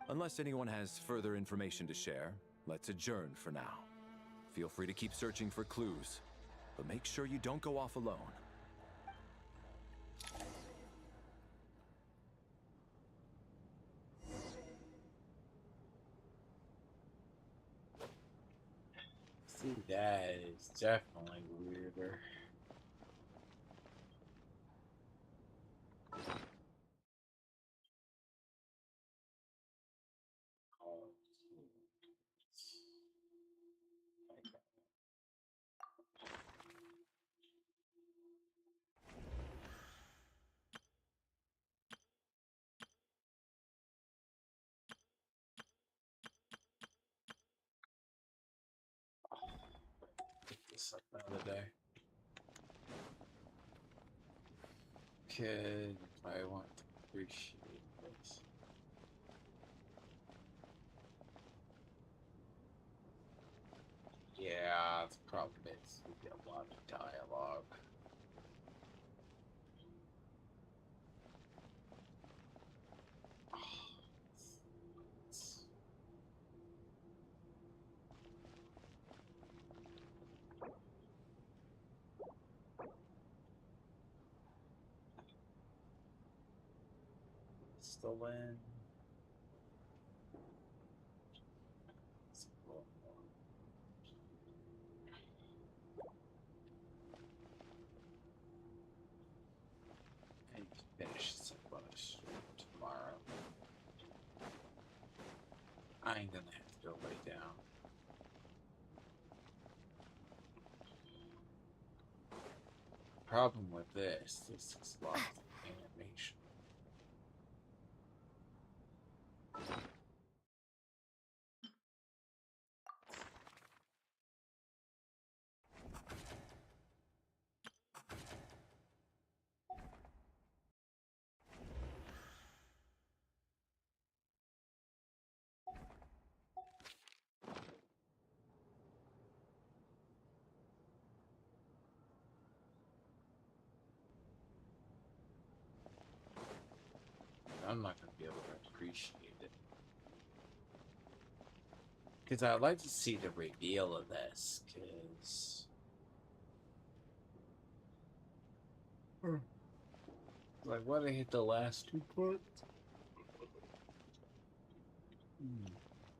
Unless anyone has further information to share, let's adjourn for now. Feel free to keep searching for clues, but make sure you don't go off alone. See, that is definitely weirder. This up another day. Okay, I want to appreciate this. Yeah, the problem is we get a lot of dialogue. Still in. I need to finish this bonus tomorrow. I ain't gonna have to go lay down. Problem with this is lots of animation. I'm not going to be able to appreciate it. Because I'd like to see the reveal of this, because Like, what I hit the last 2 parts?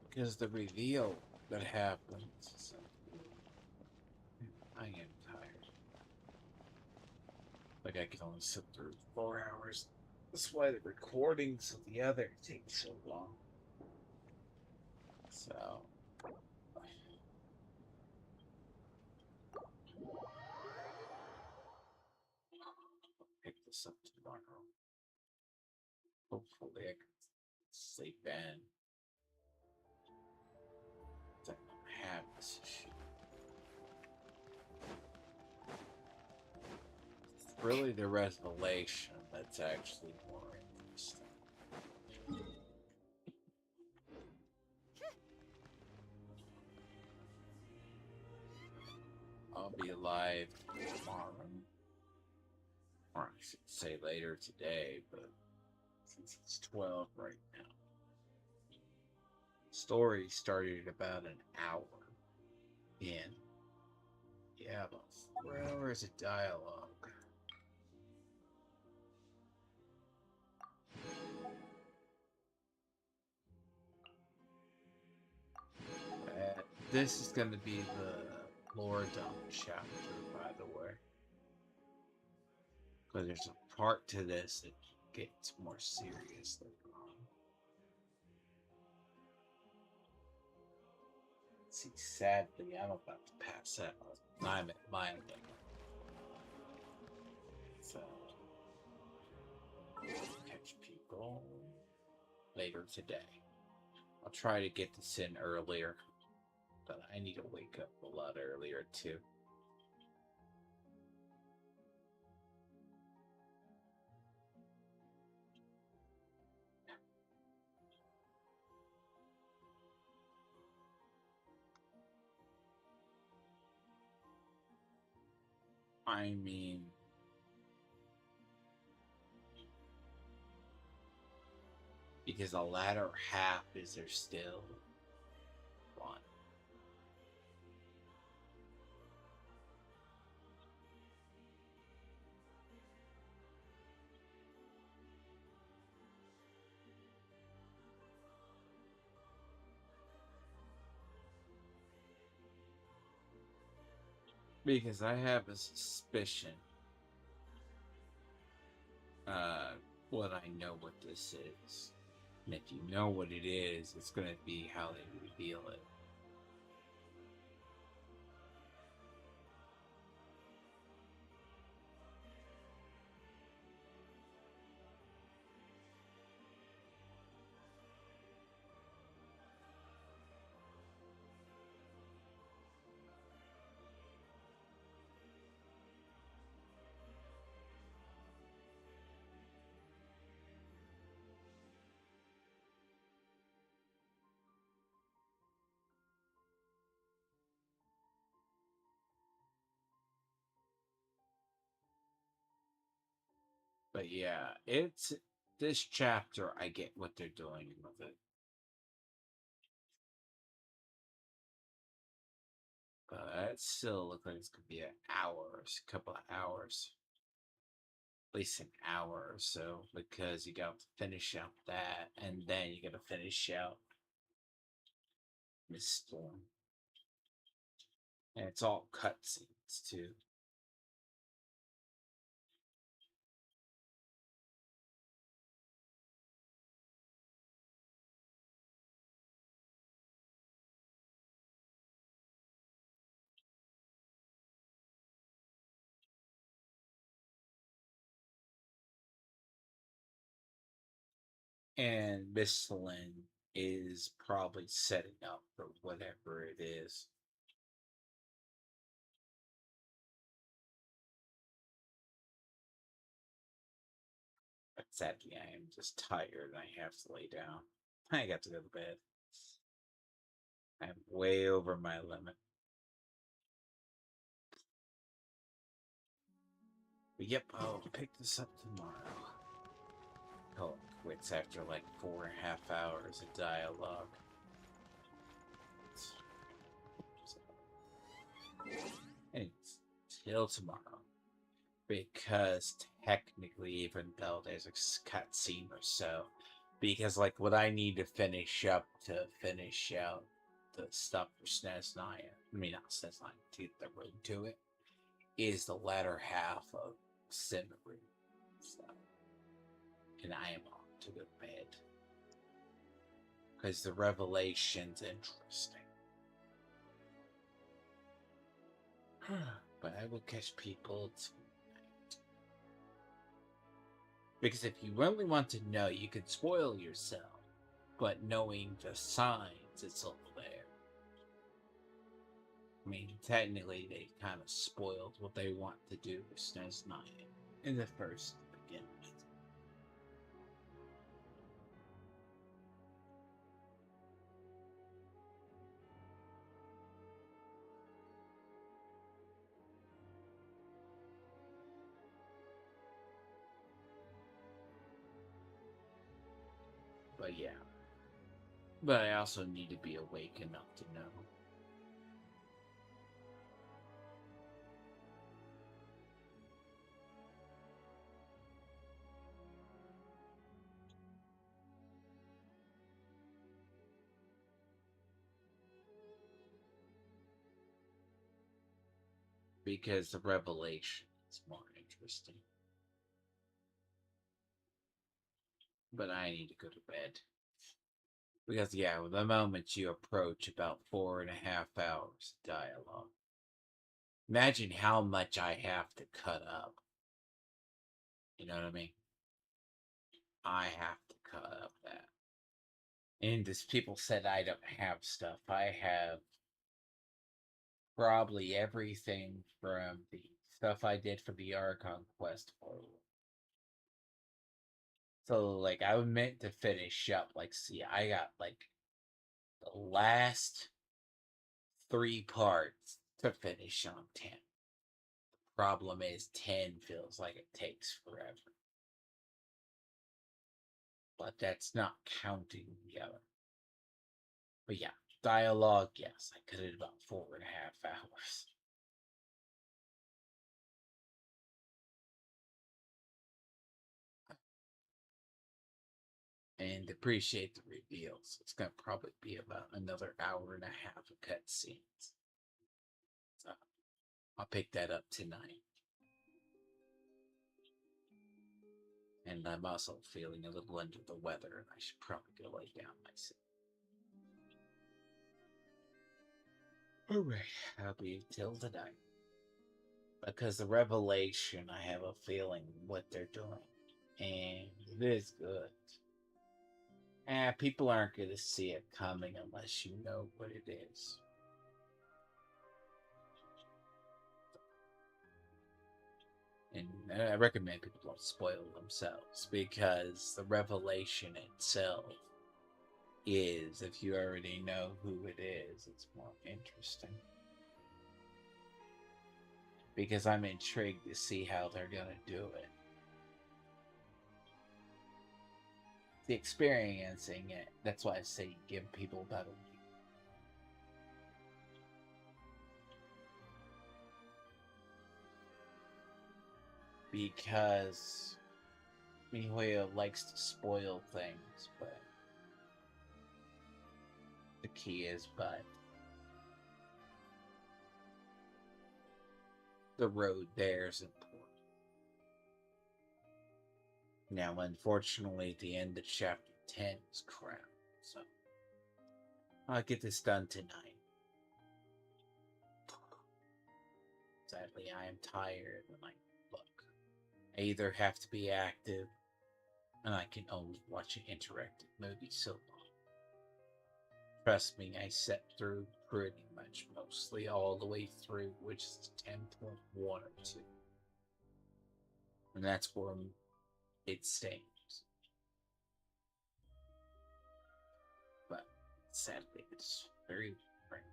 Because the reveal that happens. I am tired. Like, I can only sit through 4 hours. That's why the recordings of the other take so long. So. Pick this up tomorrow. Hopefully I can sleep in. I don't have this issue. It's really the revelation that's actually more interesting. I'll be live tomorrow. Or I should say later today, but since it's 12 right now. Story started about an hour in. Yeah, about 4 hours of dialogue. This is going to be the lore dump chapter, by the way. Because there's a part to this that gets more serious later on. See, sadly, I'm about to pass out. I'm at my limit. So, catch people later today. I'll try to get this in earlier, but I need to wake up a lot earlier too. I mean, because the latter half is there still one. Because I have a suspicion what I know what this is. And if you know what it is, it's going to be how they reveal it. But yeah, it's this chapter. I get what they're doing with it. But it still looks like it's gonna be an hour, a couple of hours, at least an hour or so, because you got to finish out that, and then you got to finish out Miss Storm, and it's all cutscenes too. And Miss Lynn is probably setting up for whatever it is. But sadly, I am just tired and I have to lay down. I got to go to bed. I'm way over my limit. But yep, I'll pick this up tomorrow. Call it quits after like 4.5 hours of dialogue. So, anyways, till tomorrow. because technically, even though there's a cutscene or so, because like what I need to finish up to finish out the stuff for Sneznaya, I mean not Sneznaya, to get the road to it, is the latter half of Cimarron. So, and I am on to go to bed because the revelation's interesting. But I will catch people tonight. Because if you really want to know, you can spoil yourself, but knowing the signs, it's all there. I mean, technically, they kind of spoiled what they want to do with Sneznaya in the first beginning. But yeah. But I also need to be awake enough to know. Because the revelation is more interesting. But I need to go to bed. Because, yeah, the moment you approach about 4.5 hours of dialogue, imagine how much I have to cut up. You know what I mean? I have to cut up that. And as people said, I don't have stuff. I have probably everything from the stuff I did for the Archon quest forward. So, like, I was meant to finish up. Like, see, I got, like, the last 3 parts to finish on 10. The problem is 10 feels like it takes forever. But that's not counting the other. But yeah, dialogue, yes, I cut it about 4.5 hours. And appreciate the reveals. It's gonna probably be about another 1.5 hours of cutscenes. So I'll pick that up tonight. And I'm also feeling a little under the weather, and I should probably go lay down myself. Alright, I'll be till tonight. Because the revelation, I have a feeling what they're doing. And it is good. People aren't going to see it coming unless you know what it is. And I recommend people don't spoil themselves because the revelation itself is, if you already know who it is, it's more interesting. Because I'm intrigued to see how they're going to do it. The experiencing it, that's why I say give people about a week. Because Mihoyo likes to spoil things, but the key is the road there is important. Now, unfortunately, the end of chapter 10 is crap, so I'll get this done tonight. Sadly, I am tired, and I either have to be active, and I can only watch an interactive movie so long. Trust me, I sat through pretty much mostly all the way through, which is 10.1 or 2. And that's where it stays. But sadly, it's very boring.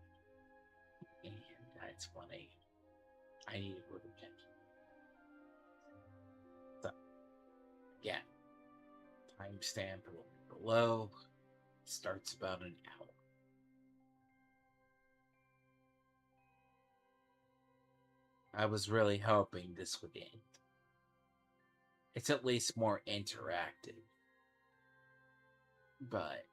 And that's 1 a.m. I need to go to bed. So, again, timestamp below. Starts about an hour. I was really hoping this would end It's at least more interactive. But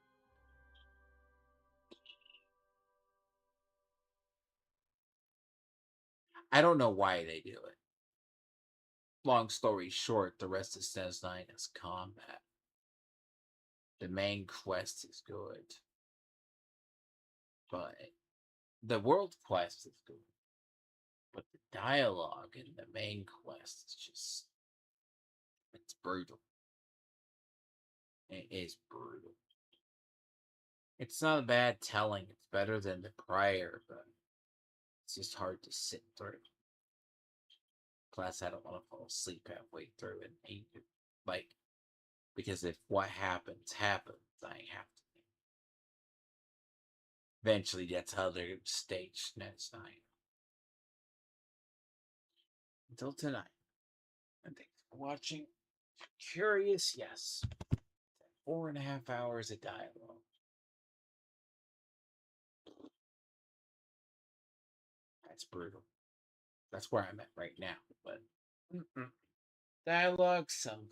I don't know why they do it. Long story short, the rest of Sneznaya is combat. The main quest is good. But the world quest is good. But the dialogue in the main quest is just, it's brutal. It is brutal. It's not a bad telling. It's better than the prior, but it's just hard to sit through. Plus, I don't want to fall asleep halfway through and hate it. Like, because if what happens, happens, I have to. Eventually, that's how they're staged next night. Until tonight. And thanks for watching. If you're curious, yes. 4.5 hours of dialogue. That's brutal. That's where I'm at right now. But dialogue, some